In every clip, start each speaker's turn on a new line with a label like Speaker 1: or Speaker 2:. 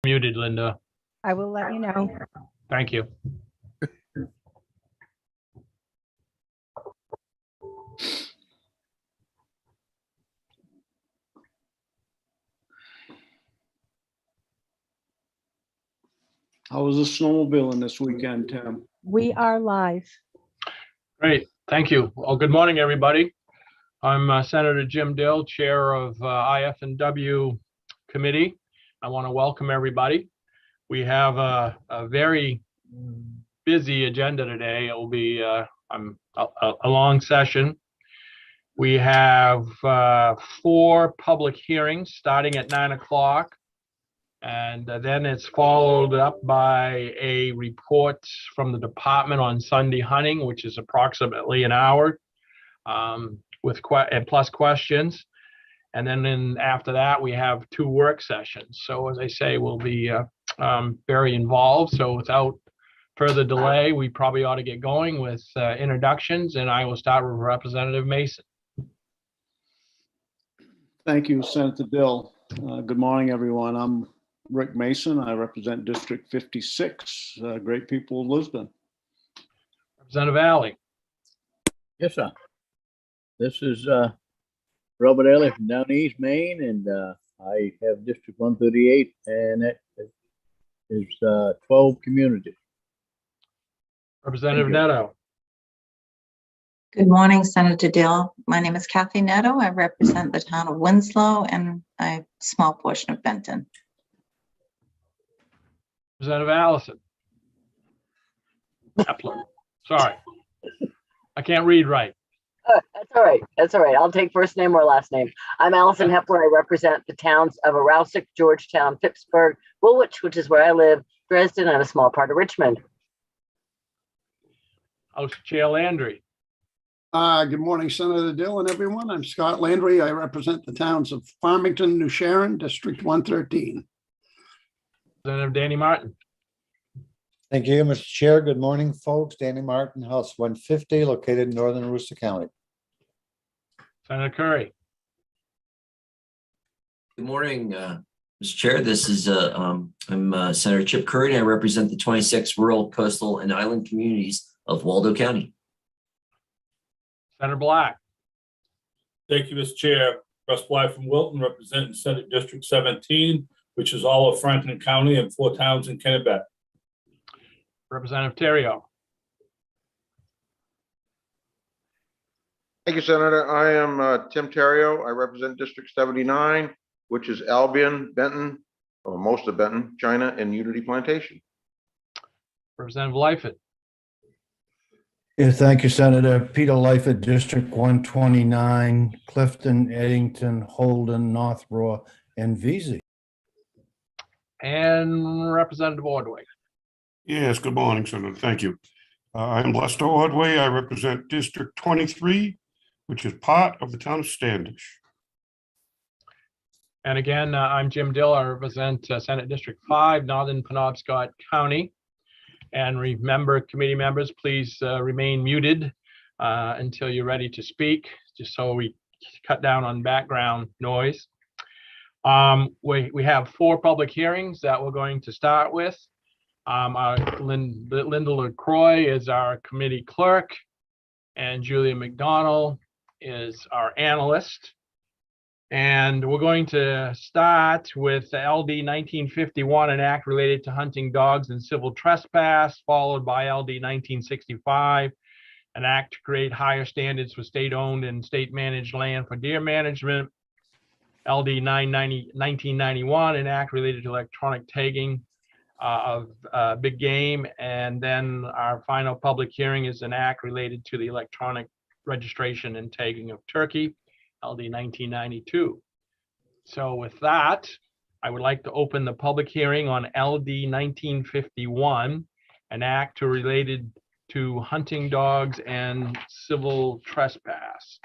Speaker 1: Muted, Linda.
Speaker 2: I will let you know.
Speaker 1: Thank you.
Speaker 3: How was the snowmobiling this weekend, Tim?
Speaker 2: We are live.
Speaker 1: Great. Thank you. Well, good morning, everybody. I'm Senator Jim Dill, Chair of IFW Committee. I want to welcome everybody. We have a very busy agenda today. It will be a long session. We have 4 public hearings starting at 9 o'clock. And then it's followed up by a report from the department on Sunday hunting, which is approximately an hour with plus questions. And then after that, we have 2 work sessions. So as I say, we'll be very involved. So without further delay, we probably ought to get going with introductions, and I will start with Representative Mason.
Speaker 3: Thank you, Senator Dill. Good morning, everyone. I'm Rick Mason. I represent District 56, Great People of Lisbon.
Speaker 1: Representative Alley.
Speaker 4: Yes, sir. This is Robert Alley from down East Maine, and I have District 138, and that is 12 communities.
Speaker 1: Representative Neto.
Speaker 5: Good morning, Senator Dill. My name is Kathy Neto. I represent the town of Winslow and a small portion of Benton.
Speaker 1: Representative Allison. Epler. Sorry. I can't read right.
Speaker 6: That's all right. That's all right. I'll take first name or last name. I'm Allison Hepler. I represent the towns of Aroustic, Georgetown, Phippsburg, Woolwich, which is where I live, Dresden, and a small part of Richmond.
Speaker 1: House Chair Landry.
Speaker 7: Good morning, Senator Dill and everyone. I'm Scott Landry. I represent the towns of Farmington, New Sharon, District 113.
Speaker 1: Representative Danny Martin.
Speaker 8: Thank you, Mr. Chair. Good morning, folks. Danny Martin, House 150, located in northern Aroostook County.
Speaker 1: Senator Curry.
Speaker 9: Good morning, Mr. Chair. This is I'm Senator Chip Curry, and I represent the 26 rural, coastal, and island communities of Waldo County.
Speaker 1: Senator Black.
Speaker 10: Thank you, Mr. Chair. Russ Black from Wilton, representing Senate District 17, which is all of Franklin County and 4 towns in Kennebec.
Speaker 1: Representative Terrio.
Speaker 11: Thank you, Senator. I am Tim Terrio. I represent District 79, which is Albion, Benton, or most of Benton, China, and Unity Plantation.
Speaker 1: Representative Lightfoot.
Speaker 8: Yeah, thank you, Senator. Peter Lightfoot, District 129, Clifton, Eddington, Holden, North Roar, and Vesey.
Speaker 1: And Representative Ordway.
Speaker 12: Yes, good morning, Senator. Thank you. I'm Lester Ordway. I represent District 23, which is part of the town of Standish.
Speaker 1: And again, I'm Jim Dill. I represent Senate District 5, Northern Penobscot County. And remember, committee members, please remain muted until you're ready to speak, just so we cut down on background noise. We have 4 public hearings that we're going to start with. Linda LaCroix is our committee clerk, and Julia McDonald is our analyst. And we're going to start with the LD 1951, an act related to hunting dogs and civil trespass, followed by LD 1965, an act to create higher standards for state-owned and state-managed land for deer management, LD 1991, an act related to electronic tagging of big game, and then our final public hearing is an act related to the electronic registration and tagging of turkey, LD 1992. So with that, I would like to open the public hearing on LD 1951, an act related to hunting dogs and civil trespass.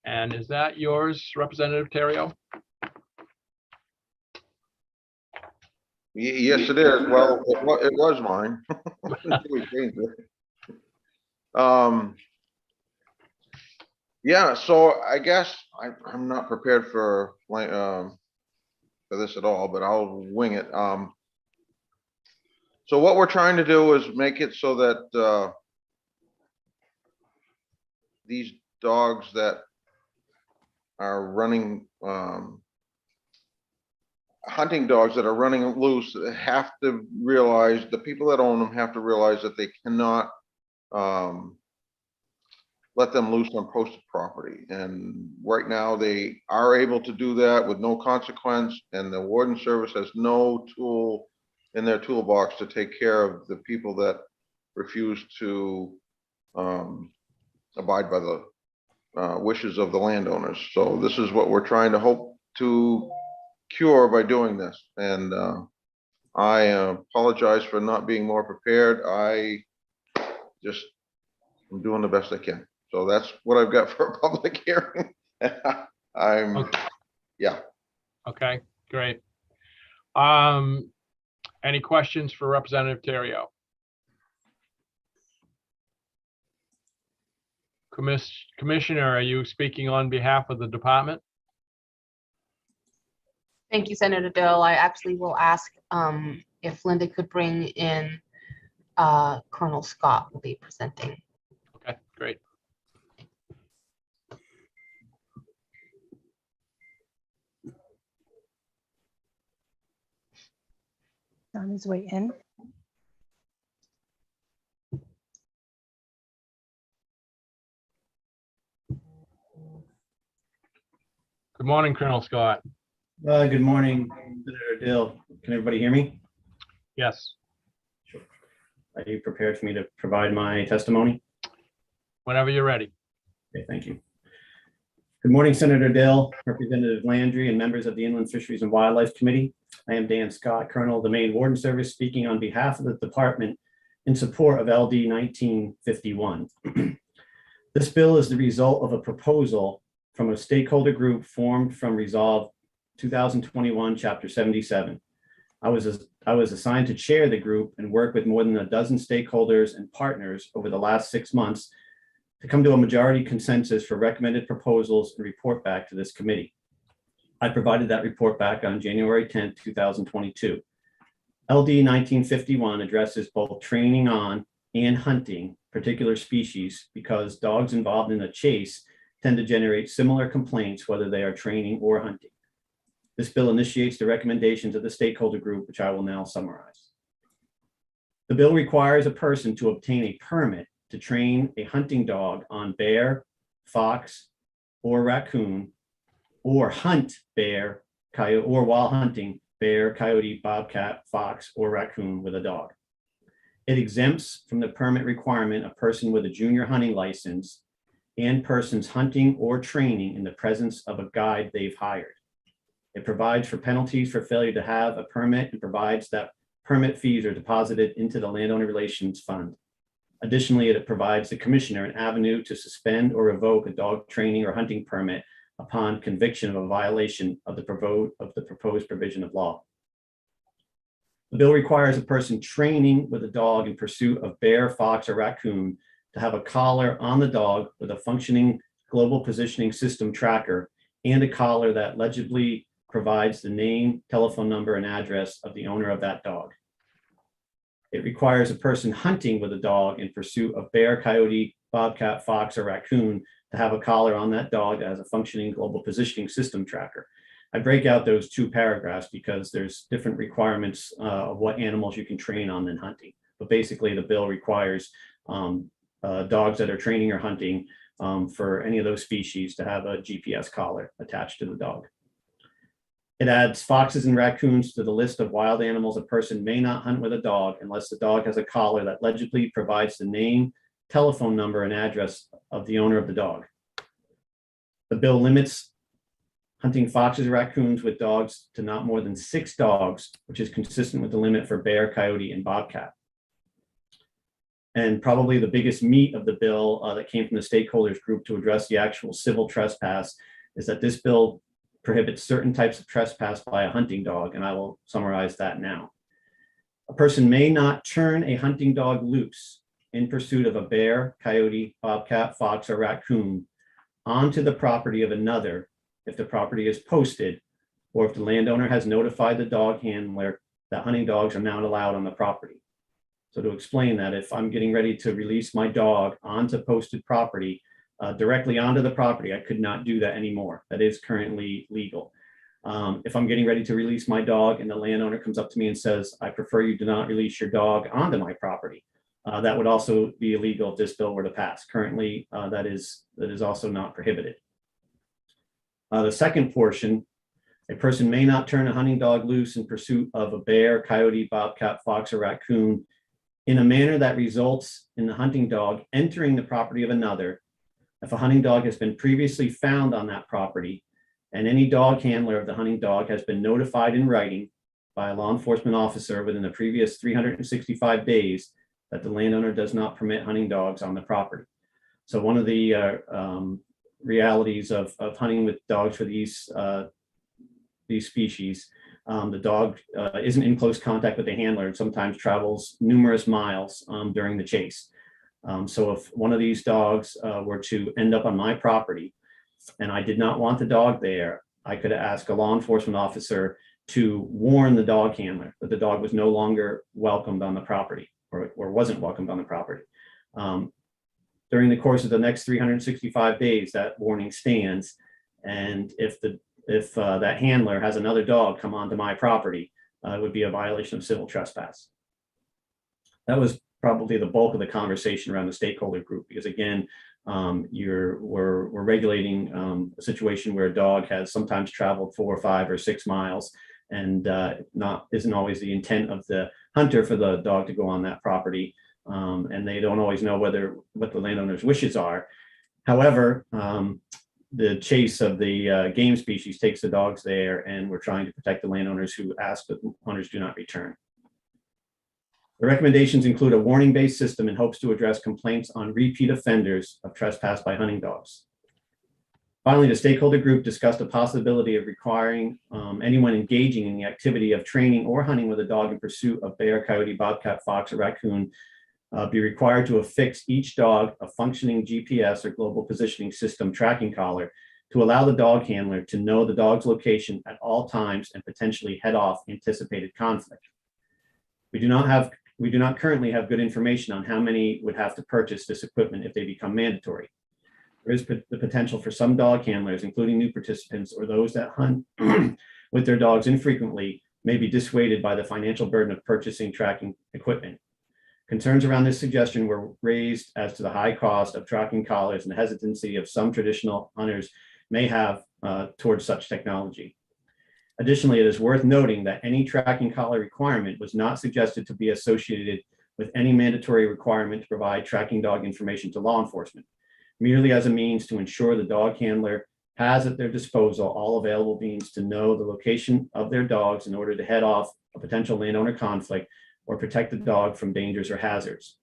Speaker 1: And is that yours, Representative Terrio?
Speaker 11: Yes, it is. Well, it was mine. We changed it. Yeah, so I guess I'm not prepared for this at all, but I'll wing it. So what we're trying to do is make it so that these dogs that are running, hunting dogs that are running loose have to realize, the people that own them have to realize that they cannot let them loose on posted property. And right now they are able to do that with no consequence, and the warden service has no tool in their toolbox to take care of the people that refuse to abide by the wishes of the landowners. So this is what we're trying to hope to cure by doing this. And I apologize for not being more prepared. I'm doing the best I can. So that's what I've got for a public hearing. Yeah.
Speaker 1: Okay, great. Any questions for Representative Terrio? Commissioner, are you speaking on behalf of the department?
Speaker 13: Thank you, Senator Dill. I actually will ask if Linda could bring in Colonel Scott will be presenting.
Speaker 1: Okay, great.
Speaker 2: On his way in.
Speaker 1: Good morning, Colonel Scott.
Speaker 14: Good morning, Senator Dill. Can everybody hear me?
Speaker 1: Yes,
Speaker 14: Are you prepared for me to provide my testimony?
Speaker 1: whenever you're ready.
Speaker 14: Okay, thank you. Good morning, Senator Dill, Representative Landry, and members of the Inland Fisheries and Wildlife Committee. I am Dan Scott, Colonel of the Maine Warden Service, speaking on behalf of the department in support of LD 1951. This bill is the result of a proposal from a stakeholder group formed from Resolve 2021, Chapter 77. I was assigned to chair the group and work with more than a dozen stakeholders and partners over the last 6 months to come to a majority consensus for recommended proposals and report back to this committee. I provided that report back on January 10th, 2022. LD 1951 addresses both training on and hunting particular species because dogs involved in a chase tend to generate similar complaints whether they are training or hunting. This bill initiates the recommendations of the stakeholder group, which I will now summarize. The bill requires a person to obtain a permit to train a hunting dog on bear, fox, or raccoon, or hunt bear, coyote, or while hunting bear, coyote, bobcat, fox, or raccoon with a dog. It exempts from the permit requirement a person with a junior hunting license and persons hunting or training in the presence of a guide they've hired. It provides for penalties for failure to have a permit and provides that permit fees are deposited into the Landowner Relations Fund. Additionally, it provides the commissioner an avenue to suspend or revoke a dog training or hunting permit upon conviction of a violation of the proposed provision of law. The bill requires a person training with a dog in pursuit of bear, fox, or raccoon to have a collar on the dog with a functioning global positioning system tracker and a collar that legibly provides the name, telephone number, and address of the owner of that dog. It requires a person hunting with a dog in pursuit of bear, coyote, bobcat, fox, or raccoon to have a collar on that dog as a functioning global positioning system tracker. I break out those two paragraphs because there's different requirements of what animals you can train on than hunting. But basically the bill requires dogs that are training or hunting for any of those species to have a GPS collar attached to the dog. It adds foxes and raccoons to the list of wild animals a person may not hunt with a dog unless the dog has a collar that legibly provides the name, telephone number, and address of the owner of the dog. The bill limits hunting foxes and raccoons with dogs to not more than 6 dogs, which is consistent with the limit for bear, coyote, and bobcat. And probably the biggest meat of the bill that came from the stakeholders group to address the actual civil trespass is that this bill prohibits certain types of trespass by a hunting dog, and I will summarize that now. A person may not turn a hunting dog loose in pursuit of a bear, coyote, bobcat, fox, or raccoon onto the property of another if the property is posted or if the landowner has notified the dog handler that hunting dogs are not allowed on the property. So to explain that, if I'm getting ready to release my dog onto posted property, directly onto the property, I could not do that anymore. That is currently legal. If I'm getting ready to release my dog and the landowner comes up to me and says, I prefer you do not release your dog onto my property, that would also be illegal if this bill were to pass. Currently, that is also not prohibited. The second portion, a person may not turn a hunting dog loose in pursuit of a bear, coyote, bobcat, fox, or raccoon in a manner that results in the hunting dog entering the property of another if a hunting dog has been previously found on that property and any dog handler of the hunting dog has been notified in writing by a law enforcement officer within the previous 365 days that the landowner does not permit hunting dogs on the property. So one of the realities of hunting with dogs for these species, the dog isn't in close contact with the handler and sometimes travels numerous miles during the chase. So if one of these dogs were to end up on my property and I did not want the dog there, I could ask a law enforcement officer to warn the dog handler that the dog was no longer welcomed on the property or wasn't welcomed on the property. During the course of the next 365 days, that warning stands. And if that handler has another dog come onto my property, it would be a violation of civil trespass. That was probably the bulk of the conversation around the stakeholder group, because again, we're regulating a situation where a dog has sometimes traveled 4 or 5 or 6 miles and isn't always the intent of the hunter for the dog to go on that property. And they don't always know what the landowner's wishes are. However, the chase of the game species takes the dogs there, and we're trying to protect the landowners who ask that hunters do not return. The recommendations include a warning-based system in hopes to address complaints on repeat offenders of trespass by hunting dogs. Finally, the stakeholder group discussed the possibility of requiring anyone engaging in the activity of training or hunting with a dog in pursuit of bear, coyote, bobcat, fox, or raccoon be required to affix each dog a functioning GPS or global positioning system tracking collar to allow the dog handler to know the dog's location at all times and potentially head off anticipated conflict. We do not currently have good information on how many would have to purchase this equipment if they become mandatory. There is the potential for some dog handlers, including new participants or those that hunt with their dogs infrequently, may be dissuaded by the financial burden of purchasing tracking equipment. Concerns around this suggestion were raised as to the high cost of tracking collars and the hesitancy of some traditional hunters may have towards such technology. Additionally, it is worth noting that any tracking collar requirement was not suggested to be associated with any mandatory requirement to provide tracking dog information to law enforcement, merely as a means to ensure the dog handler has at their disposal all available means to know the location of their dogs in order to head off a potential landowner conflict or protect the dog from dangers or hazards.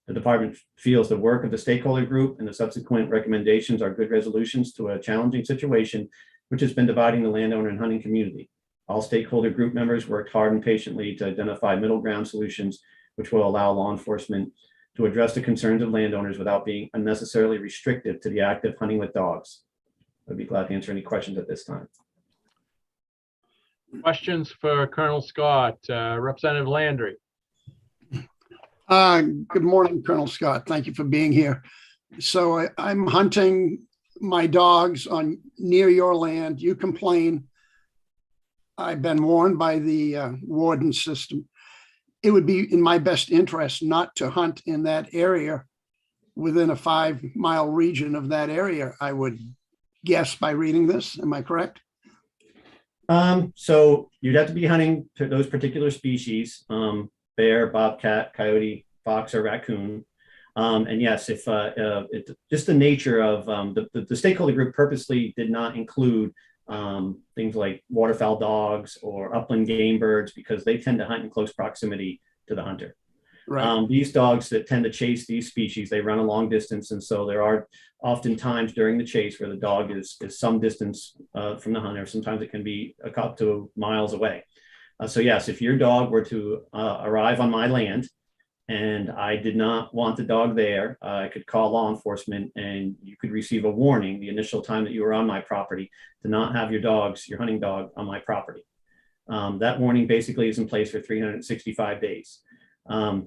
Speaker 14: The department feels the work of the stakeholder group and the subsequent recommendations are good resolutions to a challenging situation which has been dividing the landowner and hunting community. All stakeholder group members worked hard and patiently to identify middle ground solutions which will allow law enforcement to address the concerns of landowners without being unnecessarily restrictive to the act of hunting with dogs. I'd be glad to answer any questions at this time.
Speaker 1: Questions for Colonel Scott, Representative Landry.
Speaker 7: Good morning, Colonel Scott. Thank you for being here. So I'm hunting my dogs on near your land. You complain. I've been warned by the warden system. It would be in my best interest not to hunt in that area within a 5-mile region of that area, I would guess by reading this. Am I correct?
Speaker 14: So you'd have to be hunting to those particular species, bear, bobcat, coyote, fox, or raccoon. And yes, if just the nature of the stakeholder group purposely did not include things like waterfowl dogs or upland game birds because they tend to hunt in close proximity to the hunter.
Speaker 7: Right.
Speaker 14: These dogs that tend to chase these species, they run a long distance. And so there are often times during the chase where the dog is some distance from the hunter. Sometimes it can be a couple to miles away. So yes, if your dog were to arrive on my land and I did not want the dog there, I could call law enforcement and you could receive a warning the initial time that you were on my property to not have your hunting dog on my property. That warning basically is in place for 365 days.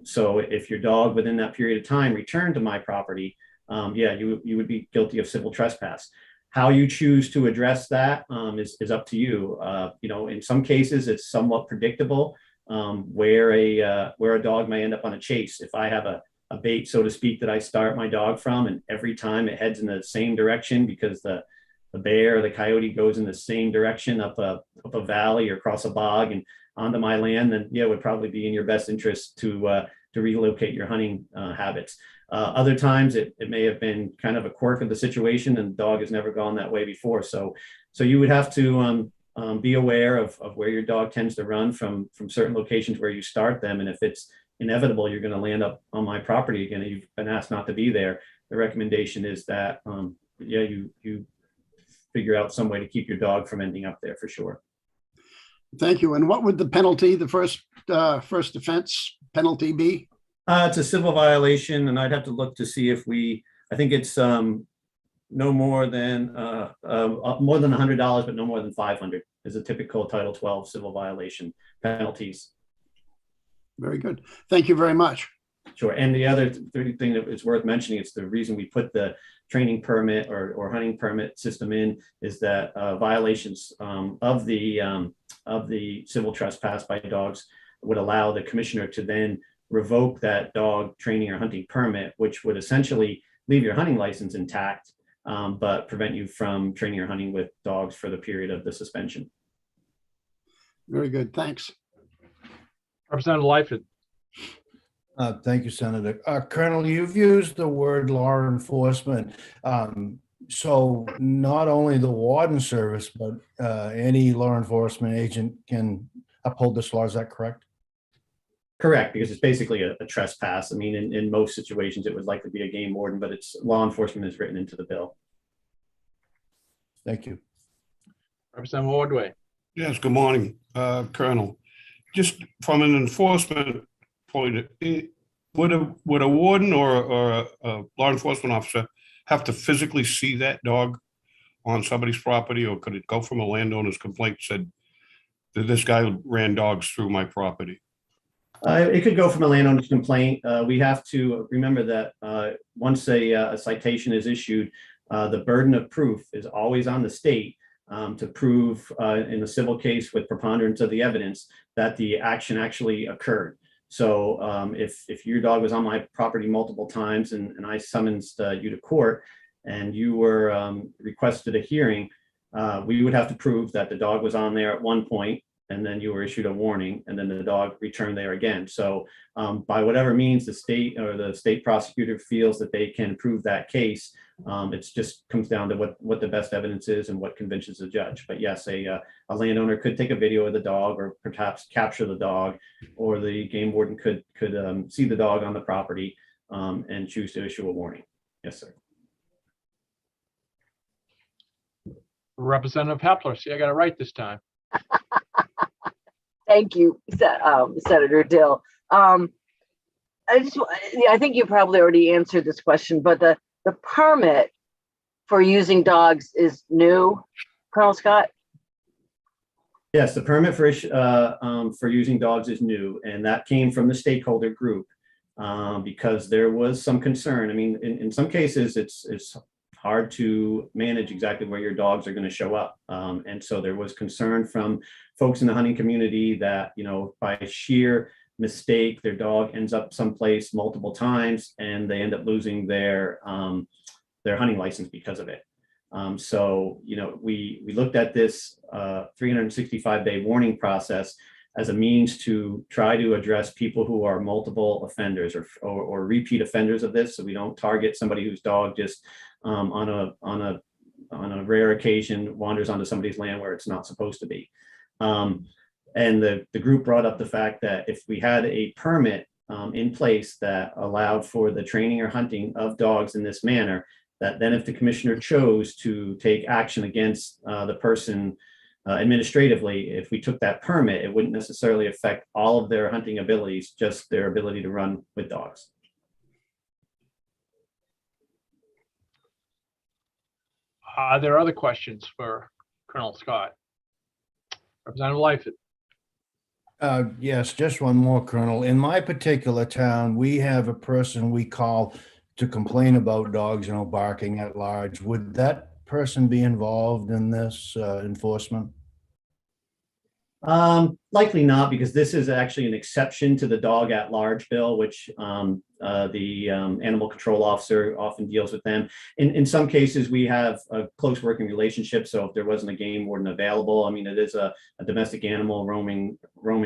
Speaker 14: So if your dog within that period of time returned to my property, yeah, you would be guilty of civil trespass. How you choose to address that is up to you. You know, in some cases, it's somewhat predictable where a dog may end up on a chase. If I have a bait, so to speak, that I start my dog from, and every time it heads in the same direction because the bear or the coyote goes in the same direction up a valley or across a bog and onto my land, then yeah, it would probably be in your best interest to relocate your hunting habits. Other times it may have been kind of a quirk of the situation and the dog has never gone that way before. So you would have to be aware of where your dog tends to run from certain locations where you start them. And if it's inevitable, you're going to land up on my property again, and you've been asked not to be there. The recommendation is that, yeah, you figure out some way to keep your dog from ending up there for sure.
Speaker 7: Thank you. And what would the penalty, the first offense penalty be?
Speaker 14: It's a civil violation, and I'd have to look to see if I think it's no more than $100, but no more than $500 is a typical Title 12 civil violation penalties.
Speaker 7: Very good. Thank you very much.
Speaker 14: Sure. And the other thing that is worth mentioning, it's the reason we put the training permit or hunting permit system in, is that violations of the civil trespass by dogs would allow the commissioner to then revoke that dog training or hunting permit, which would essentially leave your hunting license intact, but prevent you from training or hunting with dogs for the period of the suspension.
Speaker 7: Very good. Thanks.
Speaker 1: Representative Lightfoot.
Speaker 8: Thank you, Senator. Colonel, you've used the word law enforcement. So not only the warden service, but any law enforcement agent can uphold this law. Is that correct?
Speaker 14: Correct, because it's basically a trespass. I mean, in most situations, it would likely be a game warden, but it's law enforcement is written into the bill.
Speaker 8: Thank you.
Speaker 1: Representative Ordway.
Speaker 12: Yes, good morning, Colonel. Just from an enforcement point, would a warden or a law enforcement officer have to physically see that dog on somebody's property, or could it go from a landowner's complaint said that this guy ran dogs through my property?
Speaker 14: It could go from a landowner's complaint. We have to remember that once a citation is issued, the burden of proof is always on the state to prove in a civil case with preponderance of the evidence that the action actually occurred. So if your dog was on my property multiple times and I summoned you to court and you were requested a hearing, we would have to prove that the dog was on there at one point, and then you were issued a warning, and then the dog returned there again. So by whatever means the state or the state prosecutor feels that they can prove that case, it just comes down to what the best evidence is and what convinces the judge. But yes, a landowner could take a video of the dog, or perhaps capture the dog, or the game warden could see the dog on the property and choose to issue a warning. Yes, sir.
Speaker 1: Representative Hepler. See, I got it right this time.
Speaker 6: Thank you, Senator Dill. I think you probably already answered this question, but the permit for using dogs is new, Colonel Scott?
Speaker 14: Yes, the permit for using dogs is new, and that came from the stakeholder group because there was some concern. I mean, in some cases, it's hard to manage exactly where your dogs are going to show up. And so there was concern from folks in the hunting community that, you know, by sheer mistake, their dog ends up someplace multiple times and they end up losing their hunting license because of it. So, you know, we looked at this 365-day warning process as a means to try to address people who are multiple offenders or repeat offenders of this. So we don't target somebody whose dog just on a rare occasion wanders onto somebody's land where it's not supposed to be. And the group brought up the fact that if we had a permit in place that allowed for the training or hunting of dogs in this manner, that then if the commissioner chose to take action against the person administratively, if we took that permit, it wouldn't necessarily affect all of their hunting abilities, just their ability to run with dogs.
Speaker 1: Are there other questions for Colonel Scott? Representative Lightfoot.
Speaker 8: Yes, just one more, Colonel. In my particular town, we have a person we call to complain about dogs, barking at large. Would that person be involved in this enforcement?
Speaker 14: Likely not, because this is actually an exception to the dog at large bill, which the animal control officer often deals with them. In some cases, we have a close working relationship. So if there wasn't a game warden available, I mean, it is a domestic animal roaming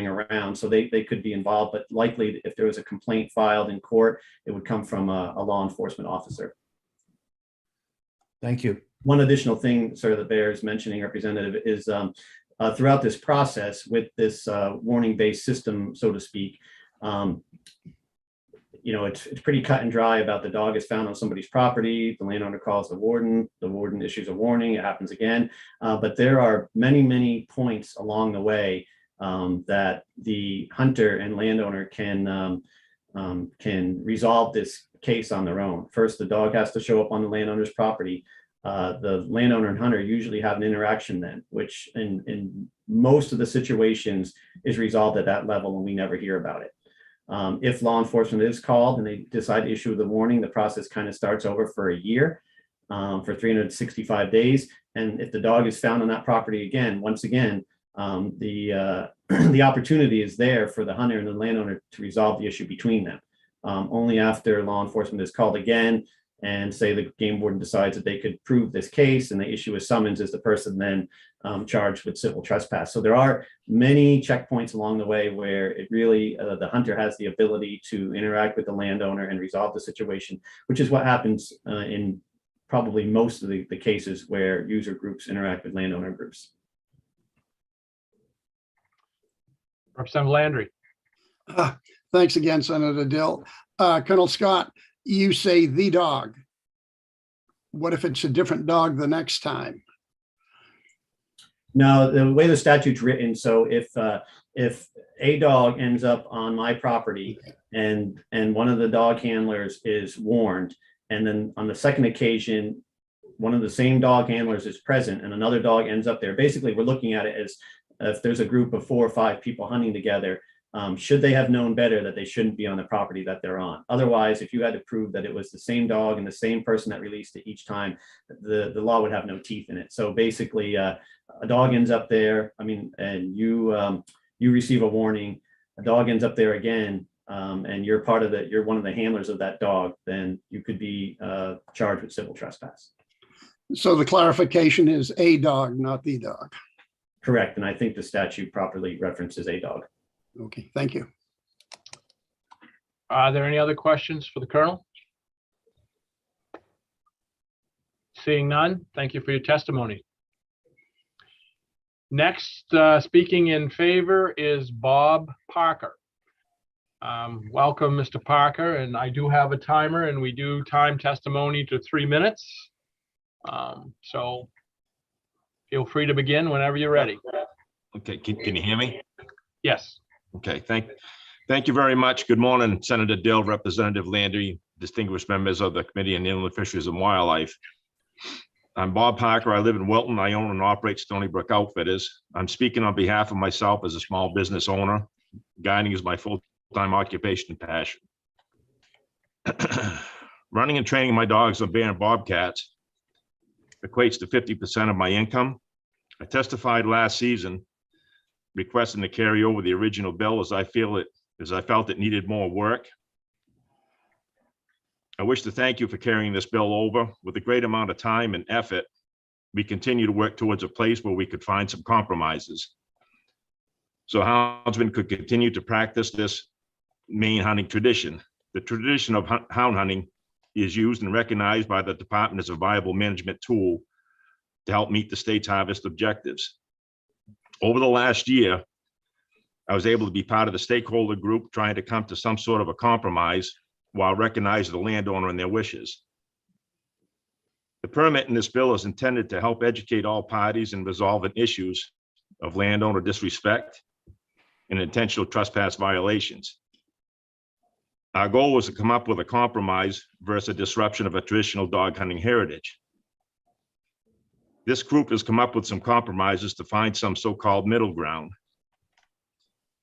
Speaker 14: around, so they could be involved. But likely, if there was a complaint filed in court, it would come from a law enforcement officer.
Speaker 8: Thank you.
Speaker 14: One additional thing, sir, that bears mentioning, Representative, is throughout this process with this warning-based system, so to speak, it's pretty cut and dry about the dog is found on somebody's property, the landowner calls the warden issues a warning, it happens again. But there are many, many points along the way that the hunter and landowner can resolve this case on their own. First, the dog has to show up on the landowner's property. The landowner and hunter usually have an interaction then, which in most of the situations is resolved at that level and we never hear about it. If law enforcement is called and they decide to issue the warning, the process kind of starts over for a year, for 365 days. And if the dog is found on that property again, once again, the opportunity is there for the hunter and the landowner to resolve the issue between them. Only after law enforcement is called again and say the game warden decides that they could prove this case and they issue a summons, is the person then charged with civil trespass. So there are many checkpoints along the way where it really, the hunter has the ability to interact with the landowner and resolve the situation, which is what happens in probably most of the cases where user groups interact with landowner groups.
Speaker 1: Representative Landry.
Speaker 7: Thanks again, Senator Dill. Colonel Scott, you say the dog. What if it's a different dog the next time?
Speaker 14: No, the way the statute's written, so if a dog ends up on my property and one of the dog handlers is warned, and then on the second occasion, one of the same dog handlers is present and another dog ends up there. Basically, we're looking at it as if there's a group of 4 or 5 people hunting together, should they have known better that they shouldn't be on the property that they're on? Otherwise, if you had to prove that it was the same dog and the same person that released it each time, the law would have no teeth in it. So basically, a dog ends up there, and you receive a warning, a dog ends up there again, and you're one of the handlers of that dog, then you could be charged with civil trespass.
Speaker 7: So the clarification is a dog, not the dog.
Speaker 14: Correct, and I think the statute properly references a dog.
Speaker 7: Okay, thank you.
Speaker 1: Are there any other questions for the Colonel? Seeing none, thank you for your testimony. Next, speaking in favor is Bob Parker. Welcome, Mr. Parker, and I do have a timer and we do time testimony to 3 minutes. So feel free to begin whenever you're ready.
Speaker 15: Okay, can you hear me?
Speaker 1: Yes.
Speaker 15: Okay, thank you very much. Good morning, Senator Dill, Representative Landry, distinguished members of the Committee on Inland Fisheries and Wildlife. I'm Bob Parker. I live in Wilton. I own and operate Stony Brook Outfitters. I'm speaking on behalf of myself as a small business owner. Guiding is my full-time occupation and passion. Running and training my dogs on bear and bobcats equates to 50% of my income. I testified last season requesting to carry over the original bill as I felt it needed more work. I wish to thank you for carrying this bill over. With a great amount of time and effort, we continue to work towards a place where we could find some compromises, so houndsmen could continue to practice this Maine hunting tradition. The tradition of hound hunting is used and recognized by the department as a viable management tool to help meet the state's harvest objectives. Over the last year, I was able to be part of the stakeholder group trying to come to some sort of a compromise while recognizing the landowner and their wishes. The permit in this bill is intended to help educate all parties in resolving issues of landowner disrespect and intentional trespass violations. Our goal was to come up with a compromise versus a disruption of a traditional dog hunting heritage. This group has come up with some compromises to find some so-called middle ground.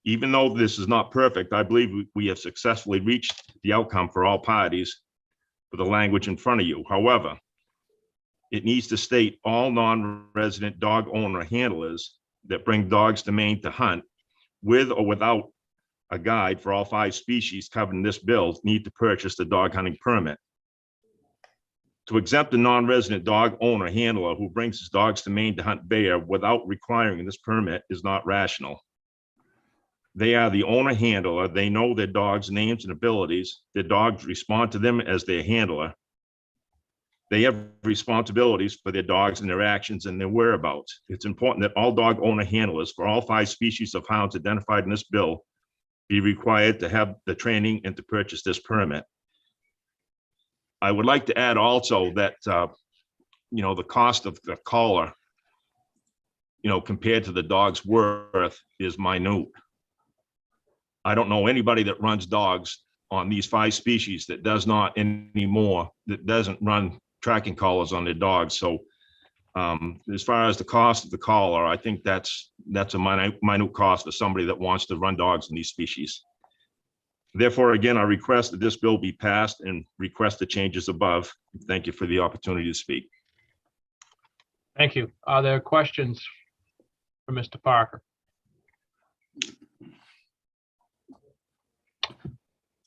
Speaker 15: Even though this is not perfect, I believe we have successfully reached the outcome for all parties with the language in front of you. However, it needs to state all non-resident dog owner handlers that bring dogs to Maine to hunt, with or without a guide for all 5 species covered in this bill, need to purchase the dog hunting permit. To exempt a non-resident dog owner handler who brings his dogs to Maine to hunt bear without requiring this permit is not rational. They are the owner handler. They know their dog's names and abilities. Their dogs respond to them as their handler. They have responsibilities for their dogs and their actions and their whereabouts. It's important that all dog owner handlers for all 5 species of hounds identified in this bill be required to have the training and to purchase this permit. I would like to add also that, the cost of the collar, compared to the dog's worth is minute. I don't know anybody that runs dogs on these 5 species that does not anymore, that doesn't run tracking collars on their dogs. So as far as the cost of the collar, I think that's a minute cost for somebody that wants to run dogs in these species. Therefore, again, I request that this bill be passed and request the changes above. Thank you for the opportunity to speak.
Speaker 1: Thank you. Are there questions for Mr. Parker?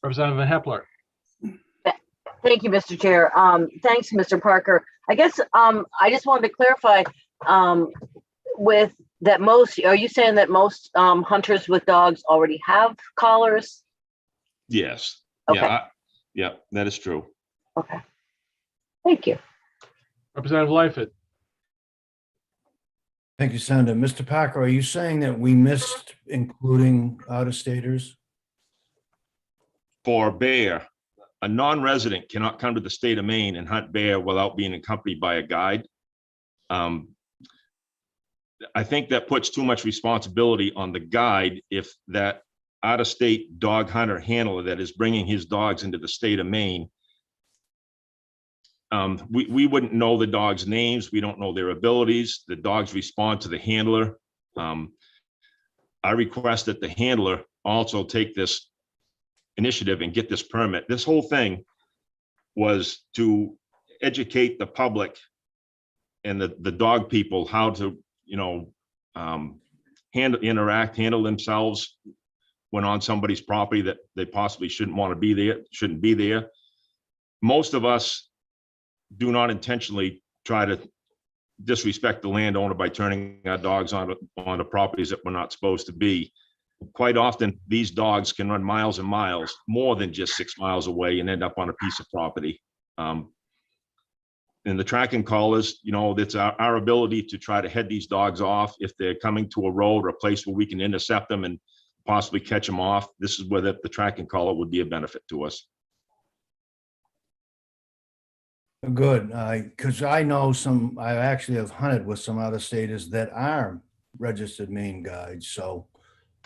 Speaker 1: Representative Hepler.
Speaker 6: Thank you, Mr. Chair. Thanks, Mr. Parker. I guess I just wanted to clarify with that are you saying that most hunters with dogs already have collars?
Speaker 15: Yes.
Speaker 6: Okay.
Speaker 15: Yeah, that is true.
Speaker 6: Okay. Thank you.
Speaker 1: Representative Lightfoot.
Speaker 8: Thank you, Senator. Mr. Parker, are you saying that we missed including out-of-staters?
Speaker 15: For bear, a non-resident cannot come to the state of Maine and hunt bear without being accompanied by a guide. I think that puts too much responsibility on the guide if that out-of-state dog hunter handler that is bringing his dogs into the state of Maine. We wouldn't know the dogs' names. We don't know their abilities. The dogs respond to the handler. I request that the handler also take this initiative and get this permit. This whole thing was to educate the public and the dog people how to, handle themselves when on somebody's property that they possibly shouldn't be there. Most of us do not intentionally try to disrespect the landowner by turning our dogs onto properties that we're not supposed to be. Quite often, these dogs can run miles and miles, more than just 6 miles away, and end up on a piece of property. And the tracking collars, it's our ability to try to head these dogs off if they're coming to a road or a place where we can intercept them and possibly catch them off. This is where the tracking collar would be a benefit to us.
Speaker 8: Good, because I know I actually have hunted with some out-of-staters that are registered Maine guides, so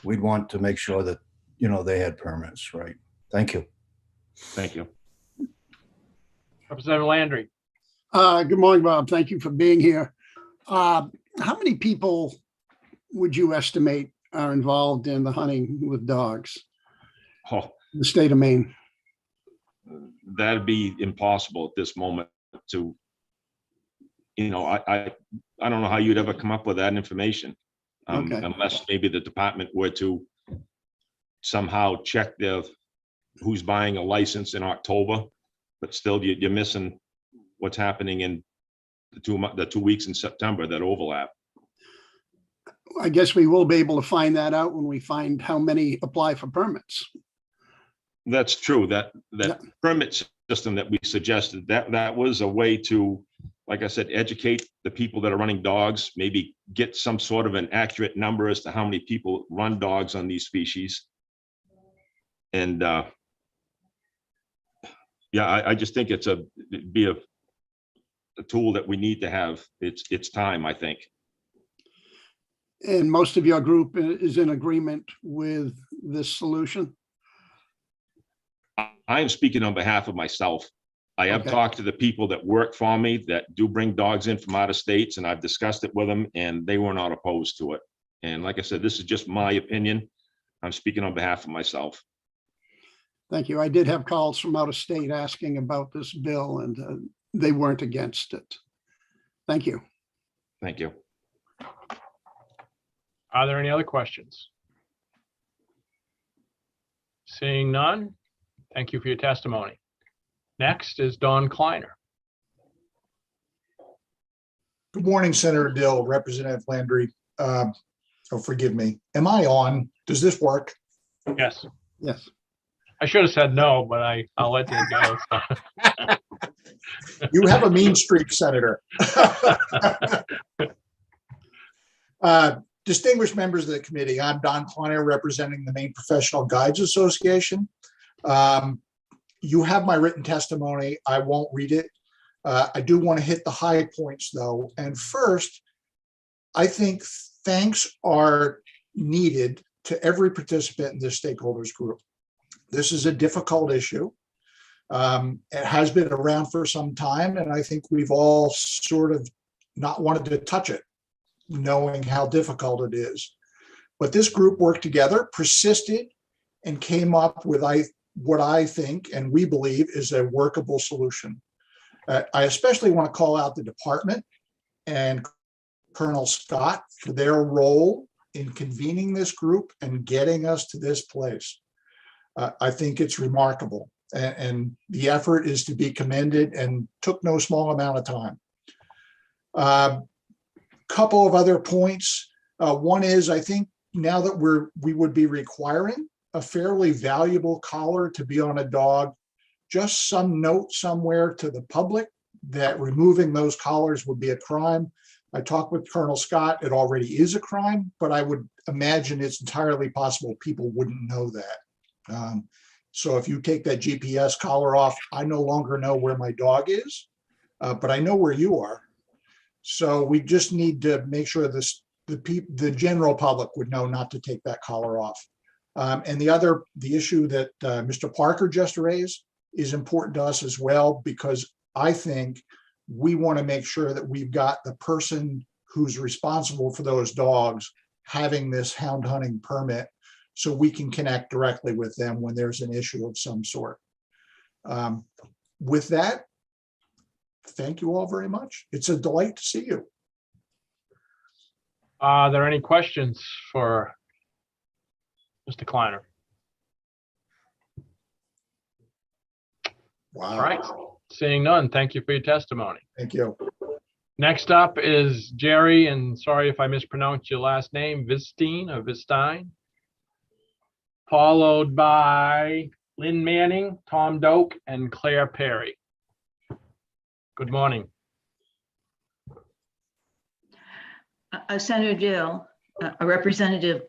Speaker 8: we'd want to make sure that, they had permits, right? Thank you.
Speaker 15: Thank you.
Speaker 1: Representative Landry.
Speaker 7: Good morning, Bob. Thank you for being here. How many people would you estimate are involved in the hunting with dogs
Speaker 15: Oh,
Speaker 7: in the state of Maine?
Speaker 15: that'd be impossible at this moment to, I don't know how you'd ever come up with that information.
Speaker 7: Okay.
Speaker 15: Unless maybe the department were to somehow check who's buying a license in October, but still you're missing what's happening in the 2 weeks in September that overlap.
Speaker 7: I guess we will be able to find that out when we find how many apply for permits.
Speaker 15: That's true. That permit system that we suggested, that was a way to, like I said, educate the people that are running dogs, maybe get some sort of an accurate number as to how many people run dogs on these species. And I just think it'd be a tool that we need to have. It's time, I think.
Speaker 7: And most of your group is in agreement with this solution?
Speaker 15: I am speaking on behalf of myself. I have talked to the people that work for me that do bring dogs in from out of states, and I've discussed it with them, and they were not opposed to it. And like I said, this is just my opinion. I'm speaking on behalf of myself.
Speaker 7: Thank you. I did have calls from out of state asking about this bill, and they weren't against it. Thank you.
Speaker 15: Thank you.
Speaker 1: Are there any other questions? Seeing none, thank you for your testimony. Next is Don Kleiner.
Speaker 16: Good morning, Senator Dill, Representative Landry. Oh, forgive me. Am I on? Does this work?
Speaker 1: Yes,
Speaker 7: Yes.
Speaker 1: I should have said no, but I'll let you go.
Speaker 16: You have a mean streak, Senator. Distinguished members of the committee, I'm Don Kleiner, representing the Maine Professional Guides Association. You have my written testimony. I won't read it. I do want to hit the high points, though. And first, I think thanks are needed to every participant in this stakeholders group. This is a difficult issue. It has been around for some time, and I think we've all sort of not wanted to touch it, knowing how difficult it is. But this group worked together, persisted, and came up with what I think and we believe is a workable solution. I especially want to call out the department and Colonel Scott for their role in convening this group and getting us to this place. I think it's remarkable, and the effort is to be commended and took no small amount of time. Couple of other points. One is, I think now that we would be requiring a fairly valuable collar to be on a dog, just some note somewhere to the public that removing those collars would be a crime. I talked with Colonel Scott. It already is a crime, but I would imagine it's entirely possible people wouldn't know that. So if you take that GPS collar off, I no longer know where my dog is, but I know where you are. So we just need to make sure the general public would know not to take that collar off. And the issue that Mr. Parker just raised is important to us as well, because I think we want to make sure that we've got the person who's responsible for those dogs having this hound hunting permit, so we can connect directly with them when there's an issue of some sort. With that, thank you all very much. It's a delight to see you.
Speaker 1: Are there any questions for Mr. Kleiner?
Speaker 16: Wow.
Speaker 1: All right, seeing none, thank you for your testimony.
Speaker 16: Thank you.
Speaker 1: Next up is Jerry, and sorry if I mispronounced your last name, Vistine, followed by Lynn Manning, Tom Doak, and Claire Perry. Good morning.
Speaker 17: Senator Dill, a Representative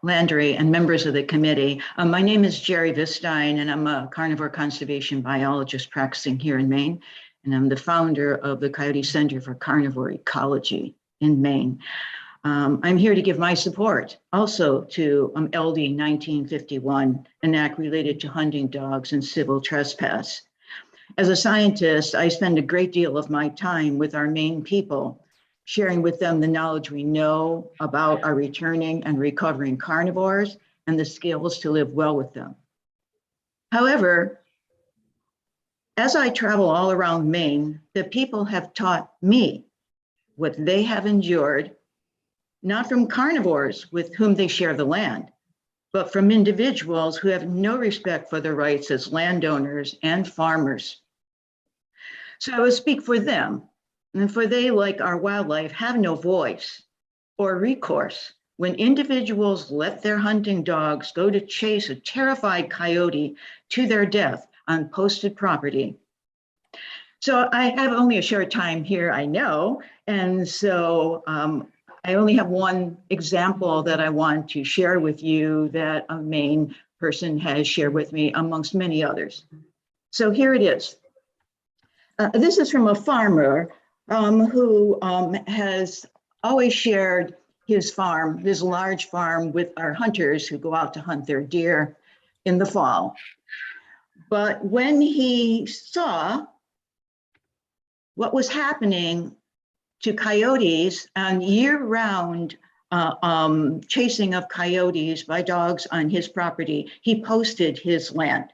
Speaker 17: Landry, and members of the committee. My name is Jerry Vistine, and I'm a carnivore conservation biologist practicing here in Maine, and I'm the founder of the Coyote Center for Carnivore Ecology in Maine. I'm here to give my support also to LD 1951, an act related to hunting dogs and civil trespass. As a scientist, I spend a great deal of my time with our Maine people, sharing with them the knowledge we know about our returning and recovering carnivores and the skills to live well with them. However, as I travel all around Maine, the people have taught me what they have endured, not from carnivores with whom they share the land, but from individuals who have no respect for their rights as landowners and farmers. So I will speak for them, and for they, like our wildlife, have no voice or recourse when individuals let their hunting dogs go to chase a terrified coyote to their death on posted property. So I have only a short time here, I know, and so I only have one example that I want to share with you that a Maine person has shared with me amongst many others. So here it is. This is from a farmer who has always shared his farm, his large farm, with our hunters who go out to hunt their deer in the fall. But when he saw what was happening to coyotes on year-round chasing of coyotes by dogs on his property, he posted his land.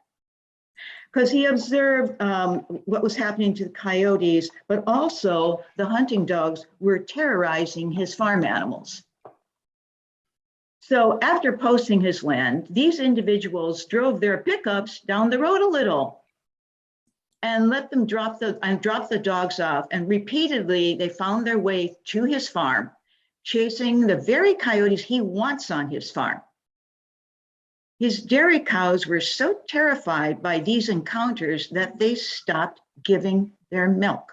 Speaker 17: Because he observed what was happening to the coyotes, but also the hunting dogs were terrorizing his farm animals. So after posting his land, these individuals drove their pickups down the road a little and let them drop the dogs off. And repeatedly, they found their way to his farm, chasing the very coyotes he wants on his farm. His dairy cows were so terrified by these encounters that they stopped giving their milk.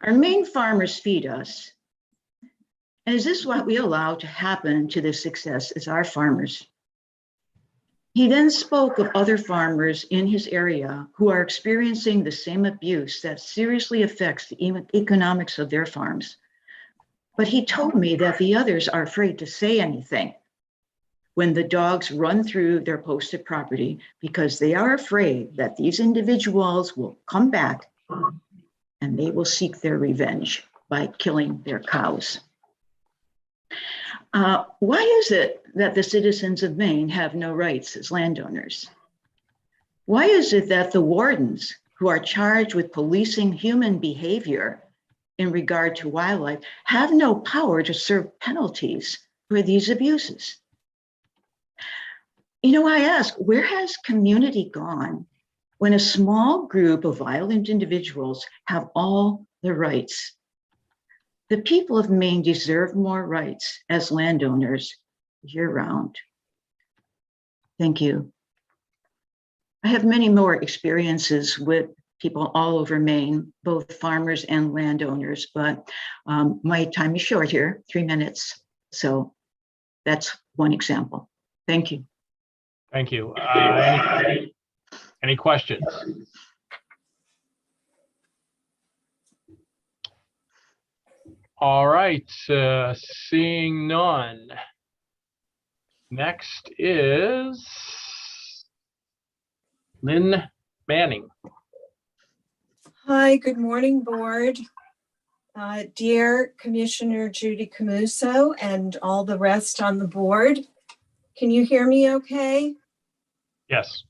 Speaker 17: Our Maine farmers feed us. And is this what we allow to happen to the success as our farmers? He then spoke of other farmers in his area who are experiencing the same abuse that seriously affects the economics of their farms. But he told me that the others are afraid to say anything when the dogs run through their posted property because they are afraid that these individuals will come back and they will seek their revenge by killing their cows. Why is it that the citizens of Maine have no rights as landowners? Why is it that the wardens who are charged with policing human behavior in regard to wildlife have no power to serve penalties for these abuses? You know, I ask, where has community gone when a small group of violent individuals have all the rights? The people of Maine deserve more rights as landowners year-round. Thank you. I have many more experiences with people all over Maine, both farmers and landowners, but my time is short here, 3 minutes. So that's one example. Thank you.
Speaker 1: Thank you. Any questions? All right, seeing none. Next is Lynn Manning.
Speaker 18: Hi, good morning, board. Dear Commissioner Judy Camuso and all the rest on the board. Can you hear me okay?
Speaker 1: Yes.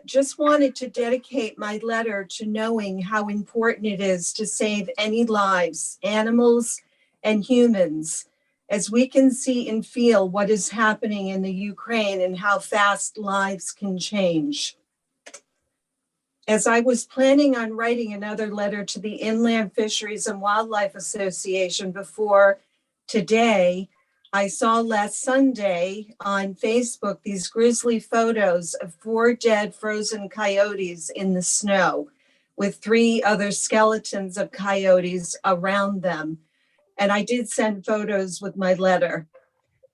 Speaker 18: Just wanted to dedicate my letter to knowing how important it is to save any lives, animals and humans, as we can see and feel what is happening in the Ukraine and how fast lives can change. As I was planning on writing another letter to the Inland Fisheries and Wildlife Association before today, I saw last Sunday on Facebook these grisly photos of 4 dead frozen coyotes in the snow with 3 other skeletons of coyotes around them. And I did send photos with my letter.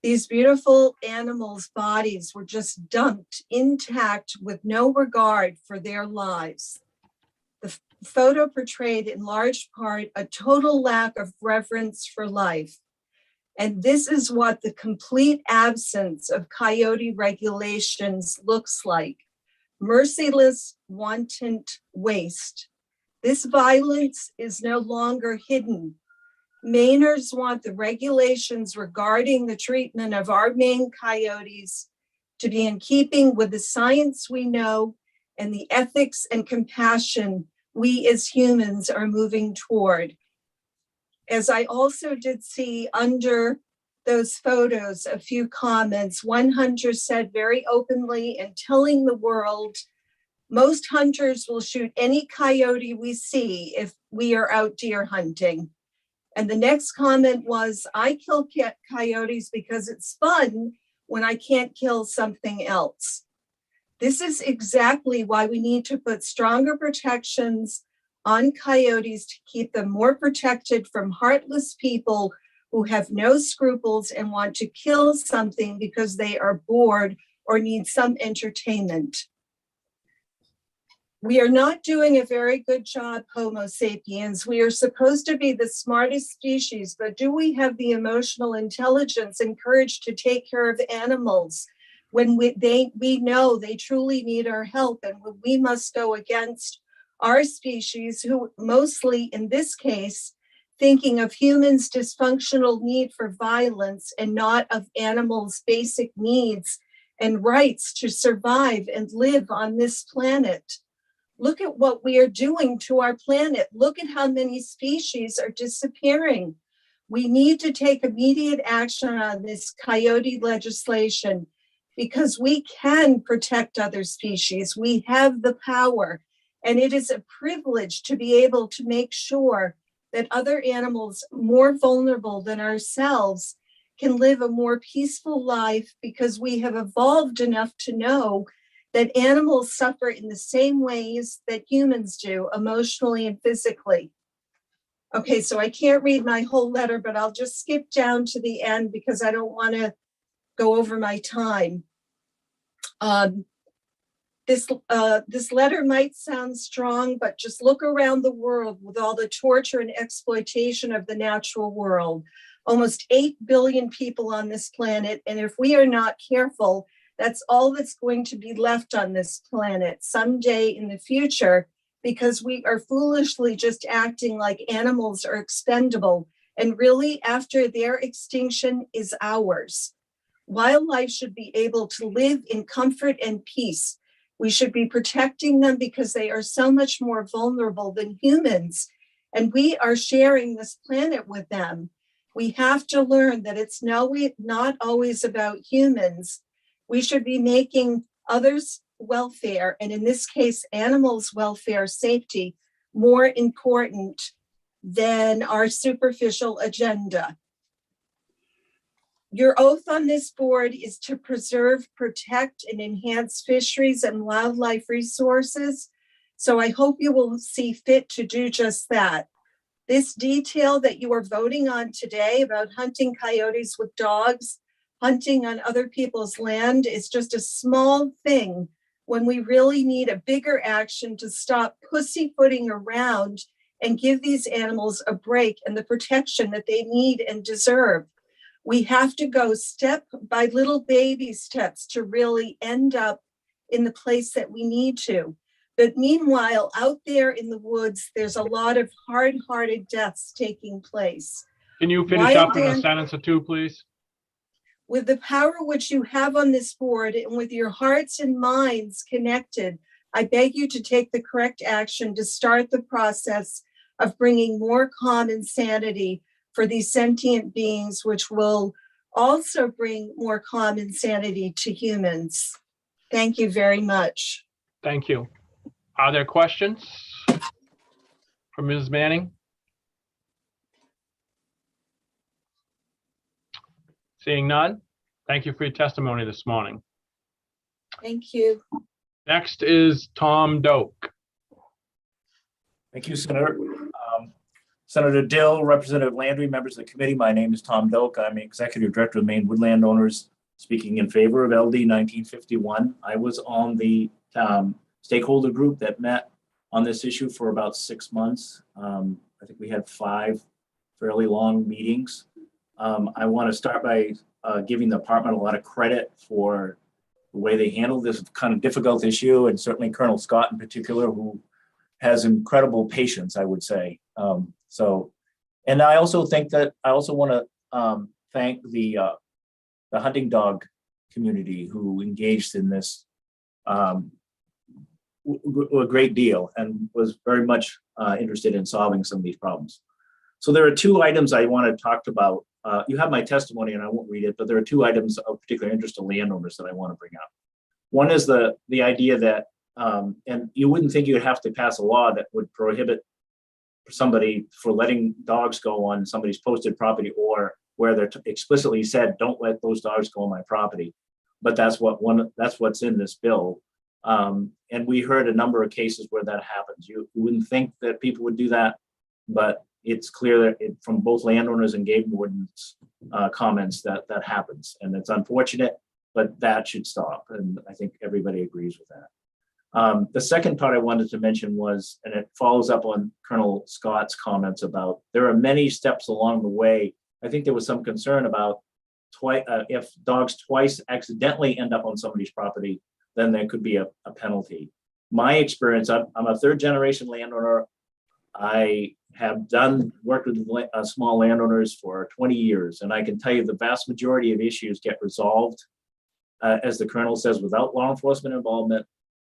Speaker 18: These beautiful animals' bodies were just dumped intact with no regard for their lives. The photo portrayed in large part a total lack of reverence for life. And this is what the complete absence of coyote regulations looks like. Merciless, wanton waste. This violence is no longer hidden. Mainers want the regulations regarding the treatment of our Maine coyotes to be in keeping with the science we know and the ethics and compassion we as humans are moving toward. As I also did see under those photos, a few comments. One hunter said very openly and telling the world, most hunters will shoot any coyote we see if we are out deer hunting. And the next comment was, I kill coyotes because it's fun when I can't kill something else. This is exactly why we need to put stronger protections on coyotes to keep them more protected from heartless people who have no scruples and want to kill something because they are bored or need some entertainment. We are not doing a very good job, Homo sapiens. We are supposed to be the smartest species, but do we have the emotional intelligence and courage to take care of animals when we know they truly need our help, and when we must go against our species, who mostly in this case thinking of humans' dysfunctional need for violence and not of animals' basic needs and rights to survive and live on this planet. Look at what we are doing to our planet. Look at how many species are disappearing. We need to take immediate action on this coyote legislation because we can protect other species. We have the power, and it is a privilege to be able to make sure that other animals more vulnerable than ourselves can live a more peaceful life because we have evolved enough to know that animals suffer in the same ways that humans do, emotionally and physically. Okay, so I can't read my whole letter, but I'll just skip down to the end because I don't want to go over my time. This letter might sound strong, but just look around the world with all the torture and exploitation of the natural world. Almost 8 billion people on this planet, and if we are not careful, that's all that's going to be left on this planet someday in the future, because we are foolishly just acting like animals are expendable, and really after their extinction is ours. Wildlife should be able to live in comfort and peace. We should be protecting them because they are so much more vulnerable than humans, and we are sharing this planet with them. We have to learn that it's not always about humans. We should be making others' welfare, and in this case, animals' welfare, safety, more important than our superficial agenda. Your oath on this board is to preserve, protect, and enhance fisheries and wildlife resources. So I hope you will see fit to do just that. This detail that you are voting on today about hunting coyotes with dogs, hunting on other people's land, is just a small thing when we really need a bigger action to stop pussyfooting around and give these animals a break and the protection that they need and deserve. We have to go step by little baby steps to really end up in the place that we need to. But meanwhile, out there in the woods, there's a lot of hard-hearted deaths taking place.
Speaker 1: Can you finish up in a sentence or two, please?
Speaker 18: With the power which you have on this board and with your hearts and minds connected, I beg you to take the correct action to start the process of bringing more calm and sanity for these sentient beings, which will also bring more calm and sanity to humans. Thank you very much.
Speaker 1: Thank you. Are there questions for Ms. Manning? Seeing none, thank you for your testimony this morning.
Speaker 18: Thank you.
Speaker 1: Next is Tom Doak.
Speaker 19: Thank you, Senator. Senator Dill, Representative Landry, members of the committee, my name is Tom Doak. I'm Executive Director of Maine Woodland Owners, speaking in favor of LD 1951. I was on the stakeholder group that met on this issue for about 6 months. I think we had 5 fairly long meetings. I want to start by giving the department a lot of credit for the way they handled this kind of difficult issue, and certainly Colonel Scott in particular, who has incredible patience, I would say. And I also think that I also want to thank the hunting dog community who engaged in this a great deal and was very much interested in solving some of these problems. So there are 2 items I want to talk about. You have my testimony and I won't read it, but there are 2 items of particular interest to landowners that I want to bring up. One is the idea that, and you wouldn't think you'd have to pass a law that would prohibit somebody for letting dogs go on somebody's posted property, or where they're explicitly said, don't let those dogs go on my property. But that's what's in this bill. And we heard a number of cases where that happens. You wouldn't think that people would do that, but it's clear that from both landowners and game wardens comments that happens. And it's unfortunate, but that should stop. And I think everybody agrees with that. The second part I wanted to mention was, and it follows up on Colonel Scott's comments about, there are many steps along the way. I think there was some concern about if dogs twice accidentally end up on somebody's property, then there could be a penalty. My experience, I'm a 3rd generation landowner. I have worked with small landowners for 20 years. And I can tell you the vast majority of issues get resolved, as the Colonel says, without law enforcement involvement,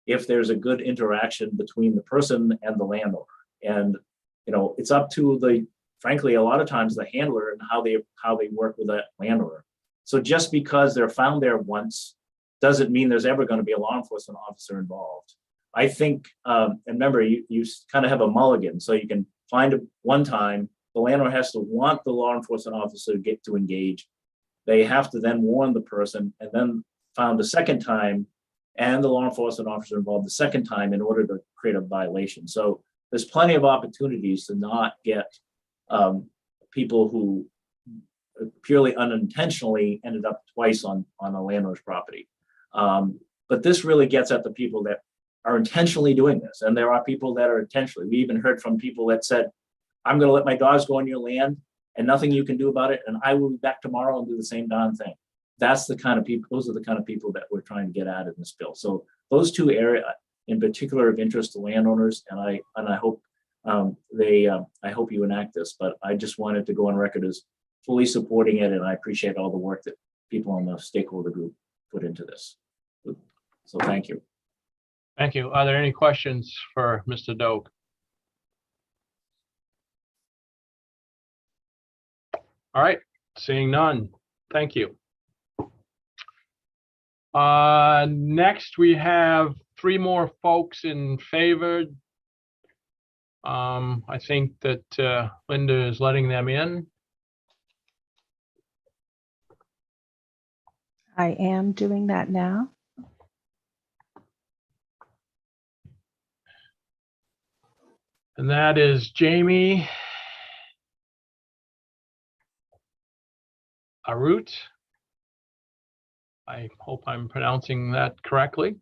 Speaker 19: if there's a good interaction between the person and the landowner. And, it's up to frankly, a lot of times the handler and how they work with that landowner. So just because they're found there once doesn't mean there's ever going to be a law enforcement officer involved. I think, and remember, you kind of have a mulligan, so you can find it one time. The landowner has to want the law enforcement officer to engage. They have to then warn the person, and then found a second time, and the law enforcement officer involved the second time in order to create a violation. So there's plenty of opportunities to not get people who purely unintentionally ended up twice on a landowner's property. But this really gets at the people that are intentionally doing this. And there are people that are intentionally. We even heard from people that said, I'm going to let my dogs go on your land and nothing you can do about it. And I will be back tomorrow and do the same darn thing. That's the kind of people, those are the kind of people that we're trying to get at in this bill. So those two areas in particular of interest to landowners, and I hope I hope you enact this, but I just wanted to go on record as fully supporting it. And I appreciate all the work that people on the stakeholder group put into this. So thank you.
Speaker 1: Thank you. Are there any questions for Mr. Doak? All right, seeing none. Thank you. Next, we have 3 more folks in favor. I think that Linda is letting them in.
Speaker 2: I am doing that now.
Speaker 1: And that is Jamie Arut. I hope I'm pronouncing that correctly.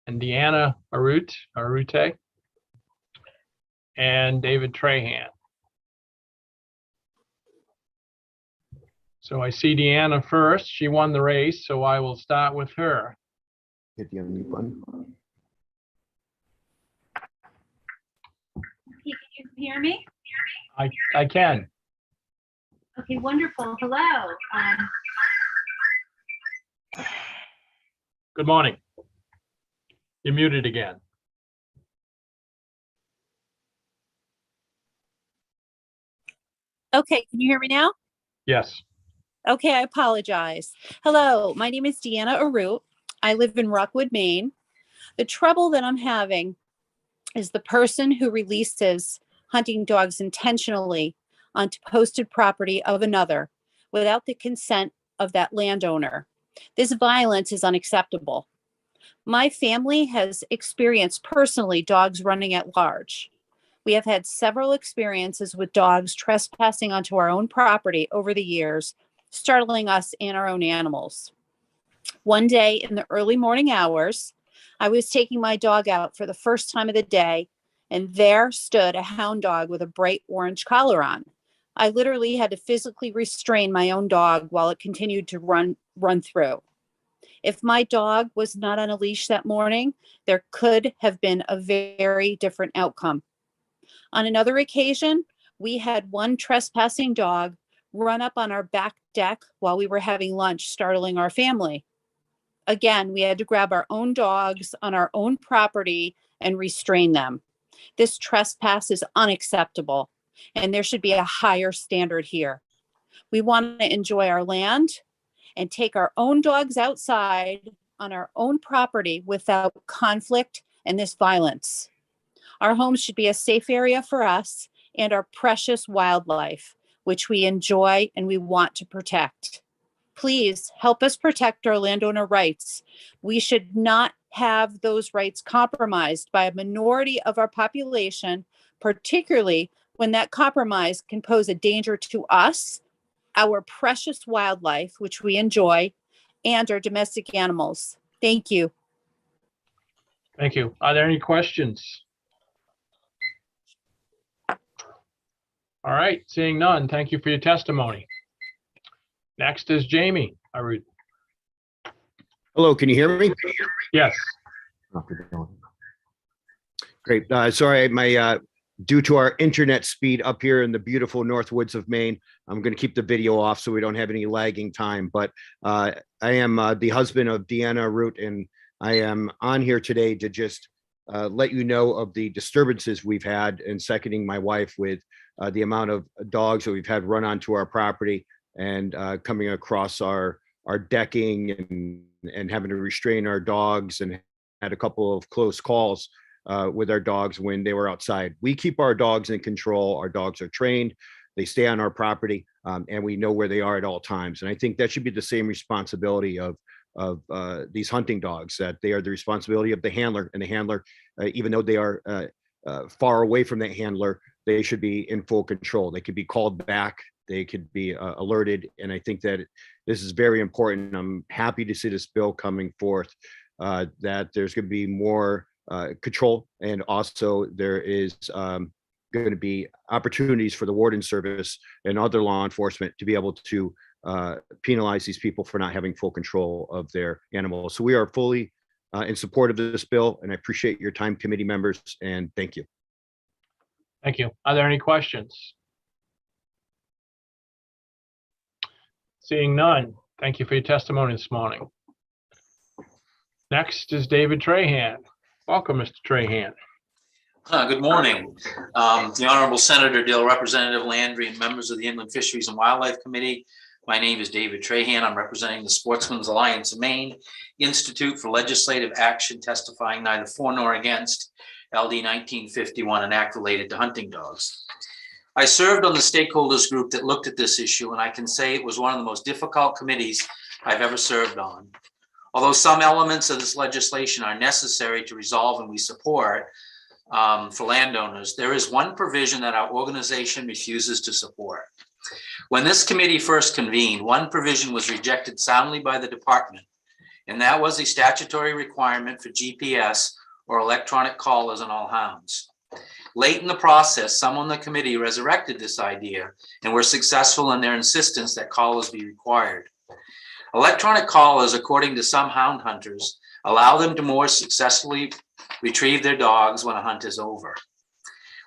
Speaker 1: And Deanna Arute, and David Trahan. So I see Deanna first. She won the race, so I will start with her.
Speaker 20: Hit the unmute button.
Speaker 21: Can you hear me?
Speaker 1: I can.
Speaker 21: Okay, wonderful. Hello.
Speaker 1: Good morning. You're muted again.
Speaker 21: Okay, can you hear me now?
Speaker 1: Yes.
Speaker 21: Okay, I apologize. Hello, my name is Deanna Arut. I live in Rockwood, Maine. The trouble that I'm having is the person who releases hunting dogs intentionally onto posted property of another without the consent of that landowner. This violence is unacceptable. My family has experienced personally dogs running at large. We have had several experiences with dogs trespassing onto our own property over the years, startling us and our own animals. One day in the early morning hours, I was taking my dog out for the first time of the day, and there stood a hound dog with a bright orange collar on. I literally had to physically restrain my own dog while it continued to run through. If my dog was not on a leash that morning, there could have been a very different outcome. On another occasion, we had one trespassing dog run up on our back deck while we were having lunch, startling our family. Again, we had to grab our own dogs on our own property and restrain them. This trespass is unacceptable, and there should be a higher standard here. We want to enjoy our land and take our own dogs outside on our own property without conflict and this violence. Our homes should be a safe area for us and our precious wildlife, which we enjoy and we want to protect. Please help us protect our landowner rights. We should not have those rights compromised by a minority of our population, particularly when that compromise can pose a danger to us, our precious wildlife, which we enjoy, and our domestic animals. Thank you.
Speaker 1: Thank you. Are there any questions? All right, seeing none, thank you for your testimony. Next is Jamie Arut.
Speaker 20: Hello, can you hear me?
Speaker 1: Yes.
Speaker 20: Great. Sorry, my due to our internet speed up here in the beautiful North Woods of Maine, I'm going to keep the video off so we don't have any lagging time. But I am the husband of Deanna Root, and I am on here today to just let you know of the disturbances we've had, and seconding my wife with the amount of dogs that we've had run onto our property and coming across our decking and having to restrain our dogs, and had a couple of close calls with our dogs when they were outside. We keep our dogs in control. Our dogs are trained. They stay on our property, and we know where they are at all times. And I think that should be the same responsibility of these hunting dogs, that they are the responsibility of the handler, and the handler, even though they are far away from the handler, they should be in full control. They could be called back. They could be alerted. And I think that this is very important. I'm happy to see this bill coming forth, that there's going to be more control, and also there is going to be opportunities for the warden service and other law enforcement to be able to penalize these people for not having full control of their animals. So we are fully in support of this bill, and I appreciate your time, committee members, and thank you.
Speaker 1: Thank you. Are there any questions? Seeing none, thank you for your testimony this morning. Next is David Trahan. Welcome, Mr. Trahan.
Speaker 3: Good morning. The Honorable Senator Dill, Representative Landry, and members of the Inland Fisheries and Wildlife Committee. My name is David Trahan. I'm representing the Sportsmen's Alliance of Maine Institute for Legislative Action, testifying neither for nor against LD 1951, an act related to hunting dogs. I served on the stakeholders group that looked at this issue, and I can say it was one of the most difficult committees I've ever served on. Although some elements of this legislation are necessary to resolve and we support for landowners, there is one provision that our organization refuses to support. When this committee first convened, one provision was rejected soundly by the department, and that was a statutory requirement for GPS or electronic collars on all hounds. Late in the process, some on the committee resurrected this idea and were successful in their insistence that collars be required. Electronic collars, according to some hound hunters, allow them to more successfully retrieve their dogs when a hunt is over.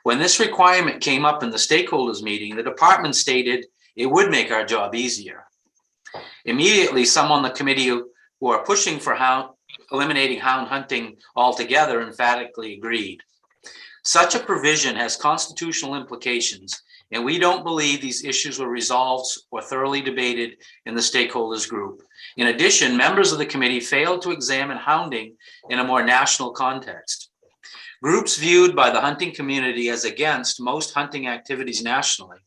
Speaker 3: When this requirement came up in the stakeholders meeting, the department stated it would make our job easier. Immediately, some on the committee who are pushing for eliminating hound hunting altogether emphatically agreed. Such a provision has constitutional implications, and we don't believe these issues were resolved or thoroughly debated in the stakeholders group. In addition, members of the committee failed to examine hounding in a more national context. Groups viewed by the hunting community as against most hunting activities nationally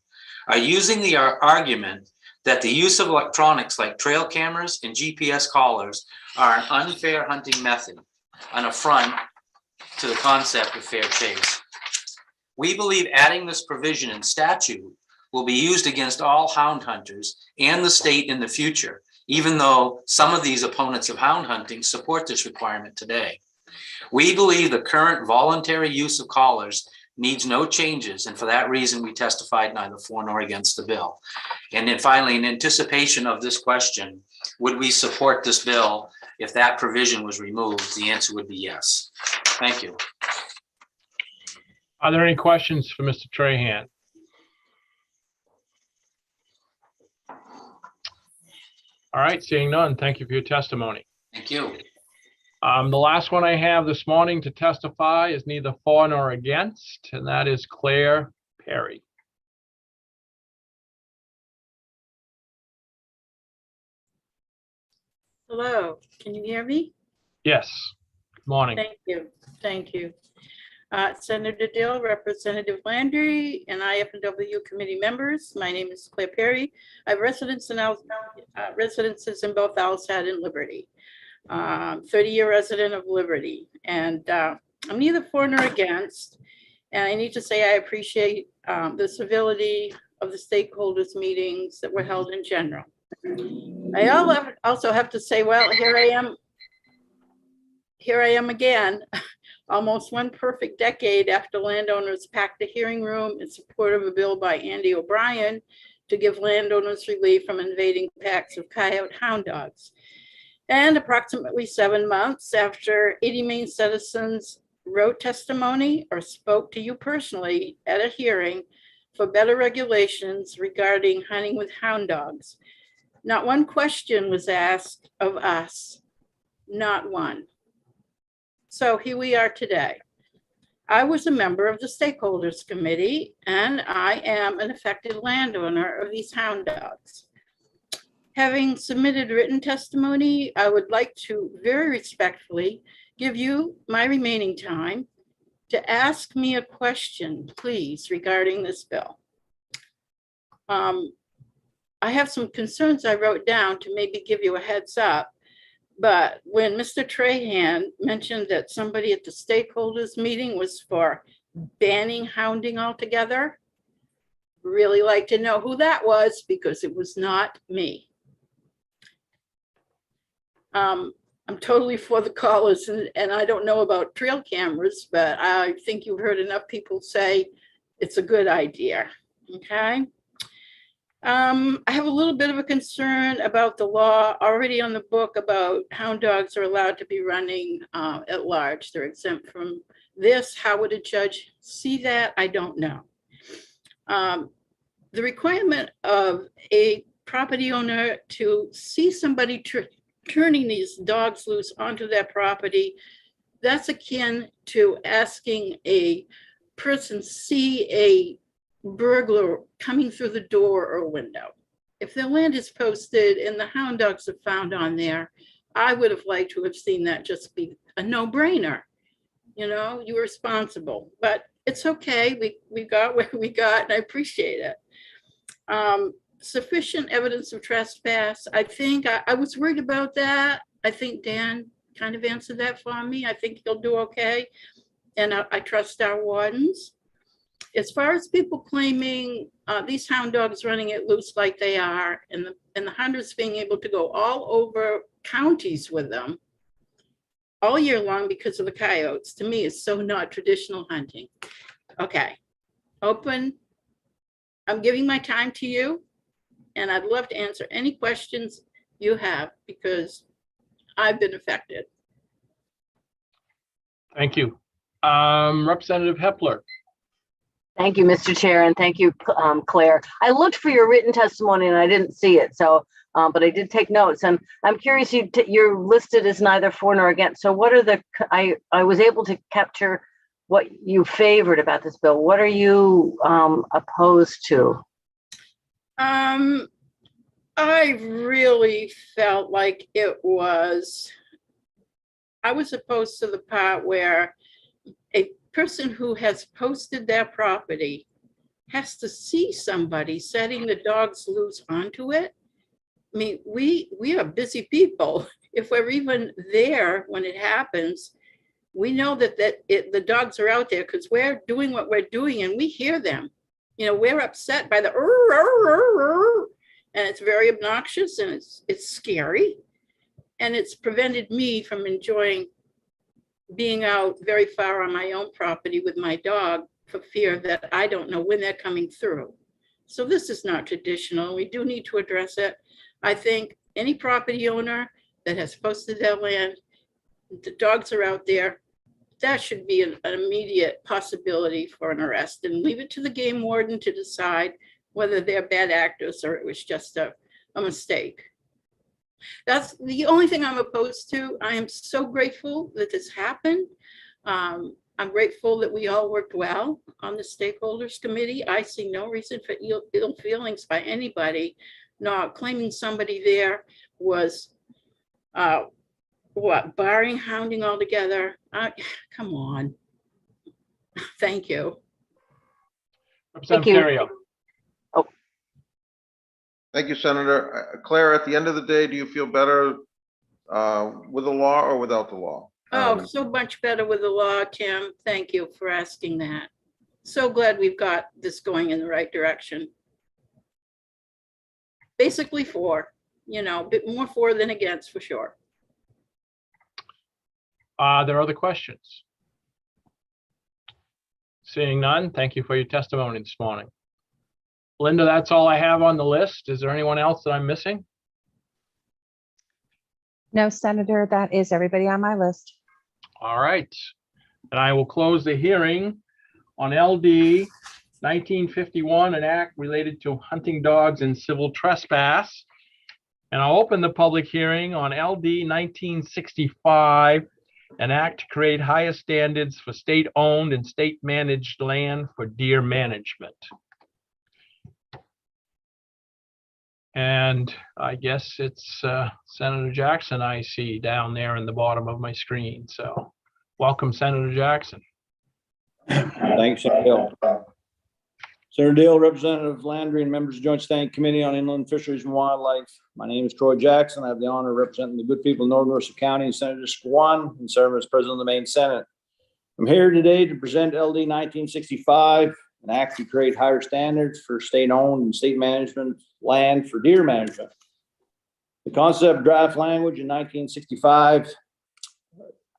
Speaker 3: are using the argument that the use of electronics like trail cameras and GPS collars are an unfair hunting method, an affront to the concept of fair chase. We believe adding this provision in statute will be used against all hound hunters and the state in the future, even though some of these opponents of hound hunting support this requirement today. We believe the current voluntary use of collars needs no changes, and for that reason, we testified neither for nor against the bill. And then finally, in anticipation of this question, would we support this bill if that provision was removed? The answer would be yes. Thank you.
Speaker 1: Are there any questions for Mr. Trahan? All right, seeing none, thank you for your testimony.
Speaker 3: Thank you.
Speaker 1: The last one I have this morning to testify is neither for nor against, and that is Claire Perry.
Speaker 22: Hello, can you hear me?
Speaker 1: Yes, good morning.
Speaker 22: Thank you, thank you. Senator Dill, Representative Landry, and IFW committee members. My name is Claire Perry. I have residences in both Alsad and Liberty. 30-year resident of Liberty, and I'm neither for nor against. And I need to say I appreciate the civility of the stakeholders meetings that were held in general. I also have to say, well, here I am again, almost one perfect decade after landowners packed the hearing room in support of a bill by Andy O'Brien to give landowners relief from invading packs of coyote hound dogs. And approximately 7 months after 80 Maine citizens wrote testimony or spoke to you personally at a hearing for better regulations regarding hunting with hound dogs. Not one question was asked of us, not one. So here we are today. I was a member of the Stakeholders Committee, and I am an affected landowner of these hound dogs. Having submitted written testimony, I would like to very respectfully give you my remaining time to ask me a question, please, regarding this bill. I have some concerns I wrote down to maybe give you a heads up. But when Mr. Trahan mentioned that somebody at the stakeholders meeting was for banning hounding altogether, really like to know who that was, because it was not me. I'm totally for the collars, and I don't know about trail cameras, but I think you've heard enough people say it's a good idea, okay? I have a little bit of a concern about the law already on the book about hound dogs are allowed to be running at large. They're exempt from this. How would a judge see that? I don't know. The requirement of a property owner to see somebody turning these dogs loose onto their property, that's akin to asking a person see a burglar coming through the door or window. If the land is posted and the hound dogs are found on there, I would have liked to have seen that just be a no-brainer. You know, you're responsible, but it's okay. We got where we got, and I appreciate it. Sufficient evidence of trespass. I think I was worried about that. I think Dan kind of answered that for me. I think he'll do okay. And I trust our wardens. As far as people claiming these hound dogs running it loose like they are, and the hunters being able to go all over counties with them all year long because of the coyotes, to me is so not traditional hunting. Okay, open. I'm giving my time to you, and I'd love to answer any questions you have because I've been affected.
Speaker 1: Thank you. Representative Hepler.
Speaker 6: Thank you, Mr. Chair, and thank you, Claire. I looked for your written testimony and I didn't see it, so, but I did take notes. And I'm curious, you're listed as neither for nor against. So what are the, I was able to capture what you favored about this bill. What are you opposed to?
Speaker 22: I really felt like I was opposed to the part where a person who has posted their property has to see somebody setting the dogs loose onto it. I mean, we are busy people. If we're even there when it happens, we know that the dogs are out there because we're doing what we're doing and we hear them. You know, we're upset by the and it's very obnoxious and it's scary. And it's prevented me from enjoying being out very far on my own property with my dog for fear that I don't know when they're coming through. So this is not traditional. We do need to address it. I think any property owner that has posted their land, the dogs are out there, that should be an immediate possibility for an arrest, and leave it to the game warden to decide whether they're bad actors or it was just a mistake. That's the only thing I'm opposed to. I am so grateful that this happened. I'm grateful that we all worked well on the stakeholders committee. I see no reason for ill feelings by anybody. Not claiming somebody there was barring hounding altogether. Come on. Thank you.
Speaker 1: Representative Terrio.
Speaker 11: Thank you, Senator. Claire, at the end of the day, do you feel better with the law or without the law?
Speaker 22: Oh, so much better with the law, Tim. Thank you for asking that. So glad we've got this going in the right direction. Basically for, you know, a bit more for than against, for sure.
Speaker 1: There are other questions? Seeing none, thank you for your testimony this morning. Linda, that's all I have on the list. Is there anyone else that I'm missing?
Speaker 2: No, Senator, that is everybody on my list.
Speaker 1: All right. And I will close the hearing on LD 1951, an act related to hunting dogs and civil trespass. And I'll open the public hearing on LD 1965, an act to create higher standards for state-owned and state-managed land for deer management. And I guess it's Senator Jackson I see down there in the bottom of my screen. So welcome, Senator Jackson.
Speaker 4: Thanks, Senator Dale. Senator Dale, Representative Landry, and members of the Joint Standing Committee on Inland Fisheries and Wildlife. My name is Troy Jackson. I have the honor of representing the good people of Northern Mercer County and Senator District 1 and serving as President of the Maine Senate. I'm here today to present LD 1965, an act to create higher standards for state-owned and state management land for deer management. The concept draft language in 1965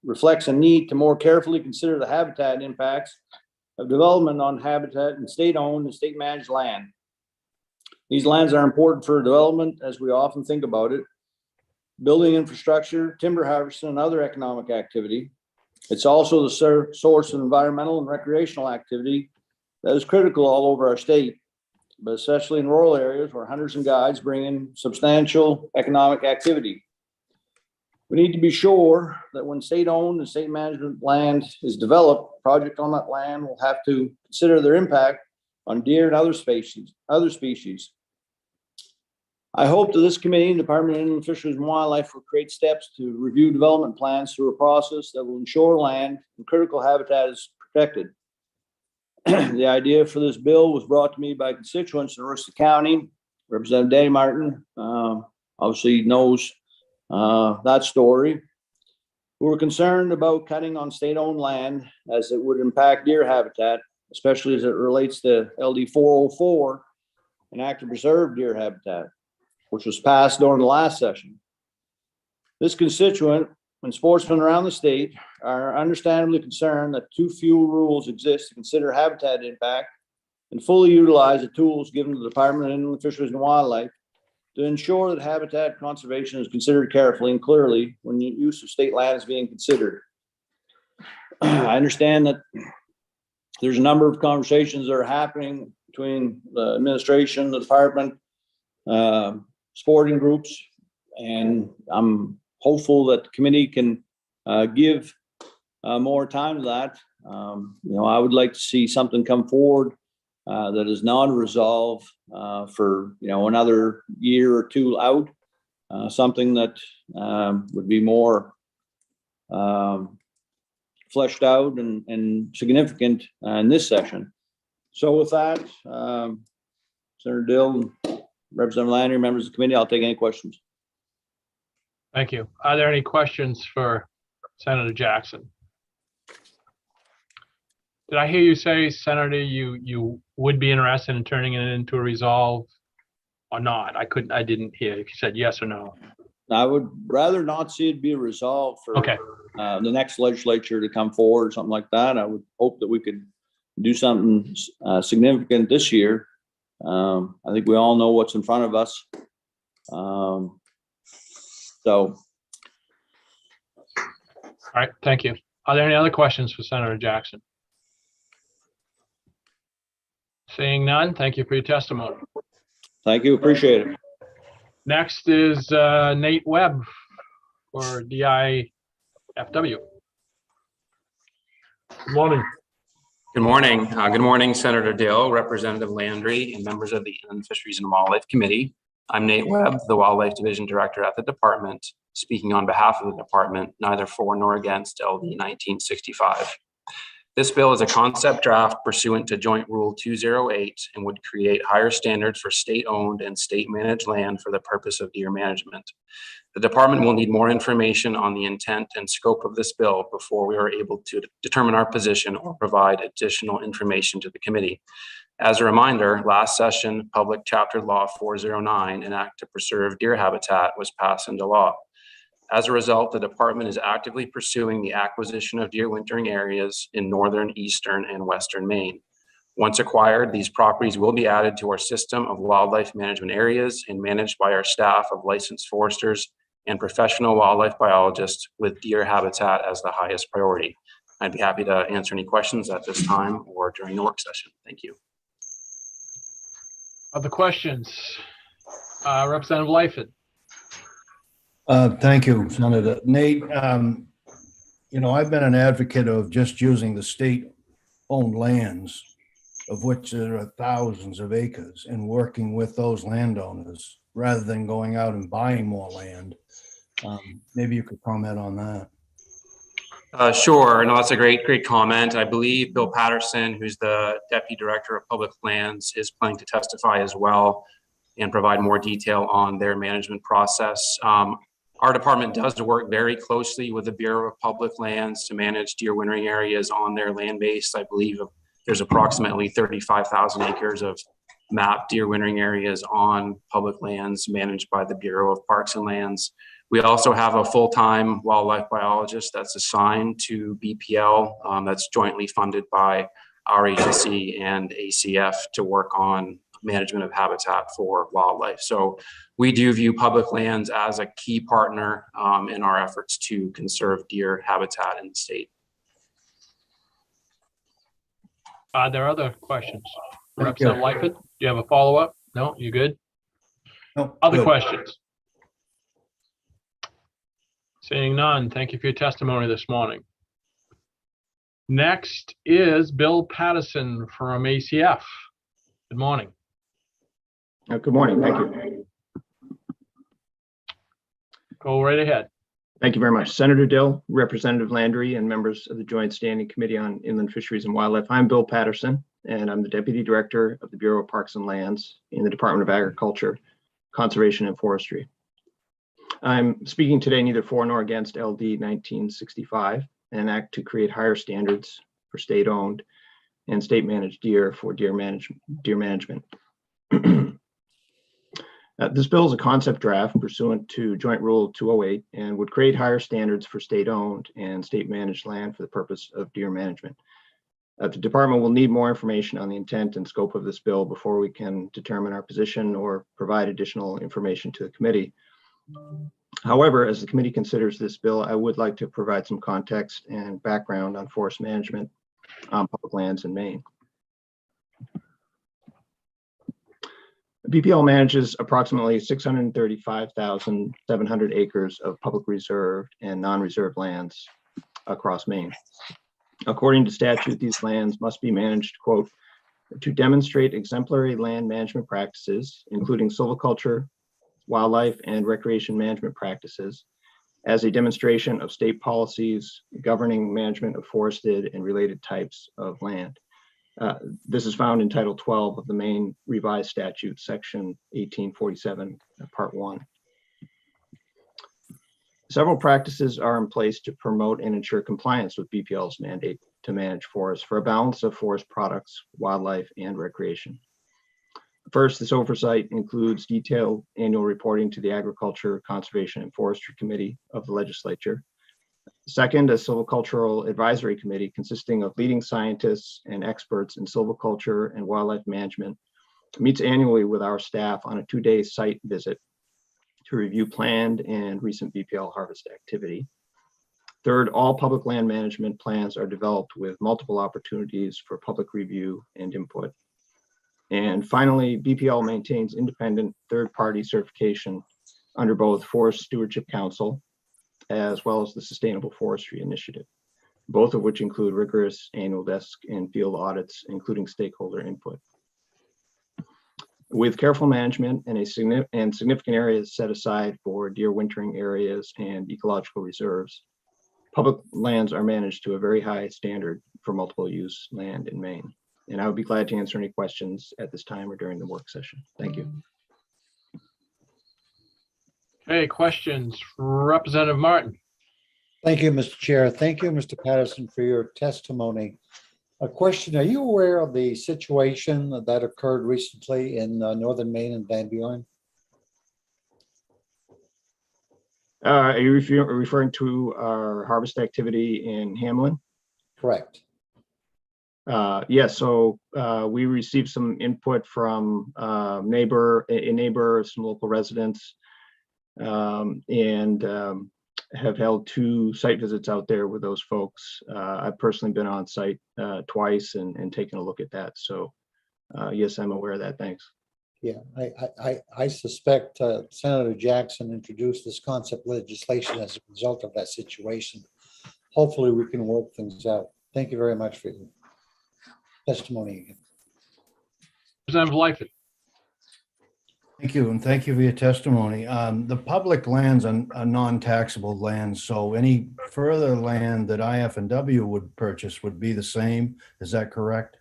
Speaker 4: reflects a need to more carefully consider the habitat impacts of development on habitat and state-owned and state-managed land. These lands are important for development as we often think about it. Building infrastructure, timber harvesting, and other economic activity. It's also the source of environmental and recreational activity that is critical all over our state, but especially in rural areas where hunters and guides bring in substantial economic activity. We need to be sure that when state-owned and state management land is developed, project on that land will have to consider their impact on deer and other species. I hope that this committee and Department of Inland Fisheries and Wildlife will create steps to review development plans through a process that will ensure land and critical habitat is protected. The idea for this bill was brought to me by constituents in Aroostook County. Representative Danny Martin obviously knows that story. We were concerned about cutting on state-owned land as it would impact deer habitat, especially as it relates to LD 404, an act to preserve deer habitat, which was passed during the last session. This constituent and sportsmen around the state are understandably concerned that too few rules exist to consider habitat impact and fully utilize the tools given to the Department of Inland Fisheries and Wildlife to ensure that habitat conservation is considered carefully and clearly when the use of state land is being considered. I understand that there's a number of conversations that are happening between the administration, the department, sporting groups, and I'm hopeful that the committee can give more time to that. I would like to see something come forward that is non-resolved for another year or two out, something that would be more fleshed out and significant in this session. So with that, Senator Dill, Representative Landry, members of the committee, I'll take any questions.
Speaker 1: Thank you. Are there any questions for Senator Jackson? Did I hear you say, Senator, you would be interested in turning it into a resolve or not? I didn't hear if you said yes or no.
Speaker 4: I would rather not see it be a resolve for the next legislature to come forward or something like that. I would hope that we could do something significant this year. I think we all know what's in front of us. So.
Speaker 1: All right, thank you. Are there any other questions for Senator Jackson? Seeing none, thank you for your testimony.
Speaker 4: Thank you, appreciate it.
Speaker 1: Next is Nate Webb for DIFW. Good morning.
Speaker 5: Good morning. Good morning, Senator Dill, Representative Landry, and members of the Inland Fisheries and Wildlife Committee. I'm Nate Webb, the Wildlife Division Director at the department, speaking on behalf of the department, neither for nor against LD 1965. This bill is a concept draft pursuant to Joint Rule 208 and would create higher standards for state-owned and state-managed land for the purpose of deer management. The department will need more information on the intent and scope of this bill before we are able to determine our position or provide additional information to the committee. As a reminder, last session, Public Chapter Law 409, an act to preserve deer habitat, was passed into law. As a result, the department is actively pursuing the acquisition of deer wintering areas in northern, eastern, and western Maine. Once acquired, these properties will be added to our system of wildlife management areas and managed by our staff of licensed foresters and professional wildlife biologists with deer habitat as the highest priority. I'd be happy to answer any questions at this time or during the work session. Thank you.
Speaker 1: Other questions? Representative Lightfoot.
Speaker 8: Thank you, Senator. Nate, you know, I've been an advocate of just using the state-owned lands, of which there are thousands of acres, and working with those landowners rather than going out and buying more land. Maybe you could comment on that.
Speaker 5: Sure. No, that's a great comment. I believe Bill Patterson, who's the Deputy Director of Public Lands, is planning to testify as well and provide more detail on their management process. Our department does work very closely with the Bureau of Public Lands to manage deer wintering areas on their land base. I believe there's approximately 35,000 acres of mapped deer wintering areas on public lands managed by the Bureau of Parks and Lands. We also have a full-time wildlife biologist that's assigned to BPL that's jointly funded by our agency and ACF to work on management of habitat for wildlife. So we do view public lands as a key partner in our efforts to conserve deer habitat in the state.
Speaker 1: Are there other questions?
Speaker 8: Thank
Speaker 1: Representative
Speaker 8: you.
Speaker 1: Lightfoot, do you have a follow-up? No, you good?
Speaker 8: No,
Speaker 1: Other
Speaker 8: good.
Speaker 1: questions? Seeing none, thank you for your testimony this morning. Next is Bill Patterson from ACF. Good morning.
Speaker 9: Good morning. Thank you.
Speaker 1: Go right ahead.
Speaker 9: Thank you very much. Senator Dill, Representative Landry, and members of the Joint Standing Committee on Inland Fisheries and Wildlife. I'm Bill Patterson, and I'm the Deputy Director of the Bureau of Parks and Lands in the Department of Agriculture, Conservation, and Forestry. I'm speaking today neither for nor against LD 1965, an act to create higher standards for state-owned and state-managed deer for deer management. This bill is a concept draft pursuant to Joint Rule 208 and would create higher standards for state-owned and state-managed land for the purpose of deer management. The department will need more information on the intent and scope of this bill before we can determine our position or provide additional information to the committee. However, as the committee considers this bill, I would like to provide some context and background on forest management on public lands in Maine. BPL manages approximately 635,700 acres of public reserved and non-reserved lands across Maine. According to statute, these lands must be managed, quote, to demonstrate exemplary land management practices, including silviculture, wildlife, and recreation management practices, as a demonstration of state policies governing management of forested and related types of land. This is found in Title 12 of the Maine Revised Statute, Section 1847, Part 1. Several practices are in place to promote and ensure compliance with BPL's mandate to manage forests for a balance of forest products, wildlife, and recreation. First, this oversight includes detailed annual reporting to the Agriculture, Conservation, and Forestry Committee of the Legislature. Second, a silvicultural advisory committee consisting of leading scientists and experts in silviculture and wildlife management meets annually with our staff on a 2-day site visit to review planned and recent BPL harvest activity. Third, all public land management plans are developed with multiple opportunities for public review and input. And finally, BPL maintains independent third-party certification under both Forest Stewardship Council as well as the Sustainable Forestry Initiative, both of which include rigorous annual desk and field audits, including stakeholder input. With careful management and significant areas set aside for deer wintering areas and ecological reserves, public lands are managed to a very high standard for multiple use land in Maine. And I would be glad to answer any questions at this time or during the work session. Thank you.
Speaker 1: Okay, questions, Representative Martin.
Speaker 10: Thank you, Mr. Chair. Thank you, Mr. Patterson, for your testimony. A question, are you aware of the situation that occurred recently in northern Maine and Van Buren?
Speaker 9: Are you referring to our harvest activity in Hamlin?
Speaker 10: Correct.
Speaker 9: Yes, so we received some input from a neighbor, some local residents, and have held 2 site visits out there with those folks. I've personally been on site twice and taken a look at that. So yes, I'm aware of that. Thanks.
Speaker 10: Yeah, I suspect Senator Jackson introduced this concept legislation as a result of that situation. Hopefully, we can work things out. Thank you very much for your testimony again.
Speaker 1: Representative Lightfoot.
Speaker 8: Thank you, and thank you for your testimony. The public lands are non-taxable lands, so any further land that IF&W would purchase would be the same. Is that correct?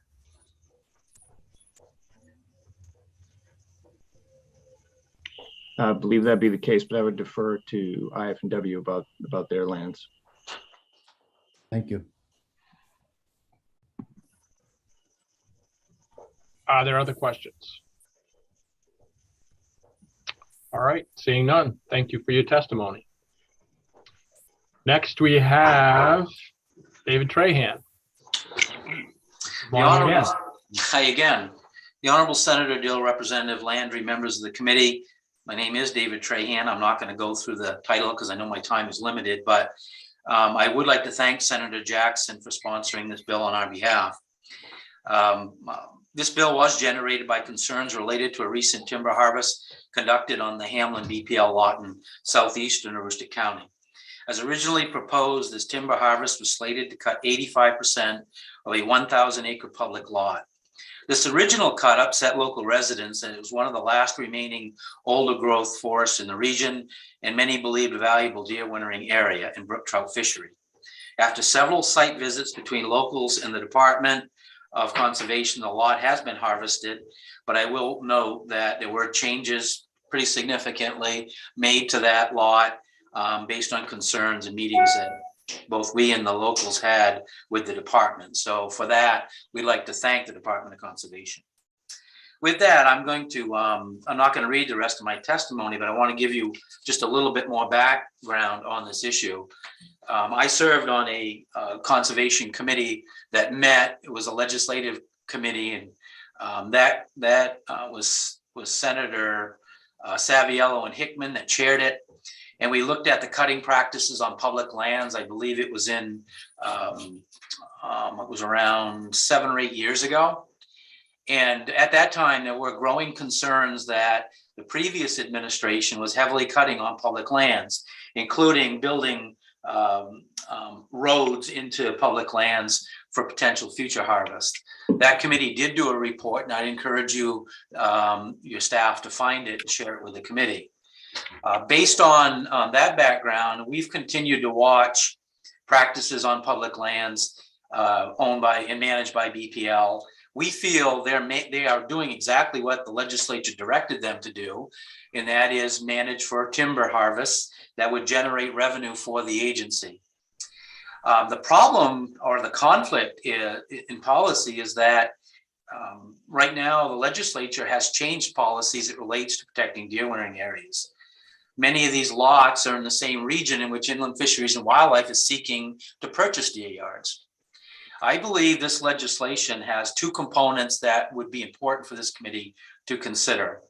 Speaker 9: I believe that'd be the case, but I would defer to IF&W about their lands.
Speaker 8: Thank you.
Speaker 1: Are there other questions? All right, seeing none. Thank you for your testimony. Next, we have David Trahan.
Speaker 3: Hi again. The Honorable Senator Dill, Representative Landry, members of the committee. My name is David Trahan. I'm not going to go through the title because I know my time is limited, but I would like to thank Senator Jackson for sponsoring this bill on our behalf. This bill was generated by concerns related to a recent timber harvest conducted on the Hamlin BPL lot in southeastern Aroostook County. As originally proposed, this timber harvest was slated to cut 85% of a 1,000 acre public lot. This original cut upset local residents, and it was one of the last remaining older growth forests in the region, and many believed a valuable deer wintering area and brook trout fishery. After several site visits between locals and the Department of Conservation, the lot has been harvested, but I will note that there were changes pretty significantly made to that lot based on concerns and meetings that both we and the locals had with the department. So for that, we'd like to thank the Department of Conservation. With that, I'm not going to read the rest of my testimony, but I want to give you just a little bit more background on this issue. I served on a conservation committee that met. It was a legislative committee, and that was Senator Saviello and Hickman that chaired it. And we looked at the cutting practices on public lands. I believe it was it was around 7 or 8 years ago. And at that time, there were growing concerns that the previous administration was heavily cutting on public lands, including building roads into public lands for potential future harvest. That committee did do a report, and I'd encourage you, your staff, to find it and share it with the committee. Based on that background, we've continued to watch practices on public lands owned by and managed by BPL. We feel they are doing exactly what the legislature directed them to do, and that is manage for timber harvests that would generate revenue for the agency. The problem or the conflict in policy is that right now the legislature has changed policies that relates to protecting deer wintering areas. Many of these lots are in the same region in which Inland Fisheries and Wildlife is seeking to purchase deer yards. I believe this legislation has 2 components that would be important for this committee to consider.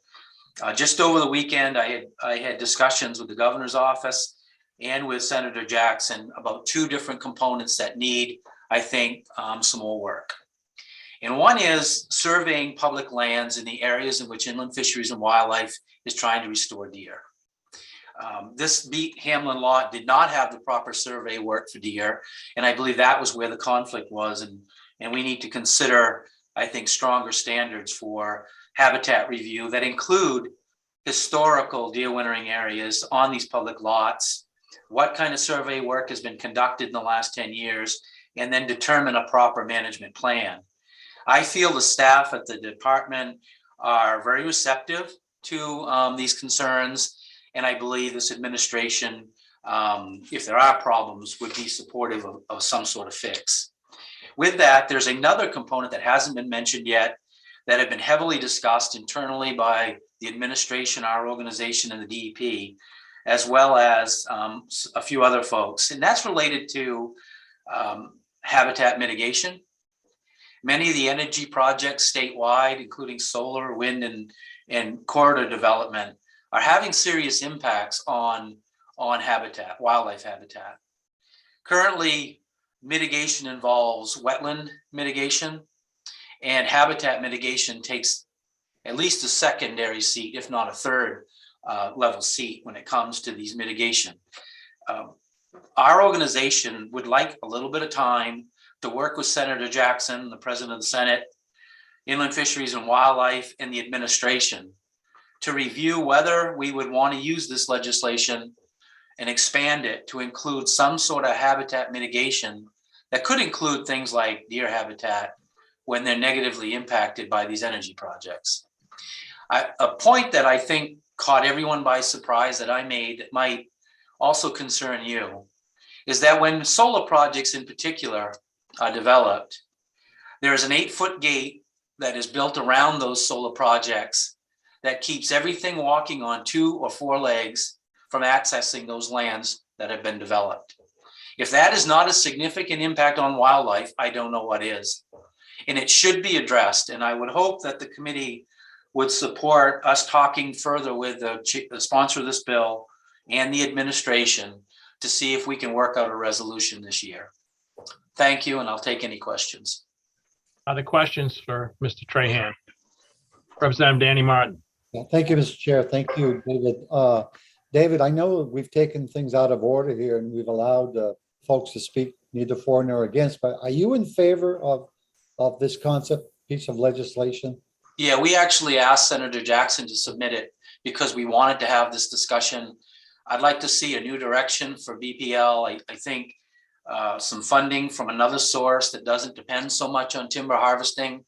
Speaker 3: Just over the weekend, I had discussions with the governor's office and with Senator Jackson about 2 different components that need, I think, some more work. And one is surveying public lands in the areas in which Inland Fisheries and Wildlife is trying to restore deer. This Hamlin lot did not have the proper survey work for deer, and I believe that was where the conflict was. And we need to consider, I think, stronger standards for habitat review that include historical deer wintering areas on these public lots, what kind of survey work has been conducted in the last 10 years, and then determine a proper management plan. I feel the staff at the department are very receptive to these concerns, and I believe this administration, if there are problems, would be supportive of some sort of fix. With that, there's another component that hasn't been mentioned yet that have been heavily discussed internally by the administration, our organization, and the DEP, as well as a few other folks. And that's related to habitat mitigation. Many of the energy projects statewide, including solar, wind, and corridor development, are having serious impacts on on habitat, wildlife habitat. Currently, mitigation involves wetland mitigation, and habitat mitigation takes at least a secondary seat, if not a third level seat when it comes to these mitigation. Our organization would like a little bit of time to work with Senator Jackson, the President of the Senate, Inland Fisheries and Wildlife, and the administration to review whether we would want to use this legislation and expand it to include some sort of habitat mitigation that could include things like deer habitat when they're negatively impacted by these energy projects. A point that I think caught everyone by surprise that I made that might also concern you is that when solar projects in particular are developed, there is an 8-foot gate that is built around those solar projects that keeps everything walking on 2 or 4 legs from accessing those lands that have been developed. If that is not a significant impact on wildlife, I don't know what is. And it should be addressed. And I would hope that the committee would support us talking further with the sponsor of this bill and the administration to see if we can work out a resolution this year. Thank you, and I'll take any questions.
Speaker 1: Other questions for Mr. Trahan? Representative Danny Martin.
Speaker 10: Yeah, thank you, Mr. Chair. Thank you, David. David, I know we've taken things out of order here and we've allowed folks to speak neither for nor against, but are you in favor of this concept piece of legislation?
Speaker 3: Yeah, we actually asked Senator Jackson to submit it because we wanted to have this discussion. I'd like to see a new direction for BPL. I think some funding from another source that doesn't depend so much on timber harvesting,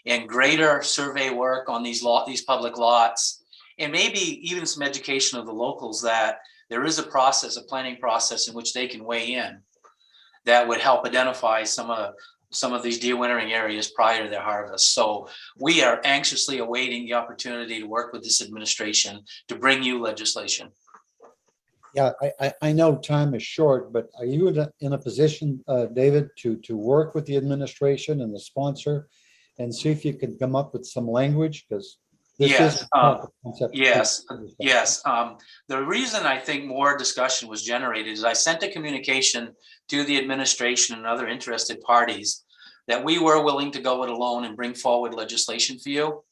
Speaker 3: and greater survey work on these public lots, and maybe even some education of the locals that there is a process, a planning process in which they can weigh in that would help identify some of these deer wintering areas prior to their harvest. So we are anxiously awaiting the opportunity to work with this administration to bring you legislation.
Speaker 10: Yeah, I know time is short, but are you in a position, David, to work with the administration and the sponsor and see if you can come up with some language? Because
Speaker 3: yes. The reason I think more discussion was generated is I sent a communication to the administration and other interested parties that we were willing to go it alone and bring forward legislation for you.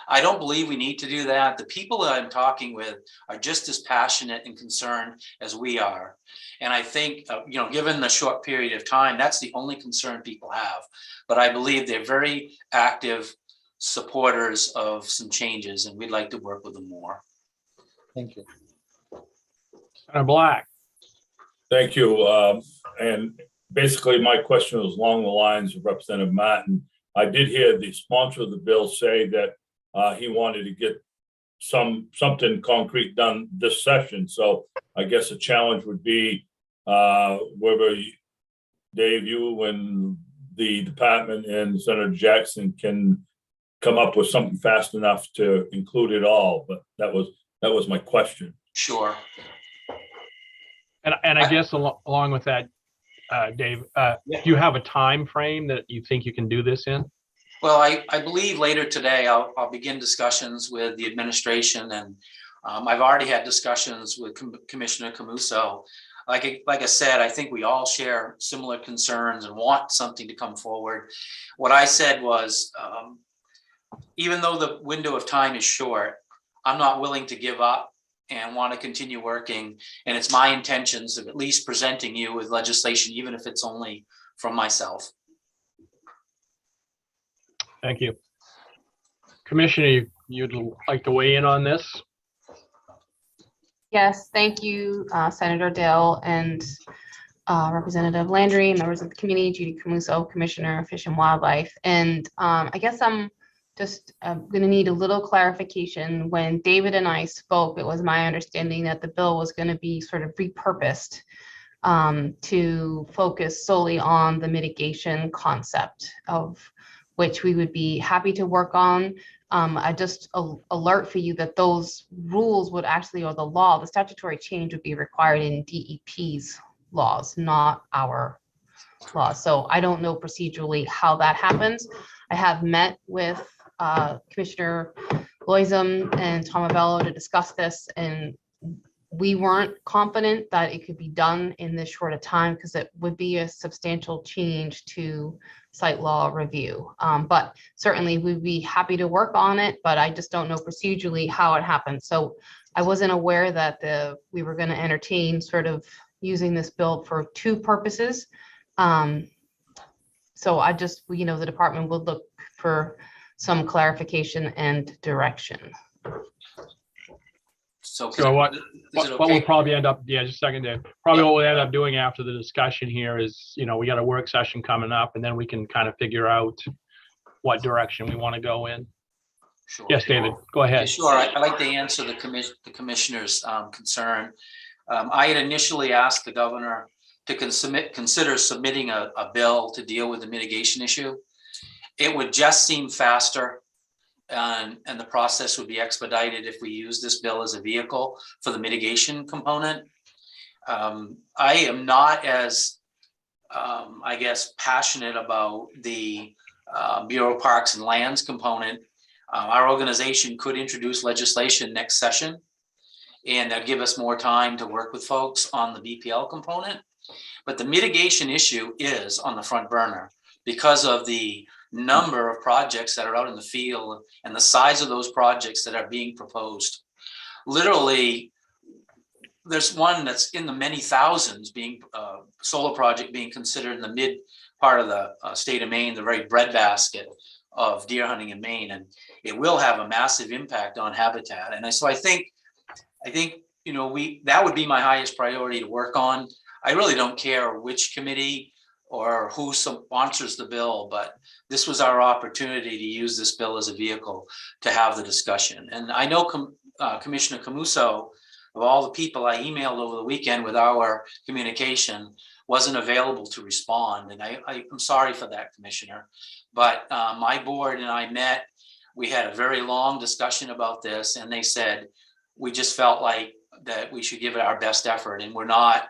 Speaker 3: I don't believe we need to do that. The people that I'm talking with are just as passionate and concerned as we are. And I think, given the short period of time, that's the only concern people have. But I believe they're very active supporters of some changes, and we'd like to work with them more.
Speaker 10: Thank you.
Speaker 1: Senator Black.
Speaker 12: Thank you. And basically, my question was along the lines of Representative Martin. I did hear the sponsor of the bill say that he wanted to get something concrete done this session. So I guess a challenge would be whether Dave, you and the department and Senator Jackson can come up with something fast enough to include it all. But that was my question.
Speaker 3: Sure.
Speaker 1: And I guess along with that, Dave, do you have a time frame that you think you can do this in?
Speaker 3: Well, I believe later today I'll begin discussions with the administration, and I've already had discussions with Commissioner Camuso. Like I said, I think we all share similar concerns and want something to come forward. What I said was, even though the window of time is short, I'm not willing to give up and want to continue working. And it's my intentions of at least presenting you with legislation, even if it's only from myself.
Speaker 1: Thank you. Commissioner, you'd like to weigh in on this?
Speaker 13: Yes, thank you, Senator Dill and Representative Landry, members of the committee, Judy Camuso, Commissioner of Fish and Wildlife. And I guess I'm just going to need a little clarification. When David and I spoke, it was my understanding that the bill was going to be sort of repurposed to focus solely on the mitigation concept, of which we would be happy to work on. I just alert for you that those rules would actually, or the statutory change would be required in DEP's laws, not our laws. So I don't know procedurally how that happens. I have met with Commissioner Loism and Tom Avello to discuss this, and we weren't confident that it could be done in this short a time because it would be a substantial change to site law review. But certainly we'd be happy to work on it, but I just don't know procedurally how it happened. So I wasn't aware that we were going to entertain sort of using this bill for two purposes. So I just, the department would look for some clarification and direction.
Speaker 3: So
Speaker 1: what
Speaker 3: is it
Speaker 1: what
Speaker 3: okay?
Speaker 1: we'll probably end up, just a second, Dave. Probably what we'll end up doing after the discussion here is, we got a work session coming up, and then we can kind of figure out what direction we want to go in.
Speaker 3: Sure.
Speaker 1: Yes, David, go ahead.
Speaker 3: Okay, sure. I'd like to answer the commissioner's concern. I had initially asked the governor to consider submitting a bill to deal with the mitigation issue. It would just seem faster, and the process would be expedited if we use this bill as a vehicle for the mitigation component. I am not as, I guess, passionate about the Bureau of Parks and Lands component. Our organization could introduce legislation next session, and that'd give us more time to work with folks on the BPL component. But the mitigation issue is on the front burner because of the number of projects that are out in the field and the size of those projects that are being proposed. Literally, there's one that's in the many thousands being solar project being considered in the mid part of the state of Maine, the very breadbasket of deer hunting in Maine, and it will have a massive impact on habitat. And so I think that would be my highest priority to work on. I really don't care which committee or who sponsors the bill, but this was our opportunity to use this bill as a vehicle to have the discussion. And I know Commissioner Camuso, of all the people I emailed over the weekend with our communication, wasn't available to respond. And I'm sorry for that, Commissioner. But my board and I met, we had a very long discussion about this, and they said, we just felt like that we should give it our best effort, and we're not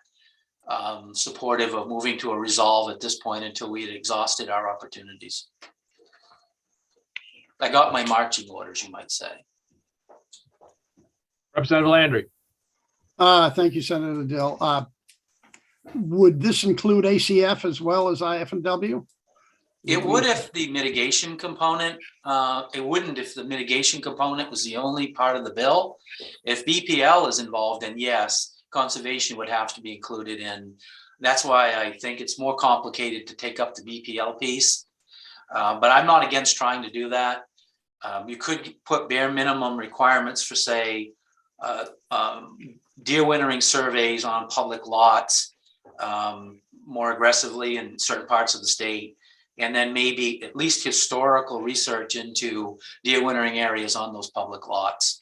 Speaker 3: supportive of moving to a resolve at this point until we had exhausted our opportunities. I got my marching orders, you might say.
Speaker 1: Representative Landry.
Speaker 7: Thank you, Senator Dill. Would this include ACF as well as IFW?
Speaker 3: It would if the mitigation component, it wouldn't if the mitigation component was the only part of the bill. If BPL is involved, then yes, conservation would have to be included in. That's why I think it's more complicated to take up the BPL piece. But I'm not against trying to do that. You could put bare minimum requirements for, say, deer wintering surveys on public lots more aggressively in certain parts of the state. And then maybe at least historical research into deer wintering areas on those public lots.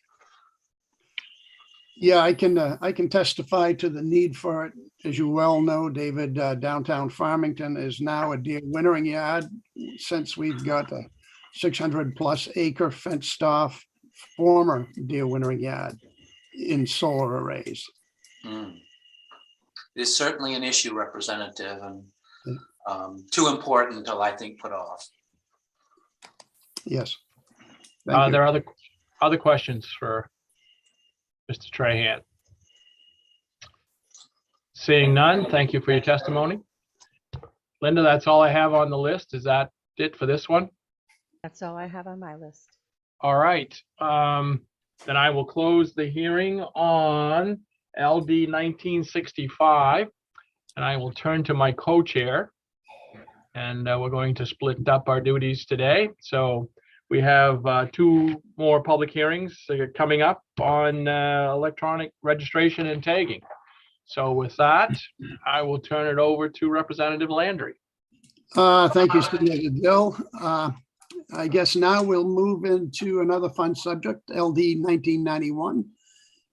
Speaker 7: Yeah, I can testify to the need for it. As you well know, David, downtown Farmington is now a deer wintering yard since we've got a 600+ acre fenced off former deer wintering yard in solar arrays.
Speaker 3: It's certainly an issue, Representative, and too important to, I think, put off.
Speaker 7: Yes.
Speaker 1: There are other questions for Mr. Trahan? Seeing none, thank you for your testimony. Linda, that's all I have on the list. Is that it for this one?
Speaker 2: That's all I have on my list.
Speaker 1: All right. Then I will close the hearing on LD 1965, and I will turn to my co-chair. And we're going to split up our duties today. So we have two more public hearings coming up on electronic registration and tagging. So with that, I will turn it over to Representative Landry.
Speaker 7: Thank you, Senator Dill. I guess now we'll move into another fun subject, LD 1991,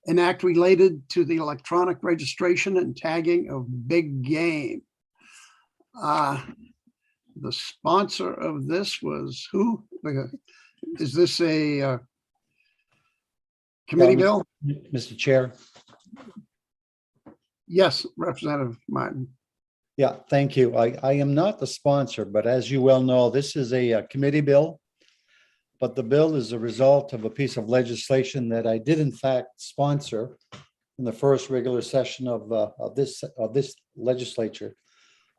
Speaker 7: an act related to the electronic registration and tagging of big game. The sponsor of this was who? Is this a committee bill?
Speaker 10: Mr. Chair.
Speaker 7: Yes, Representative Martin.
Speaker 10: Yeah, thank you. I am not the sponsor, but as you well know, this is a committee bill. But the bill is a result of a piece of legislation that I did in fact sponsor in the first regular session of this legislature.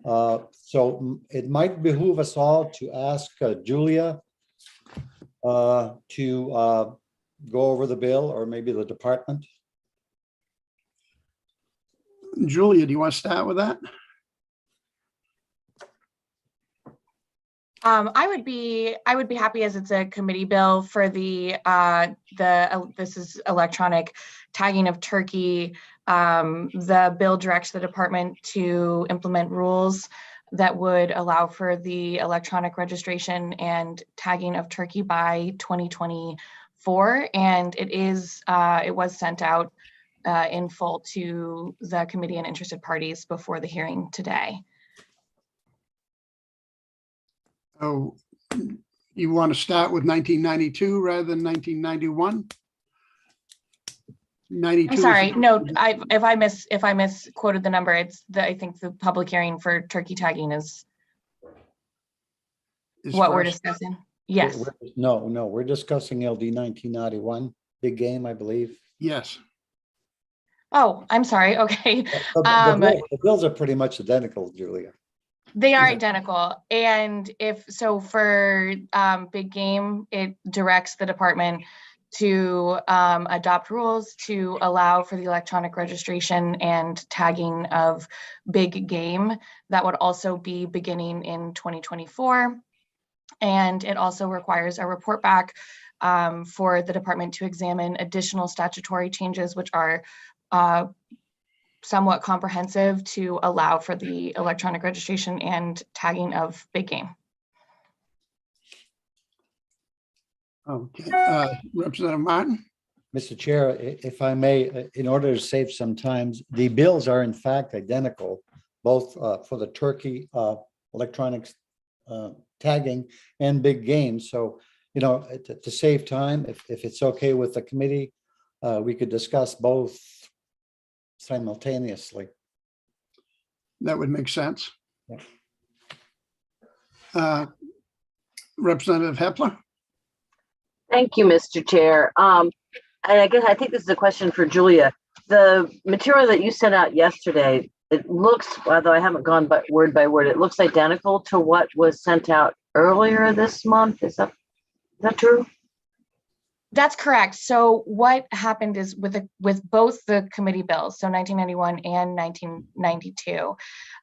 Speaker 10: So it might behoove us all to ask Julia to go over the bill, or maybe the department.
Speaker 7: Julia, do you want to start with that?
Speaker 14: I would be happy, as it's a committee bill for this is electronic tagging of turkey. The bill directs the department to implement rules that would allow for the electronic registration and tagging of turkey by 2024. And it was sent out in full to the committee and interested parties before the hearing today.
Speaker 7: Oh, you want to start with 1992 rather than 1991? 92.
Speaker 14: I'm sorry, no, if I misquoted the number, I think the public hearing for turkey tagging is what we're discussing. Yes.
Speaker 10: No, we're discussing LD 1991, big game, I believe.
Speaker 7: Yes.
Speaker 14: Oh, I'm sorry. Okay.
Speaker 10: The bills are pretty much identical, Julia.
Speaker 14: They are identical. And for big game, it directs the department to adopt rules to allow for the electronic registration and tagging of big game. That would also be beginning in 2024. And it also requires a report back for the department to examine additional statutory changes, which are somewhat comprehensive, to allow for the electronic registration and tagging of big game.
Speaker 7: Okay, Representative Martin.
Speaker 10: Mr. Chair, if I may, in order to save some time, the bills are in fact identical, both for the turkey electronics tagging and big game. So, to save time, if it's okay with the committee, we could discuss both simultaneously.
Speaker 7: That would make sense.
Speaker 10: Yeah.
Speaker 7: Representative Hepler.
Speaker 6: Thank you, Mr. Chair. And I think this is a question for Julia. The material that you sent out yesterday, it looks, although I haven't gone word by word, it looks identical to what was sent out earlier this month. Is that true?
Speaker 14: That's correct. So what happened is with both the committee bills, so 1991 and 1992,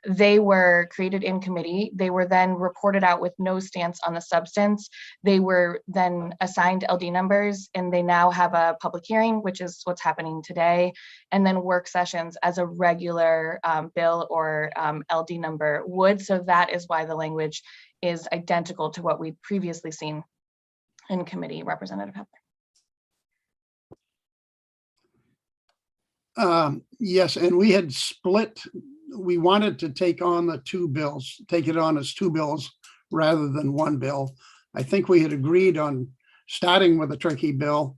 Speaker 14: they were created in committee. They were then reported out with no stance on the substance. They were then assigned LD numbers, and they now have a public hearing, which is what's happening today, and then work sessions as a regular bill or LD number would. So that is why the language is identical to what we'd previously seen in committee, Representative Hepler.
Speaker 7: Yes, and we had split. We wanted to take on the two bills, take it on as two bills rather than one bill. I think we had agreed on starting with the turkey bill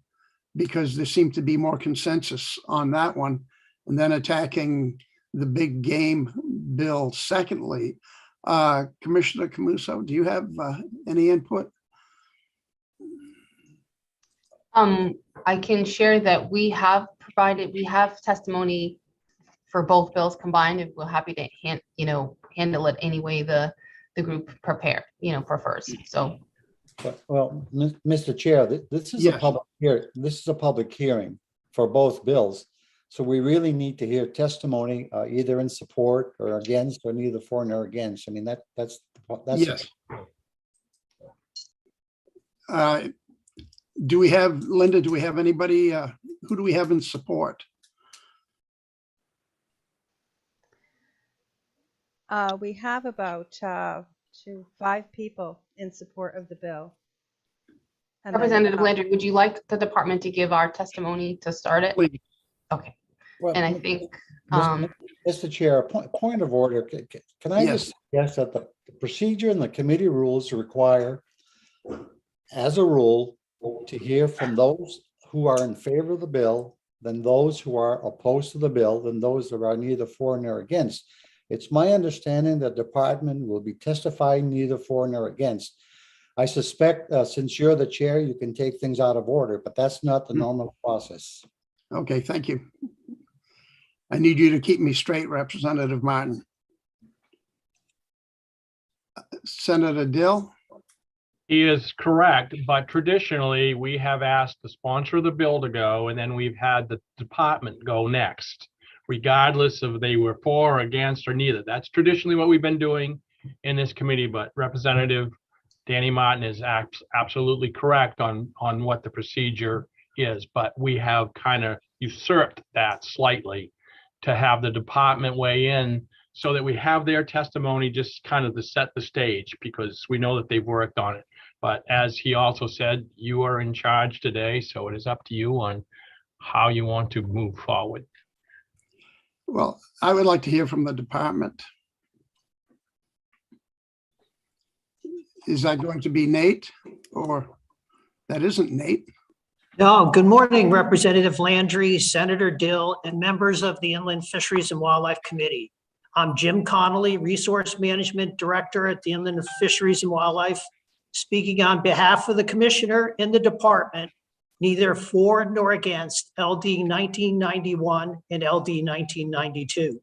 Speaker 7: because there seemed to be more consensus on that one, and then attacking the big game bill secondly. Commissioner Camuso, do you have any input?
Speaker 13: I can share that we have testimony for both bills combined, and we're happy to handle it any way the group prefers. So.
Speaker 10: Well, Mr. Chair, this is a public hearing. This is a public hearing for both bills. So we really need to hear testimony either in support or against, or neither for nor against. I mean, that's
Speaker 7: yes. Do we have, Linda, do we have anybody, who do we have in support?
Speaker 2: We have about 5 people in support of the bill. And
Speaker 13: Representative Landry, would you like the department to give our testimony to start it?
Speaker 7: Please.
Speaker 13: Okay.
Speaker 10: Well,
Speaker 13: and I think,
Speaker 10: Mr. Chair, point of order. Can I just suggest that the procedure and the committee rules require, as a rule, to hear from those who are in favor of the bill, then those who are opposed to the bill, then those that are neither for nor against. It's my understanding that the department will be testifying neither for nor against. I suspect since you're the chair, you can take things out of order, but that's not the normal process.
Speaker 7: Okay, thank you. I need you to keep me straight, Representative Martin. Senator Dill?
Speaker 1: He is correct, but traditionally, we have asked the sponsor of the bill to go, and then we've had the department go next, regardless of they were for or against or neither. That's traditionally what we've been doing in this committee, but Representative Danny Martin is absolutely correct on what the procedure is, but we have kind of usurped that slightly to have the department weigh in so that we have their testimony just kind of to set the stage, because we know that they've worked on it. But as he also said, you are in charge today, so it is up to you on how you want to move forward.
Speaker 7: Well, I would like to hear from the department. Is that going to be Nate, or that isn't Nate?
Speaker 15: No, good morning, Representative Landry, Senator Dill, and members of the Inland Fisheries and Wildlife Committee. I'm Jim Connolly, Resource Management Director at the Inland Fisheries and Wildlife, speaking on behalf of the Commissioner and the Department, neither for nor against LD 1991 and LD 1992.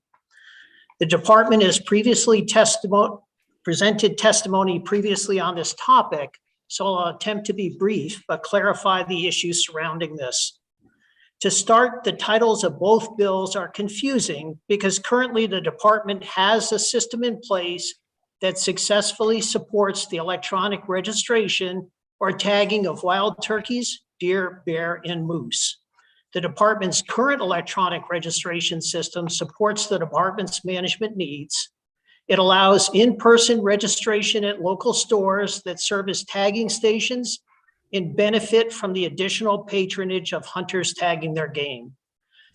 Speaker 15: The Department has previously presented testimony previously on this topic, so I'll attempt to be brief, but clarify the issues surrounding this. To start, the titles of both bills are confusing because currently the department has a system in place that successfully supports the electronic registration or tagging of wild turkeys, deer, bear, and moose. The department's current electronic registration system supports the department's management needs. It allows in-person registration at local stores that serve as tagging stations and benefit from the additional patronage of hunters tagging their game.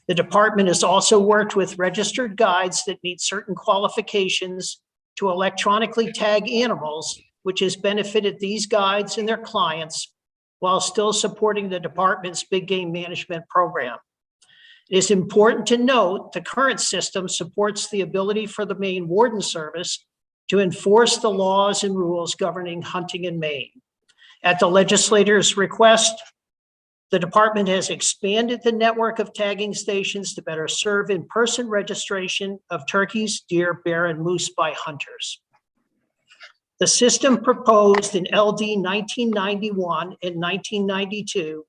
Speaker 15: The department has also worked with registered guides that meet certain qualifications to electronically tag animals, which has benefited these guides and their clients while still supporting the department's big game management program. It is important to note the current system supports the ability for the Maine Warden Service to enforce the laws and rules governing hunting in Maine. At the legislator's request, the department has expanded the network of tagging stations to better serve in-person registration of turkeys, deer, bear, and moose by hunters. The system proposed in LD 1991 and 1992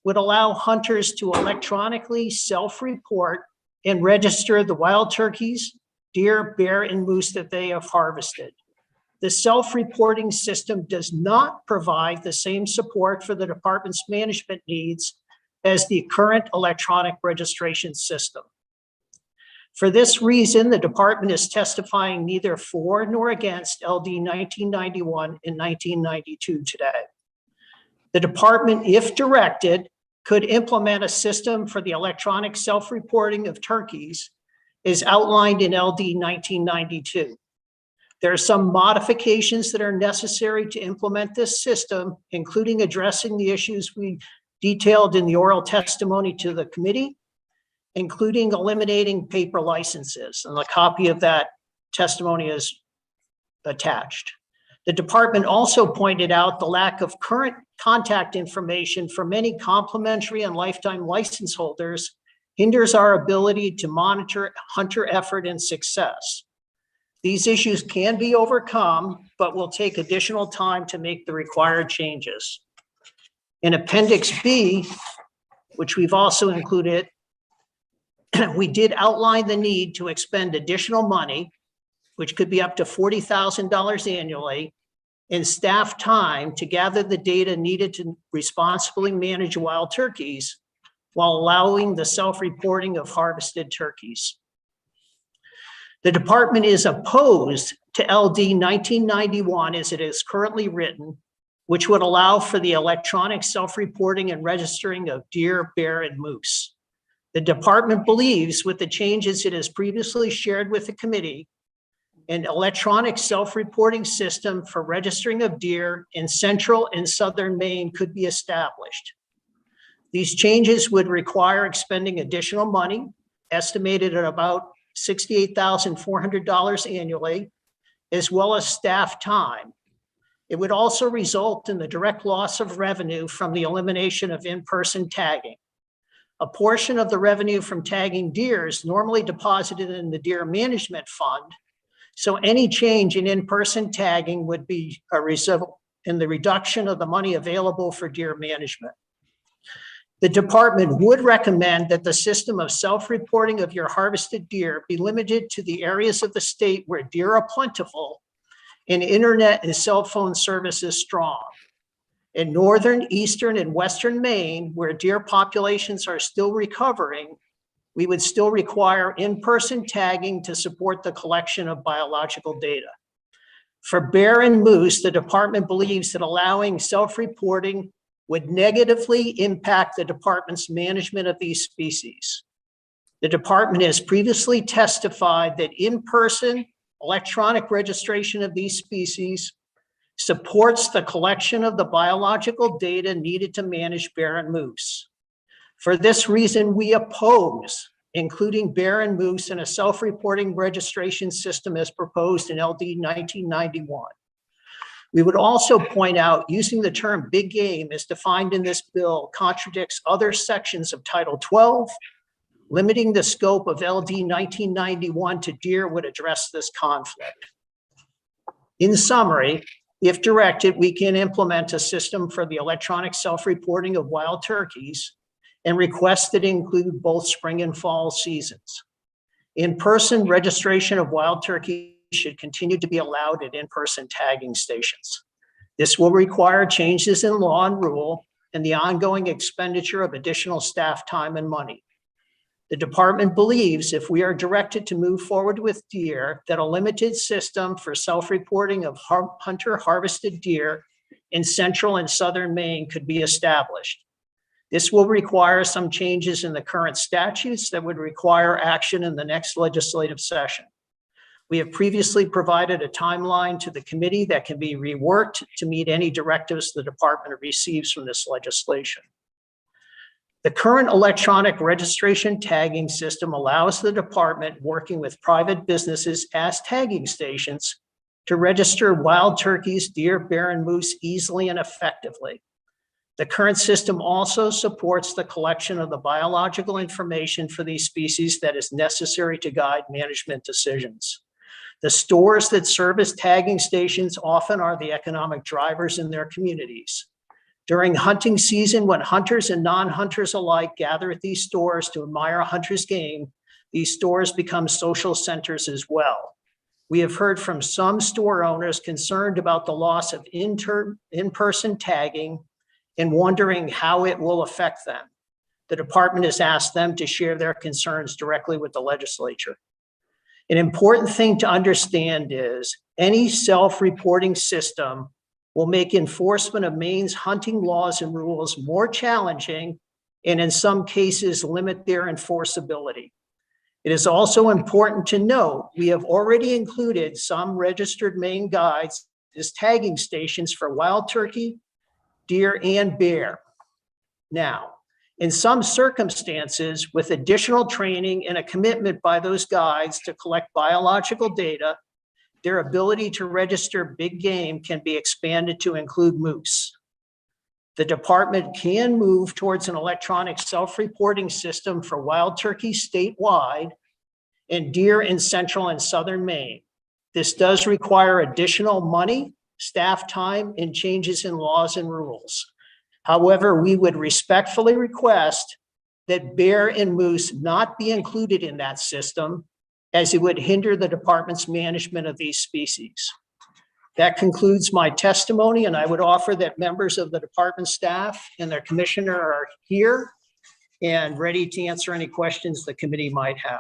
Speaker 15: would allow hunters to electronically self-report and register the wild turkeys, deer, bear, and moose that they have harvested. The self-reporting system does not provide the same support for the department's management needs as the current electronic registration system. For this reason, the department is testifying neither for nor against LD 1991 and 1992 today. The department, if directed, could implement a system for the electronic self-reporting of turkeys as outlined in LD 1992. There are some modifications that are necessary to implement this system, including addressing the issues we detailed in the oral testimony to the committee, including eliminating paper licenses. And a copy of that testimony is attached. The department also pointed out the lack of current contact information for many complimentary and lifetime license holders hinders our ability to monitor hunter effort and success. These issues can be overcome, but will take additional time to make the required changes. In Appendix B, which we've also included, we did outline the need to expend additional money, which could be up to $40,000 annually, in staff time to gather the data needed to responsibly manage wild turkeys while allowing the self-reporting of harvested turkeys. The department is opposed to LD 1991 as it is currently written, which would allow for the electronic self-reporting and registering of deer, bear, and moose. The department believes with the changes it has previously shared with the committee, an electronic self-reporting system for registering of deer in central and southern Maine could be established. These changes would require expending additional money, estimated at about $68,400 annually, as well as staff time. It would also result in the direct loss of revenue from the elimination of in-person tagging. A portion of the revenue from tagging deer is normally deposited in the deer management fund. So any change in in-person tagging would be a result in the reduction of the money available for deer management. The department would recommend that the system of self-reporting of your harvested deer be limited to the areas of the state where deer are plentiful and internet and cell phone service is strong. In northern, eastern, and western Maine, where deer populations are still recovering, we would still require in-person tagging to support the collection of biological data. For bear and moose, the department believes that allowing self-reporting would negatively impact the department's management of these species. The department has previously testified that in-person electronic registration of these species supports the collection of the biological data needed to manage bear and moose. For this reason, we oppose including bear and moose in a self-reporting registration system as proposed in LD 1991. We would also point out using the term big game as defined in this bill contradicts other sections of Title 12. Limiting the scope of LD 1991 to deer would address this conflict. In summary, if directed, we can implement a system for the electronic self-reporting of wild turkeys and request that include both spring and fall seasons. In-person registration of wild turkey should continue to be allowed at in-person tagging stations. This will require changes in law and rule and the ongoing expenditure of additional staff time and money. The department believes if we are directed to move forward with deer, that a limited system for self-reporting of hunter harvested deer in central and southern Maine could be established. This will require some changes in the current statutes that would require action in the next legislative session. We have previously provided a timeline to the committee that can be reworked to meet any directives the department receives from this legislation. The current electronic registration tagging system allows the department, working with private businesses as tagging stations, to register wild turkeys, deer, bear, and moose easily and effectively. The current system also supports the collection of the biological information for these species that is necessary to guide management decisions. The stores that serve as tagging stations often are the economic drivers in their communities. During hunting season, when hunters and non-hunters alike gather at these stores to admire a hunter's game, these stores become social centers as well. We have heard from some store owners concerned about the loss of in-person tagging and wondering how it will affect them. The department has asked them to share their concerns directly with the legislature. An important thing to understand is any self-reporting system will make enforcement of Maine's hunting laws and rules more challenging and in some cases limit their enforceability. It is also important to note we have already included some registered Maine guides as tagging stations for wild turkey, deer, and bear. Now, in some circumstances, with additional training and a commitment by those guides to collect biological data, their ability to register big game can be expanded to include moose. The department can move towards an electronic self-reporting system for wild turkey statewide and deer in central and southern Maine. This does require additional money, staff time, and changes in laws and rules. However, we would respectfully request that bear and moose not be included in that system, as it would hinder the department's management of these species. That concludes my testimony, and I would offer that members of the department staff and their commissioner are here and ready to answer any questions the committee might have.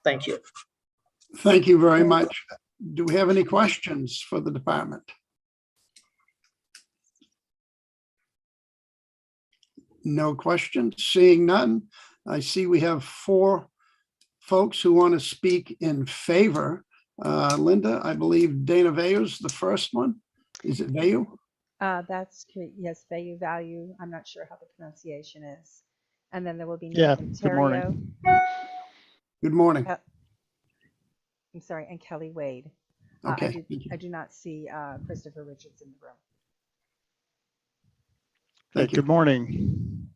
Speaker 15: Thank you.
Speaker 7: Thank you very much. Do we have any questions for the department? No questions. Seeing none, I see we have 4 folks who want to speak in favor. Linda, I believe Dana Vayu's the first one. Is it Vayu?
Speaker 2: That's, yes, value. I'm not sure how the pronunciation is. And then there will be
Speaker 16: Yeah,
Speaker 2: Nathan
Speaker 16: good morning.
Speaker 2: Terrio.
Speaker 7: Good morning.
Speaker 2: I'm sorry, and Kelly Wade.
Speaker 7: Okay.
Speaker 2: I do not see Christopher Richards in the room.
Speaker 7: Thank you.
Speaker 16: Good morning.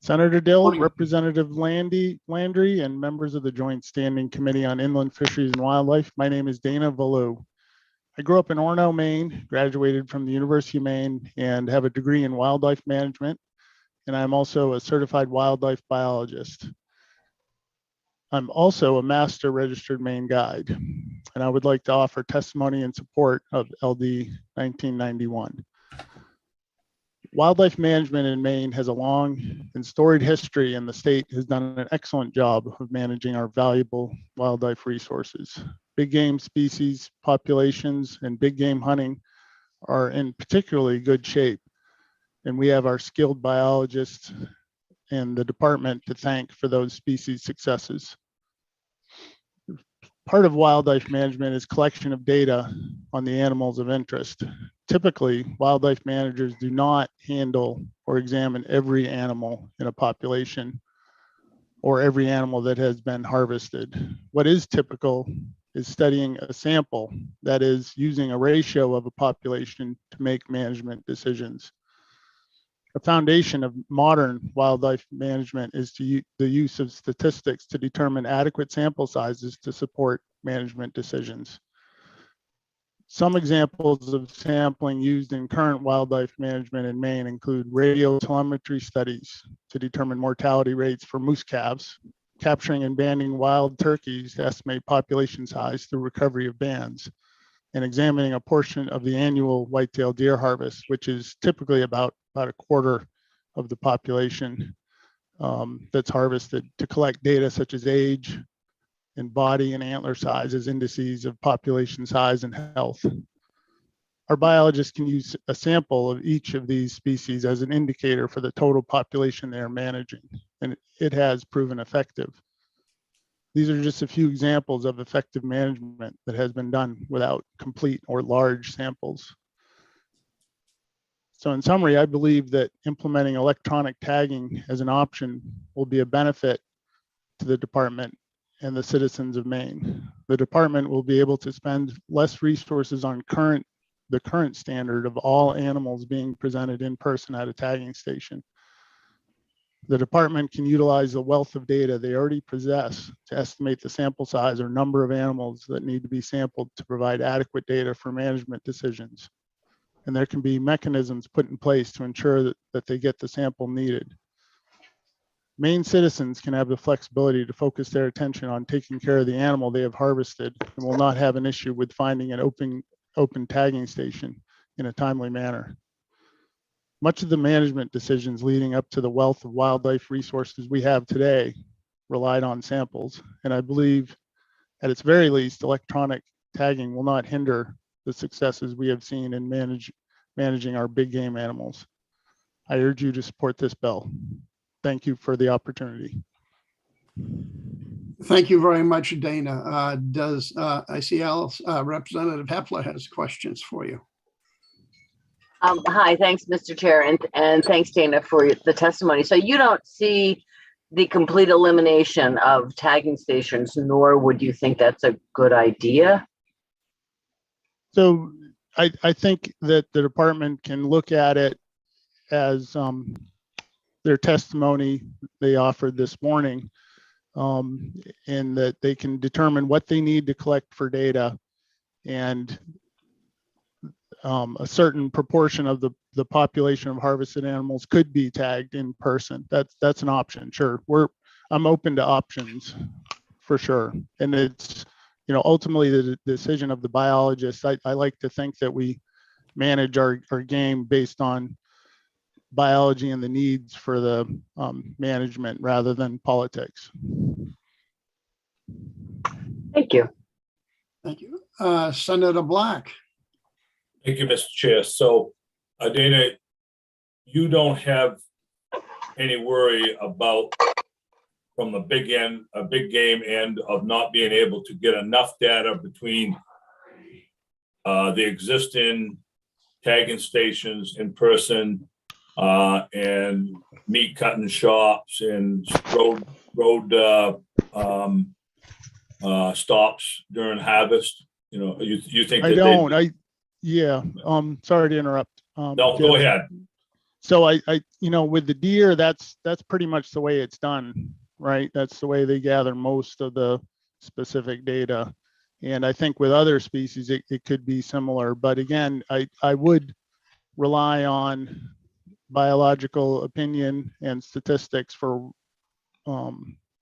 Speaker 16: Senator Dill,
Speaker 4: Morning.
Speaker 16: Representative Landry, and members of the Joint Standing Committee on Inland Fisheries and Wildlife. My name is Dana Valou. I grew up in Orono, Maine, graduated from the University of Maine, and have a degree in wildlife management. And I'm also a certified wildlife biologist. I'm also a master registered Maine guide, and I would like to offer testimony in support of LD 1991. Wildlife management in Maine has a long and storied history, and the state has done an excellent job of managing our valuable wildlife resources. Big game species populations and big game hunting are in particularly good shape, and we have our skilled biologists and the department to thank for those species successes. Part of wildlife management is collection of data on the animals of interest. Typically, wildlife managers do not handle or examine every animal in a population or every animal that has been harvested. What is typical is studying a sample, that is, using a ratio of a population to make management decisions. A foundation of modern wildlife management is the use of statistics to determine adequate sample sizes to support management decisions. Some examples of sampling used in current wildlife management in Maine include radio telemetry studies to determine mortality rates for moose calves, capturing and banding wild turkeys to estimate population size through recovery of bands, and examining a portion of the annual whitetail deer harvest, which is typically about a quarter of the population that's harvested, to collect data such as age and body and antler size as indices of population size and health. Our biologists can use a sample of each of these species as an indicator for the total population they are managing, and it has proven effective. These are just a few examples of effective management that has been done without complete or large samples. So in summary, I believe that implementing electronic tagging as an option will be a benefit to the department and the citizens of Maine. The department will be able to spend less resources on the current standard of all animals being presented in person at a tagging station. The department can utilize the wealth of data they already possess to estimate the sample size or number of animals that need to be sampled to provide adequate data for management decisions. And there can be mechanisms put in place to ensure that they get the sample needed. Maine citizens can have the flexibility to focus their attention on taking care of the animal they have harvested and will not have an issue with finding an open tagging station in a timely manner. Much of the management decisions leading up to the wealth of wildlife resources we have today relied on samples, and I believe at its very least, electronic tagging will not hinder the successes we have seen in managing our big game animals. I urge you to support this bill. Thank you for the opportunity.
Speaker 7: Thank you very much, Dana. I see Alice, Representative Heffler has questions for you.
Speaker 6: Hi, thanks, Mr. Chair, and thanks, Dana, for the testimony. So you don't see the complete elimination of tagging stations, nor would you think that's a good idea?
Speaker 16: So I think that the department can look at it as their testimony they offered this morning, and that they can determine what they need to collect for data, and a certain proportion of the population of harvested animals could be tagged in person. That's an option. Sure, I'm open to options for sure, and it's ultimately the decision of the biologist. I like to think that we manage our game based on biology and the needs for the management rather than politics.
Speaker 6: Thank you.
Speaker 7: Thank you. Senator Black.
Speaker 12: Thank you, Mr. Chair. So, Dana, you don't have any worry about, from a big game end, of not being able to get enough data between the existing tagging stations in person and meat cutting shops and road stops during harvest. You think
Speaker 16: I
Speaker 12: that
Speaker 16: don't. Yeah. Sorry to interrupt.
Speaker 12: No, go ahead.
Speaker 16: So with the deer, that's pretty much the way it's done, right? That's the way they gather most of the specific data. And I think with other species, it could be similar. But again, I would rely on biological opinion and statistics for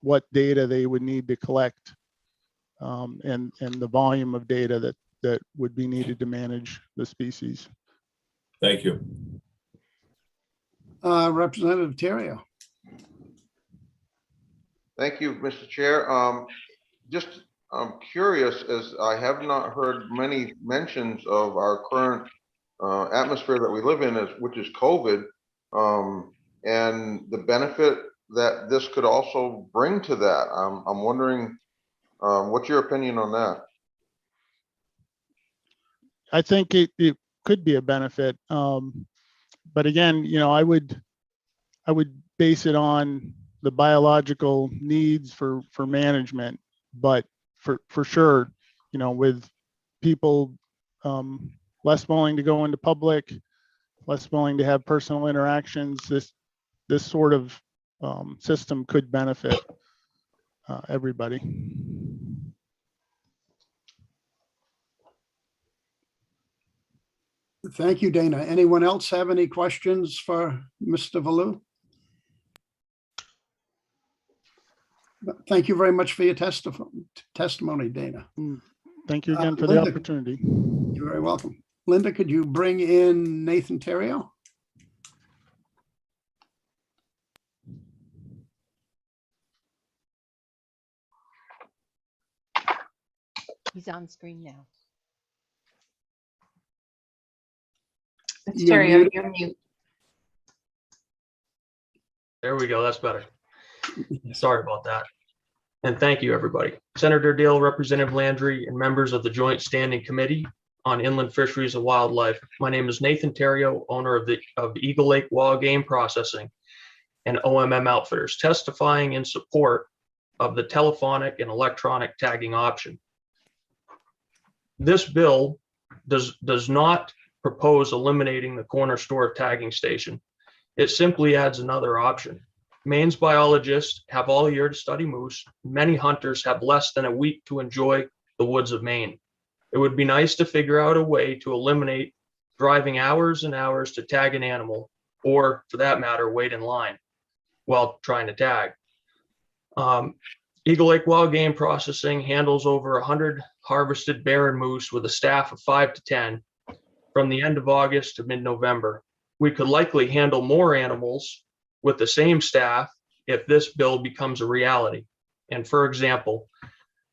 Speaker 16: what data they would need to collect, and the volume of data that would be needed to manage the species.
Speaker 12: Thank you.
Speaker 7: Representative Terrio.
Speaker 11: Thank you, Mr. Chair. I'm curious, as I have not heard many mentions of our current atmosphere that we live in, which is COVID, and the benefit that this could also bring to that. I'm wondering, what's your opinion on that?
Speaker 16: I think it could be a benefit. But again, I would base it on the biological needs for management. But for sure, with people less willing to go into public, less willing to have personal interactions, this sort of system could benefit everybody.
Speaker 7: Thank you, Dana. Anyone else have any questions for Mr. Valu? Thank you very much for your testimony, Dana.
Speaker 16: Thank you again for the opportunity.
Speaker 7: You're very welcome. Linda, could you bring in Nathan Terrio?
Speaker 2: He's on screen now.
Speaker 13: Mr. Terrio, you're mute.
Speaker 17: There we go. That's better. Sorry about that. And thank you, everybody. Senator Dale, Representative Landry, and members of the Joint Standing Committee on Inland Fisheries and Wildlife. My name is Nathan Terrio, owner of Eagle Lake Wild Game Processing and OMM Outfitters, testifying in support of the telephonic and electronic tagging option. This bill does not propose eliminating the corner store tagging station. It simply adds another option. Maine's biologists have all year to study moose. Many hunters have less than a week to enjoy the woods of Maine. It would be nice to figure out a way to eliminate driving hours and hours to tag an animal, or for that matter, wait in line while trying to tag. Eagle Lake Wild Game Processing handles over 100 harvested bear and moose with a staff of 5 to 10 from the end of August to mid-November. We could likely handle more animals with the same staff if this bill becomes a reality. And for example,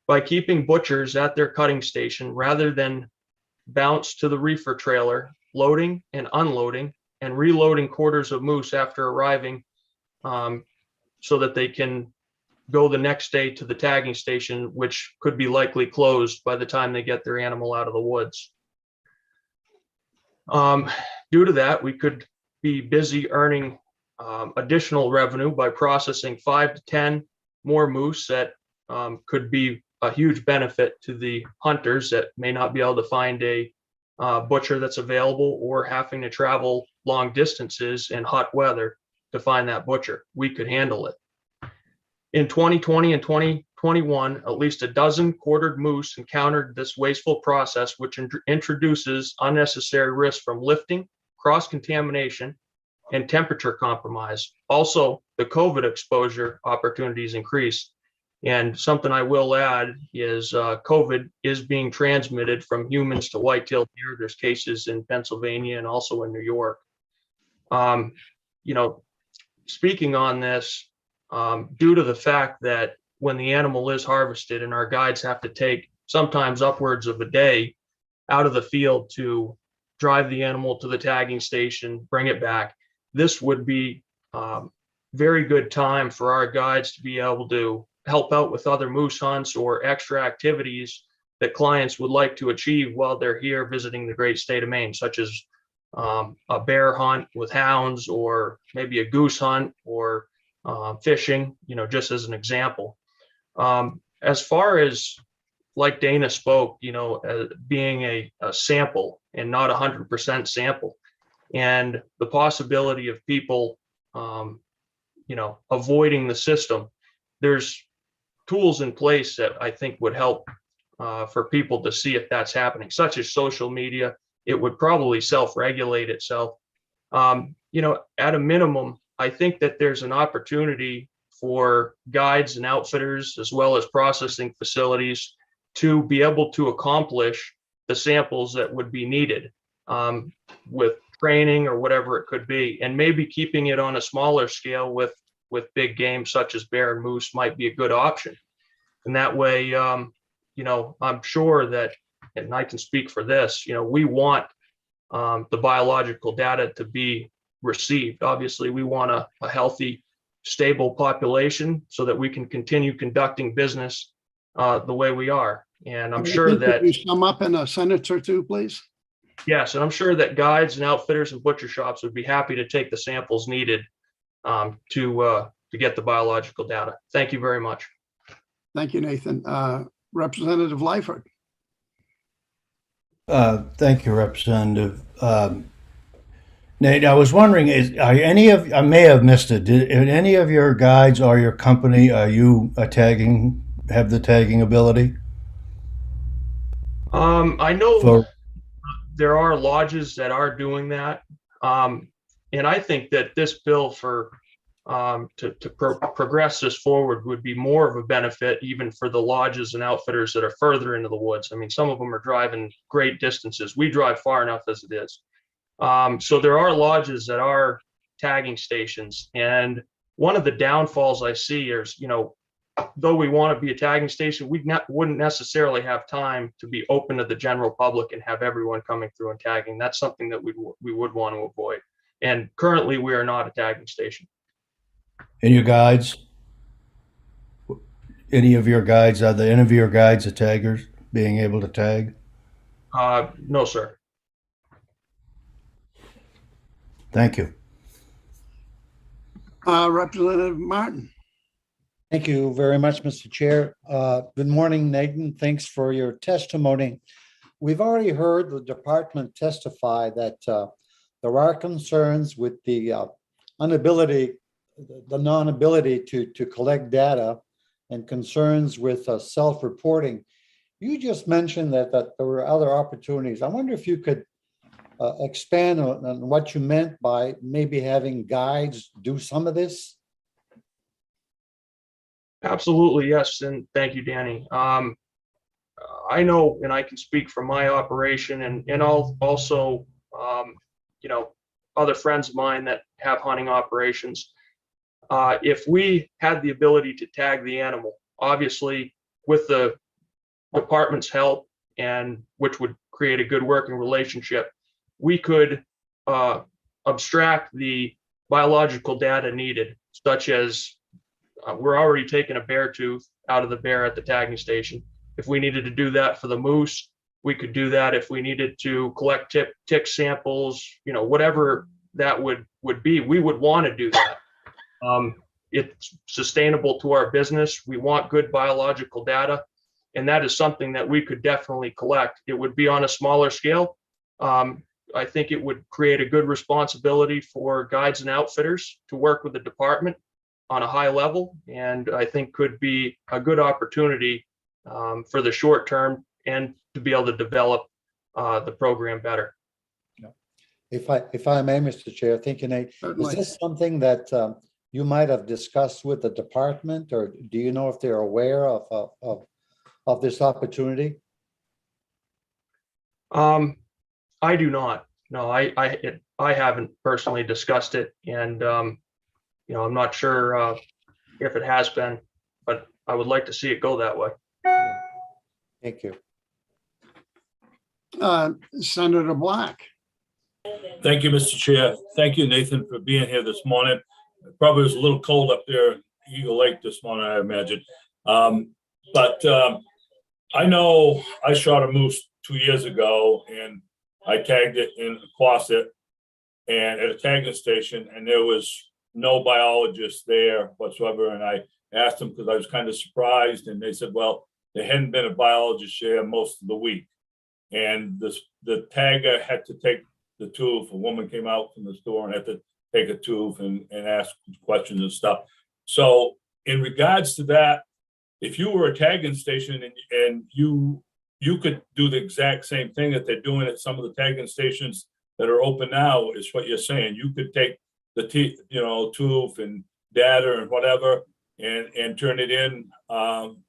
Speaker 17: by keeping butchers at their cutting station rather than bounce to the reefer trailer, loading and unloading and reloading quarters of moose after arriving, so that they can go the next day to the tagging station, which could be likely closed by the time they get their animal out of the woods. Due to that, we could be busy earning additional revenue by processing 5 to 10 more moose that could be a huge benefit to the hunters that may not be able to find a butcher that's available or having to travel long distances in hot weather to find that butcher. We could handle it. In 2020 and 2021, at least a dozen quartered moose encountered this wasteful process, which introduces unnecessary risk from lifting, cross-contamination, and temperature compromise. Also, the COVID exposure opportunities increase. And something I will add is COVID is being transmitted from humans to white-tailed deer. There's cases in Pennsylvania and also in New York. Speaking on this, due to the fact that when the animal is harvested and our guides have to take sometimes upwards of a day out of the field to drive the animal to the tagging station, bring it back, this would be very good time for our guides to be able to help out with other moose hunts or extra activities that clients would like to achieve while they're here visiting the great state of Maine, such as a bear hunt with hounds, or maybe a goose hunt, or fishing, just as an example. As far as, like Dana spoke, being a sample and not 100% sample, and the possibility of people, avoiding the system. There's tools in place that I think would help for people to see if that's happening, such as social media. It would probably self-regulate itself. At a minimum, I think that there's an opportunity for guides and outfitters, as well as processing facilities, to be able to accomplish the samples that would be needed with training or whatever it could be, and maybe keeping it on a smaller scale with big game such as bear and moose might be a good option. And that way, I'm sure that, and I can speak for this, we want the biological data to be received. Obviously, we want a healthy, stable population so that we can continue conducting business the way we are. And I'm sure
Speaker 7: Nathan,
Speaker 17: that,
Speaker 7: could you sum up in a sentence or two, please?
Speaker 17: yes, and I'm sure that guides and outfitters and butcher shops would be happy to take the samples needed to get the biological data. Thank you very much.
Speaker 7: Thank you, Nathan. Representative Lyford.
Speaker 8: Thank you, Representative. Nate, I was wondering, I may have missed it. Did any of your guides or your company, are you have the tagging ability?
Speaker 17: I know
Speaker 8: For-
Speaker 17: there are lodges that are doing that. And I think that this bill to progress this forward would be more of a benefit even for the lodges and outfitters that are further into the woods. I mean, some of them are driving great distances. We drive far enough as it is. So there are lodges that are tagging stations. And one of the downfalls I see is, though we want to be a tagging station, wouldn't necessarily have time to be open to the general public and have everyone coming through and tagging. That's something that we would want to avoid. And currently we are not a tagging station.
Speaker 8: And your guides? Any of your guides, are any of your guides the taggers being able to tag?
Speaker 17: No, sir.
Speaker 8: Thank you.
Speaker 7: Representative Martin.
Speaker 10: Thank you very much, Mr. Chair. Good morning, Nathan. Thanks for your testimony. We've already heard the department testify that there are concerns with the non-ability to collect data and concerns with self-reporting. You just mentioned that there were other opportunities. I wonder if you could expand on what you meant by maybe having guides do some of this?
Speaker 17: Absolutely, yes, and thank you, Danny. I know, and I can speak for my operation, and also, other friends of mine that have hunting operations. If we had the ability to tag the animal, obviously with the department's help, and which would create a good working relationship, we could abstract the biological data needed, such as we're already taking a bear tooth out of the bear at the tagging station. If we needed to do that for the moose, we could do that. If we needed to collect tick samples, whatever that would be, we would want to do that. It's sustainable to our business. We want good biological data, and that is something that we could definitely collect. It would be on a smaller scale. I think it would create a good responsibility for guides and outfitters to work with the department on a high level, and I think could be a good opportunity for the short term and to be able to develop the program better.
Speaker 10: If I may, Mr. Chair, thank you, Nate.
Speaker 7: Certainly.
Speaker 10: Is this something that you might have discussed with the department, or do you know if they're aware of this opportunity?
Speaker 17: I do not. No, I haven't personally discussed it, and I'm not sure if it has been, but I would like to see it go that way.
Speaker 10: Thank you.
Speaker 7: Senator Black.
Speaker 12: Thank you, Mr. Chair. Thank you, Nathan, for being here this morning. It probably was a little cold up there in Eagle Lake this morning, I imagine. But I know I shot a moose 2 years ago, and I tagged it in Quasit and at a tagging station, and there was no biologist there whatsoever. And I asked them because I was kind of surprised, and they said, well, there hadn't been a biologist there most of the week. And the tagger had to take the tooth. A woman came out from the store and had to take a tooth and ask questions and stuff. So in regards to that, if you were a tagging station and you could do the exact same thing that they're doing at some of the tagging stations that are open now, is what you're saying. You could take the tooth and data and whatever and turn it in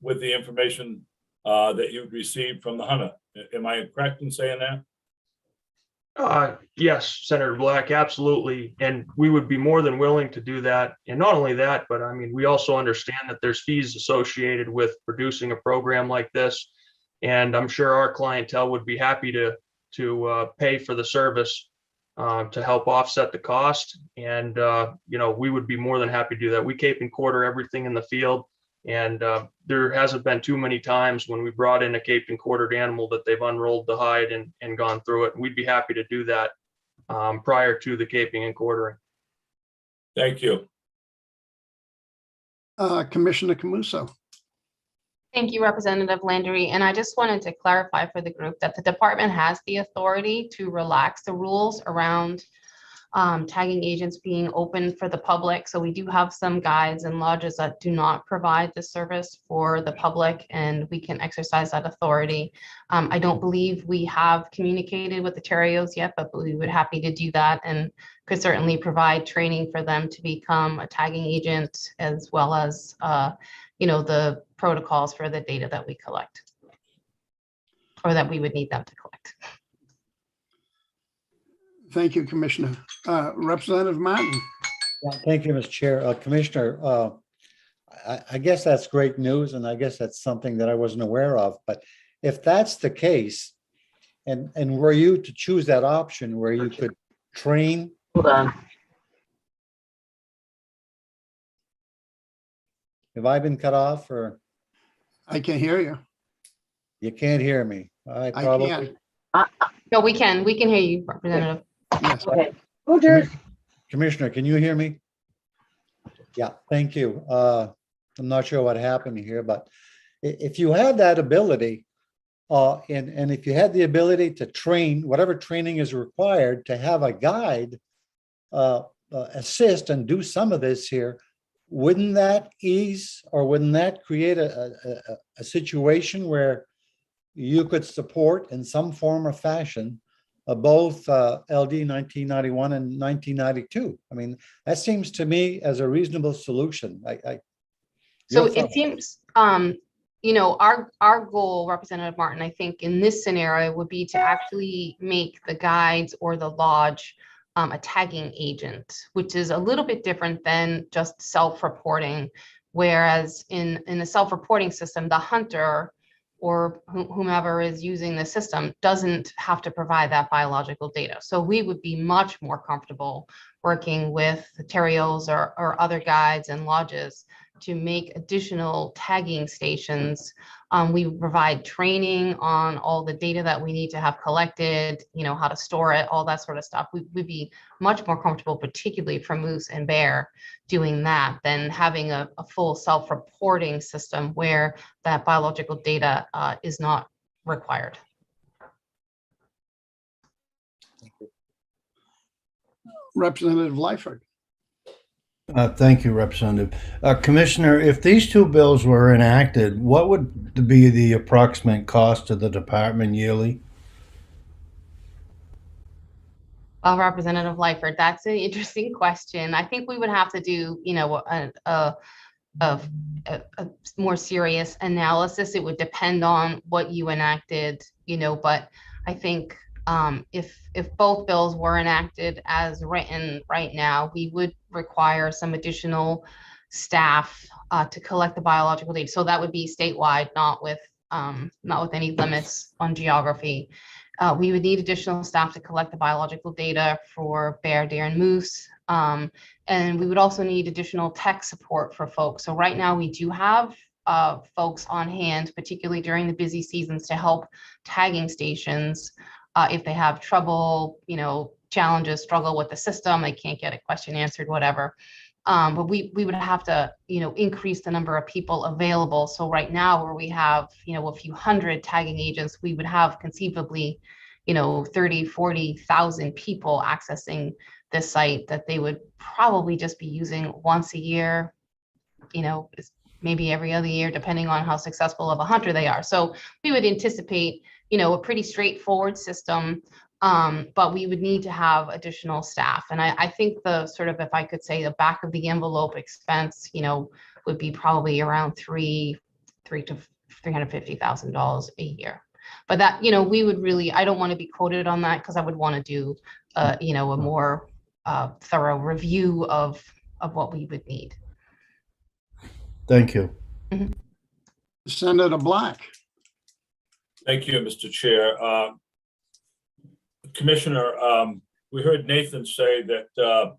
Speaker 12: with the information that you've received from the hunter. Am I correct in saying that?
Speaker 17: Yes, Senator Black, absolutely. And we would be more than willing to do that. And not only that, but I mean, we also understand that there's fees associated with producing a program like this. And I'm sure our clientele would be happy to pay for the service to help offset the cost. And, we would be more than happy to do that. We cape and quarter everything in the field. And there hasn't been too many times when we brought in a caped and quartered animal that they've unrolled the hide and gone through it. And we'd be happy to do that prior to the caping and quartering.
Speaker 12: Thank you.
Speaker 7: Commissioner Camuso.
Speaker 13: Thank you, Representative Landry. And I just wanted to clarify for the group that the department has the authority to relax the rules around tagging agents being open for the public. So we do have some guides and lodges that do not provide the service for the public, and we can exercise that authority. I don't believe we have communicated with the Terrios yet, but we would happy to do that and could certainly provide training for them to become a tagging agent, as well as the protocols for the data that we collect, or that we would need them to collect.
Speaker 7: Thank you, Commissioner. Representative Martin.
Speaker 10: Thank you, Mr. Chair. Commissioner, I guess that's great news, and I guess that's something that I wasn't aware of. But if that's the case, and were you to choose that option where you could train.
Speaker 6: Hold on.
Speaker 10: Have I been cut off, or?
Speaker 7: I can hear you.
Speaker 10: You can't hear me. I
Speaker 7: probably can.
Speaker 13: No, we can hear you, Representative.
Speaker 7: Yes.
Speaker 6: Okay.
Speaker 10: Commissioner, can you hear me? Yeah, thank you. I'm not sure what happened here, but if you had that ability, and if you had the ability to train, whatever training is required to have a guide assist and do some of this here, wouldn't that ease, or wouldn't that create a situation where you could support in some form or fashion both LD 1991 and 1992? I mean, that seems to me as a reasonable solution.
Speaker 13: So it seems, our goal, Representative Martin, I think in this scenario would be to actually make the guides or the lodge a tagging agent, which is a little bit different than just self-reporting. Whereas in a self-reporting system, the hunter or whomever is using the system doesn't have to provide that biological data. So we would be much more comfortable working with the Terrios or other guides and lodges to make additional tagging stations. We provide training on all the data that we need to have collected, how to store it, all that sort of stuff. We'd be much more comfortable, particularly for moose and bear, doing that than having a full self-reporting system where that biological data is not required.
Speaker 7: Representative Lyford.
Speaker 8: Thank you, Representative. Commissioner, if these two bills were enacted, what would be the approximate cost to the department yearly?
Speaker 13: Well, Representative Lyford, that's an interesting question. I think we would have to do, a more serious analysis. It would depend on what you enacted, but I think if both bills were enacted as written right now, we would require some additional staff to collect the biological data. So that would be statewide, not with any limits on geography. We would need additional staff to collect the biological data for bear, deer, and moose. And we would also need additional tech support for folks. So right now we do have folks on hand, particularly during the busy seasons, to help tagging stations if they have trouble, challenges, struggle with the system, they can't get a question answered, whatever. But we would have to, increase the number of people available. So right now where we have, a few hundred tagging agents, we would have conceivably, 30, 40,000 people accessing this site that they would probably just be using once a year, maybe every other year, depending on how successful of a hunter they are. So we would anticipate, a pretty straightforward system, but we would need to have additional staff. And I think the sort of, if I could say, the back of the envelope expense, would be probably around $300,000 to $350,000 a year. But that, we would really, I don't want to be quoted on that because I would want to do, a more thorough review of what we would need.
Speaker 8: Thank you.
Speaker 7: Senator Black.
Speaker 12: Thank you, Mr. Chair. Commissioner, we heard Nathan say that,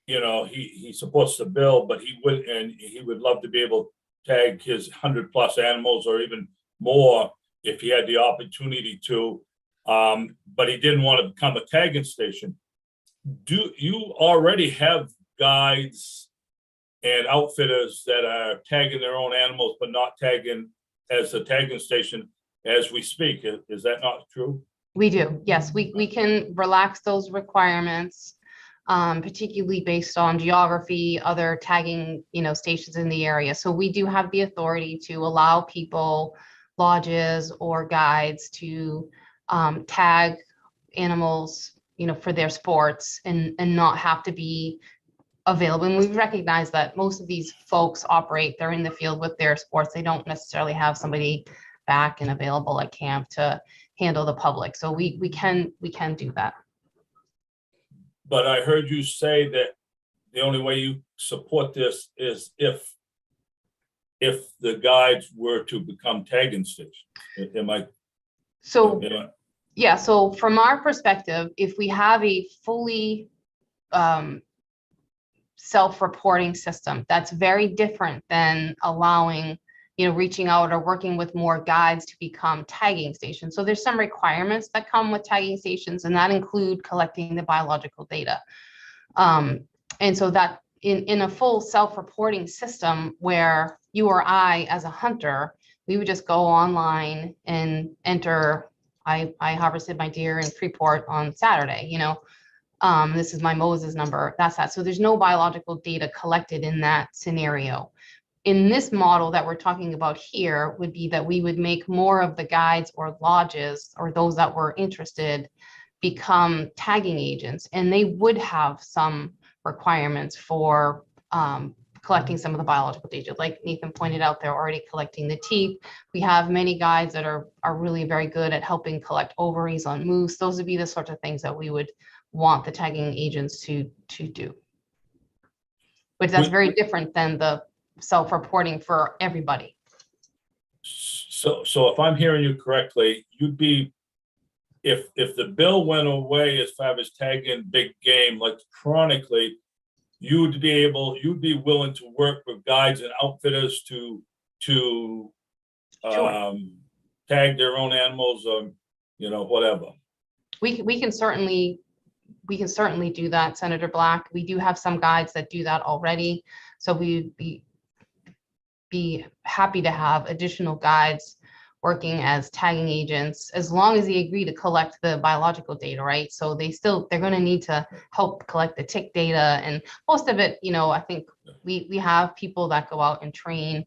Speaker 12: he supports the bill, but he would love to be able to tag his 100+ animals or even more if he had the opportunity to, but he didn't want to become a tagging station. Do you already have guides and outfitters that are tagging their own animals, but not tagging as a tagging station as we speak? Is that not true?
Speaker 13: We do, yes. We can relax those requirements, particularly based on geography, other tagging, stations in the area. So we do have the authority to allow people, lodges or guides to tag animals, for their sports and not have to be available. And we recognize that most of these folks operate, they're in the field with their sports. They don't necessarily have somebody back and available at camp to handle the public. So we can do that.
Speaker 12: But I heard you say that the only way you support this is if the guides were to become tagging stations. Am I?
Speaker 13: So, yeah, so from our perspective, if we have a fully self-reporting system, that's very different than allowing, reaching out or working with more guides to become tagging stations. So there's some requirements that come with tagging stations, and that include collecting the biological data. And so that in a full self-reporting system where you or I, as a hunter, we would just go online and enter, I harvested my deer in Freeport on Saturday, this is my Moses number, that's that. So there's no biological data collected in that scenario. In this model that we're talking about here would be that we would make more of the guides or lodges or those that were interested become tagging agents, and they would have some requirements for collecting some of the biological data. Like Nathan pointed out, they're already collecting the teeth. We have many guides that are really very good at helping collect ovaries on moose. Those would be the sorts of things that we would want the tagging agents to do. But that's very different than the self-reporting for everybody.
Speaker 12: So if I'm hearing you correctly, you'd be, if the bill went away as far as tagging big game electronically, you'd be willing to work with guides and outfitters to
Speaker 13: Sure.
Speaker 12: Tag their own animals or whatever.
Speaker 13: We can certainly do that, Senator Black. We do have some guides that do that already, so we'd be happy to have additional guides working as tagging agents, as long as they agree to collect the biological data, right? So they're going to need to help collect the tick data, and most of it, I think we have people that go out and train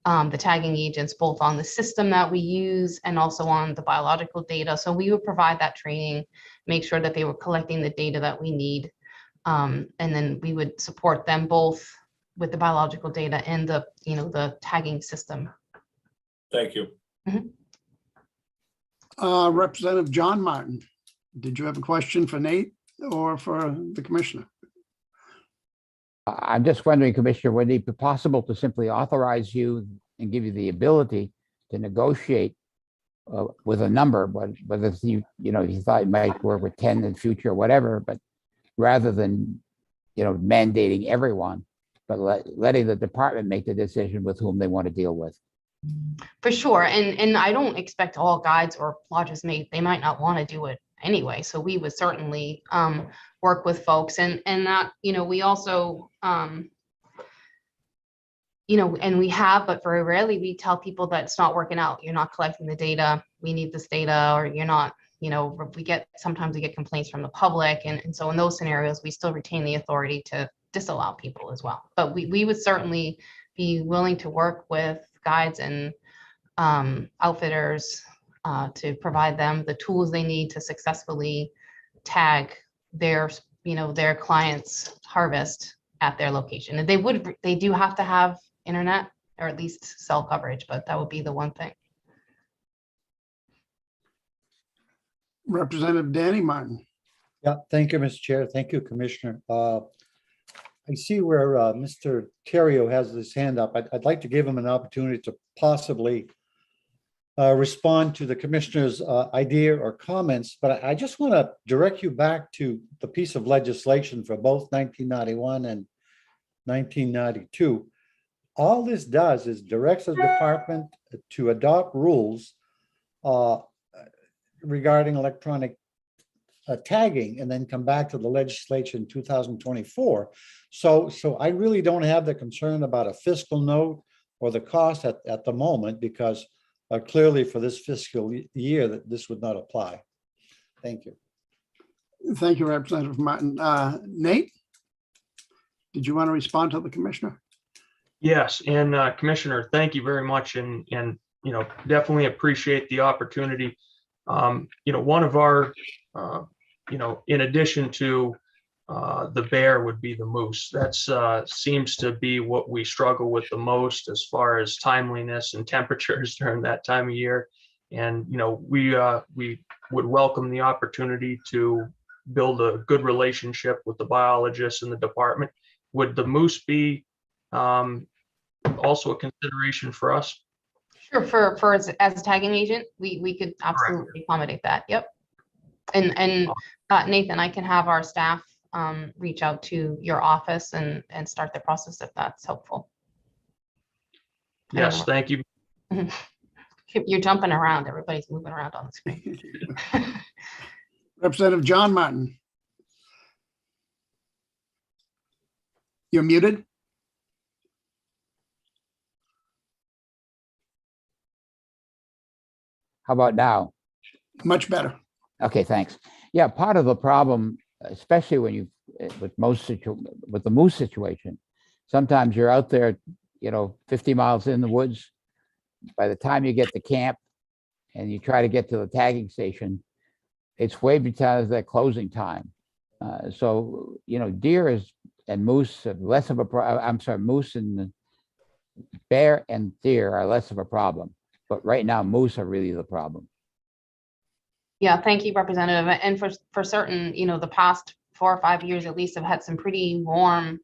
Speaker 13: the tagging agents both on the system that we use and also on the biological data. So we would provide that training, make sure that they were collecting the data that we need, and then we would support them both with the biological data and the tagging system.
Speaker 12: Thank you.
Speaker 7: Representative John Martin, did you have a question for Nate or for the commissioner?
Speaker 18: I'm just wondering, Commissioner, would it be possible to simply authorize you and give you the ability to negotiate with a number, whether it's you thought you might work with 10 in the future or whatever, but rather than mandating everyone, but letting the department make the decision with whom they want to deal with.
Speaker 13: For sure, and I don't expect all guides or lodges they might not want to do it anyway. So we would certainly work with folks, and that we also and we have, but very rarely we tell people that it's not working out. You're not collecting the data. We need this data, or you're not sometimes we get complaints from the public. And so in those scenarios, we still retain the authority to disallow people as well. But we would certainly be willing to work with guides and outfitters to provide them the tools they need to successfully tag their clients' harvest at their location. And they do have to have internet or at least cell coverage, but that would be the one thing.
Speaker 7: Representative Danny Martin.
Speaker 10: Yeah, thank you, Mr. Chair. Thank you, Commissioner. I see where Mr. Terrio has his hand up. I'd like to give him an opportunity to possibly respond to the commissioner's idea or comments, but I just want to direct you back to the piece of legislation for both 1991 and 1992. All this does is directs the department to adopt rules regarding electronic tagging and then come back to the legislature in 2024. So I really don't have the concern about a fiscal note or the cost at the moment, because clearly for this fiscal year that this would not apply. Thank you.
Speaker 7: Thank you, Representative Martin. Nate, did you want to respond to the commissioner?
Speaker 17: Yes, and Commissioner, thank you very much, and definitely appreciate the opportunity. One of our in addition to the bear would be the moose. That's seems to be what we struggle with the most as far as timeliness and temperatures during that time of year. And we would welcome the opportunity to build a good relationship with the biologists in the department. Would the moose be also a consideration for us?
Speaker 13: Sure, for as a tagging agent, we could absolutely accommodate that. Yep. And Nathan, I can have our staff reach out to your office and start the process if that's helpful.
Speaker 17: Yes, thank you.
Speaker 13: You're jumping around. Everybody's moving around on the screen.
Speaker 7: Representative John Martin. You're muted.
Speaker 18: How about now?
Speaker 7: Much better.
Speaker 18: Okay, thanks. Yeah, part of the problem, especially when you with the moose situation, sometimes you're out there, 50 miles in the woods. By the time you get to camp and you try to get to the tagging station, it's way beyond their closing time. So deer and moose are less of a problem. I'm sorry, moose and bear and deer are less of a problem. But right now, moose are really the problem.
Speaker 13: Yeah, thank you, Representative. And for certain, the past 4 or 5 years at least have had some pretty warm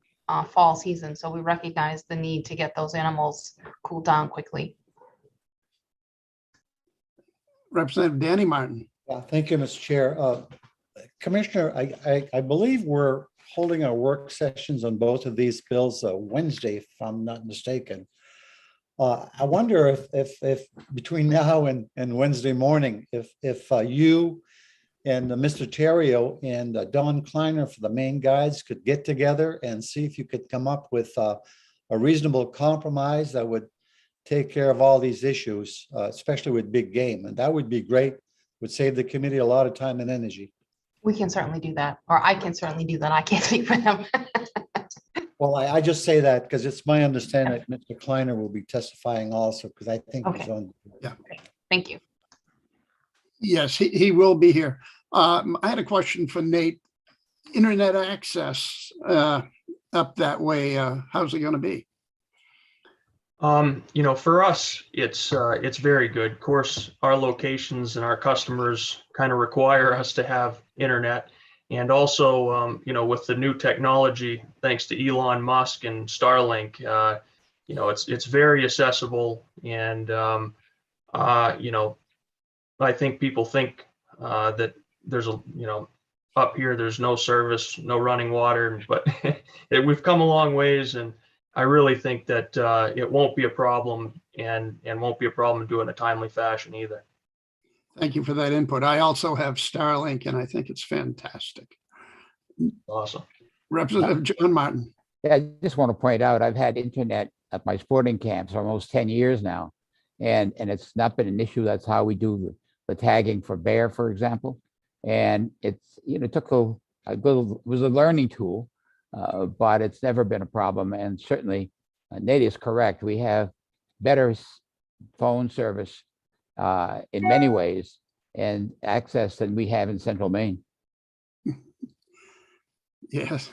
Speaker 13: fall season. So we recognize the need to get those animals cooled down quickly.
Speaker 7: Representative Danny Martin.
Speaker 10: Yeah, thank you, Mr. Chair. Commissioner, I believe we're holding our work sessions on both of these bills Wednesday, if I'm not mistaken. I wonder if between now and Wednesday morning, if you and Mr. Terrio and Don Kleiner for the main guides could get together and see if you could come up with a reasonable compromise that would take care of all these issues, especially with big game. And that would be great. Would save the committee a lot of time and energy.
Speaker 13: We can certainly do that, or I can certainly do that. I can't speak for them.
Speaker 10: Well, I just say that because it's my understanding that Mr. Kleiner will be testifying also, because I think he's on.
Speaker 7: Yeah.
Speaker 13: Thank you.
Speaker 7: Yes, he will be here. I had a question for Nate. Internet access up that way, how's it going to be?
Speaker 17: For us, it's very good. Of course, our locations and our customers kind of require us to have internet. And also, with the new technology, thanks to Elon Musk and Starlink, it's very accessible. And, I think people think that there's up here, there's no service, no running water, but we've come a long ways. And I really think that it won't be a problem and won't be a problem to do it in a timely fashion either.
Speaker 7: Thank you for that input. I also have Starlink and I think it's fantastic.
Speaker 17: Awesome.
Speaker 7: Representative John Martin.
Speaker 18: Yeah, I just want to point out, I've had internet at my sporting camps for almost 10 years now, and it's not been an issue. That's how we do the tagging for bear, for example. And it's, it took a good, it was a learning tool, but it's never been a problem. And certainly Nate is correct. We have better phone service in many ways and access than we have in central Maine.
Speaker 7: Yes.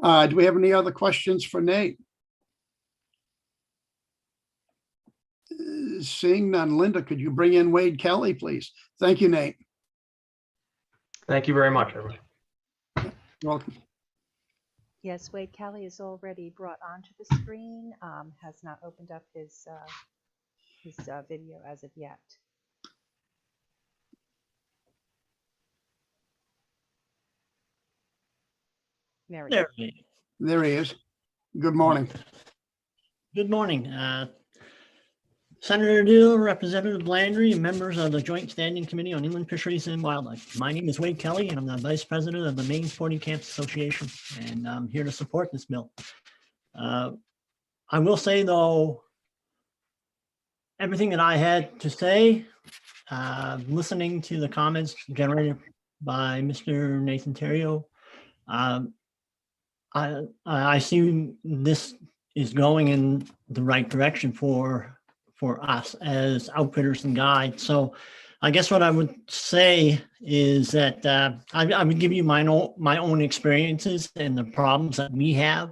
Speaker 7: Do we have any other questions for Nate? Seeing none, Linda, could you bring in Wade Kelly, please? Thank you, Nate.
Speaker 17: Thank you very much, everyone.
Speaker 7: Welcome.
Speaker 2: Yes, Wade Kelly is already brought onto the screen, has not opened up his video as of yet. There he is.
Speaker 7: There he is. Good morning.
Speaker 19: Good morning. Senator Deal, Representative Landry, and members of the Joint Standing Committee on Inland Fisheries and Wildlife. My name is Wade Kelly, and I'm the Vice President of the Maine Sporting Camps Association, and I'm here to support this bill. I will say, though, everything that I had to say, listening to the comments generated by Mr. Nathan Terrio, I see this is going in the right direction for us as outfitters and guides. So I guess what I would say is that I would give you my own experiences and the problems that we have,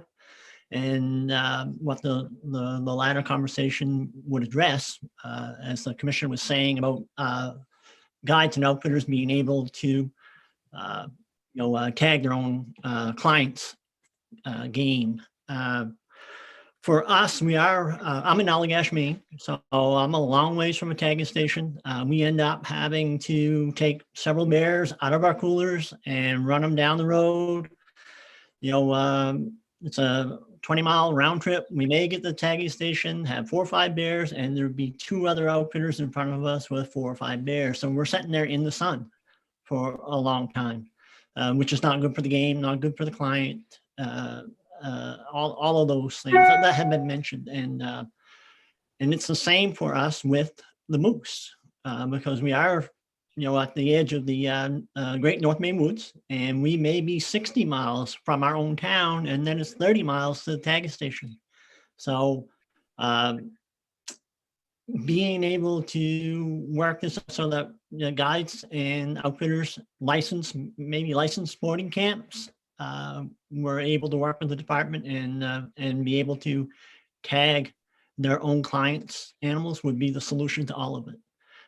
Speaker 19: and what the latter conversation would address, as the commissioner was saying about guides and outfitters being able to tag their own clients game. For us, we are, I'm in Allagash, Maine, so I'm a long ways from a tagging station. We end up having to take several bears out of our coolers and run them down the road. It's a 20-mile round trip. We may get to the tagging station, have 4 or 5 bears, and there'd be 2 other outfitters in front of us with 4 or 5 bears. So we're sitting there in the sun for a long time, which is not good for the game, not good for the client. All of those things that have been mentioned, and it's the same for us with the moose, because we are, at the edge of the Great North Maine Woods, and we may be 60 miles from our own town, and then it's 30 miles to the tagging station. So being able to work this so that guides and outfitters maybe licensed sporting camps, were able to work with the department and be able to tag their own clients' animals would be the solution to all of it.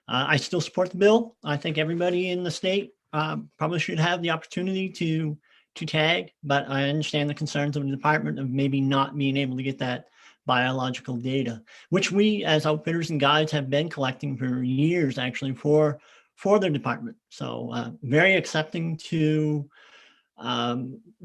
Speaker 19: I still support the bill. I think everybody in the state probably should have the opportunity to tag, but I understand the concerns of the department of maybe not being able to get that biological data, which we as outfitters and guides have been collecting for years, actually, for the department. So very accepting to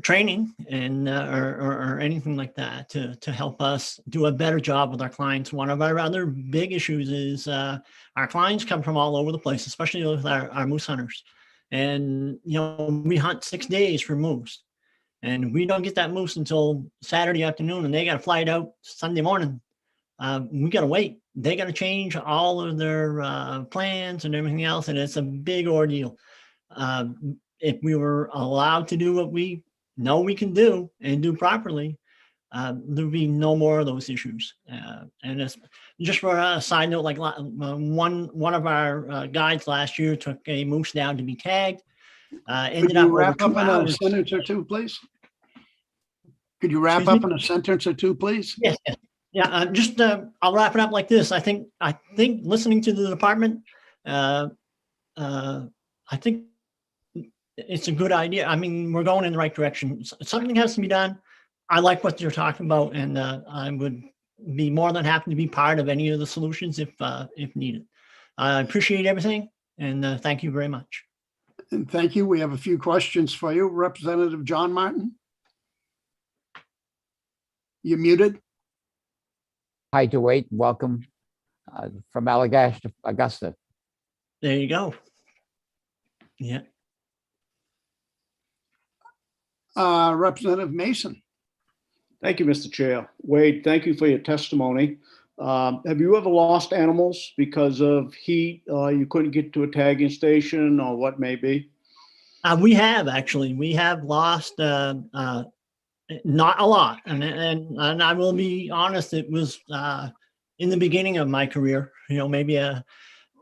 Speaker 19: training and or anything like that to help us do a better job with our clients. One of our other big issues is our clients come from all over the place, especially with our moose hunters. And we hunt 6 days for moose, and we don't get that moose until Saturday afternoon, and they got to fly it out Sunday morning. We got to wait. They got to change all of their plans and everything else, and it's a big ordeal. If we were allowed to do what we know we can do and do properly, there'd be no more of those issues. And it's just for a side note, like one of our guides last year took a moose down to be tagged. Ended up over
Speaker 7: wrap
Speaker 19: 2
Speaker 7: up in a
Speaker 19: hours.
Speaker 7: sentence or two, please? Could you wrap up in a sentence or two, please?
Speaker 19: Yes. Yeah. I'll wrap it up like this. I think listening to the department, I think it's a good idea. I mean, we're going in the right direction. Something has to be done. I like what you're talking about, and I would be more than happy to be part of any of the solutions if needed. I appreciate everything, and thank you very much.
Speaker 7: And thank you. We have a few questions for you. Representative John Martin. You're muted.
Speaker 18: Hi, Dwight. Welcome from Allagash to Augusta.
Speaker 19: There you go. Yeah.
Speaker 7: Representative Mason.
Speaker 21: Thank you, Mr. Chair. Wade, thank you for your testimony.
Speaker 7: Have you ever lost animals because of heat? You couldn't get to a tagging station or what may be?
Speaker 19: We have actually. We have lost not a lot, and I will be honest. It was in the beginning of my career. You know, maybe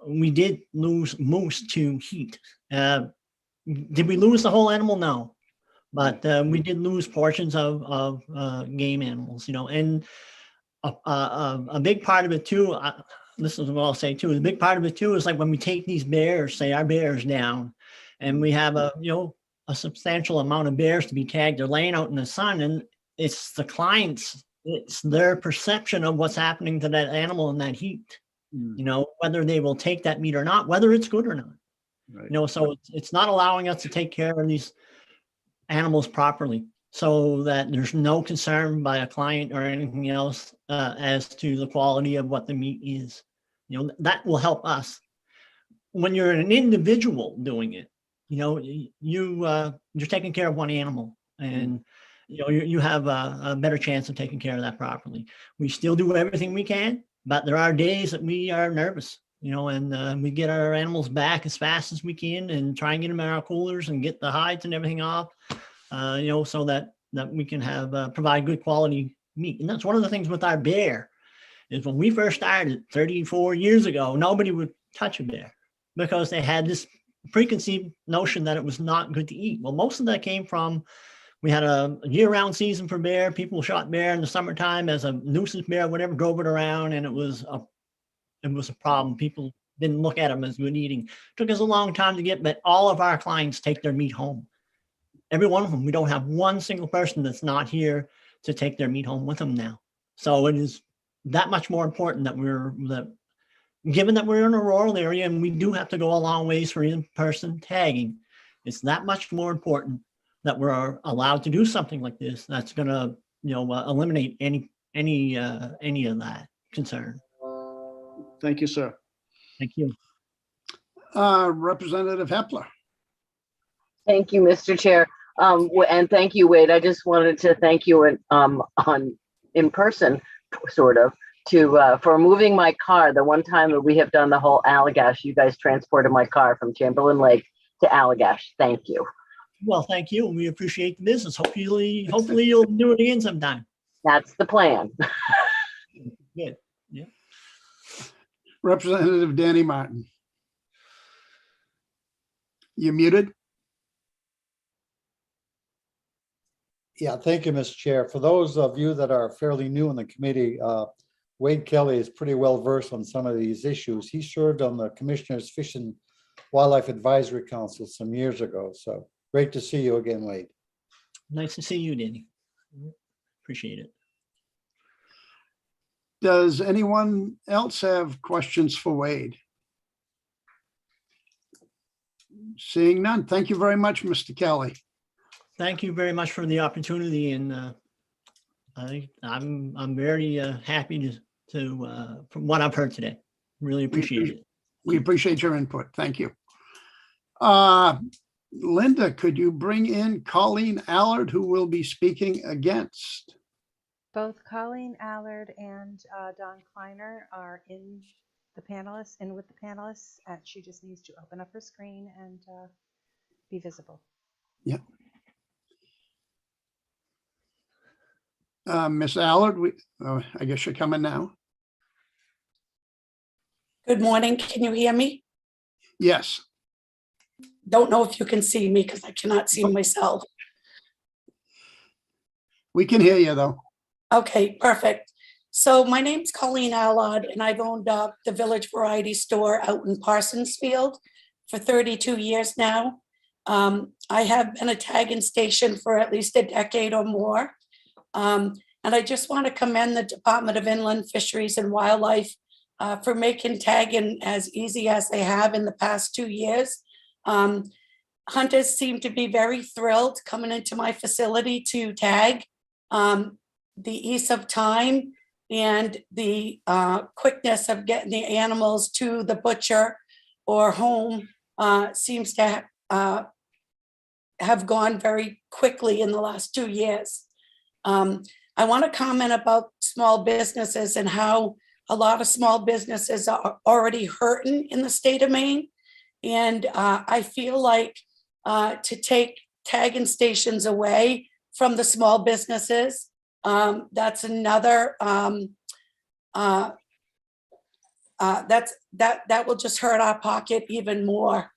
Speaker 19: we did lose moose to heat. Did we lose the whole animal? No, but we did lose portions of game animals. You know, and a big part of it too. This is what I'll say too. A big part of it too is like when we take these bears, say our bears down, and we have a substantial amount of bears to be tagged. They're laying out in the sun, and it's the clients. It's their perception of what's happening to that animal in that heat. You know, whether they will take that meat or not, whether it's good or not.
Speaker 7: Right.
Speaker 19: You know, so it's not allowing us to take care of these animals properly, so that there's no concern by a client or anything else as to the quality of what the meat is. You know, that will help us. When you're an individual doing it, you know, you're taking care of one animal, and you know you have a better chance of taking care of that properly. We still do everything we can, but there are days that we are nervous, you know, and we get our animals back as fast as we can and try and get them in our coolers and get the hides and everything off, you know, so that we can have provide good quality meat. And that's one of the things with our bear is when we first started 34 years ago, nobody would touch a bear because they had this preconceived notion that it was not good to eat. Well, most of that came from, we had a year-round season for bear. People shot bear in the summertime as a nuisance bear, whatever, drove it around, and it was a problem. People didn't look at them as good eating. Took us a long time to get, but all of our clients take their meat home. Every one of them. We don't have one single person that's not here to take their meat home with them now. So it is that much more important that given that we're in a rural area and we do have to go a long ways for in-person tagging, it's that much more important that we're allowed to do something like this. That's going to, you know, eliminate any of that concern.
Speaker 7: Thank you, sir.
Speaker 19: Thank you.
Speaker 7: Representative Hepler.
Speaker 6: Thank you, Mr. Chair. And thank you, Wade. I just wanted to thank you in person, sort of, for moving my car. The one time that we have done the whole Allagash, you guys transported my car from Chamberlain Lake to Allagash. Thank you.
Speaker 19: Well, thank you. We appreciate the business. Hopefully you'll do it again sometime.
Speaker 6: That's the plan.
Speaker 19: Good. Yeah.
Speaker 7: Representative Danny Martin. You're muted.
Speaker 10: Yeah, thank you, Mr. Chair. For those of you that are fairly new in the committee, Wade Kelly is pretty well versed on some of these issues. He served on the Commissioner's Fish and Wildlife Advisory Council some years ago. So great to see you again, Wade.
Speaker 19: Nice to see you, Danny. Appreciate it.
Speaker 7: Does anyone else have questions for Wade? Seeing none. Thank you very much, Mr. Kelly.
Speaker 19: Thank you very much for the opportunity, and I'm very happy to from what I've heard today. Really appreciate it.
Speaker 7: We appreciate your input. Thank you. Linda, could you bring in Colleen Allard, who will be speaking against?
Speaker 2: Both Colleen Allard and Don Kleiner are in with the panelists, and she just needs to open up her screen and be visible.
Speaker 7: Yep. Miss Allard, I guess you're coming now.
Speaker 20: Good morning. Can you hear me?
Speaker 7: Yes.
Speaker 20: Don't know if you can see me because I cannot see myself.
Speaker 7: We can hear you though.
Speaker 20: Okay, perfect. So my name's Colleen Allard, and I've owned the Village Variety Store out in Parsonsfield for 32 years now. I have been a tagging station for at least a decade or more. And I just want to commend the Department of Inland Fisheries and Wildlife for making tagging as easy as they have in the past 2 years. Hunters seem to be very thrilled coming into my facility to tag. The ease of time and the quickness of getting the animals to the butcher or home seems to have gone very quickly in the last 2 years. I want to comment about small businesses and how a lot of small businesses are already hurting in the state of Maine. And I feel like to take tagging stations away from the small businesses, that's another, that will just hurt our pocket even more.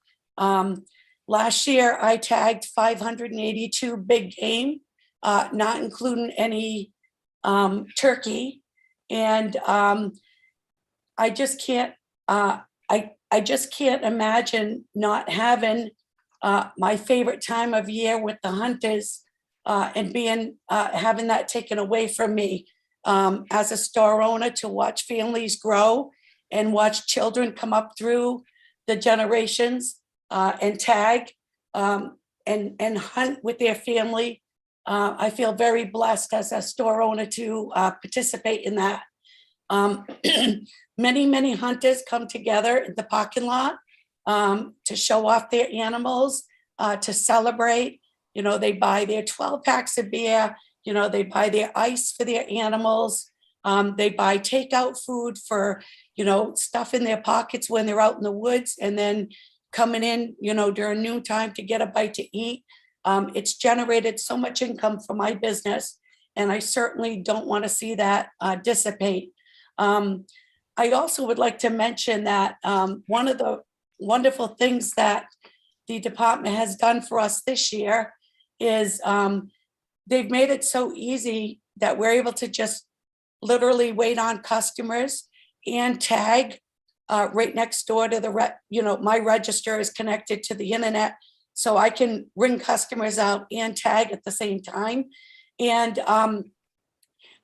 Speaker 20: Last year, I tagged 582 big game, not including any turkey. And I just can't, I just can't imagine not having my favorite time of year with the hunters and having that taken away from me as a store owner, to watch families grow and watch children come up through the generations and tag and hunt with their family. I feel very blessed as a store owner to participate in that. Many hunters come together in the parking lot to show off their animals, to celebrate. You know, they buy their 12 packs of beer, you know, they buy their ice for their animals. They buy takeout food for, you know, stuff in their pockets when they're out in the woods, and then coming in, you know, during noontime to get a bite to eat. It's generated so much income for my business, and I certainly don't want to see that dissipate. I also would like to mention that one of the wonderful things that the department has done for us this year is they've made it so easy that we're able to just literally wait on customers and tag right next door to the, you know, my register is connected to the internet, so I can ring customers out and tag at the same time. And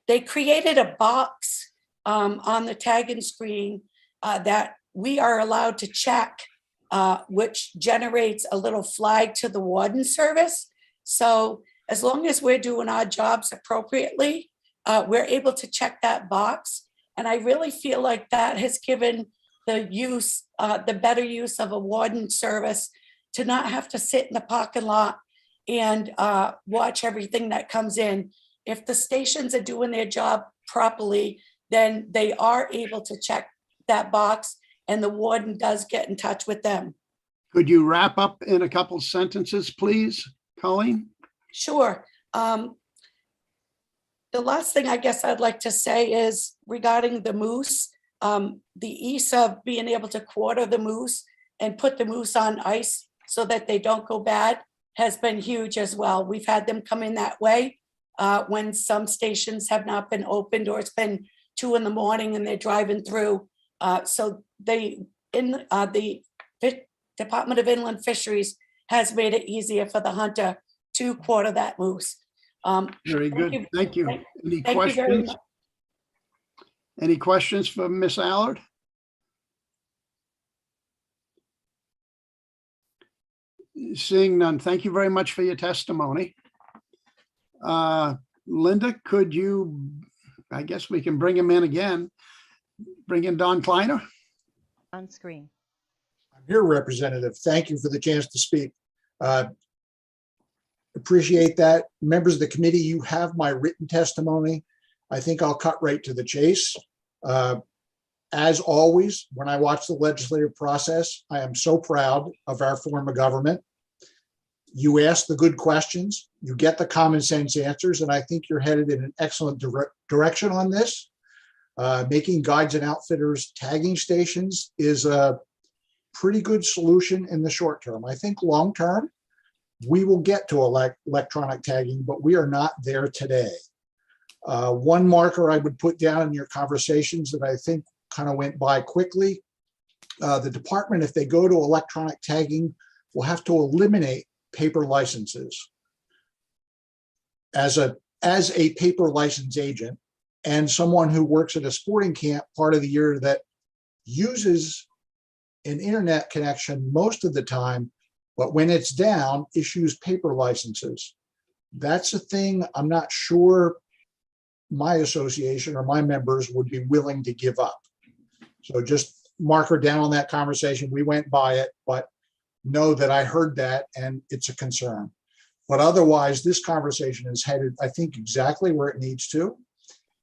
Speaker 20: they created a box on the tagging screen that we are allowed to check, which generates a little flag to the warden service. So as long as we're doing our jobs appropriately, we're able to check that box. And I really feel like that has given the use, the better use of a warden service, to not have to sit in the parking lot and watch everything that comes in. If the stations are doing their job properly, then they are able to check that box, and the warden does get in touch with them.
Speaker 7: Could you wrap up in a couple sentences, please, Colleen?
Speaker 20: Sure. The last thing I guess I'd like to say is regarding the moose, the ease of being able to quarter the moose and put the moose on ice so that they don't go bad has been huge as well. We've had them come in that way when some stations have not been opened, or it's been 2 in the morning and they're driving through. So the Department of Inland Fisheries has made it easier for the hunter to quarter that moose.
Speaker 7: Very good. Thank you. Any
Speaker 20: Thank you very
Speaker 7: questions?
Speaker 20: much.
Speaker 7: Any questions for Miss Allard? Seeing none, thank you very much for your testimony. Linda, could you, I guess we can bring him in again. Bring in Don Kleiner.
Speaker 2: On screen.
Speaker 21: I'm here, Representative. Thank you for the chance to speak. Appreciate that. Members of the committee, you have my written testimony. I think I'll cut right to the chase. As always, when I watch the legislative process, I am so proud of our form of government. You ask the good questions, you get the common sense answers, and I think you're headed in an excellent direction on this. Making guides and outfitters tagging stations is a pretty good solution in the short term. I think long term, we will get to electronic tagging, but we are not there today. One marker I would put down in your conversations that I think kind of went by quickly, the department, if they go to electronic tagging, will have to eliminate paper licenses. As a paper license agent and someone who works at a sporting camp part of the year that uses an internet connection most of the time, but when it's down, issues paper licenses. That's a thing I'm not sure my association or my members would be willing to give up. So just mark her down on that conversation. We went by it, but know that I heard that and it's a concern. But otherwise, this conversation is headed, I think, exactly where it needs to.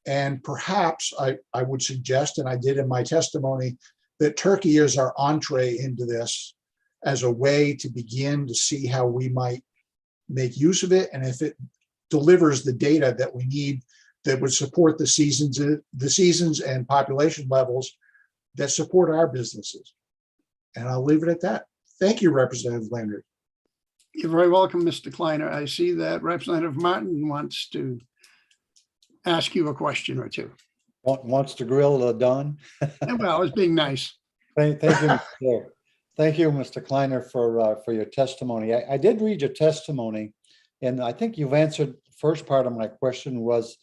Speaker 21: And perhaps I would suggest, and I did in my testimony, that turkey is our entree into this as a way to begin to see how we might make use of it. And if it delivers the data that we need that would support the seasons and population levels that support our businesses. And I'll leave it at that. Thank you, Representative Landry.
Speaker 7: You're very welcome, Mr. Kleiner. I see that Representative Martin wants to ask you a question or two.
Speaker 10: Wants to grill Don?
Speaker 7: Well, I was being nice.
Speaker 10: Thank you, Mr. Chair. Thank you, Mr. Kleiner, for your testimony. I did read your testimony, and I think you've answered the first part of my question was,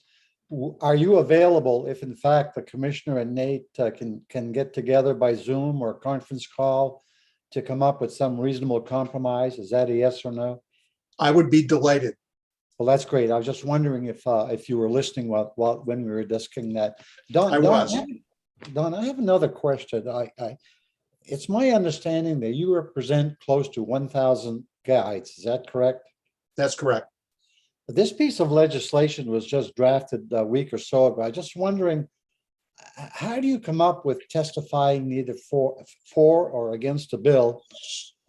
Speaker 10: are you available if in fact the commissioner and Nate can get together by Zoom or conference call to come up with some reasonable compromise? Is that a yes or no?
Speaker 21: I would be delighted.
Speaker 10: Well, that's great. I was just wondering if you were listening when we were discussing that. Don,
Speaker 21: I was.
Speaker 10: Don, I have another question. It's my understanding that you represent close to 1,000 guides. Is that correct?
Speaker 21: That's correct.
Speaker 10: This piece of legislation was just drafted a week or so ago. I'm just wondering, how do you come up with testifying either for or against a bill?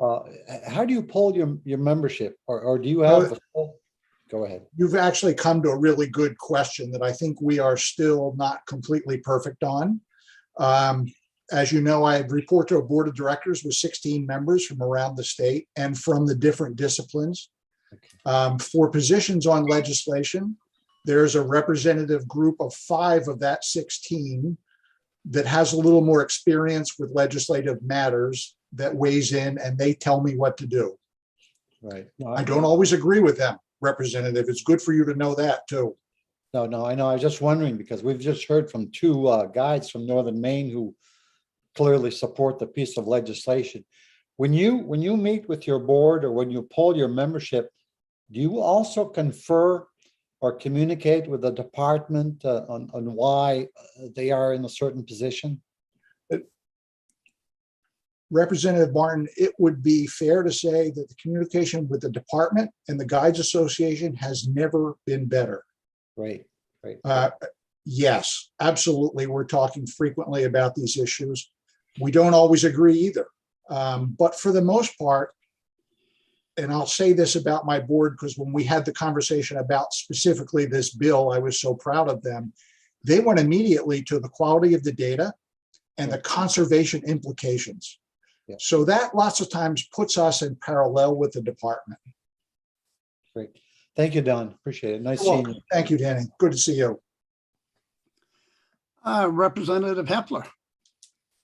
Speaker 10: How do you poll your membership, or do you have the full? Go ahead.
Speaker 21: You've actually come to a really good question that I think we are still not completely perfect on. As you know, I report to a board of directors with 16 members from around the state and from the different disciplines. For positions on legislation, there's a representative group of 5 of that 16 that has a little more experience with legislative matters that weighs in, and they tell me what to do.
Speaker 10: Right.
Speaker 21: I don't always agree with them, Representative. It's good for you to know that too.
Speaker 10: No, I know. I was just wondering because we've just heard from 2 guides from Northern Maine who clearly support the piece of legislation. When you meet with your board or when you poll your membership, do you also confer or communicate with the department on why they are in a certain position?
Speaker 21: Representative Martin, it would be fair to say that the communication with the department and the Guides Association has never been better.
Speaker 10: Right, right.
Speaker 21: Yes, absolutely. We're talking frequently about these issues. We don't always agree either. But for the most part, and I'll say this about my board, because when we had the conversation about specifically this bill, I was so proud of them. They went immediately to the quality of the data and the conservation implications.
Speaker 10: Yeah.
Speaker 21: So that lots of times puts us in parallel with the department.
Speaker 10: Great. Thank you, Don. Appreciate it. Nice seeing you.
Speaker 21: Thank you, Danny. Good to see you.
Speaker 7: Representative Hepler.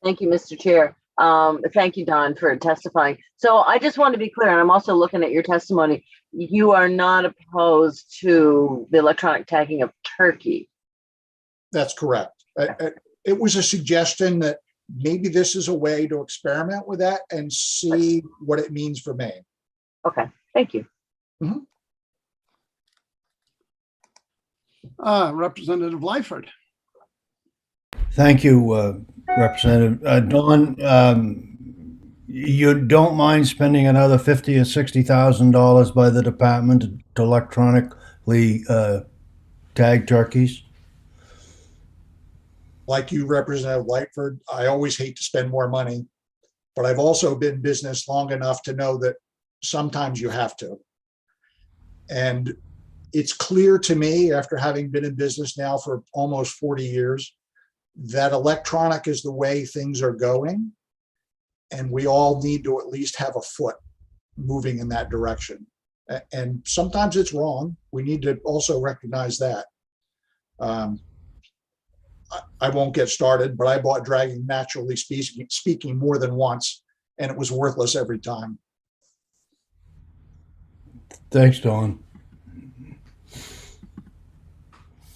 Speaker 6: Thank you, Mr. Chair. Thank you, Don, for testifying. So I just want to be clear, and I'm also looking at your testimony. You are not opposed to the electronic tagging of turkey.
Speaker 21: That's correct. It was a suggestion that maybe this is a way to experiment with that and see what it means for Maine.
Speaker 6: Okay, thank you.
Speaker 7: Representative Lyford.
Speaker 8: Thank you, Representative. Dawn, you don't mind spending another $50,000 or $60,000 by the department to electronically tag turkeys?
Speaker 21: Like you, Representative Lightford, I always hate to spend more money, but I've also been in business long enough to know that sometimes you have to. And it's clear to me, after having been in business now for almost 40 years, that electronic is the way things are going. And we all need to at least have a foot moving in that direction. And sometimes it's wrong. We need to also recognize that. I won't get started, but I bought Dragon Naturally Speaking more than once, and it was worthless every time.
Speaker 8: Thanks, Dawn.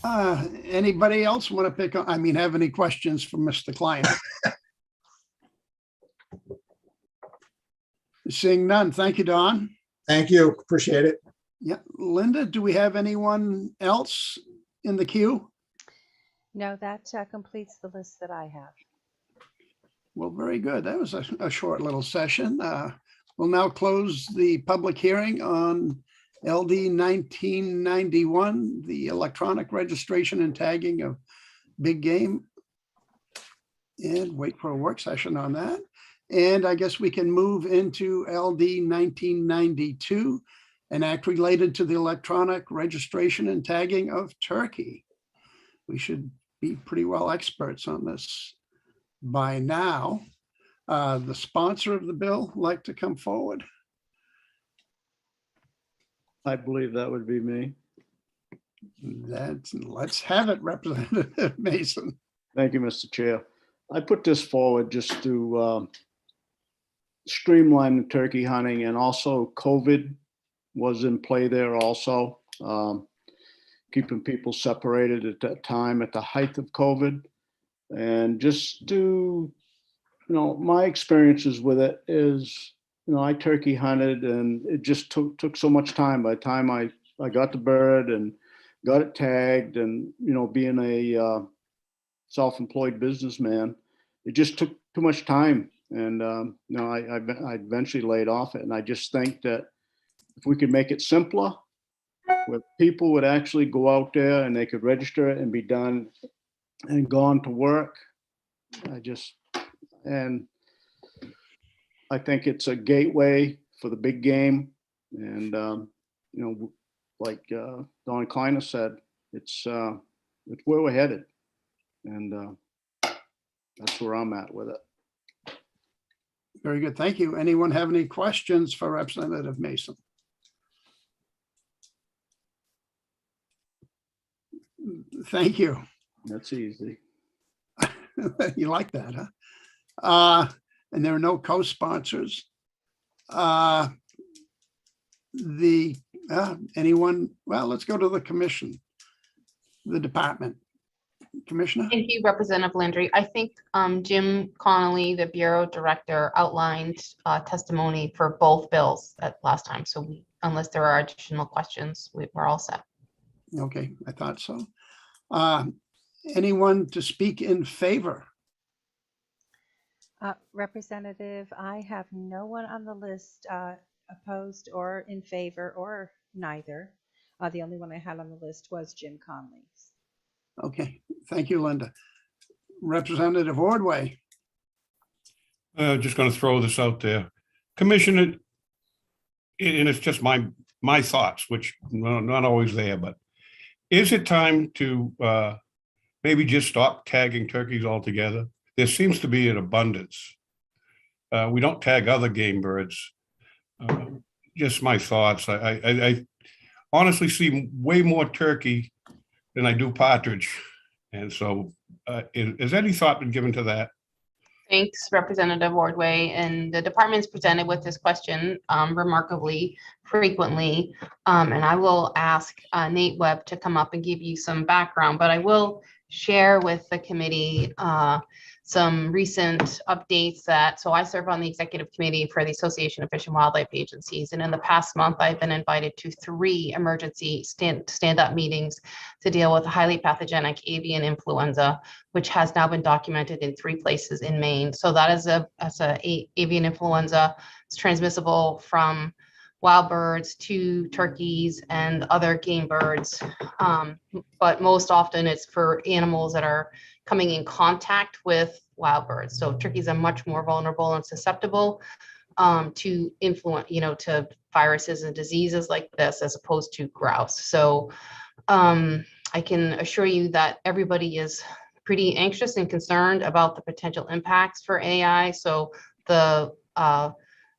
Speaker 7: Anybody else want to pick up? Have any questions for Mr. Kleiner? Seeing none. Thank you, Don.
Speaker 21: Thank you. Appreciate it.
Speaker 7: Yeah. Linda, do we have anyone else in the queue?
Speaker 2: No, that completes the list that I have.
Speaker 7: Well, very good. That was a short little session. We'll now close the public hearing on LD 1991, the electronic registration and tagging of big game. And wait for a work session on that. And I guess we can move into LD 1992, an act related to the electronic registration and tagging of turkey. We should be pretty well experts on this by now. The sponsor of the bill like to come forward?
Speaker 4: I believe that would be me.
Speaker 7: Let's have it, Representative Mason.
Speaker 4: Thank you, Mr. Chair. I put this forward just to streamline the turkey hunting, and also COVID was in play there also. Keeping people separated at that time at the height of COVID. And just to, my experiences with it is, I turkey hunted and it just took so much time. By the time I got the bird and got it tagged, and, being a self-employed businessman, it just took too much time. And, I eventually laid off it. And I just think that if we could make it simpler, where people would actually go out there and they could register it and be done and gone to work. I think it's a gateway for the big game. And, like Don Kleiner said, it's where we're headed. And that's where I'm at with it.
Speaker 7: Very good. Thank you. Anyone have any questions for Representative Mason? Thank you.
Speaker 4: That's easy.
Speaker 7: You like that, huh? And there are no co-sponsors. Anyone? Well, let's go to the commission, the department. Commissioner?
Speaker 13: Thank you, Representative Landry. I think Jim Connolly, the Bureau Director, outlined testimony for both bills at last time. So unless there are additional questions, we're all set.
Speaker 7: Okay, I thought so. Anyone to speak in favor?
Speaker 2: Representative, I have no one on the list opposed or in favor or neither. The only one I had on the list was Jim Conley.
Speaker 7: Okay, thank you, Linda. Representative Ordway.
Speaker 5: Just going to throw this out there. Commissioner, and it's just my thoughts, which are not always there, but is it time to maybe just stop tagging turkeys altogether? There seems to be an abundance. We don't tag other game birds. Just my thoughts. I honestly see way more turkey than I do partridge. And so is any thought been given to that?
Speaker 13: Thanks, Representative Ordway. And the department's presented with this question remarkably frequently. And I will ask Nate Webb to come up and give you some background, but I will share with the committee some recent updates so I serve on the executive committee for the Association of Fish and Wildlife Agencies. And in the past month, I've been invited to 3 emergency stand-up meetings to deal with highly pathogenic avian influenza, which has now been documented in 3 places in Maine. So that is avian influenza. It's transmissible from wild birds to turkeys and other game birds. But most often it's for animals that are coming in contact with wild birds. So turkeys are much more vulnerable and susceptible to to viruses and diseases like this, as opposed to grouse. So I can assure you that everybody is pretty anxious and concerned about the potential impacts for AI. So the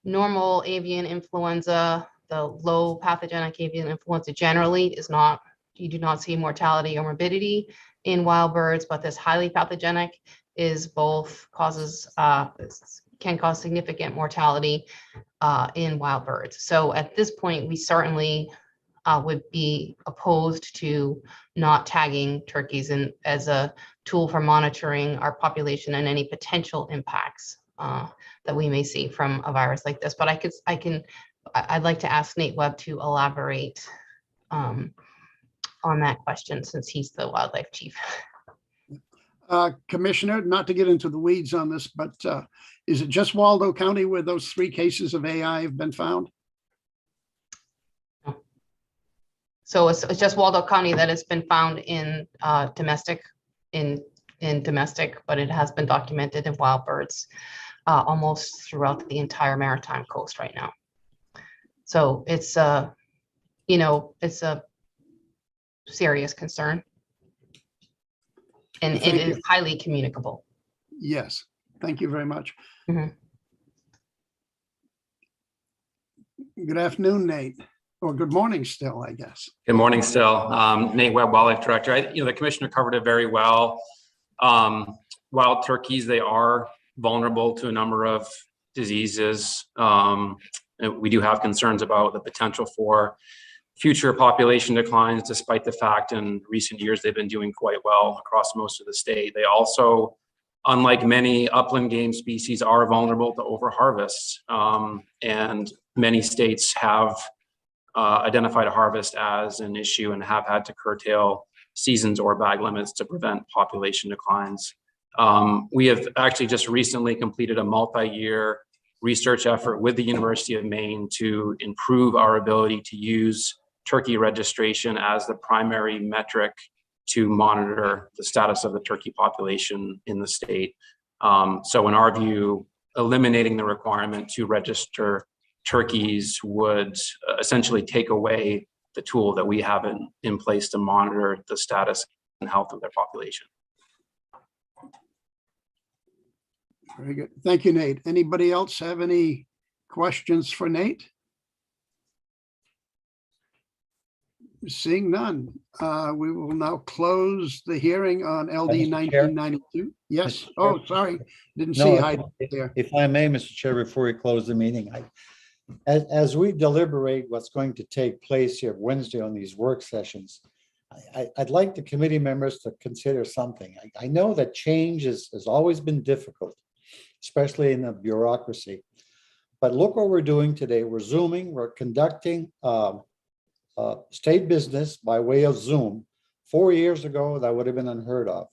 Speaker 13: normal avian influenza, the low pathogenic avian influenza generally is not, you do not see mortality or morbidity in wild birds, but this highly pathogenic is both can cause significant mortality in wild birds. So at this point, we certainly would be opposed to not tagging turkeys as a tool for monitoring our population and any potential impacts that we may see from a virus like this. But I'd like to ask Nate Webb to elaborate on that question, since he's the wildlife chief.
Speaker 7: Commissioner, not to get into the weeds on this, but is it just Waldo County where those 3 cases of AI have been found?
Speaker 13: So it's just Waldo County that has been found in domestic, in domestic, but it has been documented in wild birds almost throughout the entire maritime coast right now. So it's it's a serious concern. And
Speaker 7: Thank
Speaker 13: it is
Speaker 7: you.
Speaker 13: highly communicable.
Speaker 7: Yes, thank you very much.
Speaker 13: Mhm.
Speaker 7: Good afternoon, Nate, or good morning still, I guess.
Speaker 9: Good morning still. Nate Webb, Wildlife Director. The commissioner covered it very well. Wild turkeys, they are vulnerable to a number of diseases. We do have concerns about the potential for future population declines, despite the fact in recent years they've been doing quite well across most of the state. They also, unlike many upland game species, are vulnerable to overharvest. And many states have identified harvest as an issue and have had to curtail seasons or bag limits to prevent population declines. We have actually just recently completed a multi-year research effort with the University of Maine to improve our ability to use turkey registration as the primary metric to monitor the status of the turkey population in the state. So in our view, eliminating the requirement to register turkeys would essentially take away the tool that we have in place to monitor the status and health of their population.
Speaker 7: Very good. Thank you, Nate. Anybody else have any questions for Nate? Seeing none, we will now close the hearing on LD
Speaker 10: Mr. Chair?
Speaker 7: 1992. Yes.
Speaker 10: Mr. Chair?
Speaker 7: Oh, sorry. Didn't
Speaker 10: No,
Speaker 7: see
Speaker 10: if-
Speaker 7: Heidi there.
Speaker 10: If I may, Mr. Chair, before we close the meeting, as we deliberate what's going to take place here Wednesday on these work sessions, I'd like the committee members to consider something. I know that change has always been difficult, especially in the bureaucracy. But look what we're doing today. We're Zooming, we're conducting state business by way of Zoom. 4 years ago, that would have been unheard of.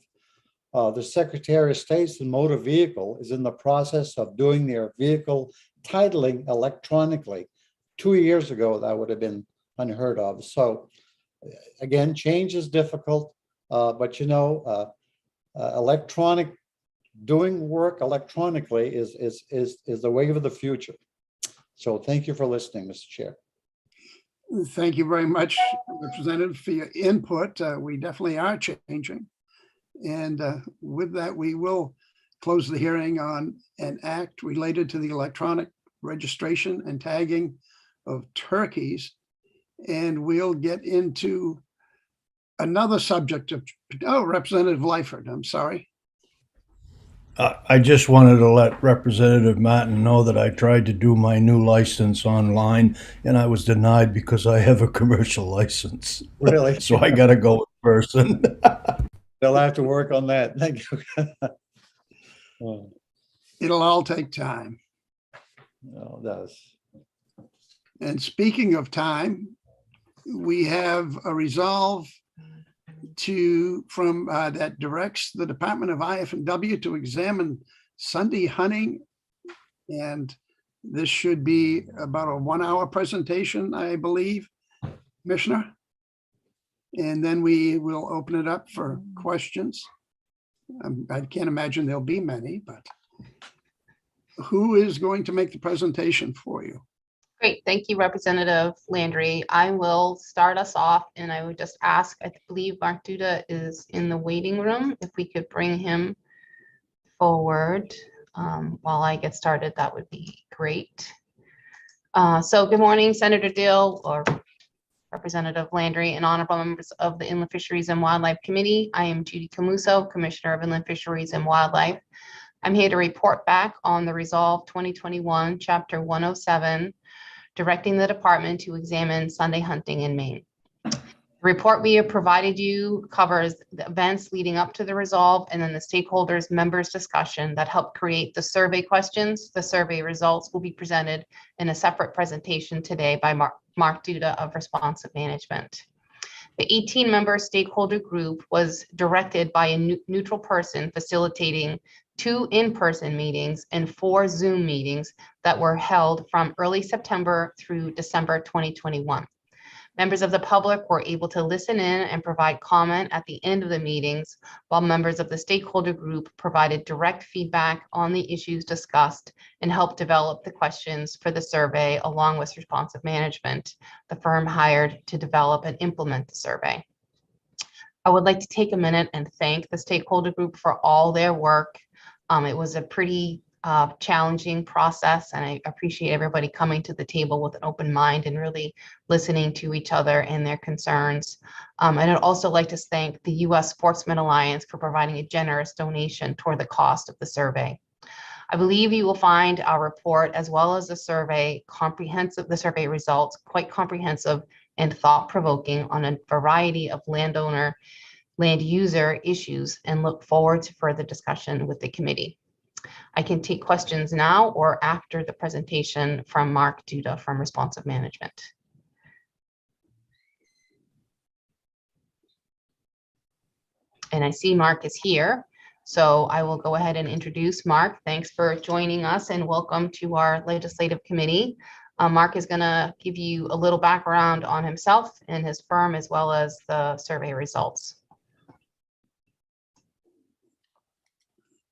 Speaker 10: The Secretary of State's motor vehicle is in the process of doing their vehicle titling electronically. 2 years ago, that would have been unheard of. So again, change is difficult, but electronic, doing work electronically is the way of the future. So thank you for listening, Mr. Chair.
Speaker 7: Thank you very much, Representative, for your input. We definitely are changing. And with that, we will close the hearing on an act related to the electronic registration and tagging of turkeys. And we'll get into another subject of, Representative Lyford, I'm sorry.
Speaker 8: I just wanted to let Representative Martin know that I tried to do my new license online and I was denied because I have a commercial license.
Speaker 10: Really?
Speaker 8: So I got to go in person.
Speaker 10: They'll have to work on that. Thank you.
Speaker 7: It'll all take time.
Speaker 10: No, it does.
Speaker 7: And speaking of time, we have a resolve from that directs the Department of IFW to examine Sunday hunting. And this should be about a 1-hour presentation, I believe, Commissioner. And then we will open it up for questions. I can't imagine there'll be many, but who is going to make the presentation for you?
Speaker 13: Great, thank you, Representative Landry. I will start us off and I would just ask, I believe Mark Duda is in the waiting room. If we could bring him forward while I get started, that would be great. So good morning, Senator Dill or Representative Landry and honorable members of the Inland Fisheries and Wildlife Committee. I am Judy Camuso, Commissioner of Inland Fisheries and Wildlife. I'm here to report back on the Resolve 2021, Chapter 107, directing the department to examine Sunday hunting in Maine. The report we have provided you covers the events leading up to the resolve and then the stakeholders members discussion that helped create the survey questions. The survey results will be presented in a separate presentation today by Mark Duda of Responsive Management. The 18-member stakeholder group was directed by a neutral person facilitating 2 in-person meetings and 4 Zoom meetings that were held from early September through December 2021. Members of the public were able to listen in and provide comment at the end of the meetings, while members of the stakeholder group provided direct feedback on the issues discussed and helped develop the questions for the survey along with responsive management, the firm hired to develop and implement the survey. I would like to take a minute and thank the stakeholder group for all their work. It was a pretty challenging process, and I appreciate everybody coming to the table with an open mind and really listening to each other and their concerns. And I'd also like to thank the U.S. Sportsman Alliance for providing a generous donation toward the cost of the survey. I believe you will find our report as well as the survey results quite comprehensive and thought-provoking on a variety of land user issues, and look forward to further discussion with the committee. I can take questions now or after the presentation from Mark Duda from Responsive Management. And I see Mark is here, so I will go ahead and introduce Mark. Thanks for joining us and welcome to our legislative committee. Mark is going to give you a little background on himself and his firm as well as the survey results.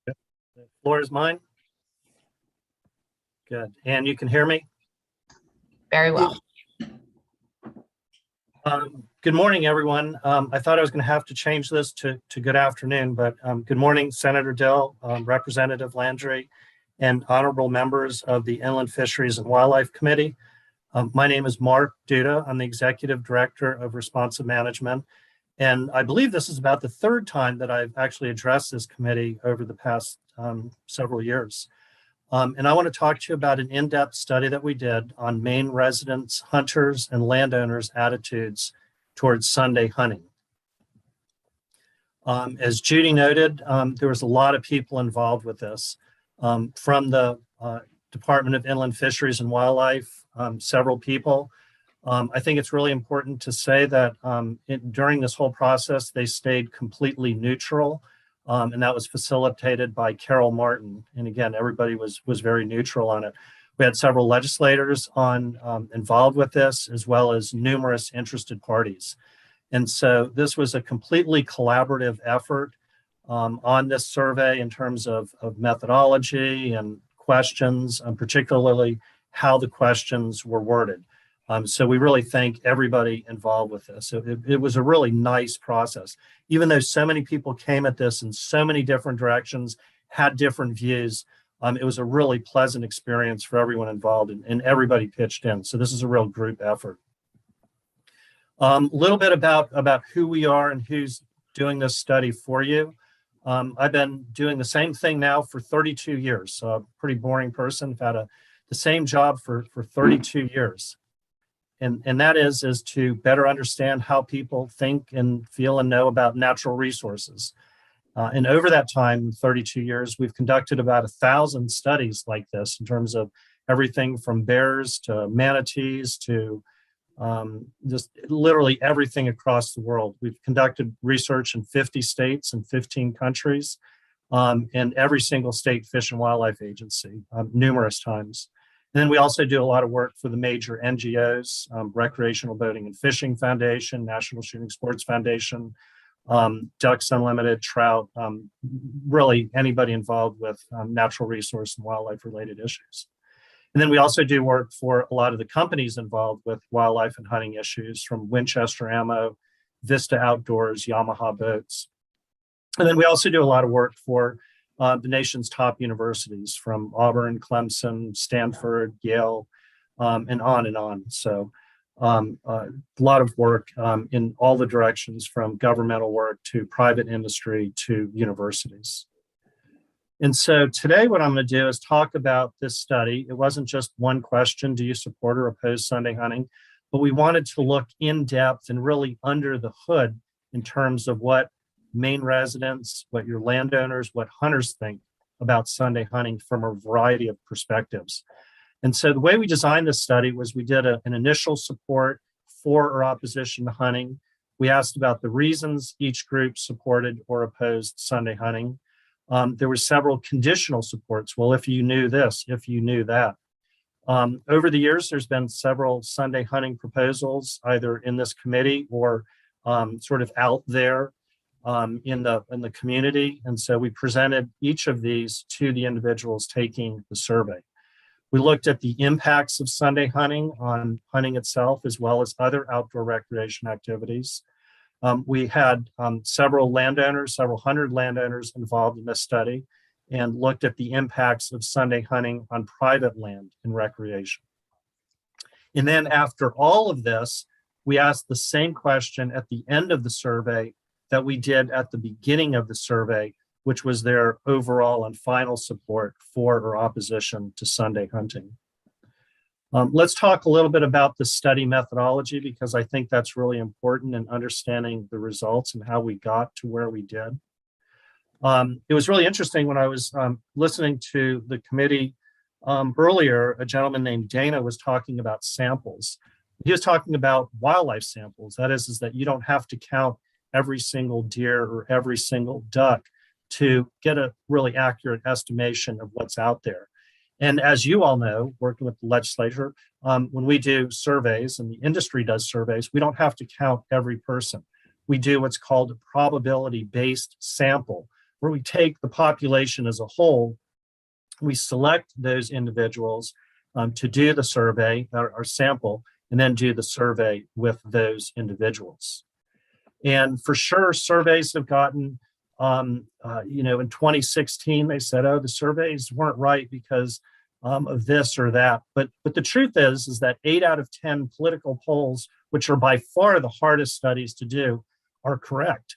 Speaker 3: The floor is mine. Good. And you can hear me?
Speaker 13: Very well.
Speaker 3: Good morning, everyone. I thought I was going to have to change this to good afternoon, but good morning, Senator Dill, Representative Landry, and honorable members of the Inland Fisheries and Wildlife Committee. My name is Mark Duda. I'm the Executive Director of Responsive Management. And I believe this is about the third time that I've actually addressed this committee over the past several years. And I want to talk to you about an in-depth study that we did on Maine residents, hunters, and landowners' attitudes towards Sunday hunting. As Judy noted, there was a lot of people involved with this. From the Department of Inland Fisheries and Wildlife, several people. I think it's really important to say that during this whole process, they stayed completely neutral, and that was facilitated by Carol Martin. And again, everybody was very neutral on it. We had several legislators involved with this, as well as numerous interested parties. And so this was a completely collaborative effort on this survey in terms of methodology and questions, particularly how the questions were worded. So we really thank everybody involved with this. It was a really nice process. Even though so many people came at this in so many different directions, had different views, it was a really pleasant experience for everyone involved, and everybody pitched in. So this is a real group effort. A little bit about who we are and who's doing this study for you. I've been doing the same thing now for 32 years. So I'm a pretty boring person. I've had the same job for 32 years. And that is to better understand how people think and feel and know about natural resources. And over that time, 32 years, we've conducted about 1,000 studies like this in terms of everything from bears to manatees to just literally everything across the world. We've conducted research in 50 states and 15 countries, and every single state Fish and Wildlife Agency numerous times. And then we also do a lot of work for the major NGOs, Recreational Boating and Fishing Foundation, National Shooting Sports Foundation, Ducks Unlimited, Trout, really anybody involved with natural resource and wildlife related issues. And then we also do work for a lot of the companies involved with wildlife and hunting issues, from Winchester Ammo, Vista Outdoors, Yamaha Boats. And then we also do a lot of work for the nation's top universities, from Auburn, Clemson, Stanford, Yale, and on and on. So a lot of work in all the directions, from governmental work to private industry to universities. And so today what I'm going to do is talk about this study. It wasn't just one question, do you support or oppose Sunday hunting? But we wanted to look in depth and really under the hood in terms of what Maine residents, what your landowners, what hunters think about Sunday hunting from a variety of perspectives. And so the way we designed this study was we did an initial support for or opposition to hunting. We asked about the reasons each group supported or opposed Sunday hunting. There were several conditional supports. Well, if you knew this, if you knew that. Over the years, there's been several Sunday hunting proposals, either in this committee or sort of out there in the community. And so we presented each of these to the individuals taking the survey. We looked at the impacts of Sunday hunting on hunting itself, as well as other outdoor recreation activities. We had several landowners, several hundred landowners involved in this study, and looked at the impacts of Sunday hunting on private land and recreation. And then after all of this, we asked the same question at the end of the survey that we did at the beginning of the survey, which was their overall and final support for or opposition to Sunday hunting. Let's talk a little bit about the study methodology, because I think that's really important in understanding the results and how we got to where we did. It was really interesting when I was listening to the committee earlier. A gentleman named Dana was talking about samples. He was talking about wildlife samples. That is that you don't have to count every single deer or every single duck to get a really accurate estimation of what's out there. And as you all know, working with the legislature, when we do surveys and the industry does surveys, we don't have to count every person. We do what's called a probability-based sample, where we take the population as a whole, we select those individuals to do the survey, our sample, and then do the survey with those individuals. And for sure, surveys have gotten, in 2016, they said, oh, the surveys weren't right because of this or that. But the truth is that 8 out of 10 political polls, which are by far the hardest studies to do, are correct.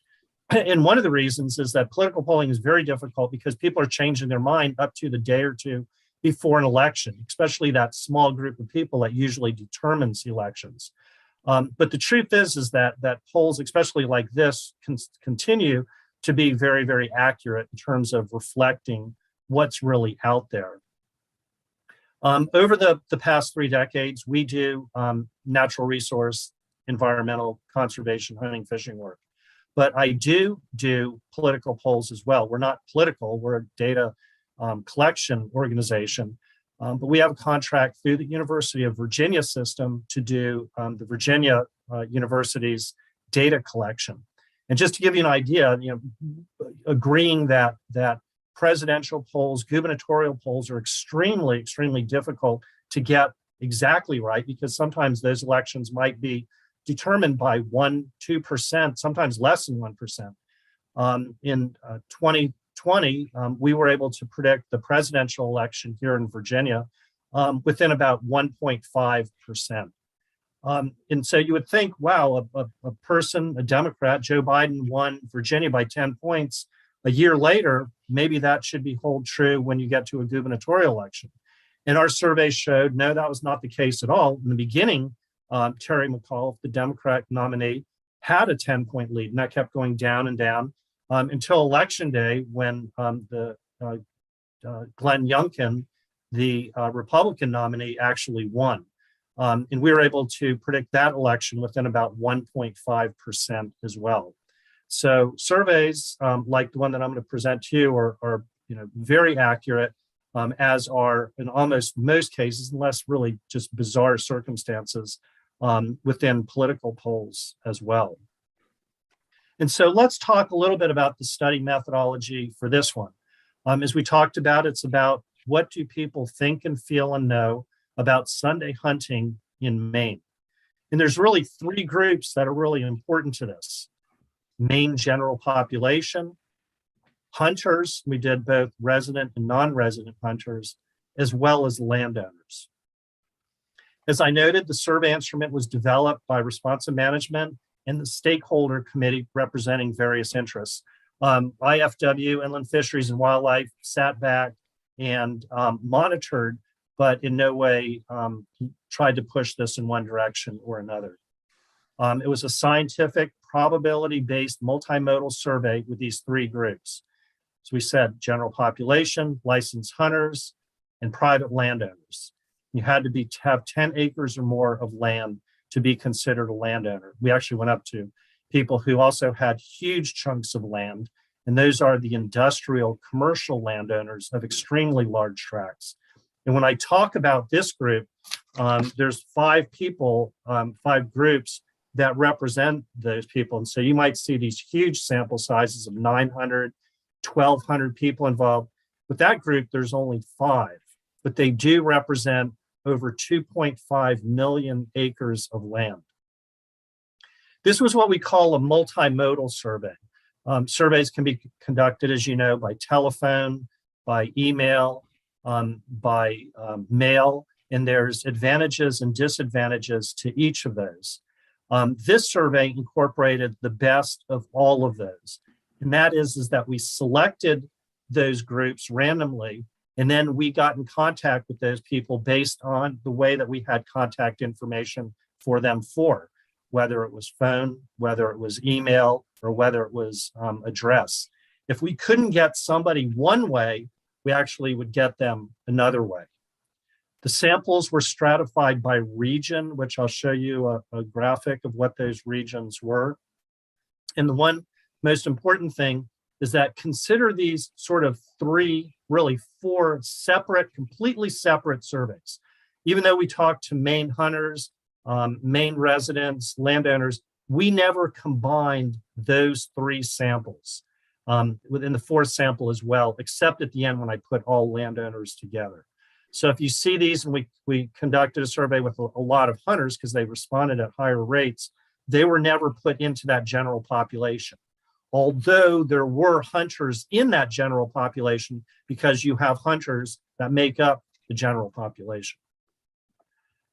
Speaker 3: And one of the reasons is that political polling is very difficult because people are changing their mind up to the day or two before an election, especially that small group of people that usually determines elections. But the truth is that polls, especially like this, continue to be very, very accurate in terms of reflecting what's really out there. Over the past 3 decades, we do natural resource, environmental, conservation, hunting, fishing work. But I do political polls as well. We're not political, we're a data collection organization. But we have a contract through the University of Virginia system to do the Virginia University's data collection. And just to give you an idea, agreeing that presidential polls, gubernatorial polls are extremely, extremely difficult to get exactly right, because sometimes those elections might be determined by 1-2%, sometimes less than 1%. In 2020, we were able to predict the presidential election here in Virginia within about 1.5%. And so you would think, wow, a person, a Democrat, Joe Biden won Virginia by 10 points. A year later, maybe that should be hold true when you get to a gubernatorial election. And our survey showed, no, that was not the case at all. In the beginning, Terry McAuliffe, the Democrat nominee, had a 10-point lead, and that kept going down and down until Election Day, when Glenn Youngkin, the Republican nominee, actually won. And we were able to predict that election within about 1.5% as well. So surveys like the one that I'm going to present to you are very accurate, as are in almost most cases, unless really just bizarre circumstances, within political polls as well. And so let's talk a little bit about the study methodology for this one. As we talked about, it's about what do people think and feel and know about Sunday hunting in Maine. And there's really 3 groups that are really important to this. Maine general population, hunters, we did both resident and non-resident hunters, as well as landowners. As I noted, the survey instrument was developed by Responsive Management and the stakeholder committee representing various interests. IFW, Inland Fisheries and Wildlife, sat back and monitored, but in no way tried to push this in one direction or another. It was a scientific, probability-based multimodal survey with these 3 groups. So we said general population, licensed hunters, and private landowners. You had to have 10 acres or more of land to be considered a landowner. We actually went up to people who also had huge chunks of land, and those are the industrial commercial landowners of extremely large tracts. And when I talk about this group, there's 5 people, 5 groups that represent those people. And so you might see these huge sample sizes of 900, 1,200 people involved. With that group, there's only 5, but they do represent over 2.5 million acres of land. This was what we call a multimodal survey. Surveys can be conducted, as you know, by telephone, by email, by mail, and there's advantages and disadvantages to each of those. This survey incorporated the best of all of those. And that is that we selected those groups randomly, and then we got in contact with those people based on the way that we had contact information for them whether it was phone, whether it was email, or whether it was address. If we couldn't get somebody one way, we actually would get them another way. The samples were stratified by region, which I'll show you a graphic of what those regions were. And the one most important thing is that consider these sort of 3, really 4 separate, completely separate surveys. Even though we talked to Maine hunters, Maine residents, landowners, we never combined those 3 samples within the 4th sample as well, except at the end when I put all landowners together. So if you see these, and we conducted a survey with a lot of hunters because they responded at higher rates, they were never put into that general population. Although there were hunters in that general population, because you have hunters that make up the general population.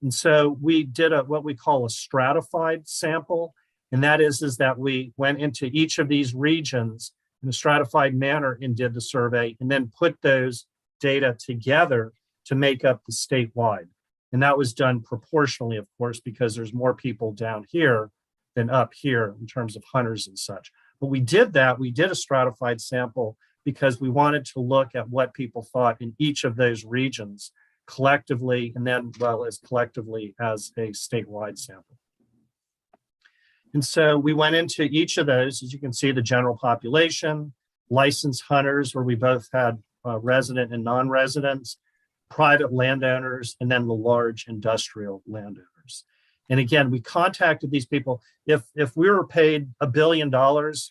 Speaker 3: And so we did what we call a stratified sample. And that is that we went into each of these regions in a stratified manner and did the survey, and then put those data together to make up the statewide. And that was done proportionally, of course, because there's more people down here than up here in terms of hunters and such. But we did that, we did a stratified sample because we wanted to look at what people thought in each of those regions collectively, and then well as collectively as a statewide sample. And so we went into each of those, as you can see, the general population, licensed hunters, where we both had resident and non-residents, private landowners, and then the large industrial landowners. And again, we contacted these people. If we were paid $1 billion,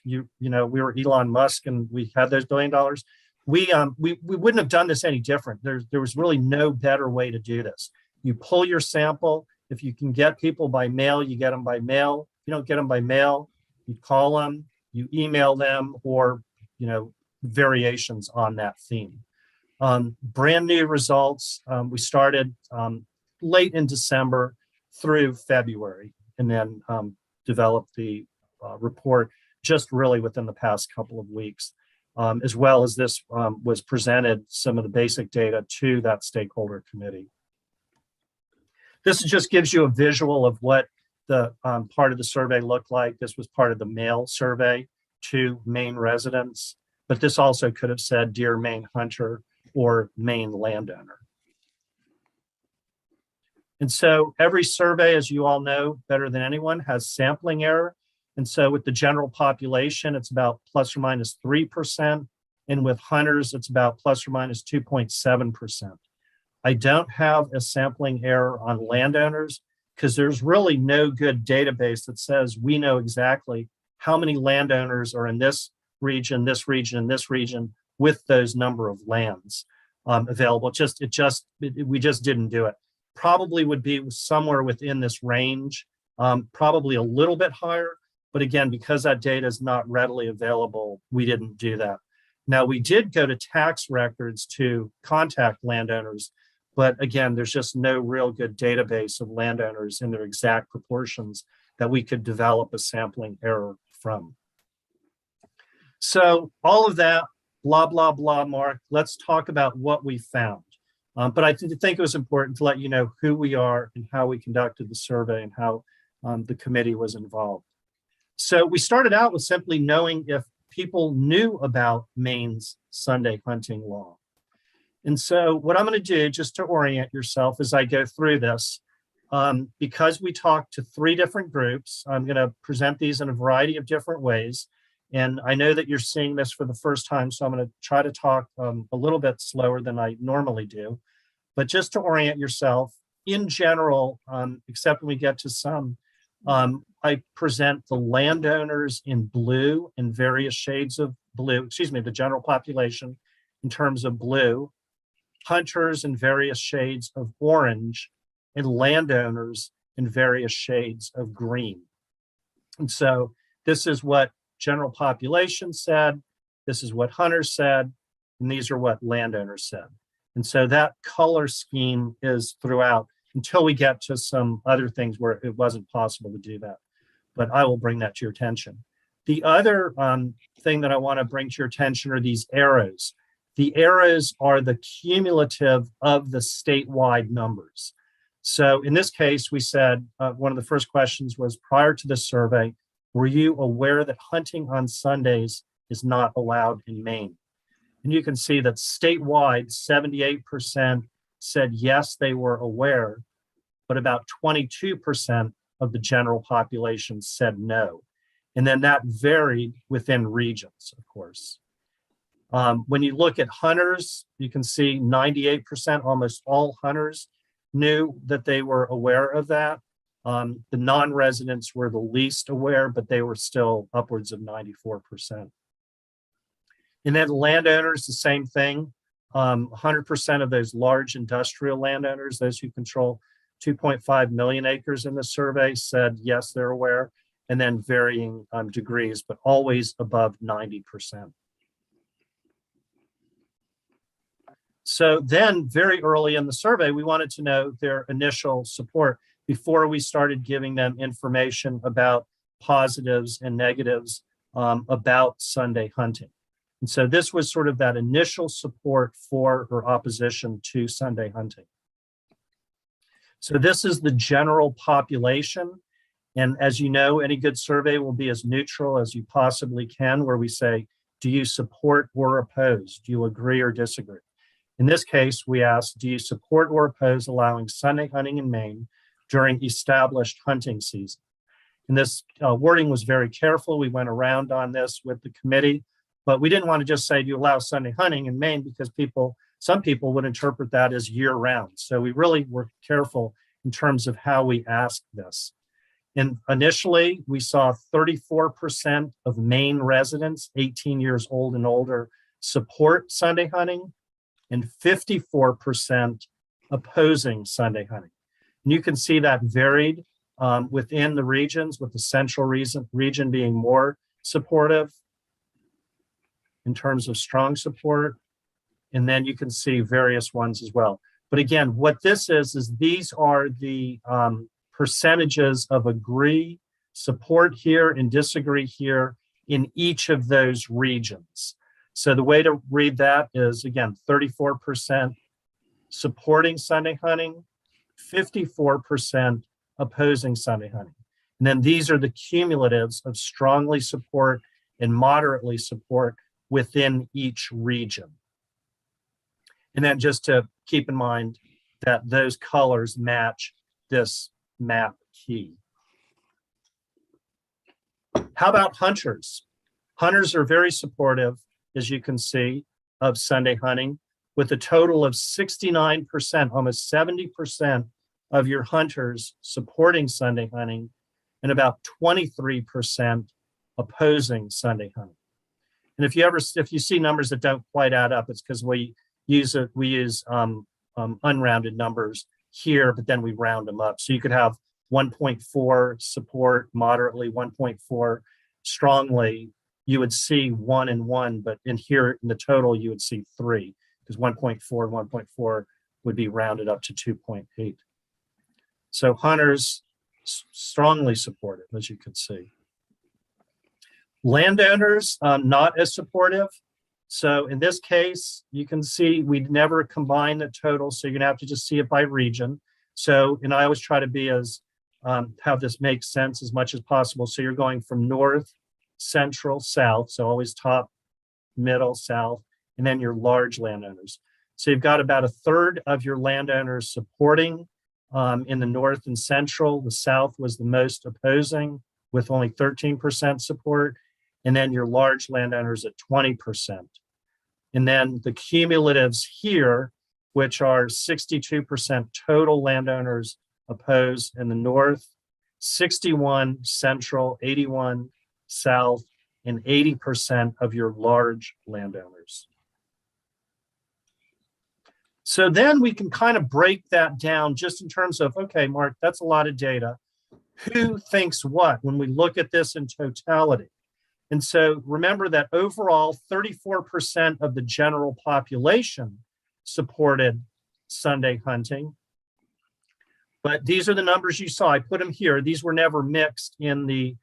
Speaker 3: you know, we were Elon Musk and we had those $1 billion, we wouldn't have done this any different. There was really no better way to do this. You pull your sample. If you can get people by mail, you get them by mail. If you don't get them by mail, you call them, you email them, or, you know, variations on that theme. Brand new results. We started late in December through February, and then developed the report just really within the past couple of weeks, as well as this was presented some of the basic data to that stakeholder committee. This just gives you a visual of what the part of the survey looked like. This was part of the mail survey to Maine residents, but this also could have said Dear Maine Hunter or Maine landowner. And so every survey, as you all know better than anyone, has sampling error. And so with the general population, it's about plus or minus 3%. And with hunters, it's about plus or minus 2.7%. I don't have a sampling error on landowners because there's really no good database that says we know exactly how many landowners are in this region, this region, and this region with those number of lands available. We just didn't do it. Probably would be somewhere within this range, probably a little bit higher. But again, because that data is not readily available, we didn't do that. Now, we did go to tax records to contact landowners, but again, there's just no real good database of landowners in their exact proportions that we could develop a sampling error from. So all of that, blah, blah, blah, Mark, let's talk about what we found. But I think it was important to let you know who we are and how we conducted the survey and how the committee was involved. So we started out with simply knowing if people knew about Maine's Sunday hunting law. And so what I'm going to do, just to orient yourself as I go through this, because we talked to 3 different groups, I'm going to present these in a variety of different ways. And I know that you're seeing this for the first time, so I'm going to try to talk a little bit slower than I normally do. But just to orient yourself, in general, except when we get to some, I present the landowners in blue in various shades of blue, the general population in terms of blue, hunters in various shades of orange, and landowners in various shades of green. And so this is what general population said, this is what hunters said, and these are what landowners said. And so that color scheme is throughout until we get to some other things where it wasn't possible to do that. But I will bring that to your attention. The other thing that I want to bring to your attention are these arrows. The arrows are the cumulative of the statewide numbers. So in this case, we said, one of the first questions was, prior to the survey, were you aware that hunting on Sundays is not allowed in Maine? And you can see that statewide, 78% said yes, they were aware, but about 22% of the general population said no. And then that varied within regions, of course. When you look at hunters, you can see 98%, almost all hunters knew that they were aware of that. The non-residents were the least aware, but they were still upwards of 94%. And then landowners, the same thing. 100% of those large industrial landowners, those who control 2.5 million acres in the survey, said yes, they're aware, and then varying degrees, but always above 90%. So then very early in the survey, we wanted to know their initial support before we started giving them information about positives and negatives about Sunday hunting. And so this was sort of that initial support for or opposition to Sunday hunting. So this is the general population. And as you know, any good survey will be as neutral as you possibly can, where we say, do you support or oppose? Do you agree or disagree? In this case, we asked, do you support or oppose allowing Sunday hunting in Maine during established hunting season? And this wording was very careful. We went around on this with the committee, but we didn't want to just say, do you allow Sunday hunting in Maine? Because some people would interpret that as year round. So we really were careful in terms of how we asked this. And initially, we saw 34% of Maine residents, 18 years old and older, support Sunday hunting, and 54% opposing Sunday hunting. And you can see that varied within the regions, with the central region being more supportive in terms of strong support. And then you can see various ones as well. But again, what this is these are the percentages of agree, support here, and disagree here in each of those regions. So the way to read that is, again, 34% supporting Sunday hunting, 54% opposing Sunday hunting. And then these are the cumulatives of strongly support and moderately support within each region. And then just to keep in mind that those colors match this map key. How about hunters? Hunters are very supportive, as you can see, of Sunday hunting, with a total of 69%, almost 70% of your hunters supporting Sunday hunting, and about 23% opposing Sunday hunting. And if you see numbers that don't quite add up, it's because we use unrounded numbers here, but then we round them up. So you could have 1.4 support moderately, 1.4 strongly. You would see 1 and 1, but in here in the total, you would see 3, because 1.4 and 1.4 would be rounded up to 2.8. So hunters strongly supportive, as you can see. Landowners, not as supportive. So in this case, you can see we'd never combine the total, so you're gonna have to just see it by region. So, and I always try to be as, have this make sense as much as possible. So you're going from north, central, south, so always top, middle, south, and then your large landowners. So you've got about a third of your landowners supporting in the north and central. The south was the most opposing, with only 13% support, and then your large landowners at 20%. And then the cumulatives here which are 62% total landowners opposed in the north, 61 central, 81 south, and 80% of your large landowners. So then we can kind of break that down just in terms of, okay, Mark, that's a lot of data. Who thinks what when we look at this in totality? And so remember that overall, 34% of the general population supported Sunday hunting. But these are the numbers you saw. I put them here. These were never mixed in the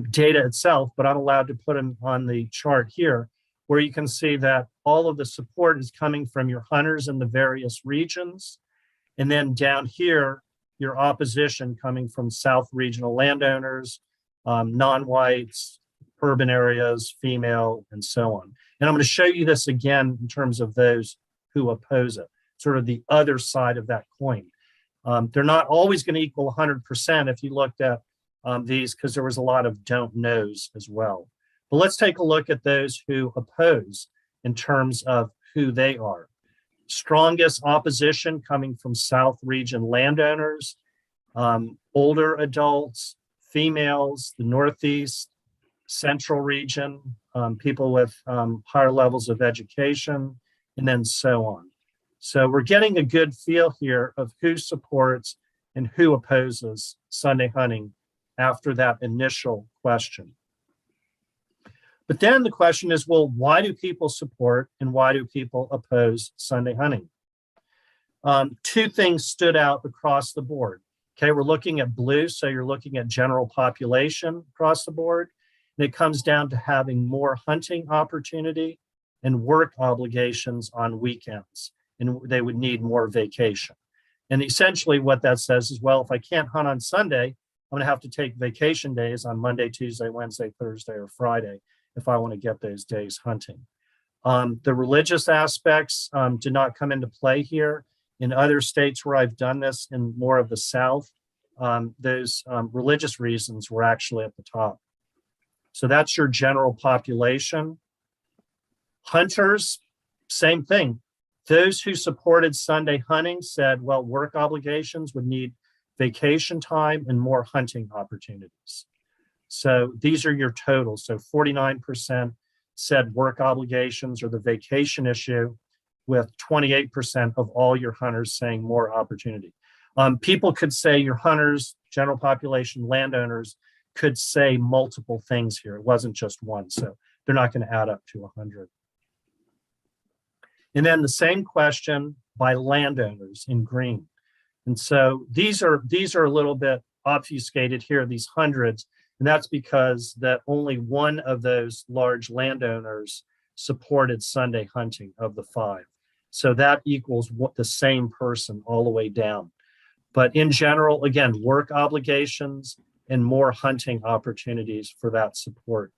Speaker 3: data itself, but I'm allowed to put them on the chart here, where you can see that all of the support is coming from your hunters in the various regions. And then down here, your opposition coming from South regional landowners, non-whites, urban areas, female, and so on. And I'm going to show you this again in terms of those who oppose it, sort of the other side of that coin. They're not always going to equal 100% if you looked at these, because there was a lot of don't knows as well. But let's take a look at those who oppose in terms of who they are. Strongest opposition coming from South region landowners, older adults, females, the Northeast, Central region, people with higher levels of education, and then so on. So we're getting a good feel here of who supports and who opposes Sunday hunting after that initial question. But then the question is, well, why do people support and why do people oppose Sunday hunting? Two things stood out across the board. Okay, we're looking at blue, so you're looking at general population across the board. And it comes down to having more hunting opportunity and work obligations on weekends, and they would need more vacation. And essentially what that says is, well, if I can't hunt on Sunday, I'm going to have to take vacation days on Monday, Tuesday, Wednesday, Thursday, or Friday if I want to get those days hunting. The religious aspects did not come into play here. In other states where I've done this in more of the South, those religious reasons were actually at the top. So that's your general population. Hunters, same thing. Those who supported Sunday hunting said, well, work obligations would need vacation time and more hunting opportunities. So these are your totals. So 49% said work obligations or the vacation issue, with 28% of all your hunters saying more opportunity. People could say your hunters, general population, landowners could say multiple things here. It wasn't just one, so they're not going to add up to 100. And then the same question by landowners in green. And so these are a little bit obfuscated here, these hundreds, and that's because that only one of those large landowners supported Sunday hunting of the 5. So that equals what the same person all the way down. But in general, again, work obligations and more hunting opportunities for that support.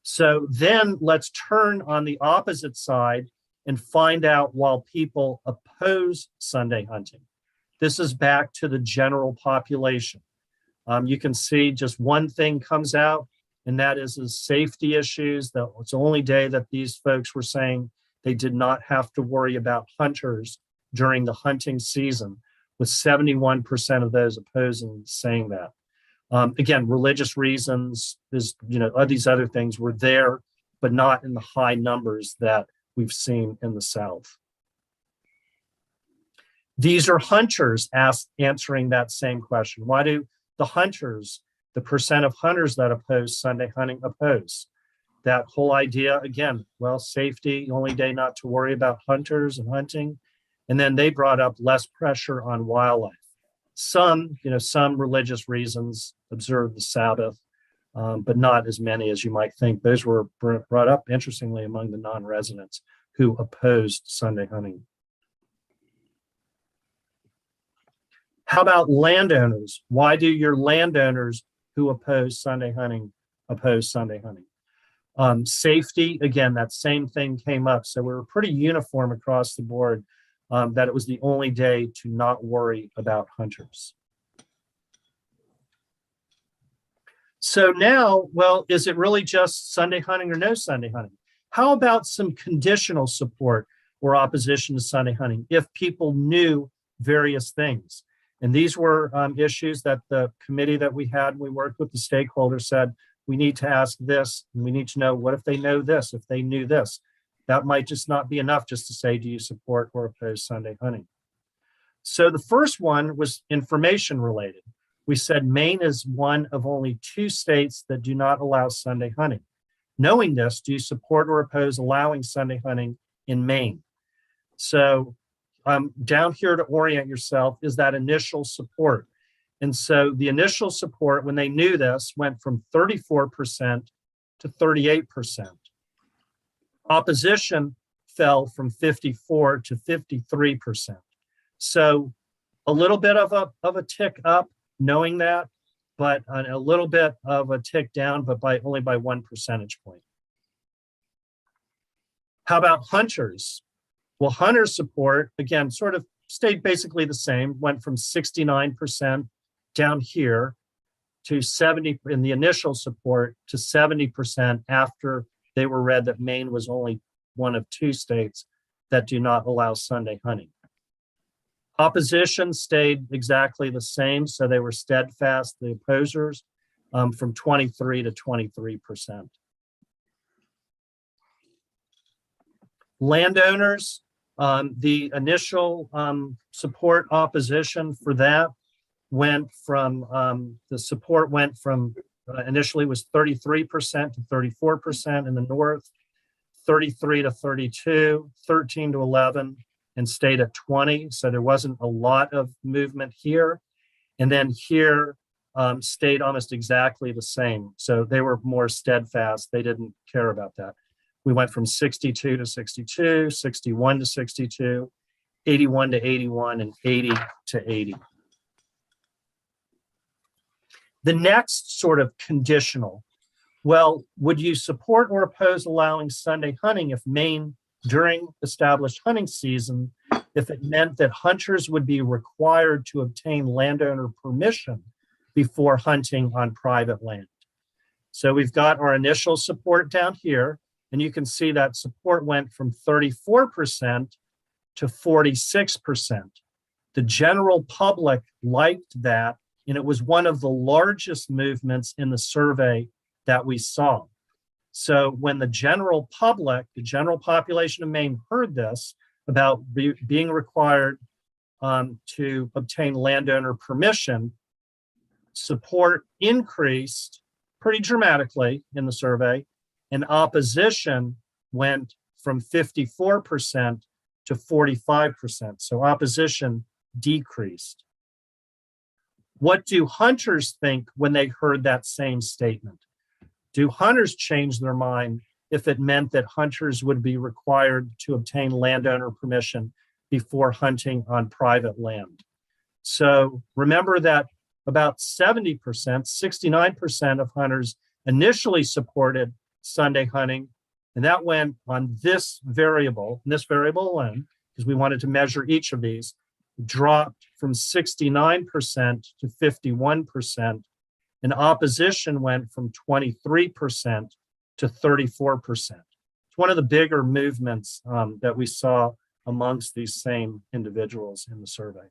Speaker 3: So then let's turn on the opposite side and find out while people oppose Sunday hunting. This is back to the general population. You can see just one thing comes out, and that is the safety issues. It's the only day that these folks were saying they did not have to worry about hunters during the hunting season, with 71% of those opposing saying that. Again, religious reasons, these other things were there, but not in the high numbers that we've seen in the South. These are hunters answering that same question. Why do the hunters, the percent of hunters that oppose Sunday hunting, oppose? That whole idea, again, well, safety, the only day not to worry about hunters and hunting. And then they brought up less pressure on wildlife. Some religious reasons, observe the Sabbath, but not as many as you might think. Those were brought up, interestingly, among the non-residents who opposed Sunday hunting. How about landowners? Why do your landowners who oppose Sunday hunting oppose Sunday hunting? Safety, again, that same thing came up. So we were pretty uniform across the board that it was the only day to not worry about hunters. So now, well, is it really just Sunday hunting or no Sunday hunting? How about some conditional support or opposition to Sunday hunting if people knew various things. And these were issues that the committee that we had, we worked with the stakeholders, said, we need to ask this, and we need to know what if they know this, if they knew this. That might just not be enough just to say, do you support or oppose Sunday hunting? So the first one was information related. We said Maine is one of only 2 states that do not allow Sunday hunting. Knowing this, do you support or oppose allowing Sunday hunting in Maine? So down here to orient yourself is that initial support. And so the initial support, when they knew this, went from 34% to 38%. Opposition fell from 54 to 53%. So a little bit of a tick up, knowing that, but a little bit of a tick down, but only by 1 percentage point. How about hunters? Well, hunter support, again, sort of stayed basically the same, went from 69% down here to 70 in the initial support to 70% after they were read that Maine was only one of 2 states that do not allow Sunday hunting. Opposition stayed exactly the same, so they were steadfast, the opposers, from 23 to 23%. Landowners, the initial support opposition for that went from, the support went from initially was 33% to 34% in the north, 33 to 32, 13 to 11, and stayed at 20. So there wasn't a lot of movement here. And then here stayed almost exactly the same. So they were more steadfast. They didn't care about that. We went from 62 to 62, 61 to 62, 81 to 81, and 80 to 80. The next sort of conditional, well, would you support or oppose allowing Sunday hunting if Maine, during established hunting season, if it meant that hunters would be required to obtain landowner permission before hunting on private land? So we've got our initial support down here, and you can see that support went from 34% to 46%. The general public liked that, and it was one of the largest movements in the survey that we saw. So when the general public, the general population of Maine heard this about being required to obtain landowner permission, support increased pretty dramatically in the survey, and opposition went from 54% to 45%. So opposition decreased. What do hunters think when they heard that same statement? Do hunters change their mind if it meant that hunters would be required to obtain landowner permission before hunting on private land? So remember that about 70%, 69% of hunters initially supported Sunday hunting, and that went on this variable alone, because we wanted to measure each of these, dropped from 69% to 51%, and opposition went from 23% to 34%. It's one of the bigger movements that we saw amongst these same individuals in the survey.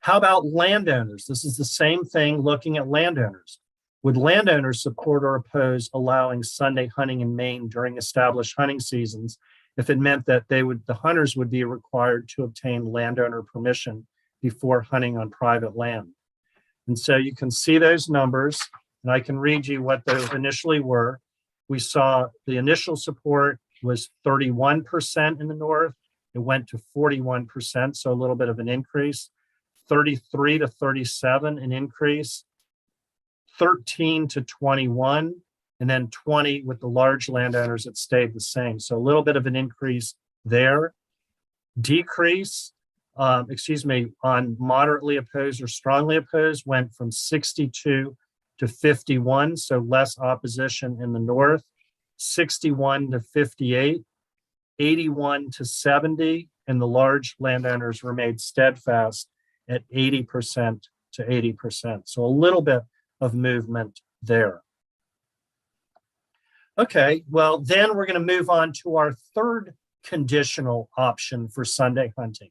Speaker 3: How about landowners? This is the same thing looking at landowners. Would landowners support or oppose allowing Sunday hunting in Maine during established hunting seasons if it meant that the hunters would be required to obtain landowner permission before hunting on private land? And so you can see those numbers, and I can read you what those initially were. We saw the initial support was 31% in the north. It went to 41%, so a little bit of an increase. 33 to 37, an increase. 13 to 21, and then 20 with the large landowners, it stayed the same. So a little bit of an increase there. Decrease, on moderately opposed or strongly opposed went from 62 to 51, so less opposition in the north. 61 to 58, 81 to 70, and the large landowners remained steadfast at 80% to 80%. So a little bit of movement there. Okay, well, then we're going to move on to our third conditional option for Sunday hunting.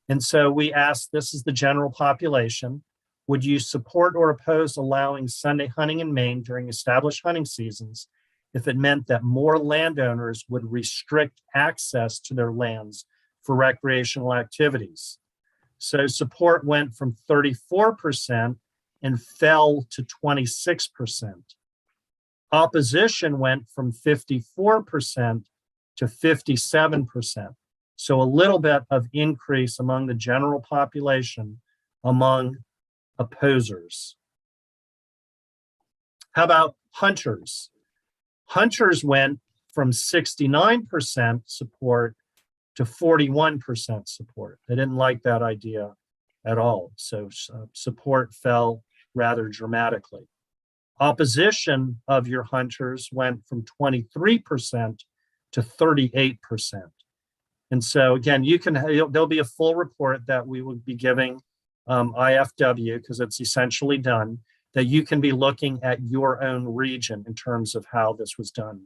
Speaker 3: And so we asked, this is the general population. Would you support or oppose allowing Sunday hunting in Maine during established hunting seasons if it meant that more landowners would restrict access to their lands for recreational activities? So support went from 34% and fell to 26%. Opposition went from 54% to 57%. So a little bit of increase among the general population among opposers. How about hunters? Hunters went from 69% support to 41% support. They didn't like that idea at all. So support fell rather dramatically. Opposition of your hunters went from 23% to 38%. And so again, there'll be a full report that we will be giving IFW, because it's essentially done, that you can be looking at your own region in terms of how this was done.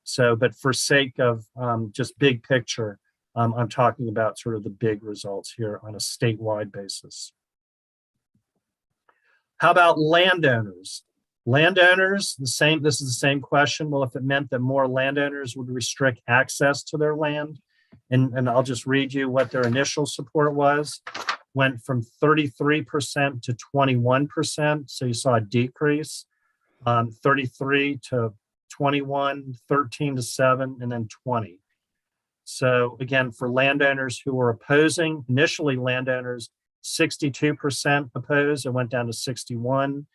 Speaker 3: So, but for sake of just big picture, I'm talking about sort of the big results here on a statewide basis. How about landowners? Landowners, this is the same question. Well, if it meant that more landowners would restrict access to their land, and I'll just read you what their initial support was, went from 33% to 21%. So you saw a decrease, 33 to 21, 13 to 7, and then 20. So again, for landowners who were opposing, initially landowners, 62% opposed, it went down to 61.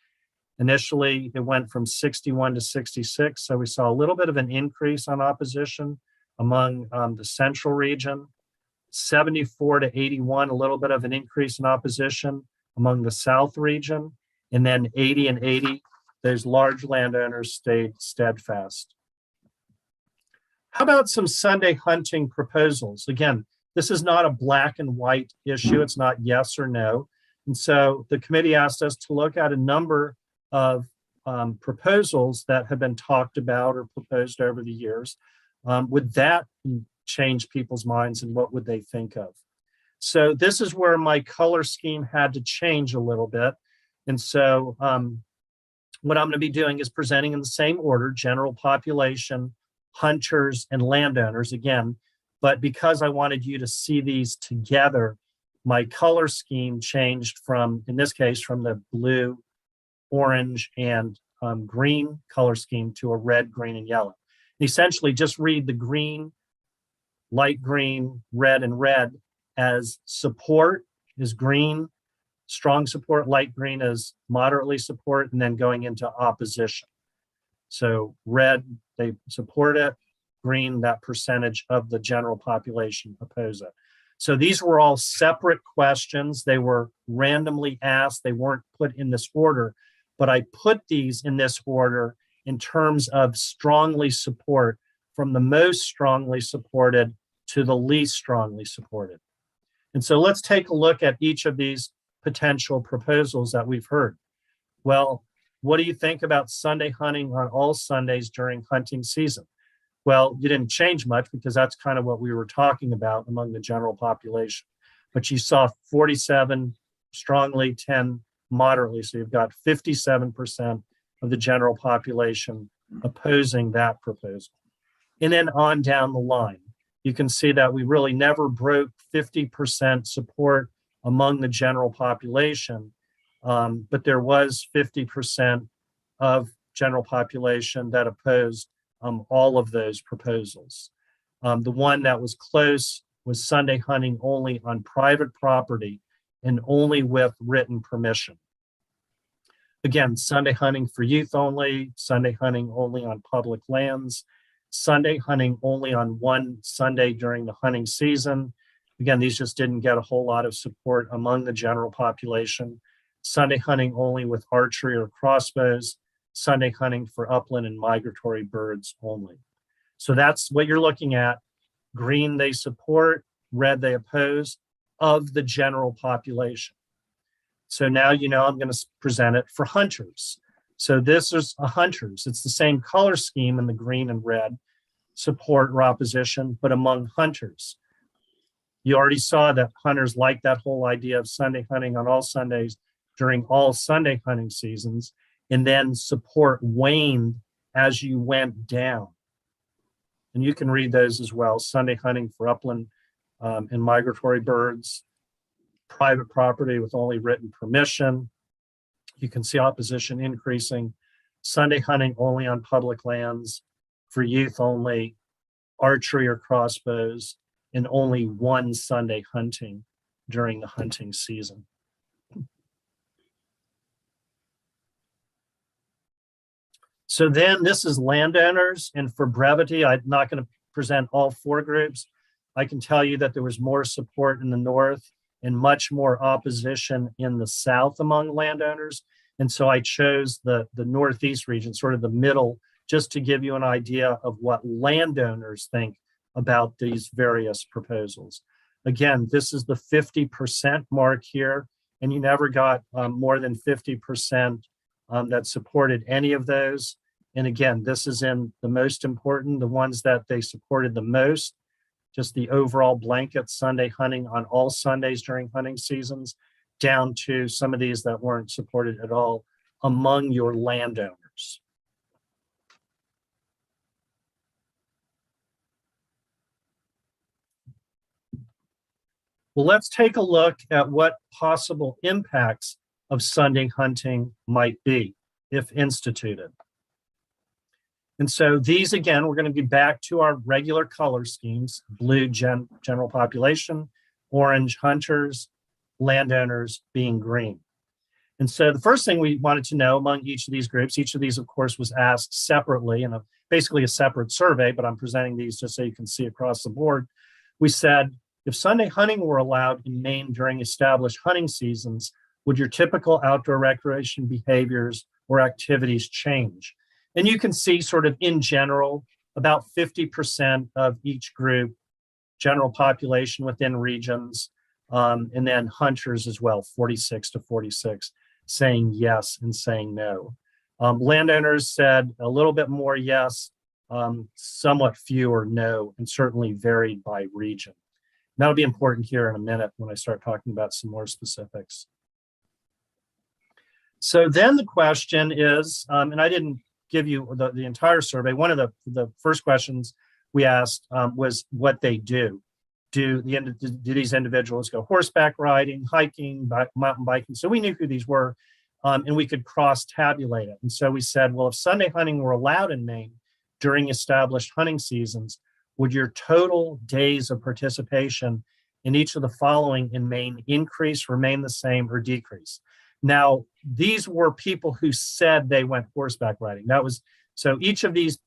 Speaker 3: Initially, it went from 61 to 66. So we saw a little bit of an increase on opposition among the central region. 74 to 81, a little bit of an increase in opposition among the south region. And then 80 and 80, those large landowners stayed steadfast. How about some Sunday hunting proposals? Again, this is not a black and white issue. It's not yes or no. And so the committee asked us to look at a number of proposals that have been talked about or proposed over the years. Would that change people's minds, and what would they think of? So this is where my color scheme had to change a little bit. And so what I'm going to be doing is presenting in the same order: general population, hunters, and landowners again. But because I wanted you to see these together, my color scheme changed from, in this case, from the blue, orange, and green color scheme to a red, green, and yellow. And essentially just read the green, light green, red, and red as support is green, strong support, light green is moderately support, and then going into opposition. So red, they support it, green, that percentage of the general population oppose it. So these were all separate questions. They were randomly asked. They weren't put in this order, but I put these in this order in terms of strongly support, from the most strongly supported to the least strongly supported. And so let's take a look at each of these potential proposals that we've heard. Well, what do you think about Sunday hunting on all Sundays during hunting season? Well, you didn't change much, because that's kind of what we were talking about among the general population. But you saw 47 strongly, 10 moderately. So you've got 57% of the general population opposing that proposal. And then on down the line, you can see that we really never broke 50% support among the general population, but there was 50% of general population that opposed all of those proposals. The one that was close was Sunday hunting only on private property and only with written permission. Again, Sunday hunting for youth only, Sunday hunting only on public lands, Sunday hunting only on one Sunday during the hunting season. Again, these just didn't get a whole lot of support among the general population. Sunday hunting only with archery or crossbows, Sunday hunting for upland and migratory birds only. So that's what you're looking at. Green, they support, red, they oppose, of the general population. So now, I'm going to present it for hunters. So this is a hunters. It's the same color scheme in the green and red, support or opposition, but among hunters. You already saw that hunters like that whole idea of Sunday hunting on all Sundays during all Sunday hunting seasons, and then support waned as you went down. And you can read those as well. Sunday hunting for upland and migratory birds, private property with only written permission. You can see opposition increasing, Sunday hunting only on public lands, for youth only, archery or crossbows, and only one Sunday hunting during the hunting season. So then this is landowners, and for brevity, I'm not going to present all four groups. I can tell you that there was more support in the north and much more opposition in the south among landowners. And so I chose the northeast region, sort of the middle, just to give you an idea of what landowners think about these various proposals. Again, this is the 50% mark here, and you never got more than 50% that supported any of those. And again, this is in the most important, the ones that they supported the most, just the overall blanket Sunday hunting on all Sundays during hunting seasons, down to some of these that weren't supported at all among your landowners. Well, let's take a look at what possible impacts of Sunday hunting might be if instituted. And so these, again, we're going to be back to our regular color schemes: blue general population, orange hunters, landowners being green. And so the first thing we wanted to know among each of these groups, each of these, of course, was asked separately in basically a separate survey, but I'm presenting these just so you can see across the board. We said, if Sunday hunting were allowed in Maine during established hunting seasons, would your typical outdoor recreation behaviors or activities change? And you can see sort of in general, about 50% of each group, general population within regions, and then hunters as well, 46 to 46, saying yes and saying no. Landowners said a little bit more yes, somewhat fewer no, and certainly varied by region. That'll be important here in a minute when I start talking about some more specifics. So then the question is, and I didn't give you the entire survey. One of the first questions we asked was what they do. Do these individuals go horseback riding, hiking, mountain biking? So we knew who these were, and we could cross-tabulate it. And so we said, well, if Sunday hunting were allowed in Maine during established hunting seasons, would your total days of participation in each of the following in Maine increase, remain the same, or decrease? Now, these were people who said they went horseback riding. That was, so each of these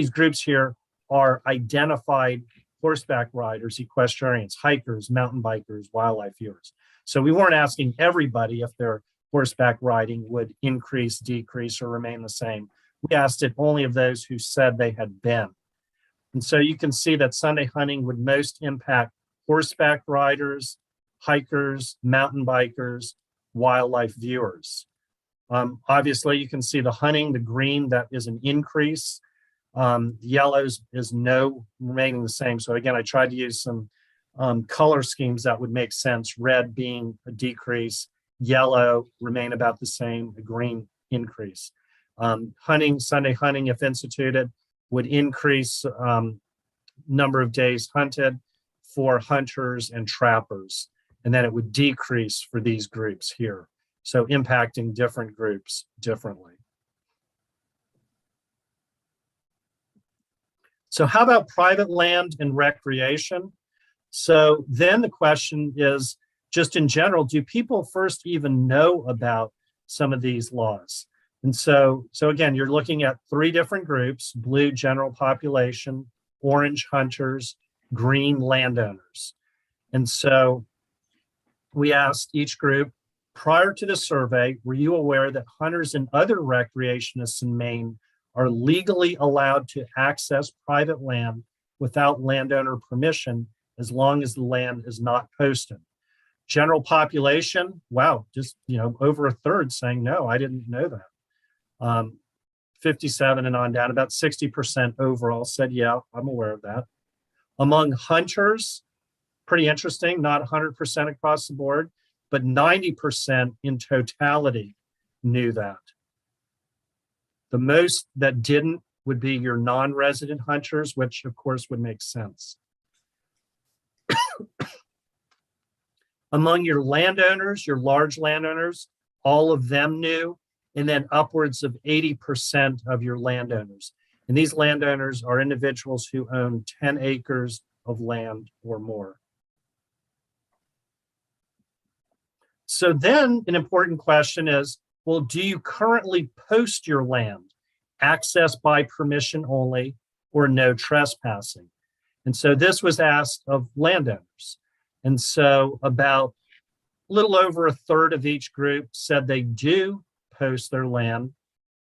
Speaker 3: groups here are identified horseback riders, equestrians, hikers, mountain bikers, wildlife viewers. So we weren't asking everybody if their horseback riding would increase, decrease, or remain the same. We asked it only of those who said they had been. And so you can see that Sunday hunting would most impact horseback riders, hikers, mountain bikers, wildlife viewers. Obviously, you can see the hunting, the green, that is an increase. Yellows is no, remaining the same. So again, I tried to use some color schemes that would make sense. Red being a decrease, yellow remain about the same, the green increase. Hunting, Sunday hunting, if instituted, would increase number of days hunted for hunters and trappers, and then it would decrease for these groups here. So impacting different groups differently. So how about private land and recreation? So then the question is, just in general, do people first even know about some of these laws? And so again, you're looking at three different groups: blue general population, orange hunters, green landowners. And so we asked each group, prior to the survey, were you aware that hunters and other recreationists in Maine are legally allowed to access private land without landowner permission as long as the land is not posted? General population, wow, just over a third saying no, I didn't know that. 57 and on down, about 60% overall said, yeah, I'm aware of that. Among hunters, pretty interesting, not 100% across the board, but 90% in totality knew that. The most that didn't would be your non-resident hunters, which of course would make sense. Among your landowners, your large landowners, all of them knew, and then upwards of 80% of your landowners. And these landowners are individuals who own 10 acres of land or more. So then an important question is, well, do you currently post your land, access by permission only, or no trespassing? And so this was asked of landowners. And so about a little over a third of each group said they do post their land.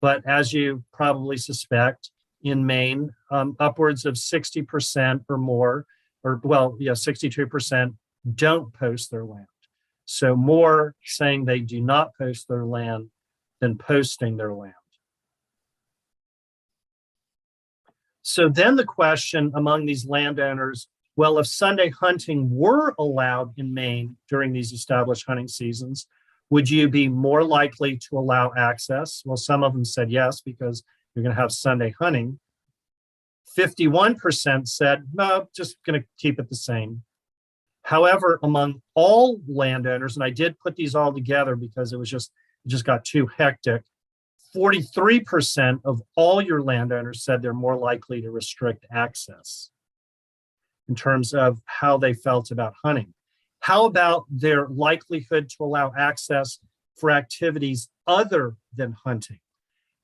Speaker 3: But as you probably suspect, in Maine, upwards of 60% or more, or well, yeah, 62% don't post their land. So more saying they do not post their land than posting their land. So then the question among these landowners, well, if Sunday hunting were allowed in Maine during these established hunting seasons, would you be more likely to allow access? Well, some of them said yes, because you're going to have Sunday hunting. 51% said, no, just going to keep it the same. However, among all landowners, and I did put these all together because it just got too hectic, 43% of all your landowners said they're more likely to restrict access in terms of how they felt about hunting. How about their likelihood to allow access for activities other than hunting?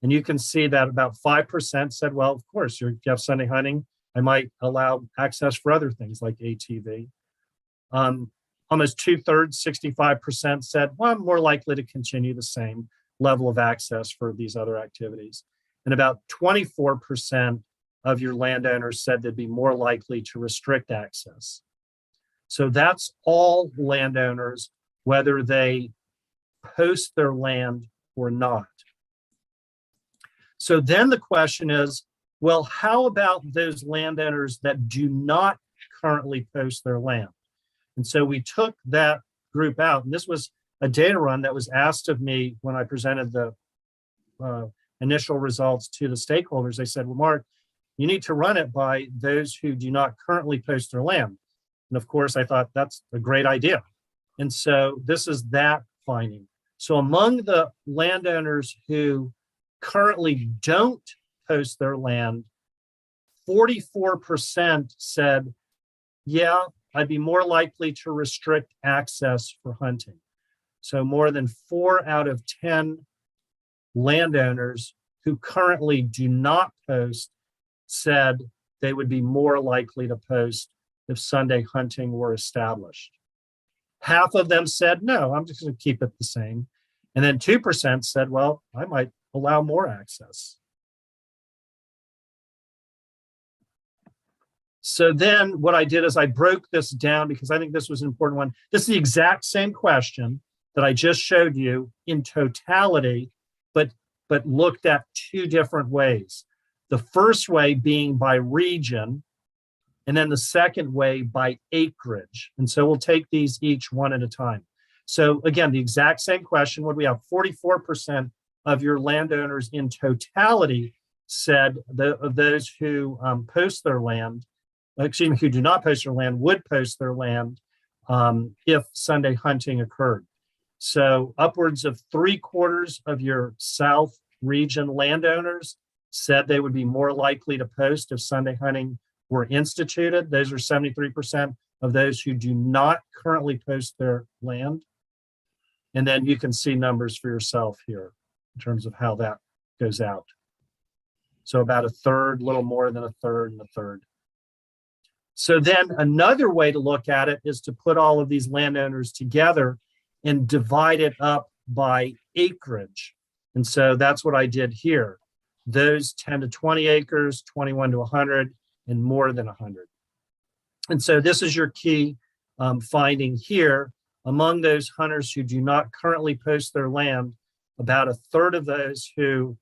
Speaker 3: And you can see that about 5% said, well, of course, you have Sunday hunting. I might allow access for other things like ATV. Almost 2/3, 65% said, well, I'm more likely to continue the same level of access for these other activities. And about 24% of your landowners said they'd be more likely to restrict access. So that's all landowners, whether they post their land or not. So then the question is, well, how about those landowners that do not currently post their land? And so we took that group out, and this was a data run that was asked of me when I presented the initial results to the stakeholders. They said, well, Mark, you need to run it by those who do not currently post their land. And of course, I thought that's a great idea. And so this is that finding. So among the landowners who currently don't post their land, 44% said, yeah, I'd be more likely to restrict access for hunting. So more than 4 out of 10 landowners who currently do not post said they would be more likely to post if Sunday hunting were established. Half of them said, no, I'm just going to keep it the same. And then 2% said, well, I might allow more access. So then what I did is I broke this down because I think this was an important one. This is the exact same question that I just showed you in totality, but looked at 2 different ways. The first way being by region, and then the second way by acreage. And so we'll take these each one at a time. So again, the exact same question. What we have, 44% of your landowners in totality said of those who post their land, excuse me, who do not post their land would post their land if Sunday hunting occurred. So upwards of 3/4 of your South region landowners said they would be more likely to post if Sunday hunting were instituted. Those are 73% of those who do not currently post their land. And then you can see numbers for yourself here in terms of how that goes out. So about 1/3, a little more than 1/3 and 1/3. So then another way to look at it is to put all of these landowners together and divide it up by acreage. And so that's what I did here. Those 10 to 20 acres, 21 to 100, and more than 100. And so this is your key finding here. Among those hunters who do not currently post their land, about 1/3 of those who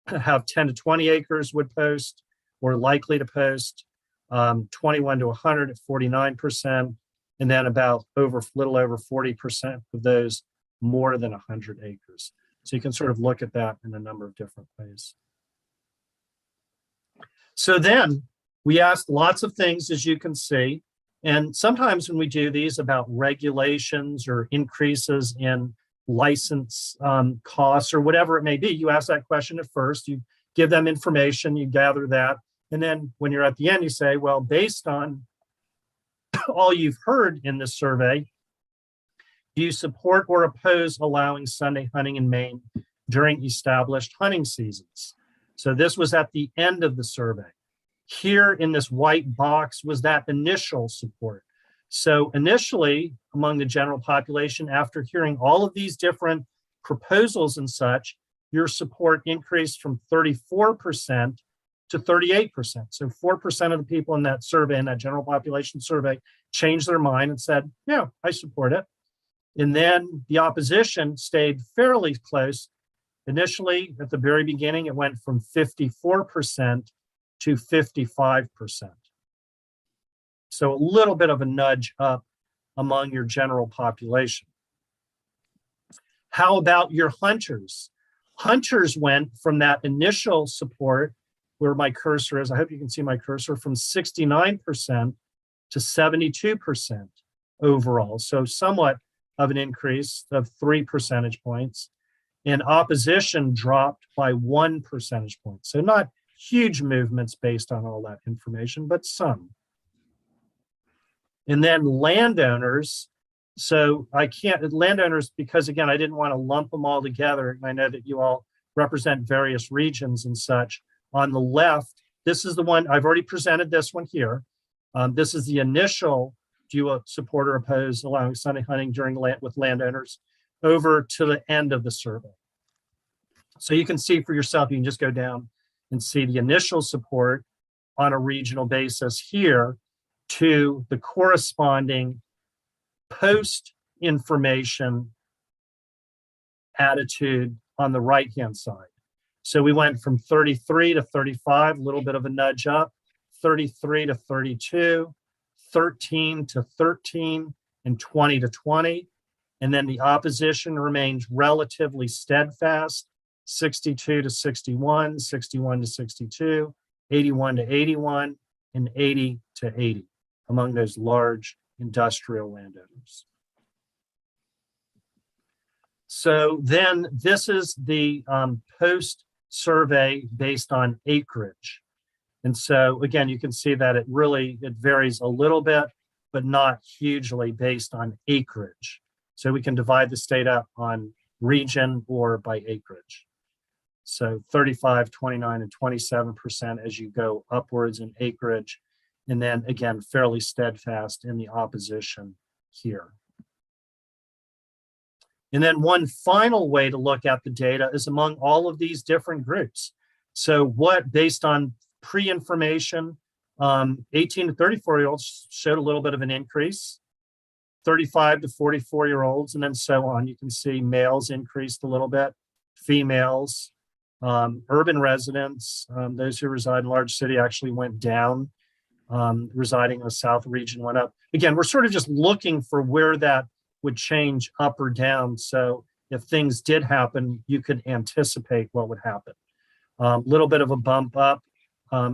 Speaker 3: have 10 to 20 acres would post or likely to post, 21 to 100 at 49%, and then about little over 40% of those more than 100 acres. So you can sort of look at that in a number of different ways. So then we asked lots of things, as you can see, and sometimes when we do these about regulations or increases in license costs or whatever it may be, you ask that question at first, you give them information, you gather that, and then when you're at the end, you say, well, based on all you've heard in this survey, do you support or oppose allowing Sunday hunting in Maine during established hunting seasons? So this was at the end of the survey. Here in this white box was that initial support. So initially, among the general population, after hearing all of these different proposals and such, your support increased from 34% to 38%. So 4% of the people in that survey, in that general population survey, changed their mind and said, yeah, I support it. And then the opposition stayed fairly close. Initially, at the very beginning, it went from 54% to 55%. So a little bit of a nudge up among your general population. How about your hunters? Hunters went from that initial support, where my cursor is, I hope you can see my cursor, from 69% to 72% overall. So somewhat of an increase of 3 percentage points. And opposition dropped by 1 percentage point. So not huge movements based on all that information, but some. And then landowners. So landowners, because again, I didn't want to lump them all together. I know that you all represent various regions and such. On the left, this is the one, I've already presented this one here. This is the initial, do you support or oppose allowing Sunday hunting with landowners, over to the end of the survey. So you can see for yourself, you can just go down and see the initial support on a regional basis here to the corresponding post-information attitude on the right-hand side. So we went from 33 to 35, a little bit of a nudge up, 33 to 32, 13 to 13, and 20 to 20. And then the opposition remained relatively steadfast, 62 to 61, 61 to 62, 81 to 81, and 80 to 80 among those large industrial landowners. So then this is the post-survey based on acreage. And so again, you can see that it varies a little bit, but not hugely based on acreage. So we can divide the state up on region or by acreage. So 35, 29, and 27% as you go upwards in acreage. And then again, fairly steadfast in the opposition here. And then one final way to look at the data is among all of these different groups. So what, based on pre-information, 18 to 34-year-olds showed a little bit of an increase, 35 to 44-year-olds, and then so on. You can see males increased a little bit, females, urban residents, those who reside in large city actually went down. Residing in the South region went up. Again, we're sort of just looking for where that would change up or down. So if things did happen, you could anticipate what would happen. Little bit of a bump up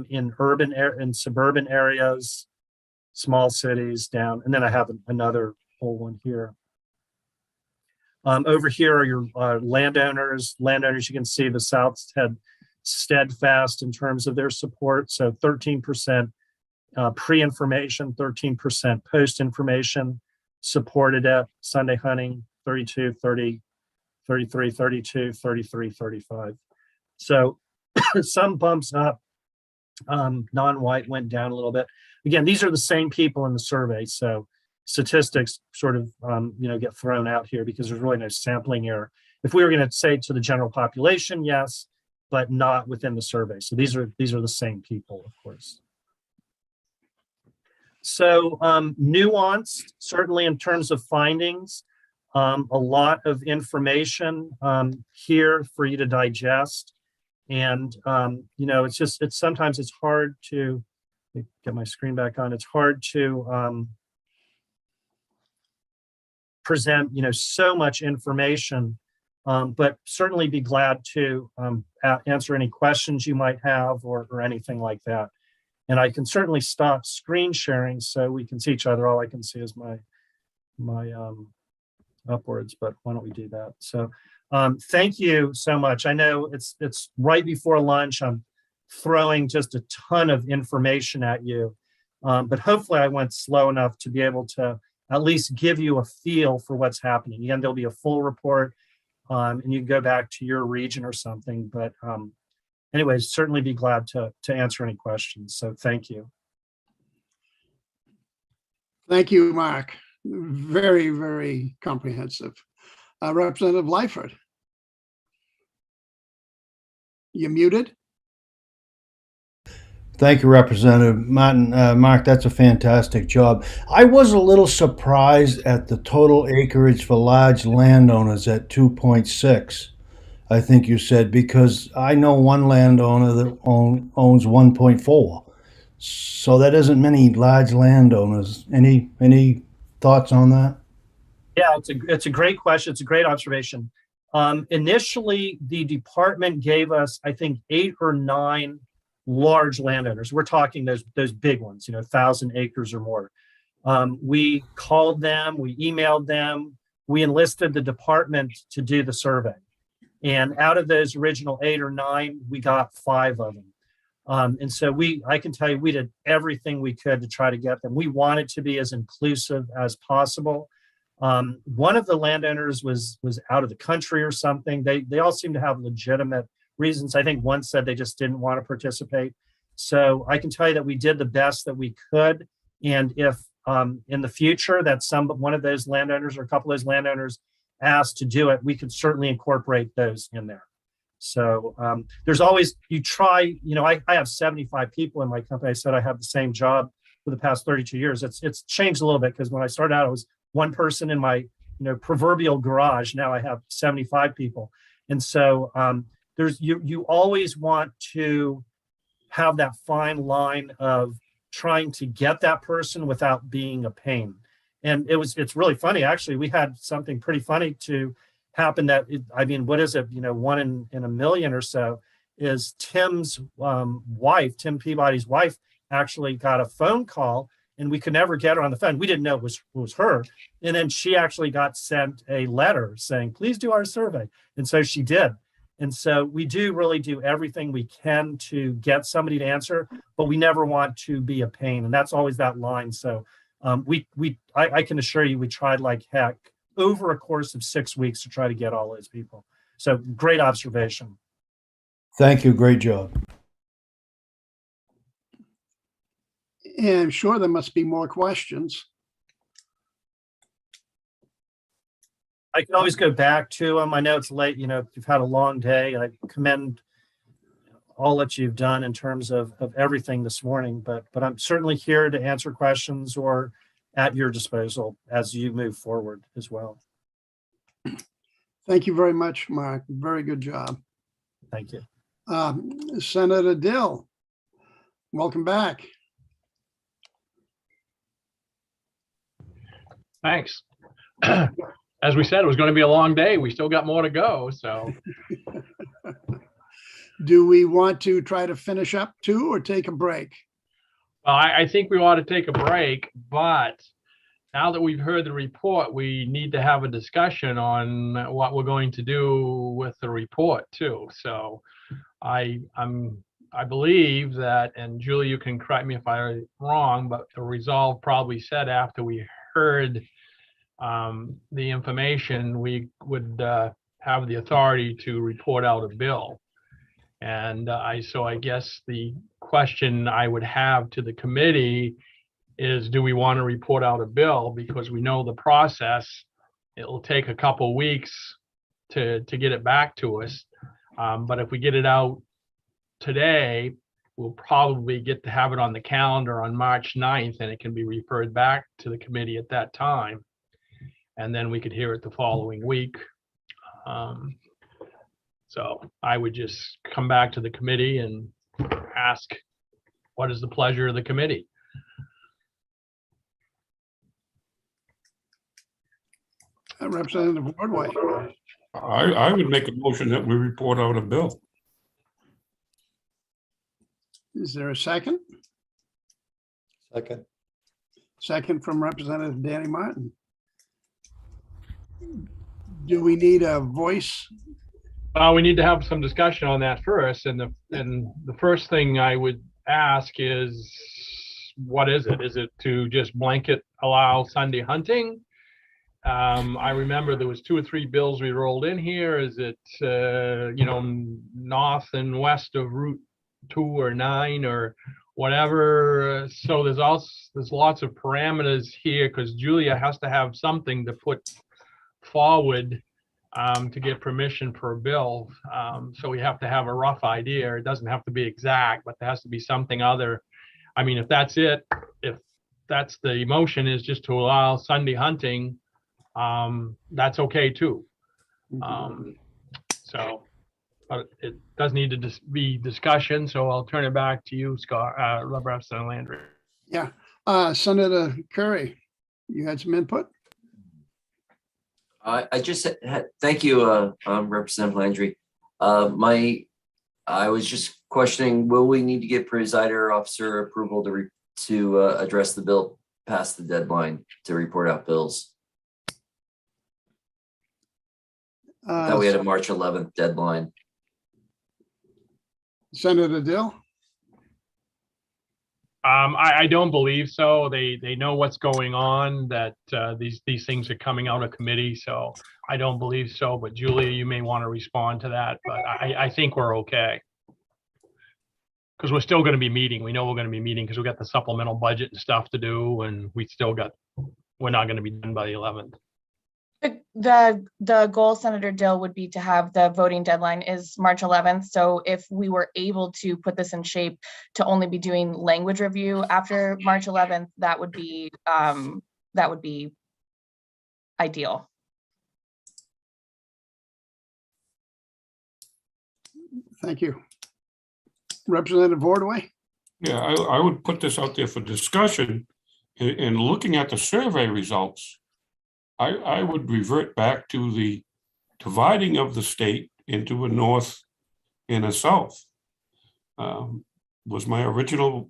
Speaker 3: in urban and suburban areas, small cities down. And then I have another whole one here. Over here are your landowners. Landowners, you can see the South had steadfast in terms of their support. So 13% pre-information, 13% post-information supported it. Sunday hunting, 32, 30, 33, 32, 33, 35. So some bumps up, non-white went down a little bit. Again, these are the same people in the survey. So statistics sort of, get thrown out here because there's really no sampling error. If we were going to say to the general population, yes, but not within the survey. So these are the same people, of course. So nuanced, certainly in terms of findings, a lot of information here for you to digest. And, it's sometimes it's hard to let me get my screen back on. It's hard to present, so much information, but certainly be glad to answer any questions you might have or anything like that. And I can certainly stop screen sharing so we can see each other. All I can see is my upwards, but why don't we do that? So thank you so much. I know it's right before lunch. I'm throwing just a ton of information at you, but hopefully I went slow enough to be able to at least give you a feel for what's happening. Again, there'll be a full report, and you can go back to your region or something. But anyways, certainly be glad to answer any questions. So thank you.
Speaker 7: Thank you, Mark. Very, very comprehensive. Representative Lyford. You're muted.
Speaker 8: Thank you, Representative Martin. Mark, that's a fantastic job. I was a little surprised at the total acreage for large landowners at 2.6. I think you said, because I know one landowner that owns 1.4. So that isn't many large landowners. Any thoughts on that?
Speaker 3: Yeah, it's a great question. It's a great observation. Initially, the department gave us, I think, 8 or 9 large landowners. We're talking those big ones, 1,000 acres or more. We called them, we emailed them, we enlisted the department to do the survey. And out of those original 8 or 9, we got 5 of them. And so I can tell you, we did everything we could to try to get them. We wanted to be as inclusive as possible. One of the landowners was out of the country or something. They all seem to have legitimate reasons. I think one said they just didn't want to participate. So I can tell you that we did the best that we could. And if in the future that one of those landowners or a couple of those landowners asked to do it, we could certainly incorporate those in there. So there's always, you try, I have 75 people in my company. I said I have the same job for the past 32 years. It's changed a little bit, because when I started out, I was one person in my proverbial garage. Now I have 75 people. And so you always want to have that fine line of trying to get that person without being a pain. And it's really funny, actually. We had something pretty funny to happen that, what is it, 1 in a million or so, is Tim's wife, Tim Peabody's wife, actually got a phone call, and we could never get her on the phone. We didn't know it was her. And then she actually got sent a letter saying, please do our survey. And so she did. And so we really do everything we can to get somebody to answer, but we never want to be a pain. And that's always that line. So I can assure you, we tried like heck over a course of 6 weeks to try to get all those people. So great observation.
Speaker 8: Thank you. Great job.
Speaker 7: And I'm sure there must be more questions.
Speaker 3: I can always go back to them. I know it's late, you've had a long day. I commend all that you've done in terms of everything this morning, but I'm certainly here to answer questions or at your disposal as you move forward as well.
Speaker 7: Thank you very much, Mark. Very good job.
Speaker 3: Thank you.
Speaker 7: Senator Dill, welcome back.
Speaker 1: Thanks. As we said, it was going to be a long day. We still got more to go, so.
Speaker 7: Do we want to try to finish up too, or take a break?
Speaker 1: Well, I think we ought to take a break, but now that we've heard the report, we need to have a discussion on what we're going to do with the report too. So I believe that, and Julie, you can correct me if I'm wrong, but the resolve probably said after we heard the information, we would have the authority to report out a bill. And so I guess the question I would have to the committee is, do we want to report out a bill? Because we know the process, it'll take a couple weeks to get it back to us. But if we get it out today, we'll probably get to have it on the calendar on March 9th, and it can be referred back to the committee at that time. And then we could hear it the following week. So I would just come back to the committee and ask, what is the pleasure of the committee?
Speaker 7: Representative Wardway.
Speaker 5: I would make a motion that we report out a bill.
Speaker 7: Is there a second?
Speaker 10: Second.
Speaker 7: Second from Representative Danny Martin. Do we need a voice?
Speaker 1: We need to have some discussion on that first, and the first thing I would ask is, what is it? Is it to just blanket allow Sunday hunting? I remember there was 2 or 3 bills we rolled in here. Is it, north and west of Route 2 or 9 or whatever? So there's lots of parameters here, because Julia has to have something to put forward to get permission for a bill. So we have to have a rough idea. It doesn't have to be exact, but there has to be something other. I mean, if that's it, if that's the motion, is just to allow Sunday hunting, that's okay too. So, but it does need to be discussion. So I'll turn it back to you, Scott, Representative Landry.
Speaker 7: Yeah, Senator Curry, you had some input?
Speaker 14: I just thank you, Representative Landry. I was just questioning, will we need to get presiding officer approval to address the bill past the deadline to report out bills? That we had a March 11th deadline.
Speaker 7: Senator Dill?
Speaker 1: I don't believe so. They know what's going on, that these things are coming out of committee. So I don't believe so. But Julia, you may want to respond to that. But I think we're okay, because we're still going to be meeting. We know we're going to be meeting because we got the supplemental budget and stuff to do, and we're not going to be done by the 11th.
Speaker 22: The goal, Senator Dill, would be to have the voting deadline is March 11th. So if we were able to put this in shape to only be doing language review after March 11th, that would be ideal.
Speaker 7: Thank you. Representative Wardway?
Speaker 5: Yeah, I would put this out there for discussion. In looking at the survey results, I would revert back to the dividing of the state into a north and a south. Was my original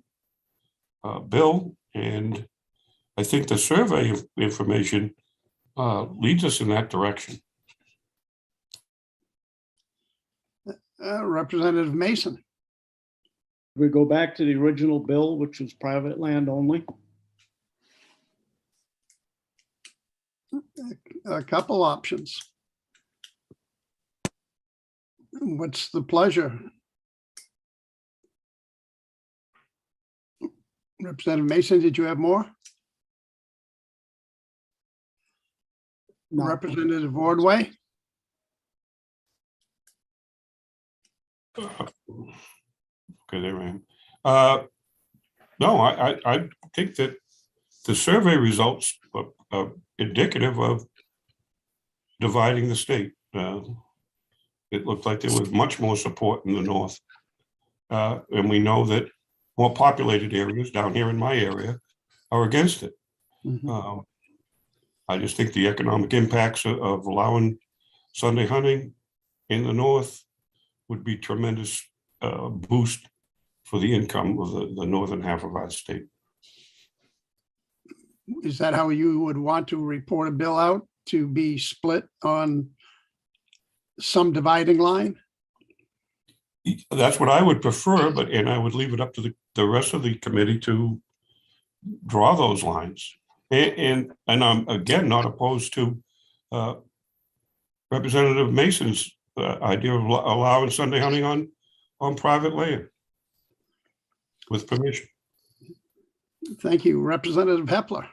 Speaker 5: bill, and I think the survey information leads us in that direction.
Speaker 7: Representative Mason?
Speaker 23: We go back to the original bill, which was private land only.
Speaker 7: A couple options. What's the pleasure? Representative Mason, did you have more? No. Representative Wardway?
Speaker 5: Okay, there I am. No, I think that the survey results are indicative of dividing the state. It looked like there was much more support in the north. And we know that more populated areas down here in my area are against it. I just think the economic impacts of allowing Sunday hunting in the north would be tremendous boost for the income of the northern half of our state.
Speaker 7: Is that how you would want to report a bill out, to be split on some dividing line?
Speaker 5: That's what I would prefer, and I would leave it up to the rest of the committee to draw those lines. And I'm again not opposed to Representative Mason's idea of allowing Sunday hunting on private land with permission.
Speaker 7: Thank you. Representative Hepler?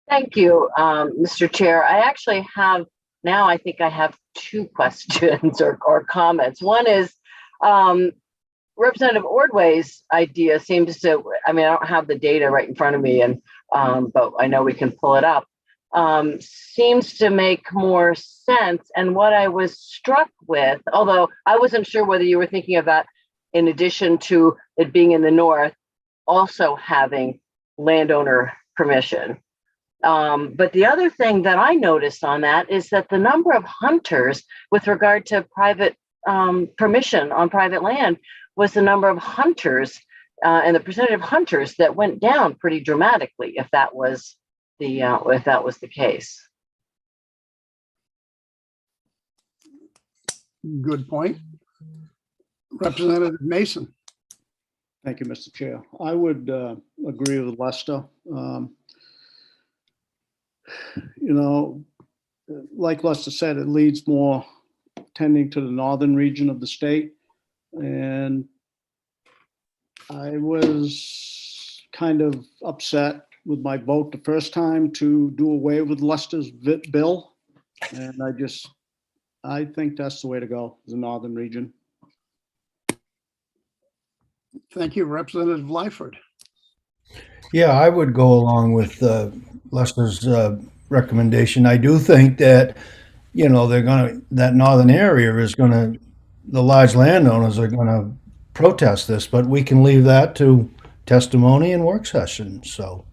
Speaker 6: Thank you, Mr. Chair. I actually have, now I think I have 2 questions or comments. One is Representative Ordway's idea seems to, I mean, I don't have the data right in front of me, and but I know we can pull it up. seems to make more sense. And what I was struck with, although I wasn't sure whether you were thinking of that in addition to it being in the north, also having landowner permission. But the other thing that I noticed on that is that the number of hunters with regard to private permission on private land was the number of hunters and the percentage of hunters that went down pretty dramatically if that was the case.
Speaker 7: Good point. Representative Mason.
Speaker 23: Thank you, Mr. Chair. I would agree with Lester. You know, like Lester said, it leads more tending to the northern region of the state. And I was kind of upset with my vote the first time to do away with Lester's bill. And I think that's the way to go, the northern region.
Speaker 7: Thank you, Representative Lyford.
Speaker 8: Yeah, I would go along with Lester's recommendation. I do think that, you know, that northern area is the large landowners are gonna protest this, but we can leave that to testimony and work session. So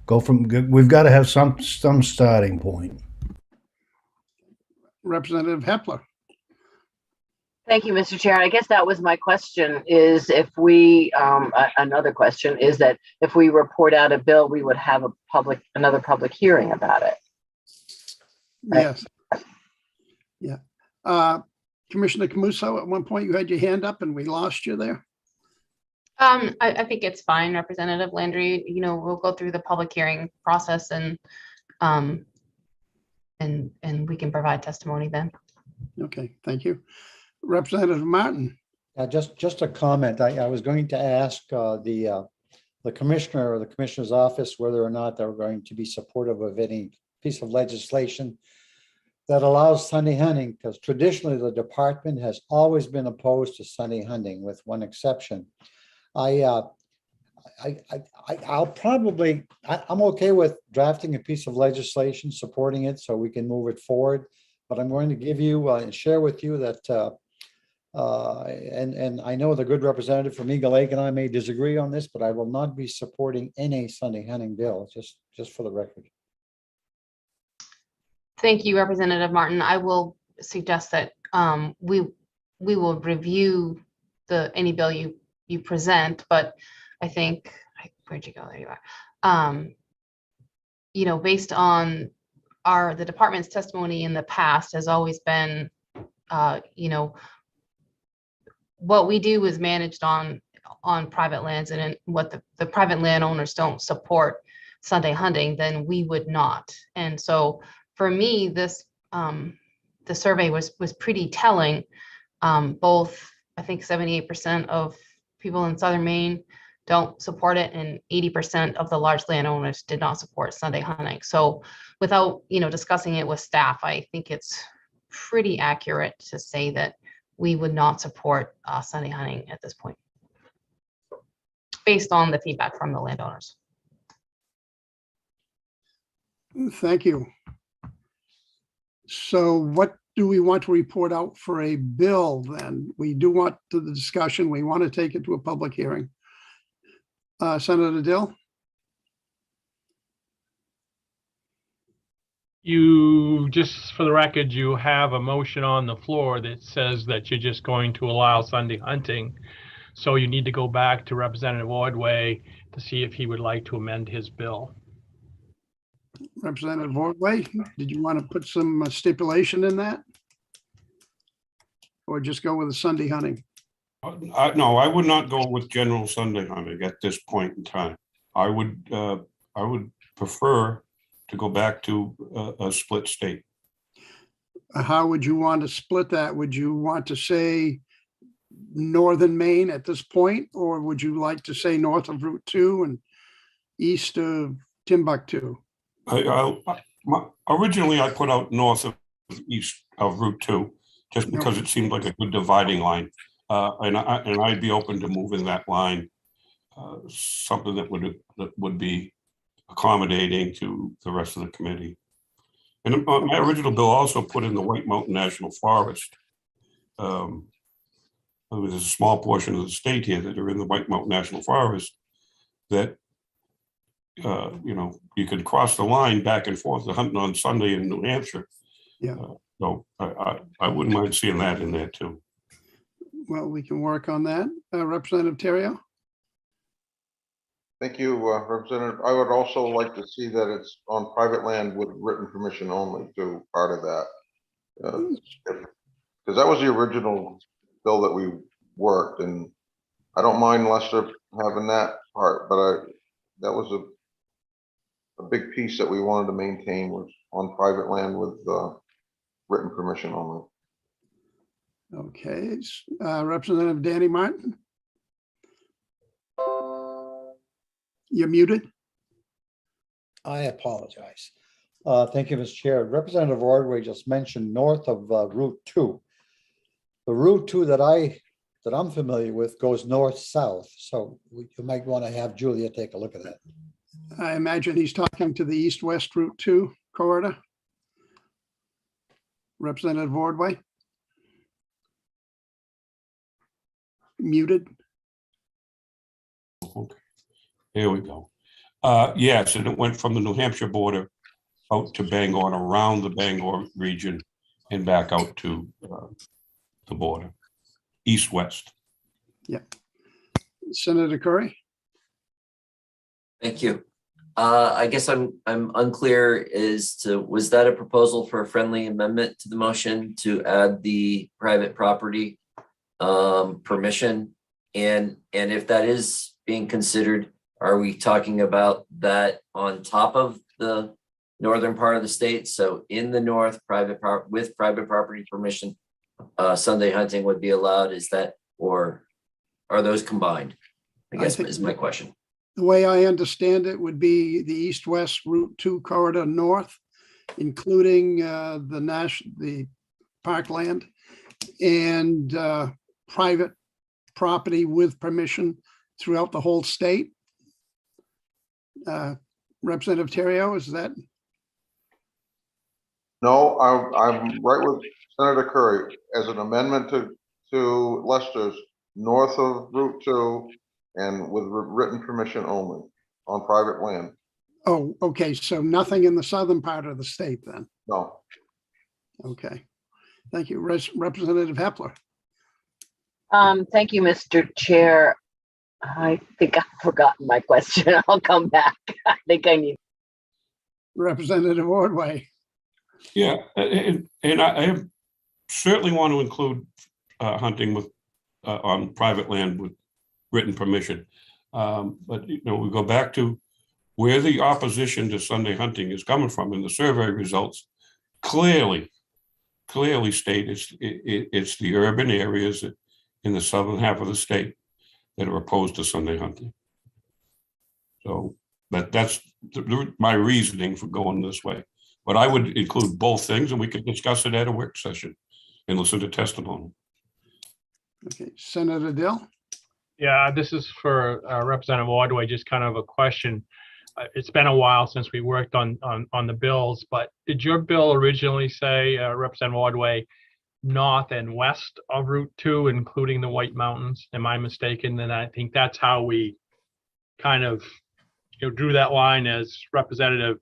Speaker 8: we've got to have some starting point.
Speaker 7: Representative Hepler.
Speaker 6: Thank you, Mr. Chair. I guess that was my question, is if we, another question is that if we report out a bill, we would have another public hearing about it. Right?
Speaker 7: Yes. Yeah. Commissioner Camuso, at one point you had your hand up and we lost you there.
Speaker 13: I think it's fine, Representative Landry. You know, we'll go through the public hearing process and we can provide testimony then.
Speaker 7: Okay, thank you. Representative Martin.
Speaker 10: Just a comment. I was going to ask the commissioner or the commissioner's office whether or not they're going to be supportive of any piece of legislation that allows Sunday hunting, because traditionally the department has always been opposed to Sunday hunting, with one exception. I'm okay with drafting a piece of legislation, supporting it so we can move it forward. But I'm going to give you and share with you that, and I know the good representative from Eagle Lake and I may disagree on this, but I will not be supporting any Sunday hunting bill, just for the record.
Speaker 13: Thank you, Representative Martin. I will suggest that we will review any bill you present, but I think, where'd you go? There you are. You know, based on the department's testimony in the past has always been, you know, what we do is managed on private lands, and what the private landowners don't support Sunday hunting, then we would not. And so for me, this the survey was pretty telling. Both, I think 78% of people in southern Maine don't support it, and 80% of the large landowners did not support Sunday hunting. So without, you know, discussing it with staff, I think it's pretty accurate to say that we would not support Sunday hunting at this point, based on the feedback from the landowners.
Speaker 7: Thank you. So what do we want to report out for a bill then? We do want to the discussion. We want to take it to a public hearing. Senator Dill?
Speaker 1: You, just for the record, you have a motion on the floor that says that you're just going to allow Sunday hunting. So you need to go back to Representative Ordway to see if he would like to amend his bill.
Speaker 7: Representative Ordway, did you want to put some stipulation in that? Or just go with the Sunday hunting?
Speaker 5: No, I would not go with general Sunday hunting at this point in time. I would prefer to go back to a split state.
Speaker 7: How would you want to split that? Would you want to say northern Maine at this point, or would you like to say north of Route 2 and east of Timbuktu?
Speaker 5: Originally, I put out north of east of Route 2, just because it seemed like a good dividing line. And I'd be open to moving that line, something that would be accommodating to the rest of the committee. And my original bill also put in the White Mountain National Forest. There's a small portion of the state here that are in the White Mountain National Forest that, you could cross the line back and forth to hunting on Sunday in New Hampshire.
Speaker 7: Yeah.
Speaker 5: So I wouldn't mind seeing that in there too.
Speaker 7: Well, we can work on that. Representative Terrio?
Speaker 11: Thank you, Representative. I would also like to see that it's on private land with written permission only too, part of that. Because that was the original bill that we worked, and I don't mind Lester having that part, but that was a big piece that we wanted to maintain, was on private land with written permission only.
Speaker 7: Okay, Representative Danny Martin? You're muted.
Speaker 10: I apologize. Thank you, Mr. Chair. Representative Ordway just mentioned north of Route 2. The Route 2 that I'm familiar with goes north-south, so you might want to have Julia take a look at that.
Speaker 7: I imagine he's talking to the east-west Route 2 corridor. Representative Ordway? Muted.
Speaker 5: Okay. Here we go. Yes, and it went from the New Hampshire border out to Bangor and around the Bangor region and back out to the border, east-west.
Speaker 7: Yeah. Senator Curry?
Speaker 14: Thank you. I guess I'm unclear as to, was that a proposal for a friendly amendment to the motion to add the private property permission? And if that is being considered, are we talking about that on top of the northern part of the state? So in the north, with private property permission, Sunday hunting would be allowed. Is that, or are those combined? I guess is my question.
Speaker 7: The way I understand it would be the east-west Route 2 corridor north, including the parkland and private property with permission throughout the whole state. Representative Terrio, is that?
Speaker 11: No, I'm right with Senator Curry. As an amendment to Lester's, north of Route 2 and with written permission only on private land.
Speaker 7: Oh, okay, so nothing in the southern part of the state then?
Speaker 11: No.
Speaker 7: Okay, thank you. Representative Hepler?
Speaker 6: Thank you, Mr. Chair. I think I've forgotten my question. I'll come back. I think I need.
Speaker 7: Representative Ordway?
Speaker 5: Yeah, and I certainly want to include hunting with on private land with written permission. But we go back to where the opposition to Sunday hunting is coming from, and the survey results clearly state it's the urban areas in the southern half of the state that are opposed to Sunday hunting. So that's my reasoning for going this way. But I would include both things, and we could discuss it at a work session and listen to testimony.
Speaker 7: Okay, Senator Dill?
Speaker 1: Yeah, this is for Representative Ordway, just kind of a question. It's been a while since we worked on the bills, but did your bill originally say, Representative Ordway, north and west of Route 2, including the White Mountains? Am I mistaken? Then I think that's how we kind of drew that line. As Representative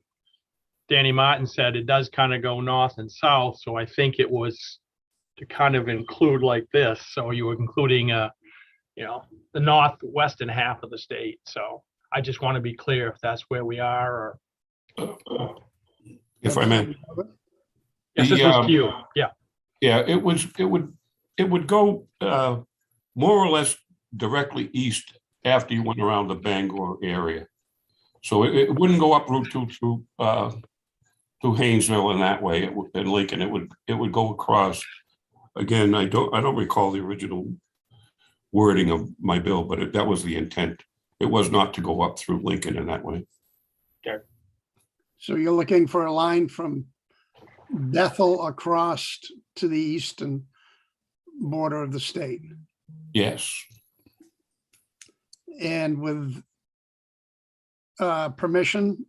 Speaker 1: Danny Martin said, it does kind of go north and south. So I think it was to kind of include like this. So you were including, the northwestern half of the state. So I just want to be clear if that's where we are, or.
Speaker 5: If I may.
Speaker 1: Yes, this was to you. Yeah.
Speaker 5: Yeah, it would go more or less directly east after you went around the Bangor area. So it wouldn't go up Route 2 through Haynesville in that way. In Lincoln, it would go across. Again, I don't recall the original wording of my bill, but that was the intent. It was not to go up through Lincoln in that way.
Speaker 1: Okay.
Speaker 7: So you're looking for a line from Bethel across to the eastern border of the state?
Speaker 5: Yes.
Speaker 7: And with permission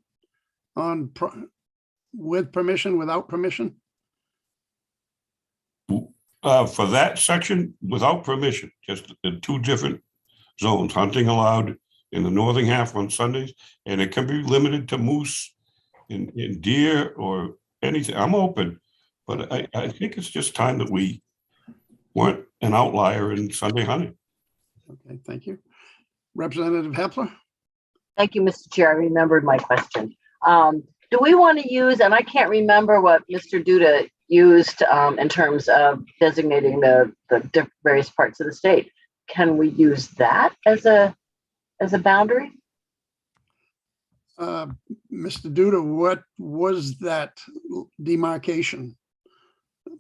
Speaker 7: on with permission, without permission?
Speaker 5: For that section, without permission, just in two different zones, hunting allowed in the northern half on Sundays, and it can be limited to moose and deer or anything. I'm open, but I think it's just time that we weren't an outlier in Sunday hunting.
Speaker 7: Okay, thank you. Representative Hepler?
Speaker 6: Thank you, Mr. Chair. I remembered my question. Do we want to use, and I can't remember what Mr. Duda used in terms of designating the various parts of the state. Can we use that as a boundary?
Speaker 7: Mr. Duda, what was that demarcation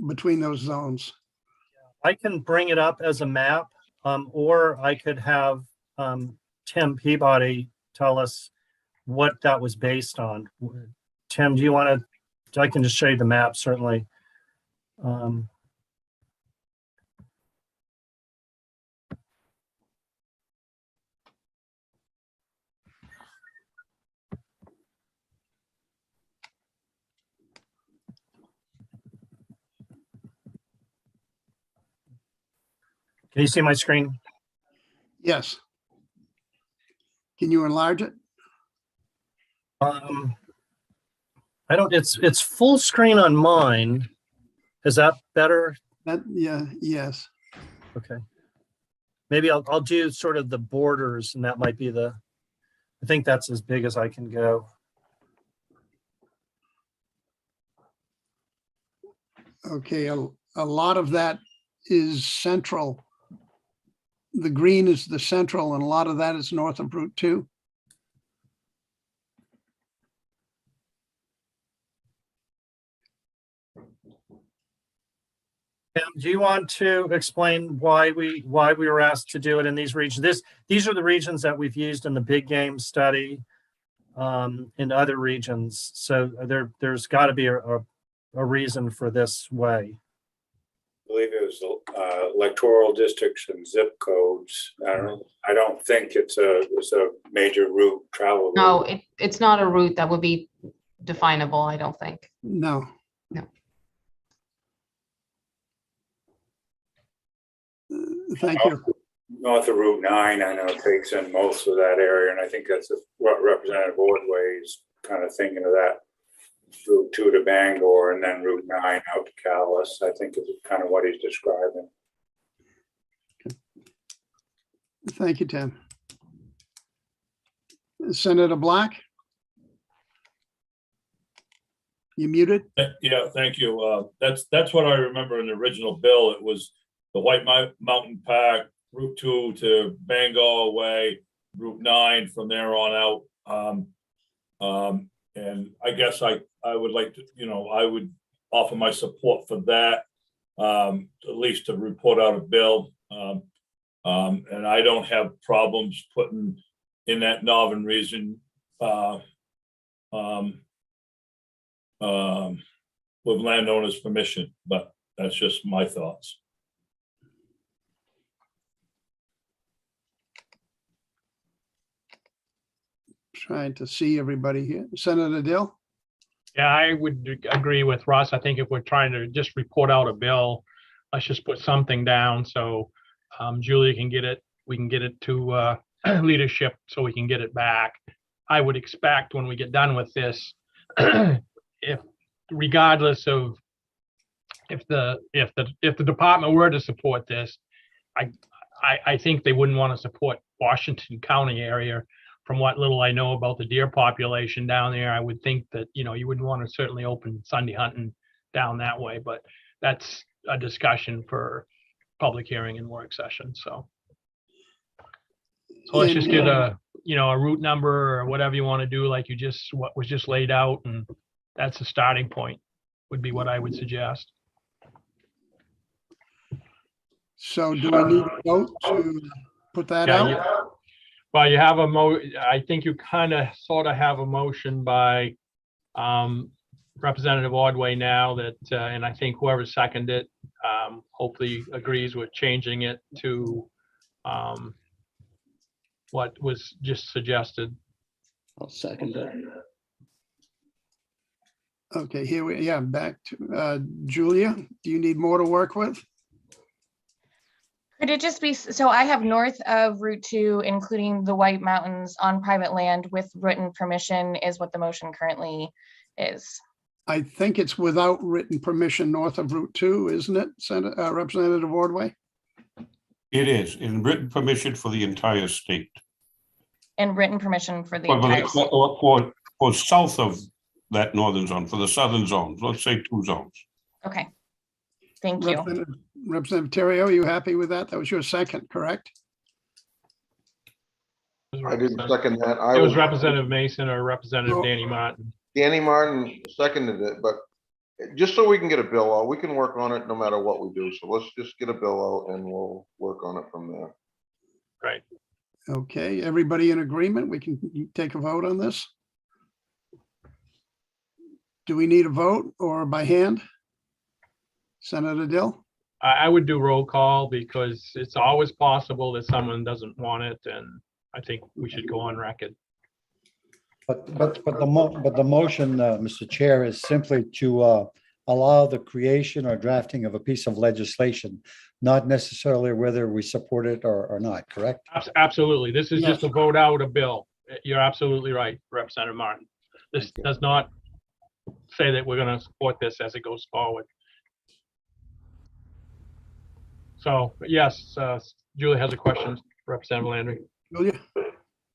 Speaker 7: between those zones?
Speaker 3: I can bring it up as a map, or I could have Tim Peabody tell us what that was based on. Tim, do you want to, I can just show you the map, certainly. Can you see my screen?
Speaker 7: Yes. Can you enlarge it?
Speaker 3: I don't, it's full screen on mine. Is that better?
Speaker 7: Yeah, yes.
Speaker 3: Okay. Maybe I'll do sort of the borders, and that might be I think that's as big as I can go.
Speaker 7: Okay, a lot of that is central. The green is the central, and a lot of that is north of Route 2.
Speaker 3: Do you want to explain why we were asked to do it in these regions? These are the regions that we've used in the big game study in other regions. So there's got to be a reason for this way.
Speaker 12: I believe it was electoral districts and zip codes. I don't think it's a major route travel.
Speaker 13: No, it's not a route that would be definable, I don't think.
Speaker 7: No.
Speaker 13: No.
Speaker 7: Thank you.
Speaker 12: North of Route 9, I know takes in most of that area, and I think that's what Representative Ordway is kind of thinking of, that Route 2 to Bangor and then Route 9 out to Calais. I think is kind of what he's describing.
Speaker 7: Thank you, Tim. Senator Black? You muted?
Speaker 15: Yeah, thank you. That's what I remember in the original bill. It was the White Mountain Park, Route 2 to Bangor Way, Route 9 from there on out. And I guess I would like to, I would offer my support for that, at least to report out a bill. And I don't have problems putting in that northern region with landowners' permission, but that's just my thoughts.
Speaker 7: Trying to see everybody here. Senator Dill?
Speaker 1: Yeah, I would agree with Russ. I think if we're trying to just report out a bill, let's just put something down so Julia can get it. We can get it to leadership so we can get it back. I would expect when we get done with this, if regardless of if the department were to support this, I think they wouldn't want to support Washington County area. From what little I know about the deer population down there, I would think that, you wouldn't want to certainly open Sunday hunting down that way, but that's a discussion for public hearing and work session, so. So let's just get a route number or whatever you want to do, like what was just laid out, and that's a starting point, would be what I would suggest.
Speaker 7: So do we need a vote to put that out?
Speaker 1: Well, you have I think you kind of sort of have a motion by Representative Ordway now that, and I think whoever seconded it, hopefully agrees with changing it to what was just suggested.
Speaker 23: I'll second that.
Speaker 7: Okay, here we, yeah, back to Julia. Do you need more to work with?
Speaker 22: Could it just be, so I have north of Route 2, including the White Mountains on private land with written permission is what the motion currently is.
Speaker 7: I think it's without written permission north of Route 2, isn't it, Representative Ordway?
Speaker 5: It is in written permission for the entire state.
Speaker 22: And written permission for the
Speaker 5: For,
Speaker 22: entire.
Speaker 5: for south of that northern zone, for the southern zones, let's say 2 zones.
Speaker 22: Okay. Thank you.
Speaker 7: Representative Terrio, are you happy with that? That was your second, correct?
Speaker 11: I didn't second that.
Speaker 1: It was Representative Mason or Representative Danny Martin.
Speaker 11: Danny Martin seconded it, but just so we can get a bill out, we can work on it no matter what we do. So let's just get a bill out and we'll work on it from there.
Speaker 1: Right.
Speaker 7: Okay, everybody in agreement? We can take a vote on this? Do we need a vote or by hand? Senator Dill?
Speaker 1: I would do roll call because it's always possible that someone doesn't want it, and I think we should go on record.
Speaker 10: But the motion, Mr. Chair, is simply to allow the creation or drafting of a piece of legislation, not necessarily whether we support it or not, correct?
Speaker 1: Absolutely. This is just a vote out a bill. You're absolutely right, Representative Martin. This does not say that we're going to support this as it goes forward. So yes, Julie has a question, Representative Landry.
Speaker 7: Julia?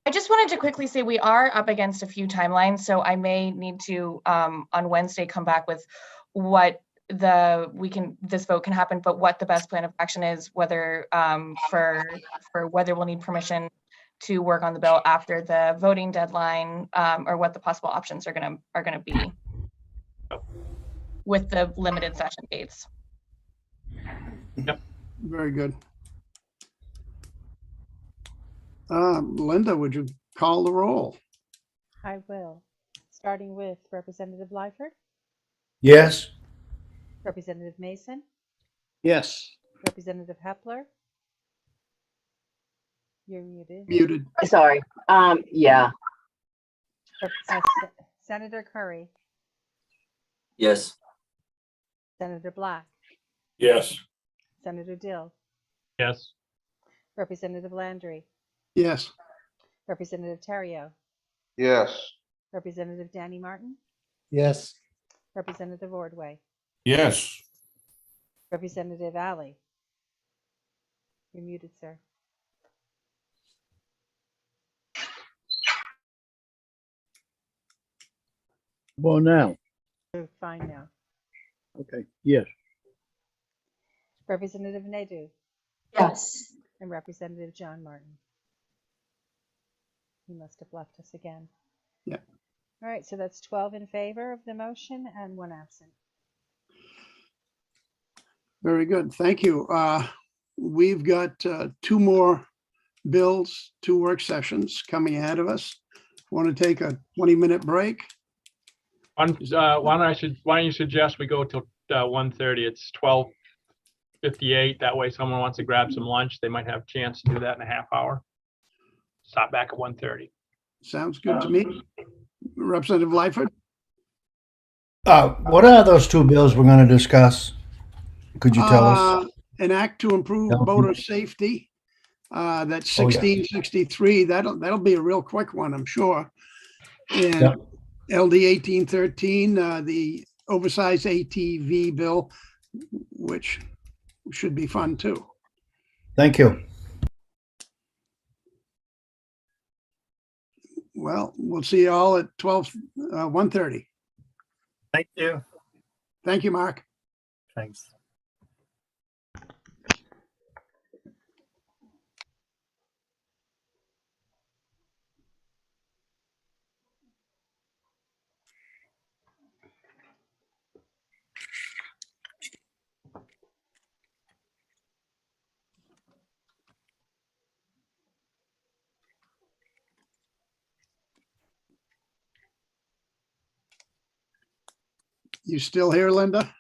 Speaker 22: I just wanted to quickly say we are up against a few timelines, so I may need to on Wednesday come back with what this vote can happen, but what the best plan of action is, whether for whether we'll need permission to work on the bill after the voting deadline, or what the possible options are gonna be with the limited session dates.
Speaker 1: Yep.
Speaker 7: Very good. Linda, would you call the roll?
Speaker 2: I will. Starting with Representative Lyford,
Speaker 8: Yes.
Speaker 2: Representative Mason,
Speaker 23: Yes.
Speaker 2: Representative Hepler. You're muted.
Speaker 7: Muted.
Speaker 6: Sorry. Yeah.
Speaker 2: Senator Curry,
Speaker 14: Yes.
Speaker 2: Senator Black,
Speaker 15: Yes.
Speaker 2: Senator Dill,
Speaker 1: Yes.
Speaker 2: Representative Landry,
Speaker 7: Yes.
Speaker 2: Representative Terrio,
Speaker 11: Yes.
Speaker 2: Representative Danny Martin,
Speaker 10: Yes.
Speaker 2: Representative Ordway,
Speaker 5: Yes.
Speaker 2: Representative Alley. You're muted, sir.
Speaker 23: Well, now,
Speaker 2: You're fine now.
Speaker 23: okay, yes.
Speaker 2: Representative Nadeau
Speaker 20: Yes.
Speaker 2: and Representative John Martin. He must have left us again.
Speaker 7: Yeah.
Speaker 2: All right, so that's 12 in favor of the motion and 1 absent.
Speaker 7: Very good. Thank you. We've got 2 more bills, 2 work sessions coming ahead of us. Want to take a 20-minute break?
Speaker 1: Why don't you suggest we go till 1:30? It's 12:58. That way, someone wants to grab some lunch, they might have a chance to do that in a half hour. Stop back at 1:30.
Speaker 7: Sounds good to me. Representative Lyford?
Speaker 8: What are those 2 bills we're going to discuss? Could you tell us?
Speaker 7: An act to improve boater safety. That's 1663. That'll be a real quick one, I'm sure. And LD 1813, the oversized ATV bill, which should be fun too.
Speaker 8: Thank you.
Speaker 7: Well, we'll see you all at 1:30.
Speaker 3: Thank you.
Speaker 7: Thank you, Mark.
Speaker 3: Thanks.
Speaker 7: You still here, Linda?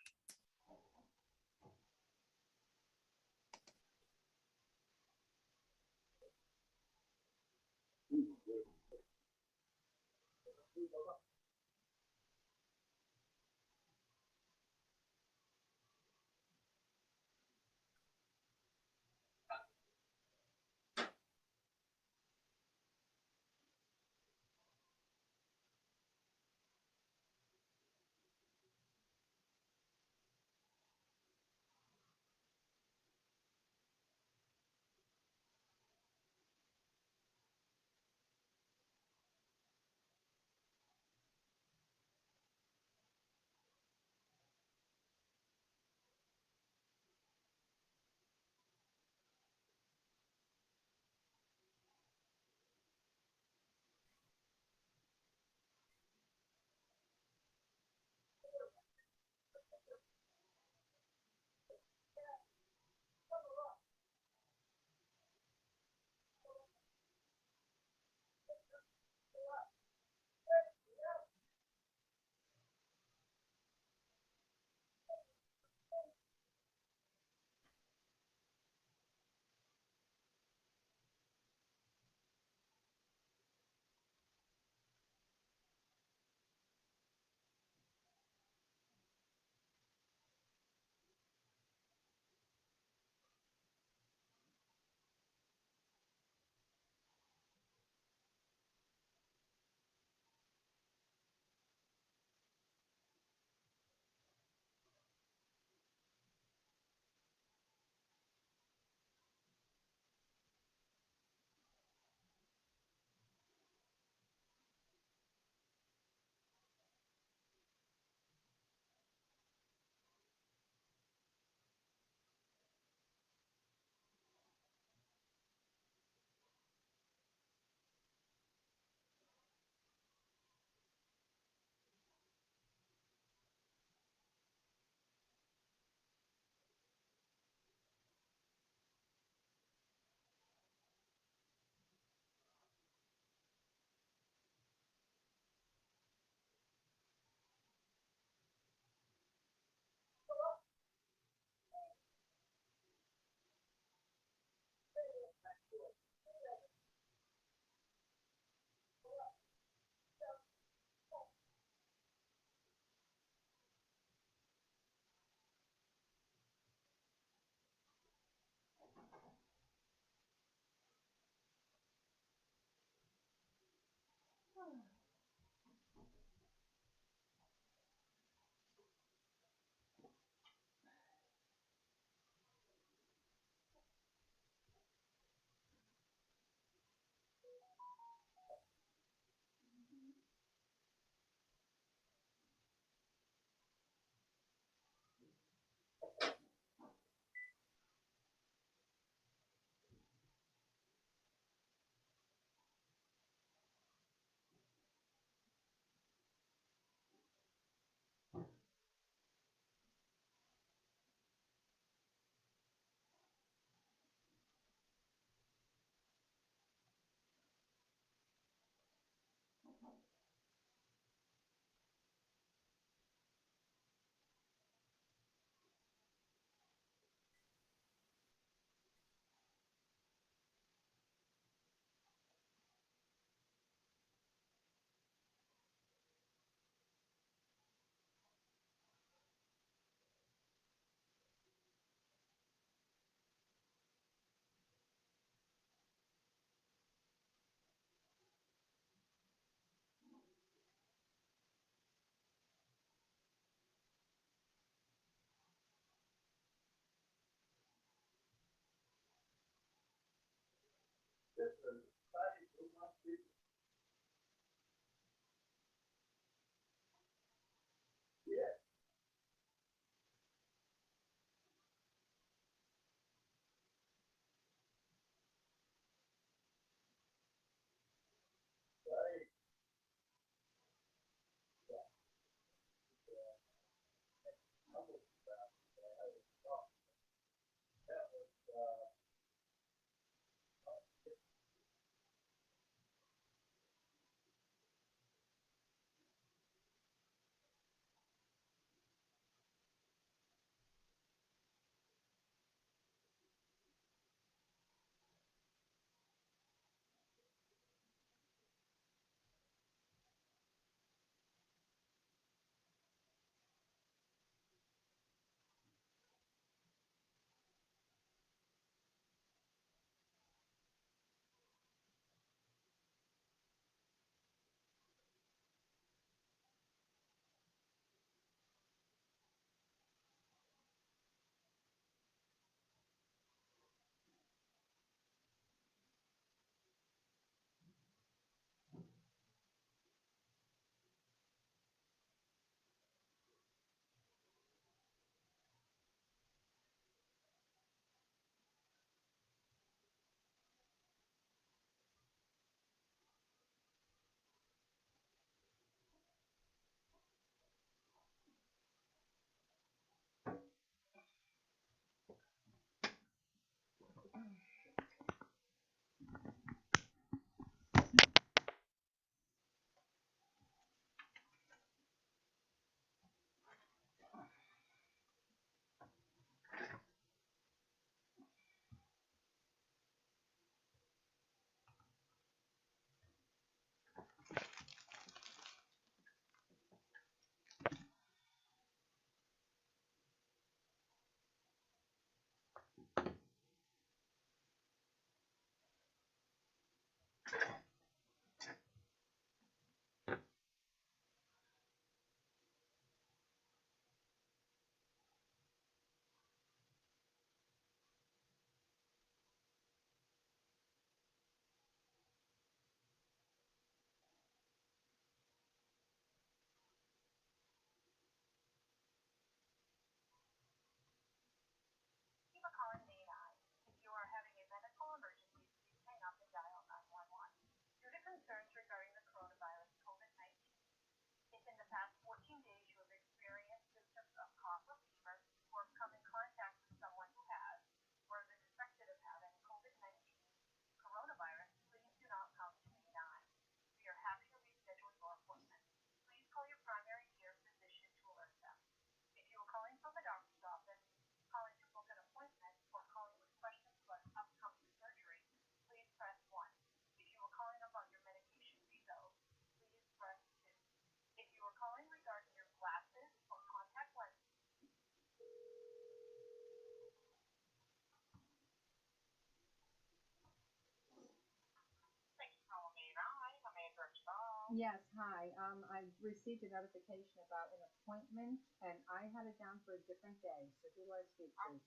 Speaker 16: Yes, hi. I received a notification about an appointment and I had it down for a different day. So who do I speak to?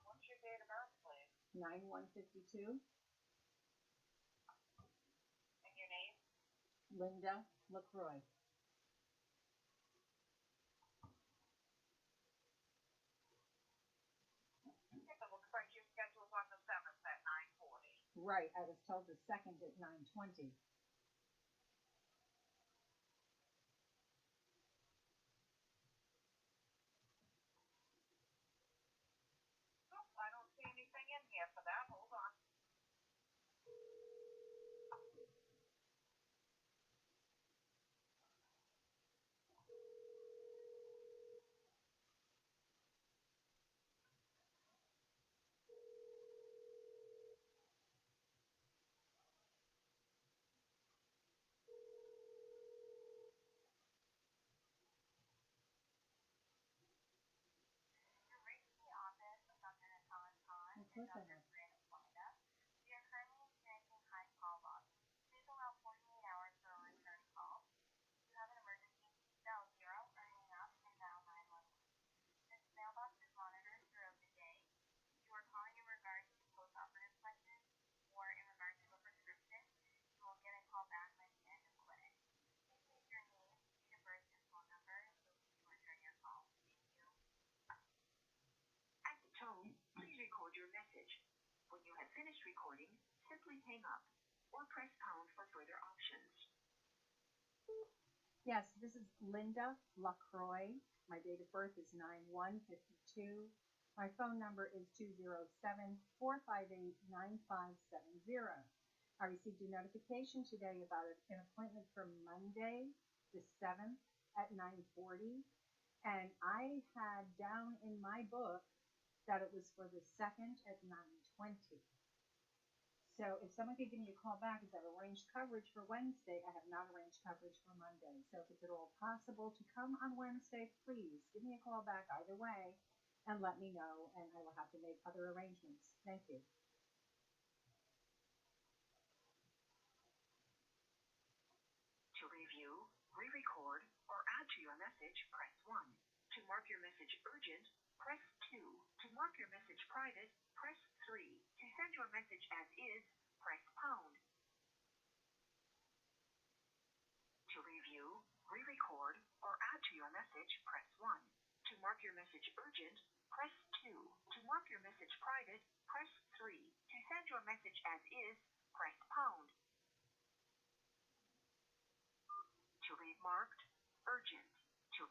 Speaker 16: What's your date of birth, please? 9/1/52. And your name? Linda LaCroix. It looks like your schedule's on the 7th at 9:40. Right, I was told the 2nd at 9:20. I don't see anything in here for that. Hold on. Of course I have. At the tone, please record your message. When you have finished recording, simply hang up or press pound for further options. Yes, this is Linda LaCroix. My date of birth is 9/1/52. My phone number is 207-458-9570. I received a notification today about an appointment for Monday, the 7th at 9:40. And I had down in my book that it was for the 2nd at 9:20. So if someone could give me a call back, because I've arranged coverage for Wednesday, I have not arranged coverage for Monday. So if it's at all possible to come on Wednesday, please give me a call back either way and let me know, and I will have to make other arrangements. Thank you. To review, re-record, or add to your message, press 1. To mark your message urgent, press 2. To mark your message private, press 3. To send your message as is, press pound. To review, re-record, or add to your message, press 1. To mark your message urgent, press 2. To mark your message private, press 3. To send your message as is, press pound. To read marked, urgent. To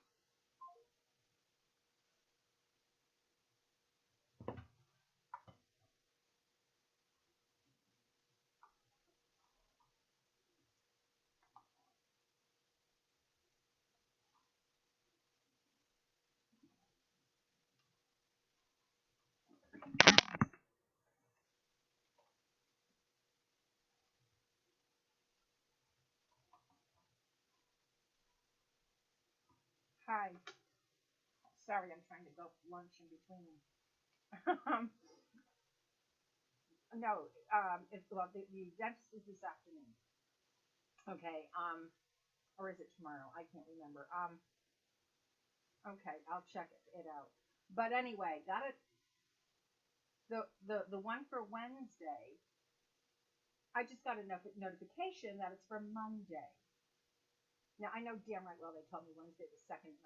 Speaker 16: Hi. Sorry, I'm trying to go for lunch in between. No, well, the dentist is this afternoon. Okay, or is it tomorrow? I can't remember. Okay, I'll check it out. But anyway, got it. The one for Wednesday, I just got a notification that it's for Monday. Now I know damn right well they told me Wednesday the 2nd,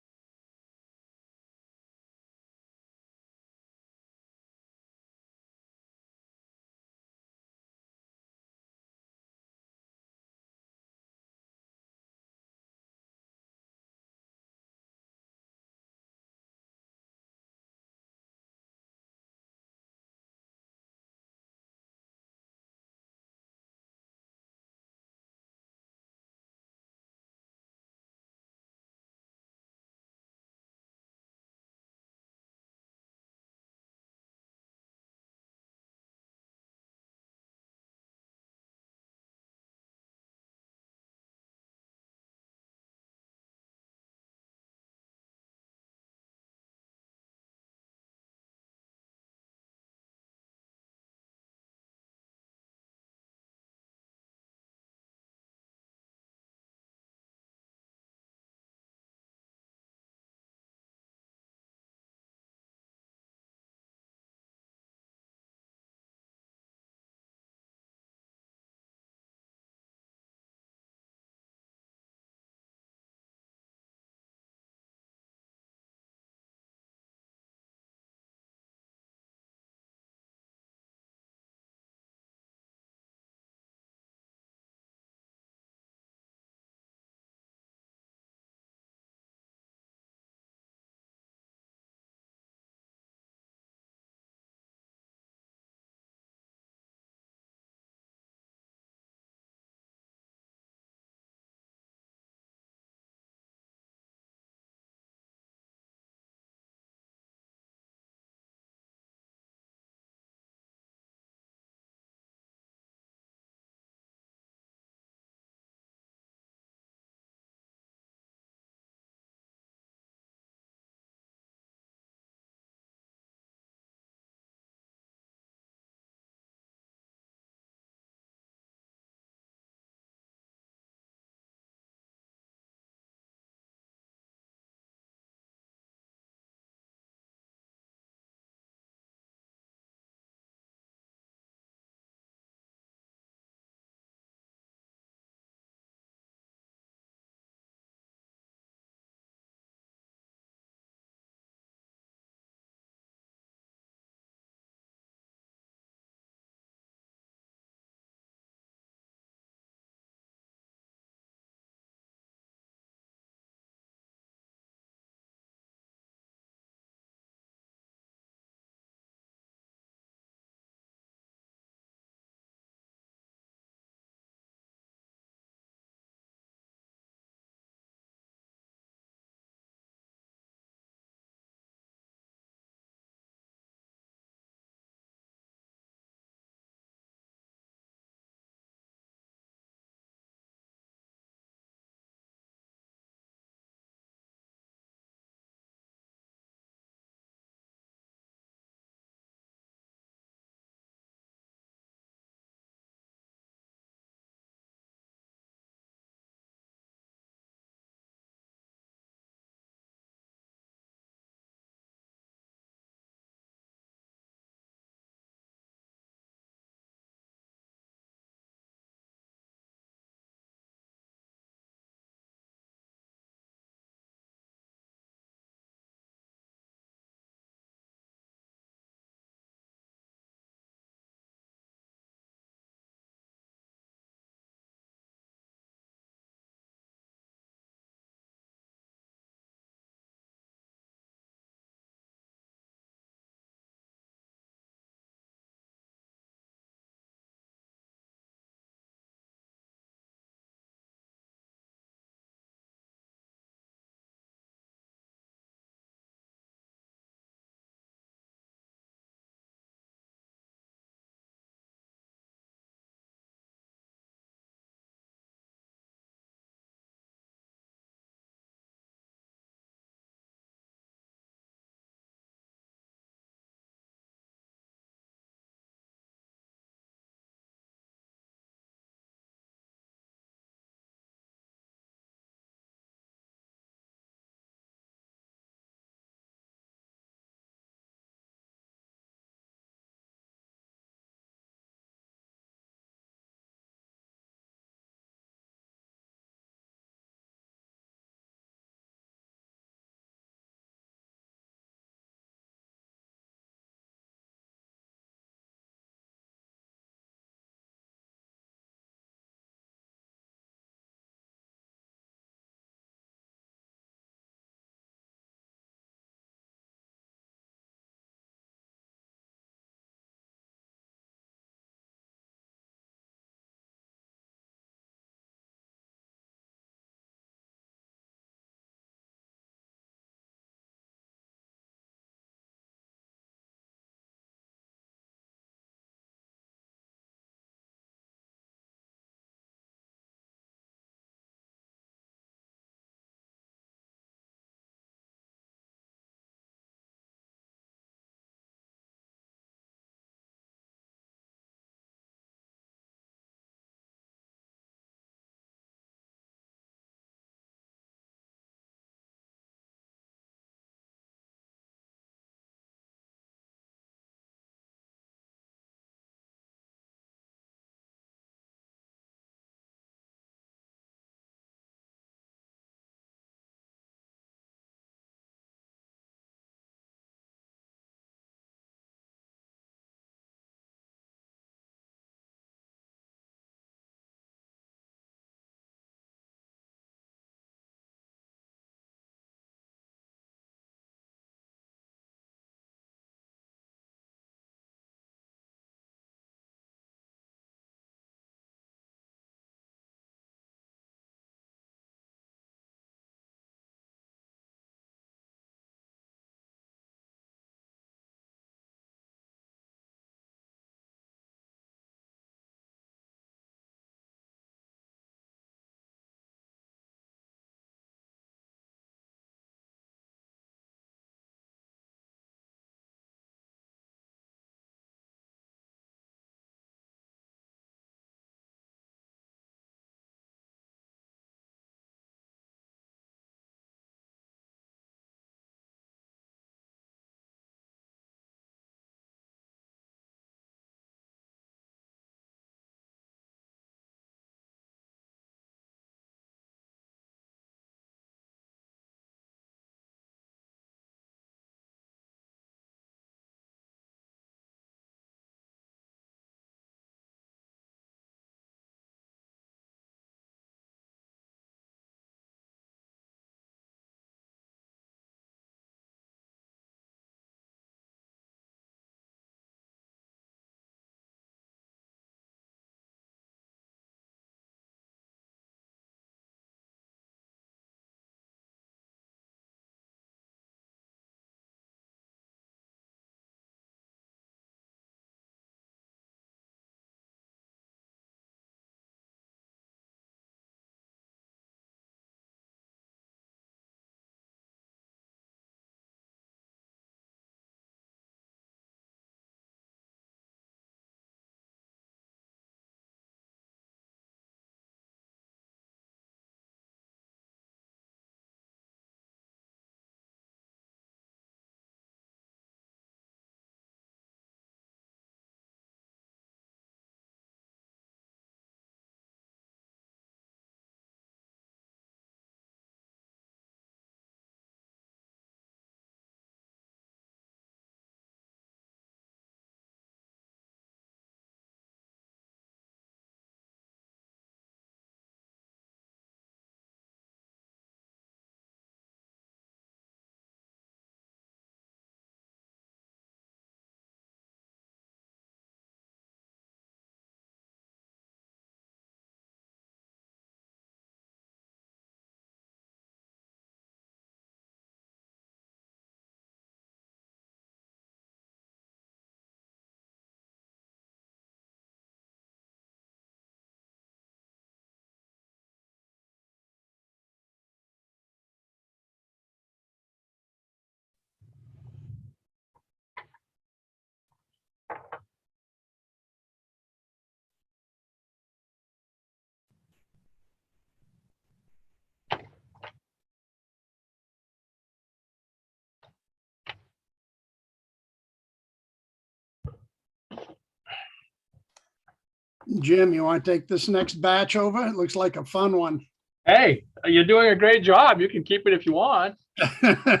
Speaker 7: Jim, you want to take this next batch over? It looks like a fun one.
Speaker 1: Hey, you're doing a great job. You can keep it if you want.
Speaker 7: I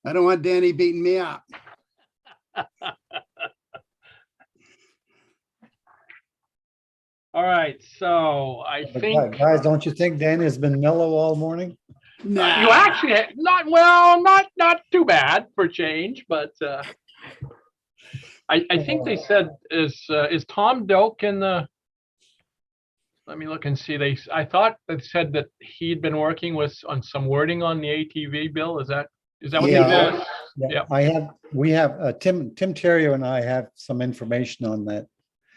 Speaker 7: don't want Danny beating me up.
Speaker 1: All right, so I
Speaker 10: But
Speaker 1: think
Speaker 10: guys, don't you think Danny has been mellow all morning?
Speaker 1: you actually not too bad for change, but I think they said is Tom Doak in the. Let me look and see. I thought they said that he'd been working on some wording on the ATV bill. Is that what they
Speaker 10: Yeah,
Speaker 1: said?
Speaker 10: yeah, we have, Tim Terrio and I have some information on that.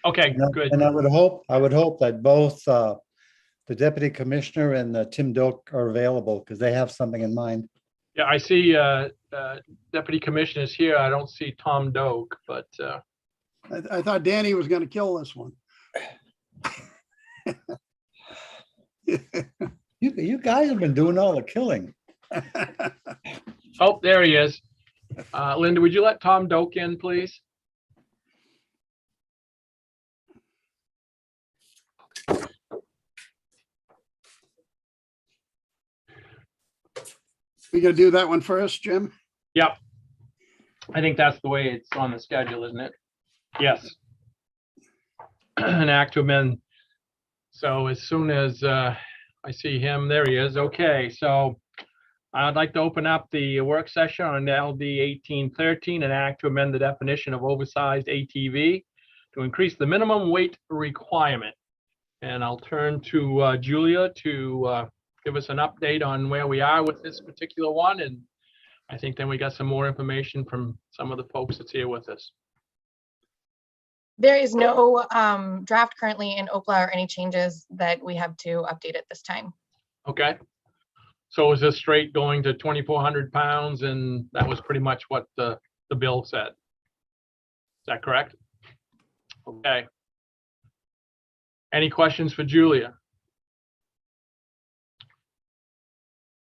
Speaker 1: Okay, good.
Speaker 10: And I would hope that both the deputy commissioner and Tim Doak are available because they have something in mind.
Speaker 1: Yeah, I see deputy commissioners here. I don't see Tom Doak, but
Speaker 7: I thought Danny was going to kill this one.
Speaker 10: You guys have been doing all the killing.
Speaker 1: oh, there he is. Linda, would you let Tom Doak in, please?
Speaker 7: We got to do that one first, Jim?
Speaker 1: Yep. I think that's the way it's on the schedule, isn't it? Yes. An act to amend. So as soon as I see him, there he is. Okay, so I'd like to open up the work session on LD 1813, an act to amend the definition of oversized ATV to increase the minimum weight requirement. And I'll turn to Julia to give us an update on where we are with this particular one. And I think then we got some more information from some of the folks that's here with us.
Speaker 22: There is no draft currently in OPLA or any changes that we have to update at this time.
Speaker 1: Okay. So is this straight going to 2,400 pounds? And that was pretty much what the bill said. Is that correct? Okay. Any questions for Julia?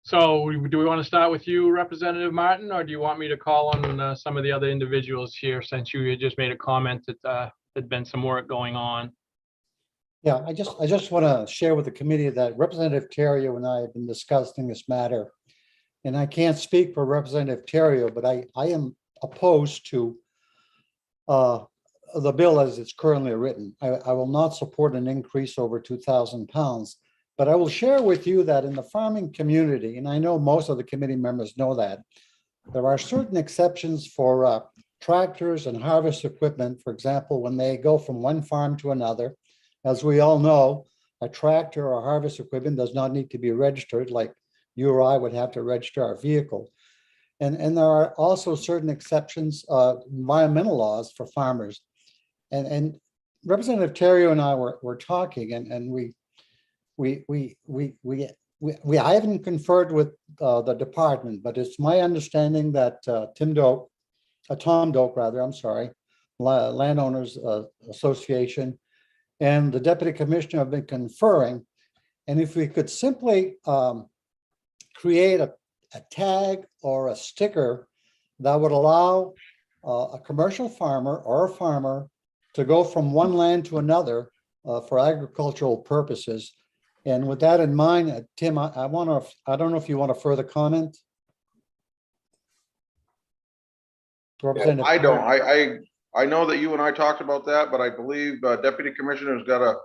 Speaker 1: So do we want to start with you, Representative Martin, or do you want me to call on some of the other individuals here since you had just made a comment that there'd been some work going on?
Speaker 10: Yeah, I just want to share with the committee that Representative Terrio and I have been discussing this matter. And I can't speak for Representative Terrio, but I am opposed to the bill as it's currently written. I will not support an increase over 2,000 pounds. But I will share with you that in the farming community, and I know most of the committee members know that, there are certain exceptions for tractors and harvest equipment. For example, when they go from one farm to another, as we all know, a tractor or harvest equipment does not need to be registered like you or I would have to register our vehicle. And there are also certain exceptions, environmental laws for farmers. And Representative Terrio and I were talking, and I haven't conferred with the department, but it's my understanding that Tom Doak, I'm sorry, Landowners Association and the Deputy Commissioner have been conferring. And if we could simply create a tag or a sticker that would allow a commercial farmer or a farmer to go from one land to another for agricultural purposes. And with that in mind, Tim, I don't know if you want to further comment.
Speaker 11: Yeah, I don't. I know that you and I talked about that, but I believe Deputy Commissioner's got a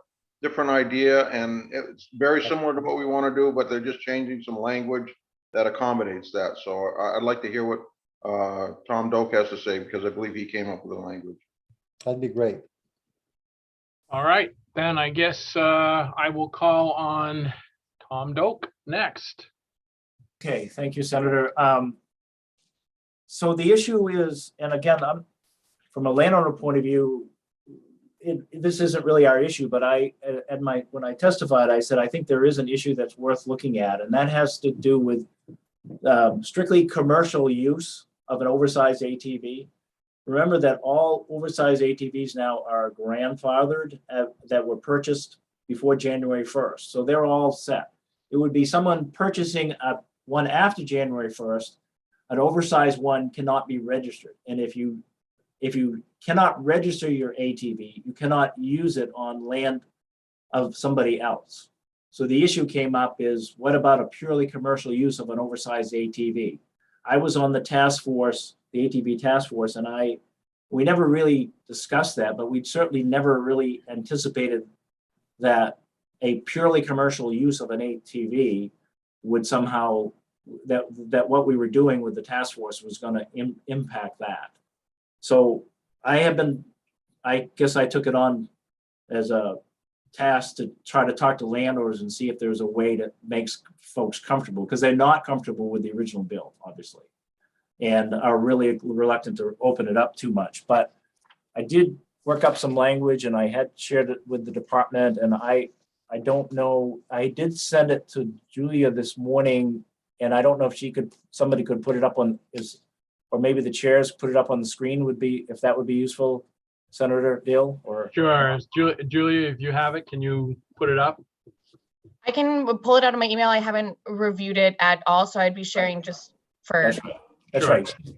Speaker 11: different idea, and it's very similar to what we want to do, but they're just changing some language that accommodates that. So I'd like to hear what Tom Doak has to say, because I believe he came up with the language.
Speaker 10: That'd be great.
Speaker 1: All right, then I guess I will call on Tom Doak next.
Speaker 17: Okay, thank you, Senator. So the issue is, and again, from a landowner point of view, this isn't really our issue, but when I testified, I said I think there is an issue that's worth looking at, and that has to do with strictly commercial use of an oversized ATV. Remember that all oversized ATVs now are grandfathered that were purchased before January 1st. So they're all set. It would be someone purchasing one after January 1st, an oversized one cannot be registered. And if you if you cannot register your ATV, you cannot use it on land of somebody else. So the issue came up is, what about a purely commercial use of an oversized ATV? I was on the task force, the ATV task force, and we never really discussed that, but we certainly never really anticipated that a purely commercial use of an ATV would somehow, that what we were doing with the task force was going to impact that. So I guess I took it on as a task to try to talk to landowners and see if there's a way that makes folks comfortable, because they're not comfortable with the original bill, obviously, and are really reluctant to open it up too much. But I did work up some language, and I had shared it with the department, and I don't know, I did send it to Julia this morning, and I don't know if somebody could put it up on or maybe the chairs put it up on the screen if that would be useful, Senator Dill, or.
Speaker 1: Sure. Julia, if you have it, can you put it up?
Speaker 22: I can pull it out of my email. I haven't reviewed it at all, so I'd be sharing just for.
Speaker 17: That's right.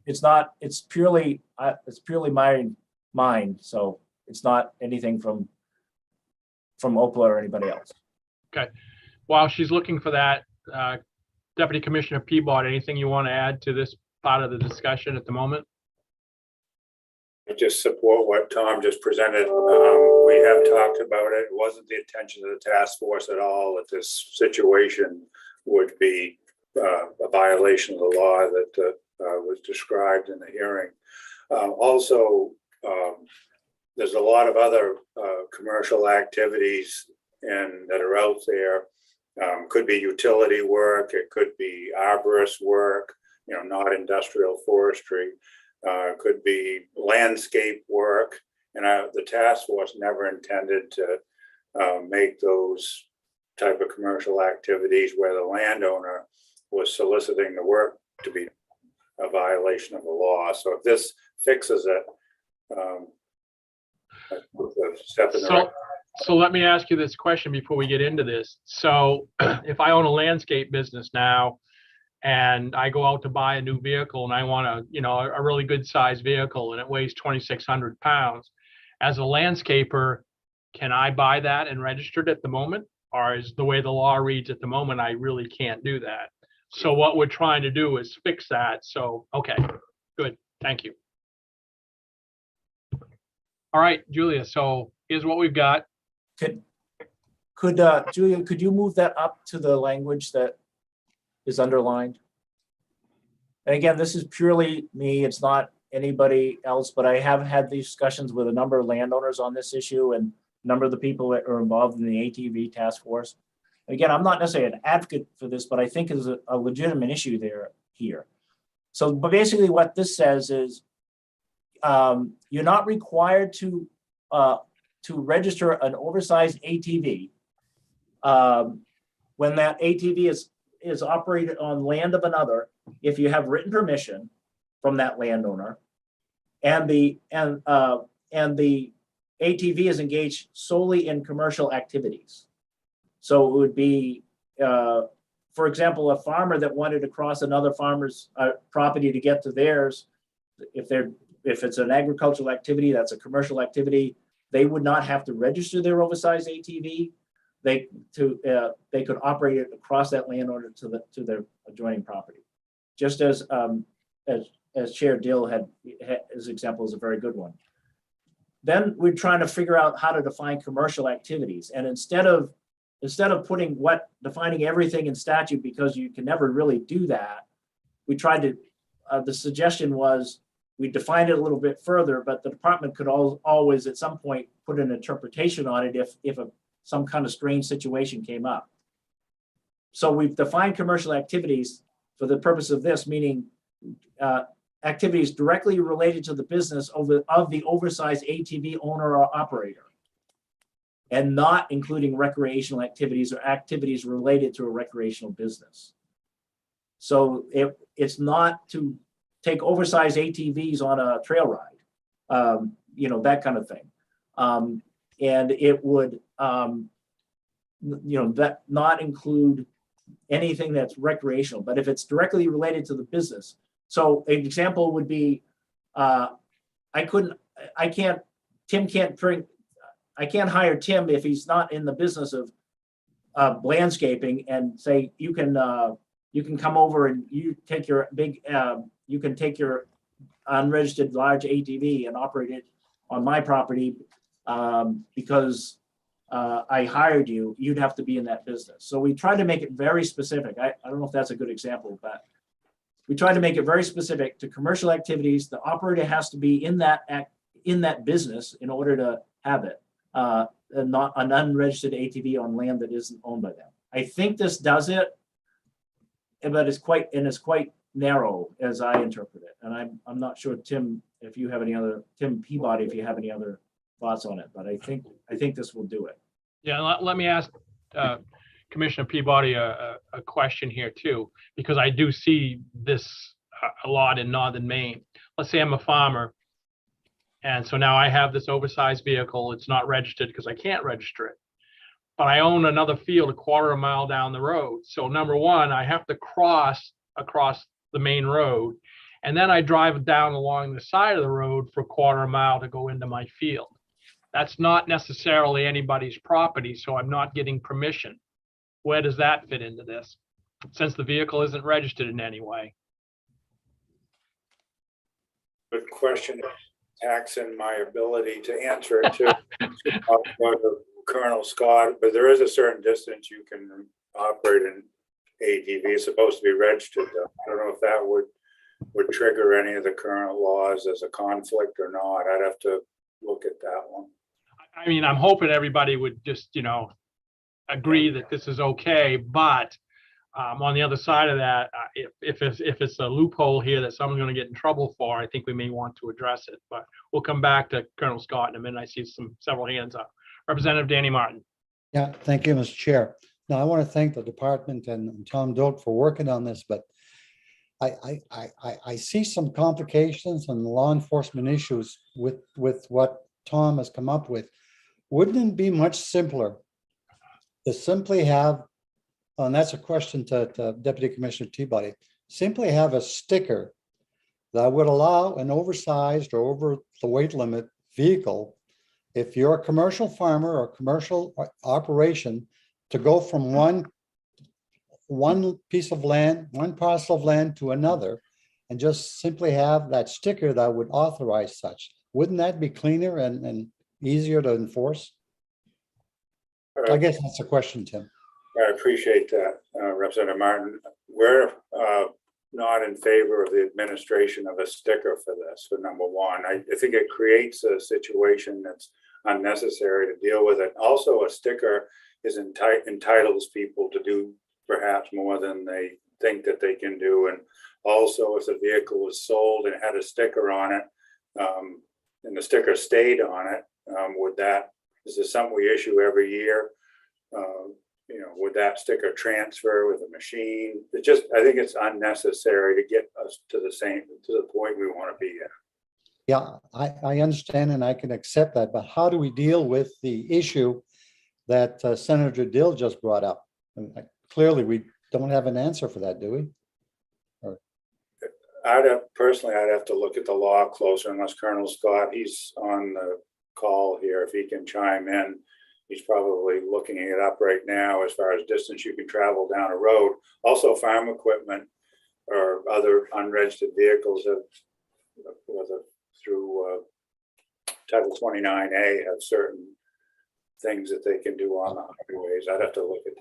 Speaker 17: That's right. It's purely my mind, so it's not anything from Opla or anybody else.
Speaker 1: Okay. While she's looking for that, Deputy Commissioner Peabody, anything you want to add to this part of the discussion at the moment?
Speaker 12: I just support what Tom just presented. We have talked about it. It wasn't the intention of the task force at all that this situation would be a violation of the law that was described in the hearing. Also, there's a lot of other commercial activities that are out there. Could be utility work, it could be arborist work, not industrial forestry. Could be landscape work, and the task force never intended to make those type of commercial activities where the landowner was soliciting the work to be a violation of the law. So if this fixes it, that's a step in the right.
Speaker 1: So let me ask you this question before we get into this. So if I own a landscape business now, and I go out to buy a new vehicle and I want a really good sized vehicle and it weighs 2,600 pounds. As a landscaper, can I buy that and register it at the moment? Or is the way the law reads at the moment, I really can't do that? So what we're trying to do is fix that. So, okay, good. Thank you. All right, Julia, so here's what we've got.
Speaker 17: Julia, could you move that up to the language that is underlined? And again, this is purely me, it's not anybody else, but I have had these discussions with a number of landowners on this issue and a number of the people that are involved in the ATV task force. Again, I'm not necessarily an advocate for this, but I think is a legitimate issue here. So, but basically what this says is you're not required to register an oversized ATV when that ATV is operated on land of another, if you have written permission from that landowner, and the ATV is engaged solely in commercial activities. So it would be, for example, a farmer that wanted to cross another farmer's property to get to theirs. If it's an agricultural activity, that's a commercial activity, they would not have to register their oversized ATV. They could operate it across that landowner to their adjoining property. Just as Chair Dill had his example is a very good one. Then we're trying to figure out how to define commercial activities, and instead of defining everything in statute, because you can never really do that, we tried to. The suggestion was we define it a little bit further, but the department could always at some point put an interpretation on it if some kind of strange situation came up. So we've defined commercial activities for the purpose of this, meaning activities directly related to the business of the oversized ATV owner or operator, and not including recreational activities or activities related to a recreational business. So it's not to take oversized ATVs on a trail ride, that kind of thing. And it would, that not include anything that's recreational, but if it's directly related to the business. So an example would be Tim can't bring, I can't hire Tim if he's not in the business of landscaping and say, you can come over and you take your you can take your unregistered large ATV and operate it on my property because I hired you. You'd have to be in that business. So we try to make it very specific. I don't know if that's a good example, but we try to make it very specific to commercial activities. The operator has to be in that business in order to have it, and not an unregistered ATV on land that isn't owned by them. I think this does it, but it's quite narrow as I interpret it. And I'm not sure, Tim, if you have any other, Tim Peabody, if you have any other thoughts on it, but I think this will do it.
Speaker 1: Yeah, let me ask Commissioner Peabody a question here too, because I do see this a lot in northern Maine. Let's say I'm a farmer, and so now I have this oversized vehicle. It's not registered because I can't register it, but I own another field a quarter mile down the road. So number one, I have to cross across the main road, and then I drive down along the side of the road for a quarter mile to go into my field. That's not necessarily anybody's property, so I'm not getting permission. Where does that fit into this, since the vehicle isn't registered in any way?
Speaker 12: Good question. Taxing my ability to answer it to Colonel Scott, but there is a certain distance you can operate an ATV. It's supposed to be registered though. I don't know if that would trigger any of the current laws as a conflict or not. I'd have to look at that one.
Speaker 1: I mean, I'm hoping everybody would just, agree that this is okay, but on the other side of that, if it's a loophole here that someone's going to get in trouble for, I think we may want to address it. But we'll come back to Colonel Scott in a minute. I see several hands up. Representative Danny Martin.
Speaker 10: Yeah, thank you, Mr. Chair. Now, I want to thank the department and Tom Doak for working on this, but I see some complications and law enforcement issues with what Tom has come up with. Wouldn't it be much simpler to simply have, and that's a question to Deputy Commissioner Peabody, simply have a sticker that would allow an oversized or over the weight limit vehicle, if you're a commercial farmer or commercial operation, to go from one piece of land, one parcel of land to another, and just simply have that sticker that would authorize such. Wouldn't that be cleaner and easier to enforce? I guess that's a question, Tim.
Speaker 12: I appreciate that, Representative Martin. We're not in favor of the administration of a sticker for this, for number one. I think it creates a situation that's unnecessary to deal with it. Also, a sticker is entitles people to do perhaps more than they think that they can do. And also, if the vehicle was sold and had a sticker on it, and the sticker stayed on it, is this something we issue every year? Would that sticker transfer with a machine? I think it's unnecessary to get us to the point we want to be at.
Speaker 10: Yeah, I understand and I can accept that, but how do we deal with the issue that Senator Dill just brought up? Clearly, we don't have an answer for that, do we?
Speaker 12: I'd have to look at the law closer, unless Colonel Scott, he's on the call here, if he can chime in. He's probably looking it up right now as far as distance you can travel down a road. Also, farm equipment or other unregistered vehicles through Title 29A have certain things that they can do on the highways. I'd have to look at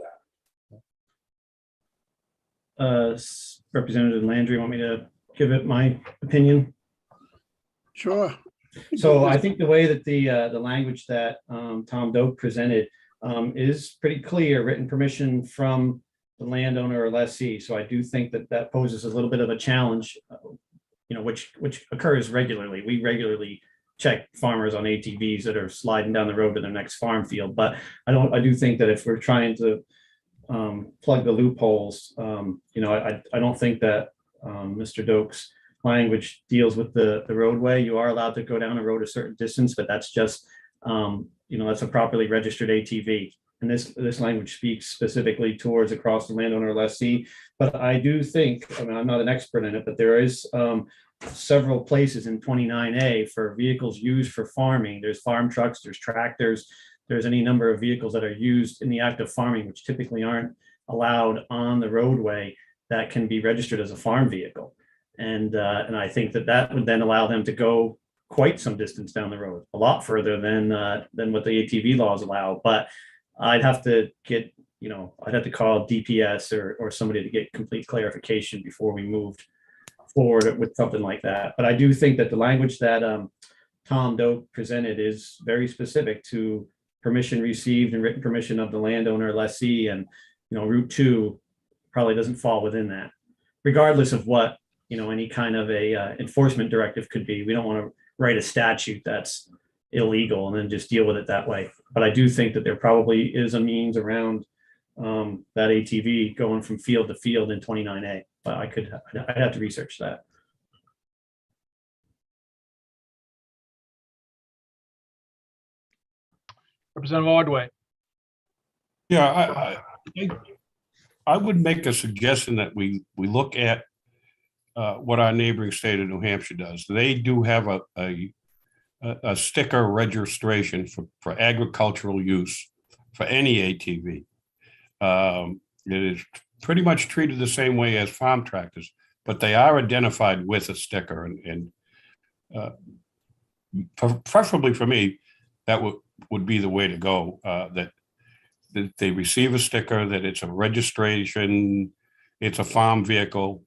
Speaker 12: that.
Speaker 18: Representative Landry, want me to give it my opinion?
Speaker 7: Sure.
Speaker 18: So I think the way that the language that Tom Doak presented is pretty clear, written permission from the landowner or lessee. So I do think that poses a little bit of a challenge, which occurs regularly. We regularly check farmers on ATVs that are sliding down the road to their next farm field. But I do think that if we're trying to plug the loopholes, I don't think that Mr. Doak's language deals with the roadway. You are allowed to go down a road a certain distance, but that's just, that's a properly registered ATV. And this language speaks specifically towards across the landowner lessee. But I do think, I'm not an expert in it, but there is several places in 29A for vehicles used for farming. There's farm trucks, there's tractors, there's any number of vehicles that are used in the act of farming, which typically aren't allowed on the roadway, that can be registered as a farm vehicle. And I think that that would then allow them to go quite some distance down the road, a lot further than what the ATV laws allow. But I'd have to get, I'd have to call DPS or somebody to get complete clarification before we moved forward with something like that. But I do think that the language that Tom Doak presented is very specific to permission received and written permission of the landowner lessee, and Route 2 probably doesn't fall within that, regardless of what any kind of a enforcement directive could be. We don't want to write a statute that's illegal and then just deal with it that way. But I do think that there probably is a means around that ATV going from field to field in 29A. But I'd have to research that.
Speaker 1: Representative Ordway.
Speaker 5: Yeah, I would make a suggestion that we look at what our neighboring state of New Hampshire does. They do have a sticker registration for agricultural use for any ATV. It is pretty much treated the same way as farm tractors, but they are identified with a sticker, and preferably for me, that would be the way to go. That they receive a sticker, that it's a registration, it's a farm vehicle.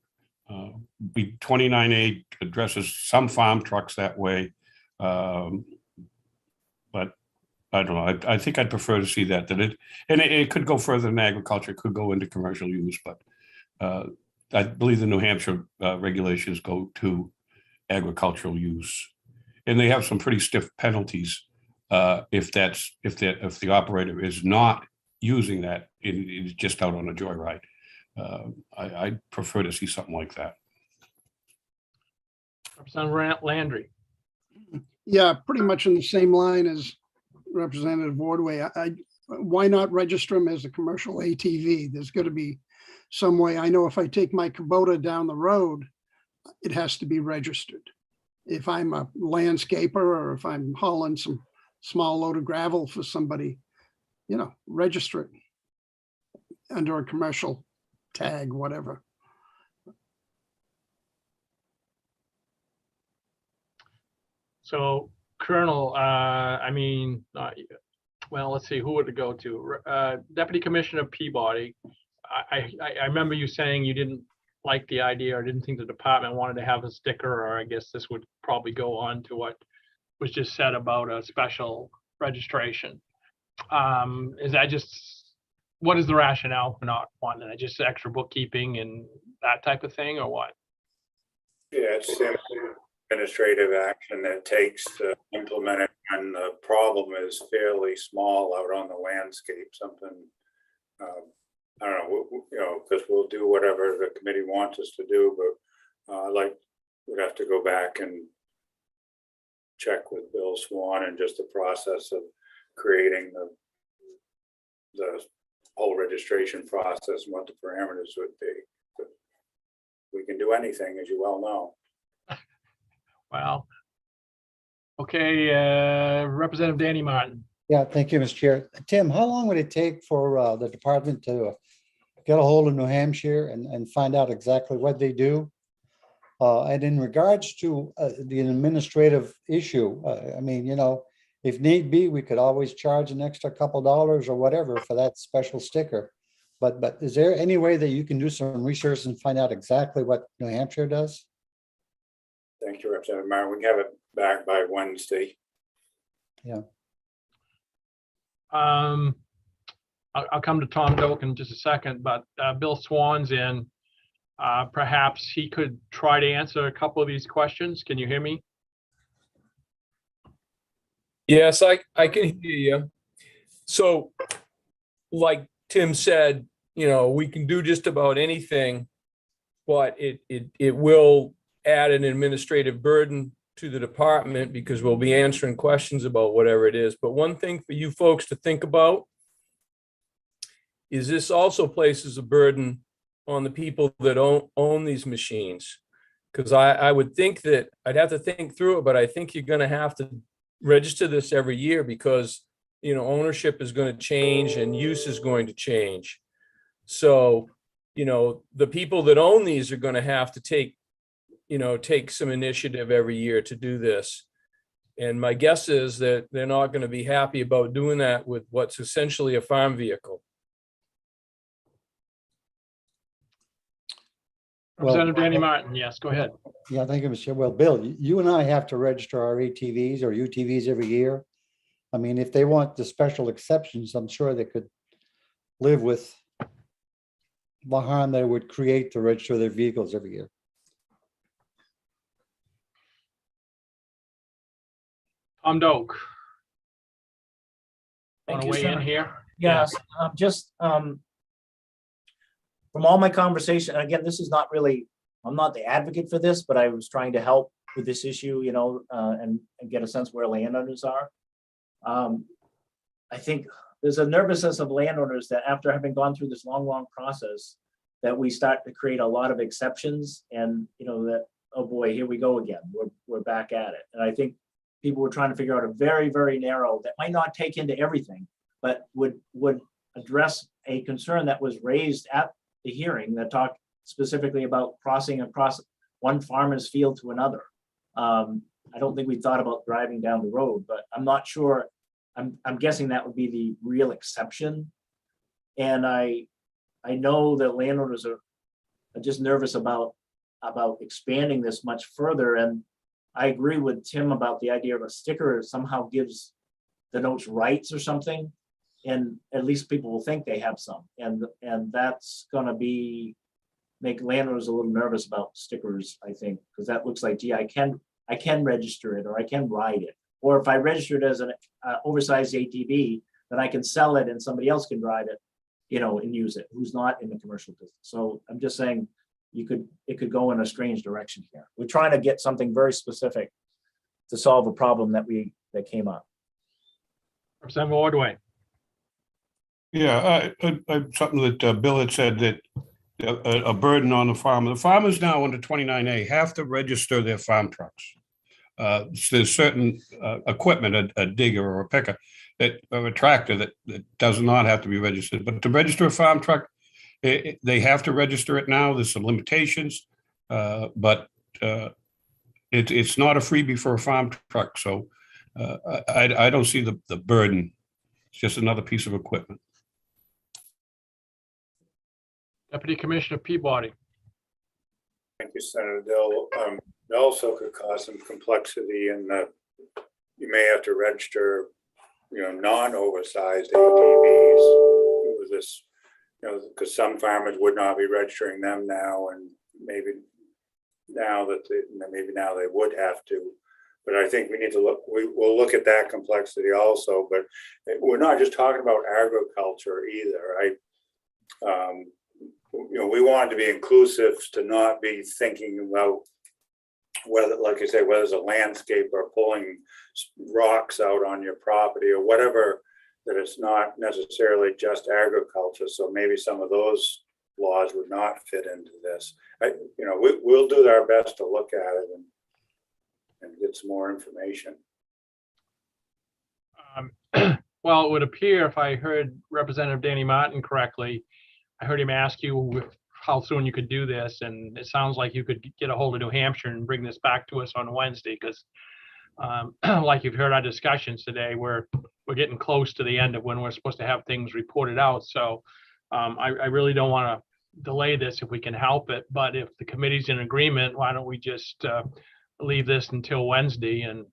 Speaker 5: 29A addresses some farm trucks that way, but I don't know. I think I'd prefer to see that it could go further than agriculture. It could go into commercial use, but I believe the New Hampshire regulations go to agricultural use, and they have some pretty stiff penalties if the operator is not using that, it's just out on a joyride. I'd prefer to see something like that.
Speaker 1: Representative Landry.
Speaker 7: Yeah, pretty much in the same line as Representative Ordway. Why not register them as a commercial ATV? There's got to be some way. I know if I take my Kubota down the road, it has to be registered. If I'm a landscaper or if I'm hauling some small load of gravel for somebody, register it under a commercial tag, whatever.
Speaker 1: So Colonel, well, let's see, who would it go to? Deputy Commissioner Peabody. I remember you saying you didn't like the idea or didn't think the department wanted to have a sticker, or I guess this would probably go on to what was just said about a special registration. Is that what is the rationale for not wanting it? Just extra bookkeeping and that type of thing, or what?
Speaker 12: Yeah, it's simply administrative action that it takes to implement it, and the problem is fairly small out on the landscape. Something I don't know, because we'll do whatever the committee wants us to do, but we'd have to go back and check with Bill Swan and just the process of creating the whole registration process and what the parameters would be. But we can do anything, as you well know.
Speaker 1: Well, okay, Representative Danny Martin.
Speaker 10: Yeah, thank you, Mr. Chair. Tim, how long would it take for the department to get a hold of New Hampshire and find out exactly what they do? And in regards to the administrative issue, if need be, we could always charge an extra couple dollars or whatever for that special sticker. But is there any way that you can do some research and find out exactly what New Hampshire does?
Speaker 12: Thank you, Representative Martin. We can have it back by Wednesday.
Speaker 10: Yeah.
Speaker 1: I'll come to Tom Doak in just a second, but Bill Swan's in. Perhaps he could try to answer a couple of these questions. Can you hear me?
Speaker 4: Yes, I can hear you. So, like Tim said, we can do just about anything, but it will add an administrative burden to the department because we'll be answering questions about whatever it is. But one thing for you folks to think about is this also places a burden on the people that own these machines. Because I would think that, I'd have to think through it, but I think you're gonna have to register this every year because, you know, ownership is gonna change and use is going to change. So, you know, the people that own these are gonna have to take, you know, take some initiative every year to do this. And my guess is that they're not gonna be happy about doing that with what's essentially a farm vehicle.
Speaker 1: Representative Danny Martin, yes, go ahead.
Speaker 10: Yeah, thank you, Mr. Chair. Well, Bill, you and I have to register our ATVs or UTVs every year. I mean, if they want the special exceptions, I'm sure they could live with the harm they would create to register their vehicles every year.
Speaker 1: Tom Doak. Want
Speaker 17: Thank
Speaker 1: to
Speaker 17: you,
Speaker 1: weigh in
Speaker 17: Senator.
Speaker 1: here?
Speaker 17: Yes, just from all my conversation, and again, this is not really, I'm not the advocate for this, but I was trying to help with this issue, you know, and get a sense where landowners are. I think there's a nervousness of landowners that after having gone through this long process, that we start to create a lot of exceptions and, you know, that, oh boy, here we go again. We're back at it. And I think people were trying to figure out a very, very narrow, that might not take into everything, but would address a concern that was raised at the hearing that talked specifically about crossing across one farmer's field to another. I don't think we thought about driving down the road, but I'm not sure. I'm guessing that would be the real exception. And I know that landowners are just nervous about expanding this much further. And I agree with Tim about the idea of a sticker somehow gives the notes rights or something. And at least people will think they have some. And that's gonna make landowners a little nervous about stickers, I think, because that looks like, gee, I can register it or I can ride it. Or if I register it as an oversized ATV, then I can sell it and somebody else can drive it, you know, and use it, who's not in the commercial business. So I'm just saying it could go in a strange direction here. We're trying to get something very specific to solve a problem that came up.
Speaker 1: Representative Ordway.
Speaker 5: Yeah, something that Bill had said, that a burden on the farmer. The farmers now under 29A have to register their farm trucks. There's certain equipment, a digger or a picker, or a tractor that does not have to be registered. But to register a farm truck, they have to register it now. There's some limitations, but it's not a freebie for a farm truck. So I don't see the burden. It's just another piece of equipment.
Speaker 1: Deputy Commissioner Peabody.
Speaker 12: Thank you, Senator Dill. It also could cause some complexity in that you may have to register, you know, non-oversized ATVs with this, you know, because some farmers would not be registering them now, and maybe now they would have to. But I think we need to look. We'll look at that complexity also. But we're not just talking about agriculture either. You know, we want to be inclusive, to not be thinking about whether, like you say, whether it's a landscaper pulling rocks out on your property or whatever, that it's not necessarily just agriculture. So maybe some of those laws would not fit into this. You know, we'll do our best to look at it and get some more information.
Speaker 1: Well, it would appear, if I heard Representative Danny Martin correctly, I heard him ask you how soon you could do this, and it sounds like you could get a hold of New Hampshire and bring this back to us on Wednesday, because like you've heard our discussions today, we're getting close to the end of when we're supposed to have things reported out. So I really don't want to delay this if we can help it, but if the committee's in agreement, why don't we just leave this until Wednesday and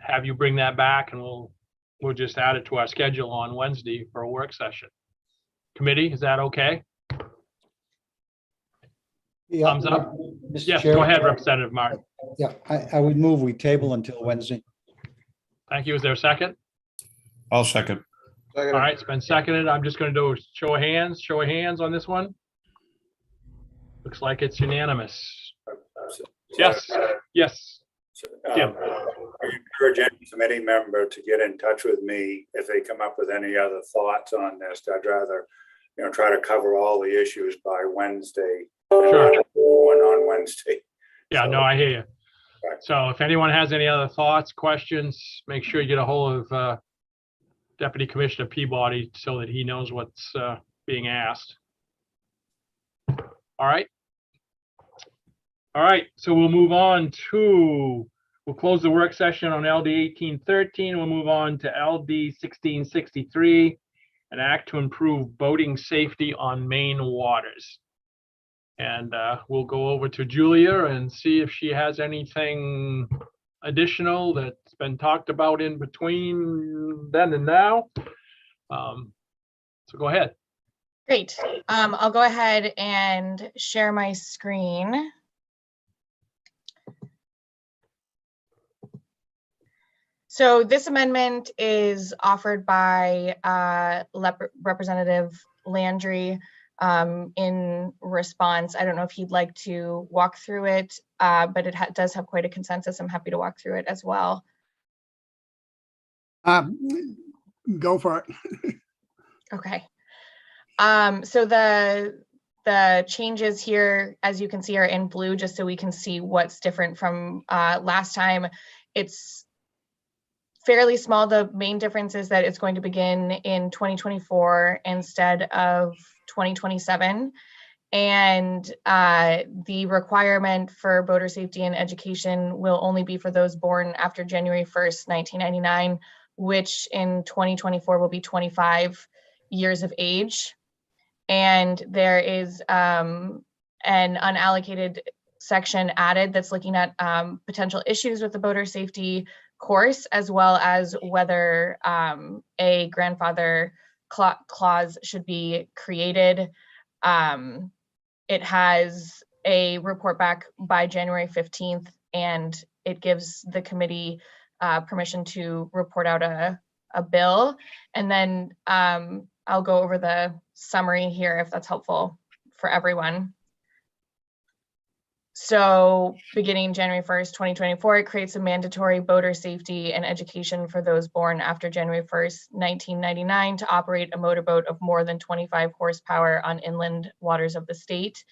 Speaker 1: have you bring that back, and we'll just add it to our schedule on Wednesday for a work session. Committee, is that okay?
Speaker 10: Yeah.
Speaker 1: Thumbs up?
Speaker 10: Mr.
Speaker 1: Yes,
Speaker 10: Chair,
Speaker 1: go ahead, Representative Martin.
Speaker 10: Yeah, I would move we table until Wednesday.
Speaker 1: Thank you. Is there a second?
Speaker 5: I'll second.
Speaker 1: All right, it's been seconded. I'm just going to do a show of hands on this one. Looks like it's unanimous. Yes, yes. Jim.
Speaker 12: I encourage any committee member to get in touch with me if they come up with any other thoughts on this. I'd rather, you know, try to cover all the issues by Wednesday.
Speaker 1: Sure.
Speaker 12: one on Wednesday.
Speaker 1: Yeah, no, I hear you. So if anyone has any other thoughts, questions, make sure you get a hold of Deputy Commissioner Peabody so that he knows what's being asked. All right. All right, so we'll move on to, we'll close the work session on LD 1813. We'll move on to LD 1663, an act to improve boating safety on main waters. And we'll go over to Julia and see if she has anything additional that's been talked about in between then and now. So go ahead.
Speaker 22: Great. I'll go ahead and share my screen. So this amendment is offered by Representative Landry in response. I don't know if he'd like to walk through it, but it does have quite a consensus. I'm happy to walk through it as well.
Speaker 7: Go for it.
Speaker 22: Okay. So the changes here, as you can see, are in blue, just so we can see what's different from last time. It's fairly small. The main difference is that it's going to begin in 2024 instead of 2027. And the requirement for boater safety and education will only be for those born after January 1st, 1999, which in 2024 will be 25 years of age. And there is an unallocated section added that's looking at potential issues with the boater safety course, as well as whether a grandfather clause should be created. It has a report back by January 15th, and it gives the committee permission to report out a bill. And then I'll go over the summary here if that's helpful for everyone. So beginning January 1st, 2024, it creates a mandatory boater safety and education for those born after January 1st, 1999 to operate a motorboat of more than 25 horsepower on inland waters of the state.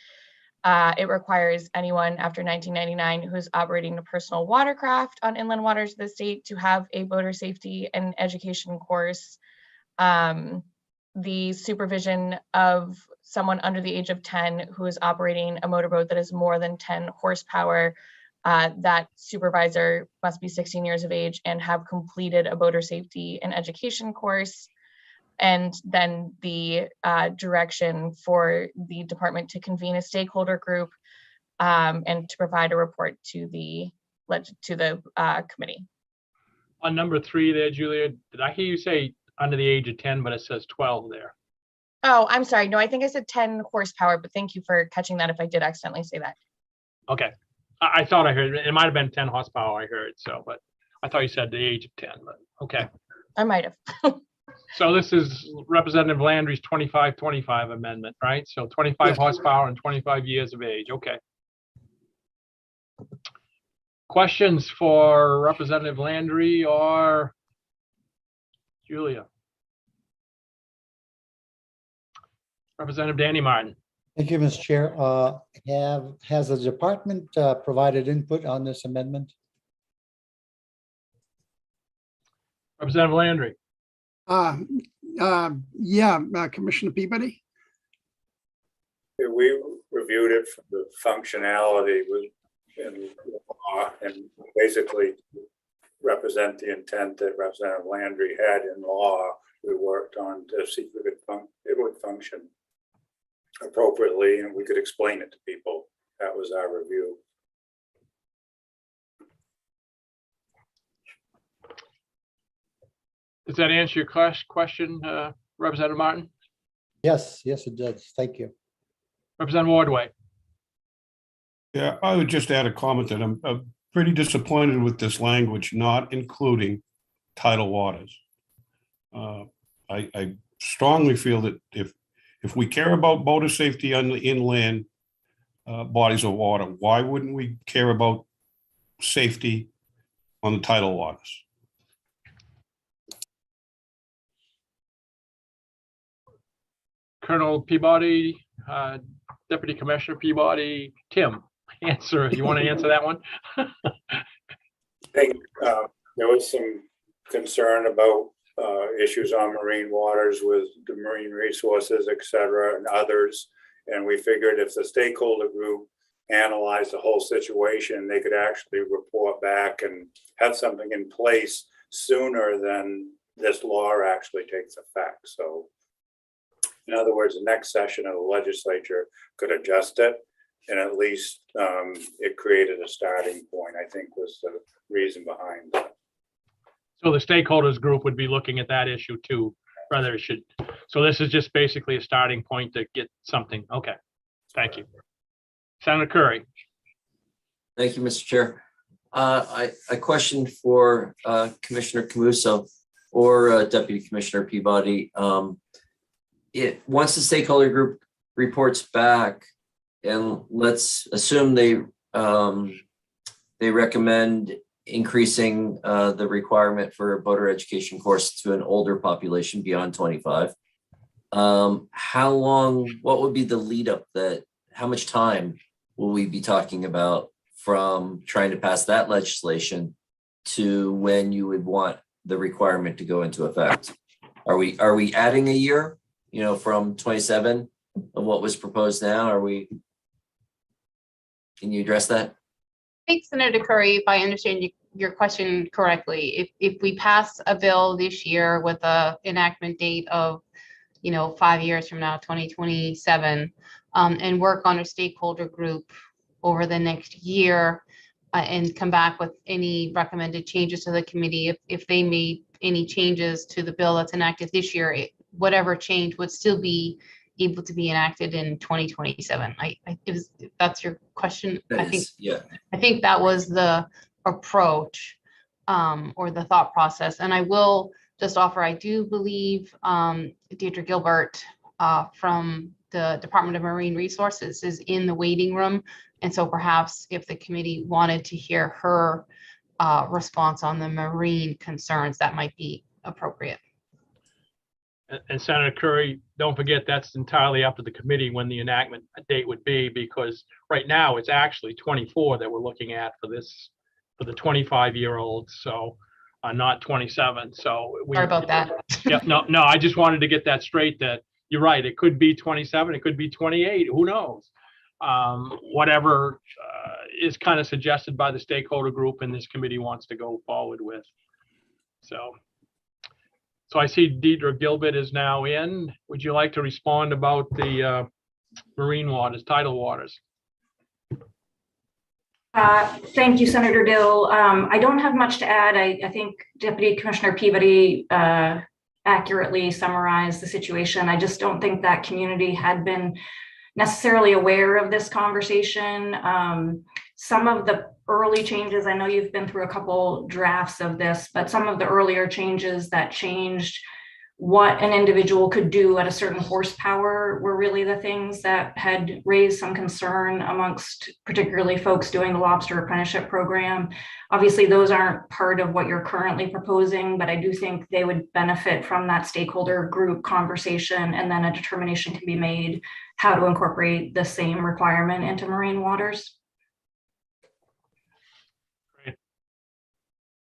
Speaker 22: It requires anyone after 1999 who's operating a personal watercraft on inland waters of the state to have a boater safety and education course. The supervision of someone under the age of 10 who is operating a motorboat that is more than 10 horsepower, that supervisor must be 16 years of age and have completed a boater safety and education course. And then the direction for the department to convene a stakeholder group and to provide a report to the committee.
Speaker 1: On number 3 there, Julia, did I hear you say under the age of 10, but it says 12 there?
Speaker 22: Oh, I'm sorry. No, I think I said 10 horsepower, but thank you for catching that if I did accidentally say that.
Speaker 1: Okay. I thought I heard, it might have been 10 horsepower I heard, so, but I thought you said the age of 10, but okay.
Speaker 22: I might have.
Speaker 1: So this is Representative Landry's 25-25 amendment, right? So 25 horsepower and 25 years of age, okay. Questions for Representative Landry or Julia? Representative Danny Martin.
Speaker 10: Thank you, Mr. Chair. Has the department provided input on this amendment?
Speaker 1: Representative Landry.
Speaker 7: Yeah, Commissioner Peabody.
Speaker 12: We reviewed it for the functionality in law and basically represent the intent that Representative Landry had in law. We worked on to see if it would function appropriately and we could explain it to people. That was our review.
Speaker 1: Does that answer your question, Representative Martin?
Speaker 10: Yes, it does. Thank you.
Speaker 1: Representative Wardway.
Speaker 5: Yeah, I would just add a comment that I'm pretty disappointed with this language, not including tidal waters. I strongly feel that if we care about boater safety on the inland bodies of water, why wouldn't we care about safety on the tidal waters?
Speaker 1: Colonel Peabody, Deputy Commissioner Peabody. Tim, you want to answer that one?
Speaker 12: I think there was some concern about issues on marine waters with the marine resources, et cetera, and others. And we figured if the stakeholder group analyzed the whole situation, they could actually report back and have something in place sooner than this law actually takes effect. So in other words, the next session of the legislature could adjust it, and at least it created a starting point, I think was the reason behind that.
Speaker 1: So the stakeholders group would be looking at that issue too, whether it should. So this is just basically a starting point to get something. Okay, thank you. Senator Curry.
Speaker 14: Thank you, Mr. Chair. A question for Commissioner Camuso or Deputy Commissioner Peabody. Once the stakeholder group reports back, and let's assume they recommend increasing the requirement for a boater education course to an older population beyond 25. How long, what would be the lead up how much time will we be talking about from trying to pass that legislation to when you would want the requirement to go into effect? Are we adding a year, from 27 of what was proposed now? Can you address that?
Speaker 13: I think, Senator Curry, if I understand your question correctly, if we pass a bill this year with a enactment date of 5 years from now, 2027, and work on a stakeholder group over the next year, and come back with any recommended changes to the committee, if they made any changes to the bill that's enacted this year, whatever change would still be able to be enacted in 2027. If that's your question, I think that was the approach, or the thought process. And I will just offer, I do believe Deidre Gilbert from the Department of Marine Resources is in the waiting room. And so perhaps if the committee wanted to hear her response on the marine concerns, that might be appropriate.
Speaker 1: And Senator Curry, don't forget that's entirely up to the committee when the enactment date would be, because right now it's actually 24 that we're looking at for the 25-year-olds, so not 27. So
Speaker 13: sorry about that.
Speaker 1: Yeah, no, I just wanted to get that straight, that you're right. It could be 27, it could be 28, who knows? Whatever is kind of suggested by the stakeholder group and this committee wants to go forward with. So I see Deidre Gilbert is now in. Would you like to respond about the marine waters, tidal waters?
Speaker 9: Thank you, Senator Dill. I don't have much to add. I think Deputy Commissioner Peabody accurately summarized the situation. I just don't think that community had been necessarily aware of this conversation. Some of the early changes, I know you've been through a couple drafts of this, but some of the earlier changes that changed what an individual could do at a certain horsepower were really the things that had raised some concern amongst particularly folks doing the lobster apprenticeship program. Obviously, those aren't part of what you're currently proposing, but I do think they would benefit from that stakeholder group conversation, and then a determination can be made how to incorporate the same requirement into marine waters.
Speaker 1: Great.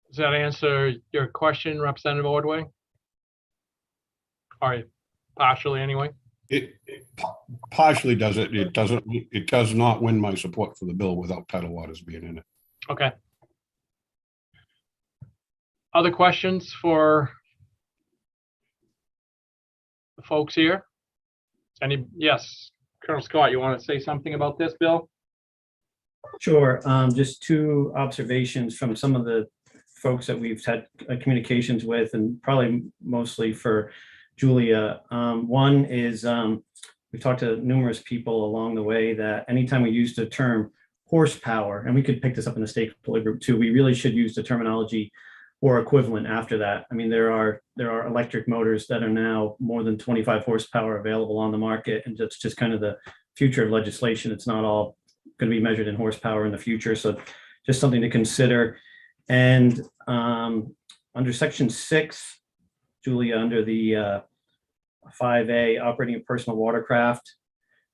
Speaker 1: Does that answer your question, Representative Ordway? Or partially anyway?
Speaker 5: It partially does it. It does not win my support for the bill without tidal waters being in it.
Speaker 1: Okay. Other questions for the folks here? Yes, Colonel Scott, you want to say something about this bill?
Speaker 18: Sure. Just two observations from some of the folks that we've had communications with, and probably mostly for Julia. One is we've talked to numerous people along the way that anytime we use the term horsepower, and we could pick this up in the stakeholder group too, we really should use the terminology or equivalent after that. I mean, there are electric motors that are now more than 25 horsepower available on the market, and that's just kind of the future of legislation. It's not all going to be measured in horsepower in the future, so just something to consider. And under section 6, Julia, under the 5A, operating a personal watercraft,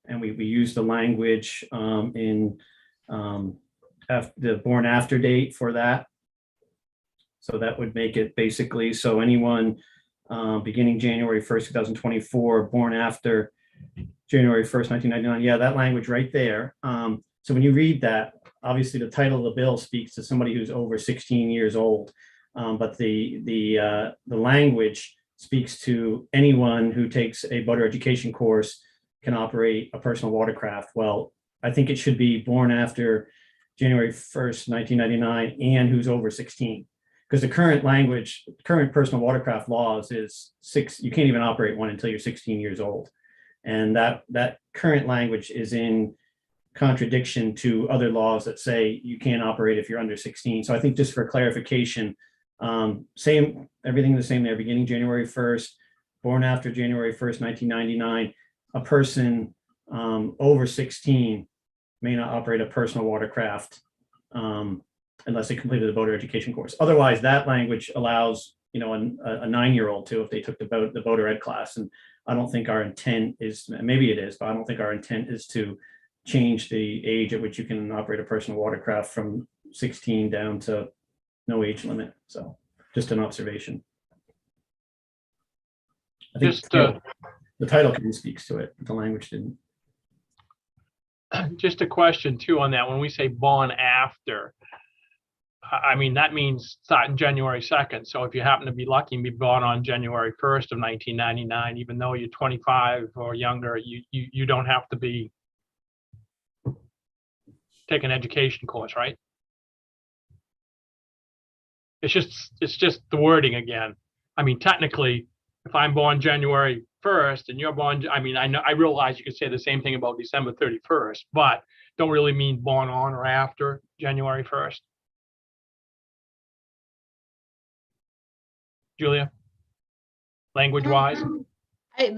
Speaker 18: And we use the language in the born after date for that. So that would make it basically, so anyone beginning January 1st, 2024, born after January 1st, 1999. Yeah, that language right there. So when you read that, obviously the title of the bill speaks to somebody who's over 16 years old. But the language speaks to anyone who takes a boater education course can operate a personal watercraft. Well, I think it should be born after January 1st, 1999, and who's over 16. Because the current language, current personal watercraft laws is you can't even operate one until you're 16 years old. And that current language is in contradiction to other laws that say you can't operate if you're under 16. So I think just for clarification, everything the same there, beginning January 1st, born after January 1st, 1999, a person over 16 may not operate a personal watercraft unless they completed the boater education course. Otherwise, that language allows, a 9-year-old to, if they took the boater ed class. And I don't think our intent is, maybe it is, but I don't think our intent is to change the age at which you can operate a personal watercraft from 16 down to no age limit. So just an observation. I think the title kind of speaks to it, but the language didn't.
Speaker 1: Just a question too on that. When we say born after, I mean, that means starting January 2nd. So if you happen to be lucky and be born on January 1st of 1999, even though you're 25 or younger, you don't have to be take an education course, right? It's just the wording again. I mean, technically, if I'm born January 1st and you're born, I mean, I realize you could say the same thing about December 31st, but don't really mean born on or after January 1st. Julia, language wise?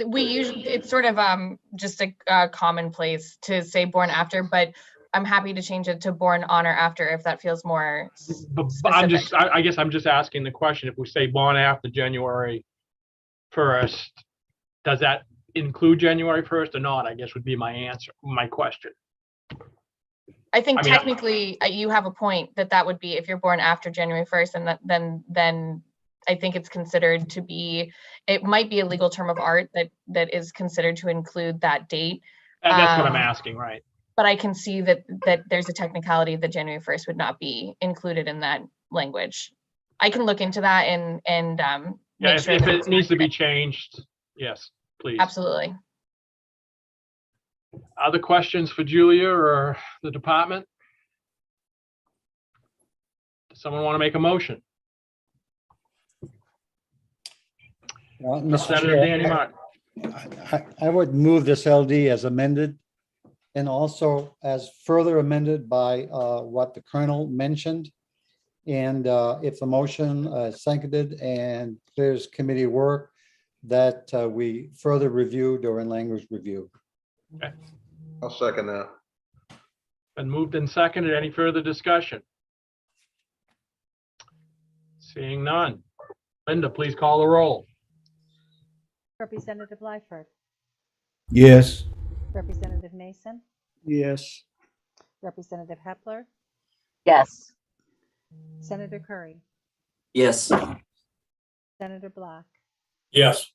Speaker 22: We usually, it's sort of just a commonplace to say born after, but I'm happy to change it to born on or after if that feels more
Speaker 1: But
Speaker 22: specific.
Speaker 1: I guess I'm just asking the question, if we say born after January 1st, does that include January 1st or not? I guess would be my answer, my question.
Speaker 22: I think
Speaker 1: I mean,
Speaker 22: technically you have a point that would be if you're born after January 1st, and then I think it's considered to be, it might be a legal term of art that is considered to include that date.
Speaker 1: That's what I'm asking, right?
Speaker 22: But I can see that there's a technicality that January 1st would not be included in that language. I can look into that and
Speaker 1: Yeah,
Speaker 22: make sure
Speaker 1: if
Speaker 22: that
Speaker 1: it
Speaker 22: it's
Speaker 1: needs to be changed, yes, please.
Speaker 22: absolutely.
Speaker 1: Other questions for Julia or the department? Does someone want to make a motion?
Speaker 10: Mr.
Speaker 1: Senator
Speaker 10: Chair,
Speaker 1: Danny Martin.
Speaker 10: I would move this LD as amended and also as further amended by what the Colonel mentioned. And if the motion is seconded and clears committee work, that we further review during language review.
Speaker 1: Okay.
Speaker 11: I'll second that.
Speaker 1: Been moved and seconded. Any further discussion? Seeing none. Linda, please call the roll.
Speaker 2: Representative Lyford,
Speaker 8: Yes.
Speaker 2: Representative Mason,
Speaker 23: Yes.
Speaker 2: Representative Hepler,
Speaker 22: Yes.
Speaker 2: Senator Curry,
Speaker 14: Yes.
Speaker 2: Senator Black,
Speaker 15: Yes.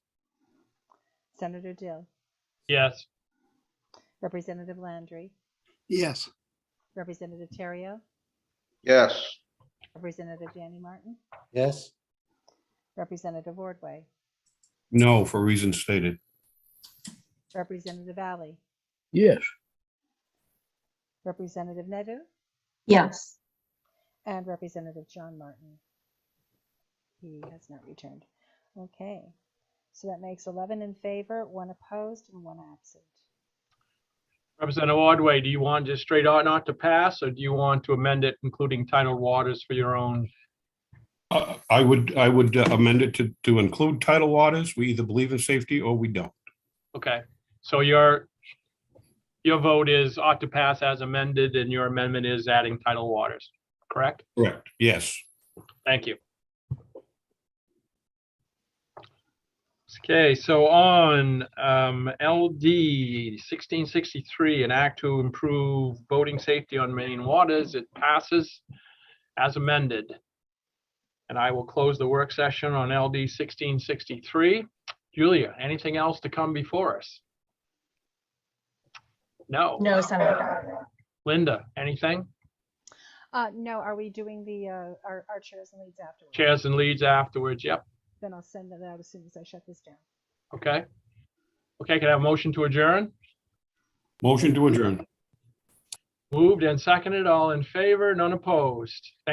Speaker 2: Senator Dill,
Speaker 1: Yes.
Speaker 2: Representative Landry,
Speaker 7: Yes.
Speaker 2: Representative Terrio,
Speaker 11: Yes.
Speaker 2: Representative Danny Martin,
Speaker 10: Yes,
Speaker 2: Representative Ordway,
Speaker 5: No, for reasons stated.
Speaker 2: Representative Alley,
Speaker 8: Yes.
Speaker 2: Representative Nedu,
Speaker 22: Yes.
Speaker 2: and Representative John Martin. He has not returned. Okay, so that makes 11 in favor, 1 opposed, and 1 absent.
Speaker 1: Representative Ordway, do you want just straight out not to pass, or do you want to amend it, including tidal waters for your own?
Speaker 5: I would amend it to include tidal waters. We either believe in safety or we don't.
Speaker 1: Okay, so your vote is ought to pass as amended, and your amendment is adding tidal waters, correct?
Speaker 5: Correct. Yes.
Speaker 1: Thank you. Okay, so on LD 1663, an act to improve boating safety on main waters, it passes as amended. And I will close the work session on LD 1663. Julia, anything else to come before us? No.
Speaker 22: No, Senator.
Speaker 1: Linda, anything?
Speaker 2: No, are we doing the, our chairs and leads afterwards?
Speaker 1: Chairs and leads afterwards, yep.
Speaker 2: Then I'll send that out as soon as I shut this down.
Speaker 1: Okay. Okay, can I have a motion to adjourn?
Speaker 5: Motion to adjourn.
Speaker 1: Moved and seconded, all in favor, none opposed.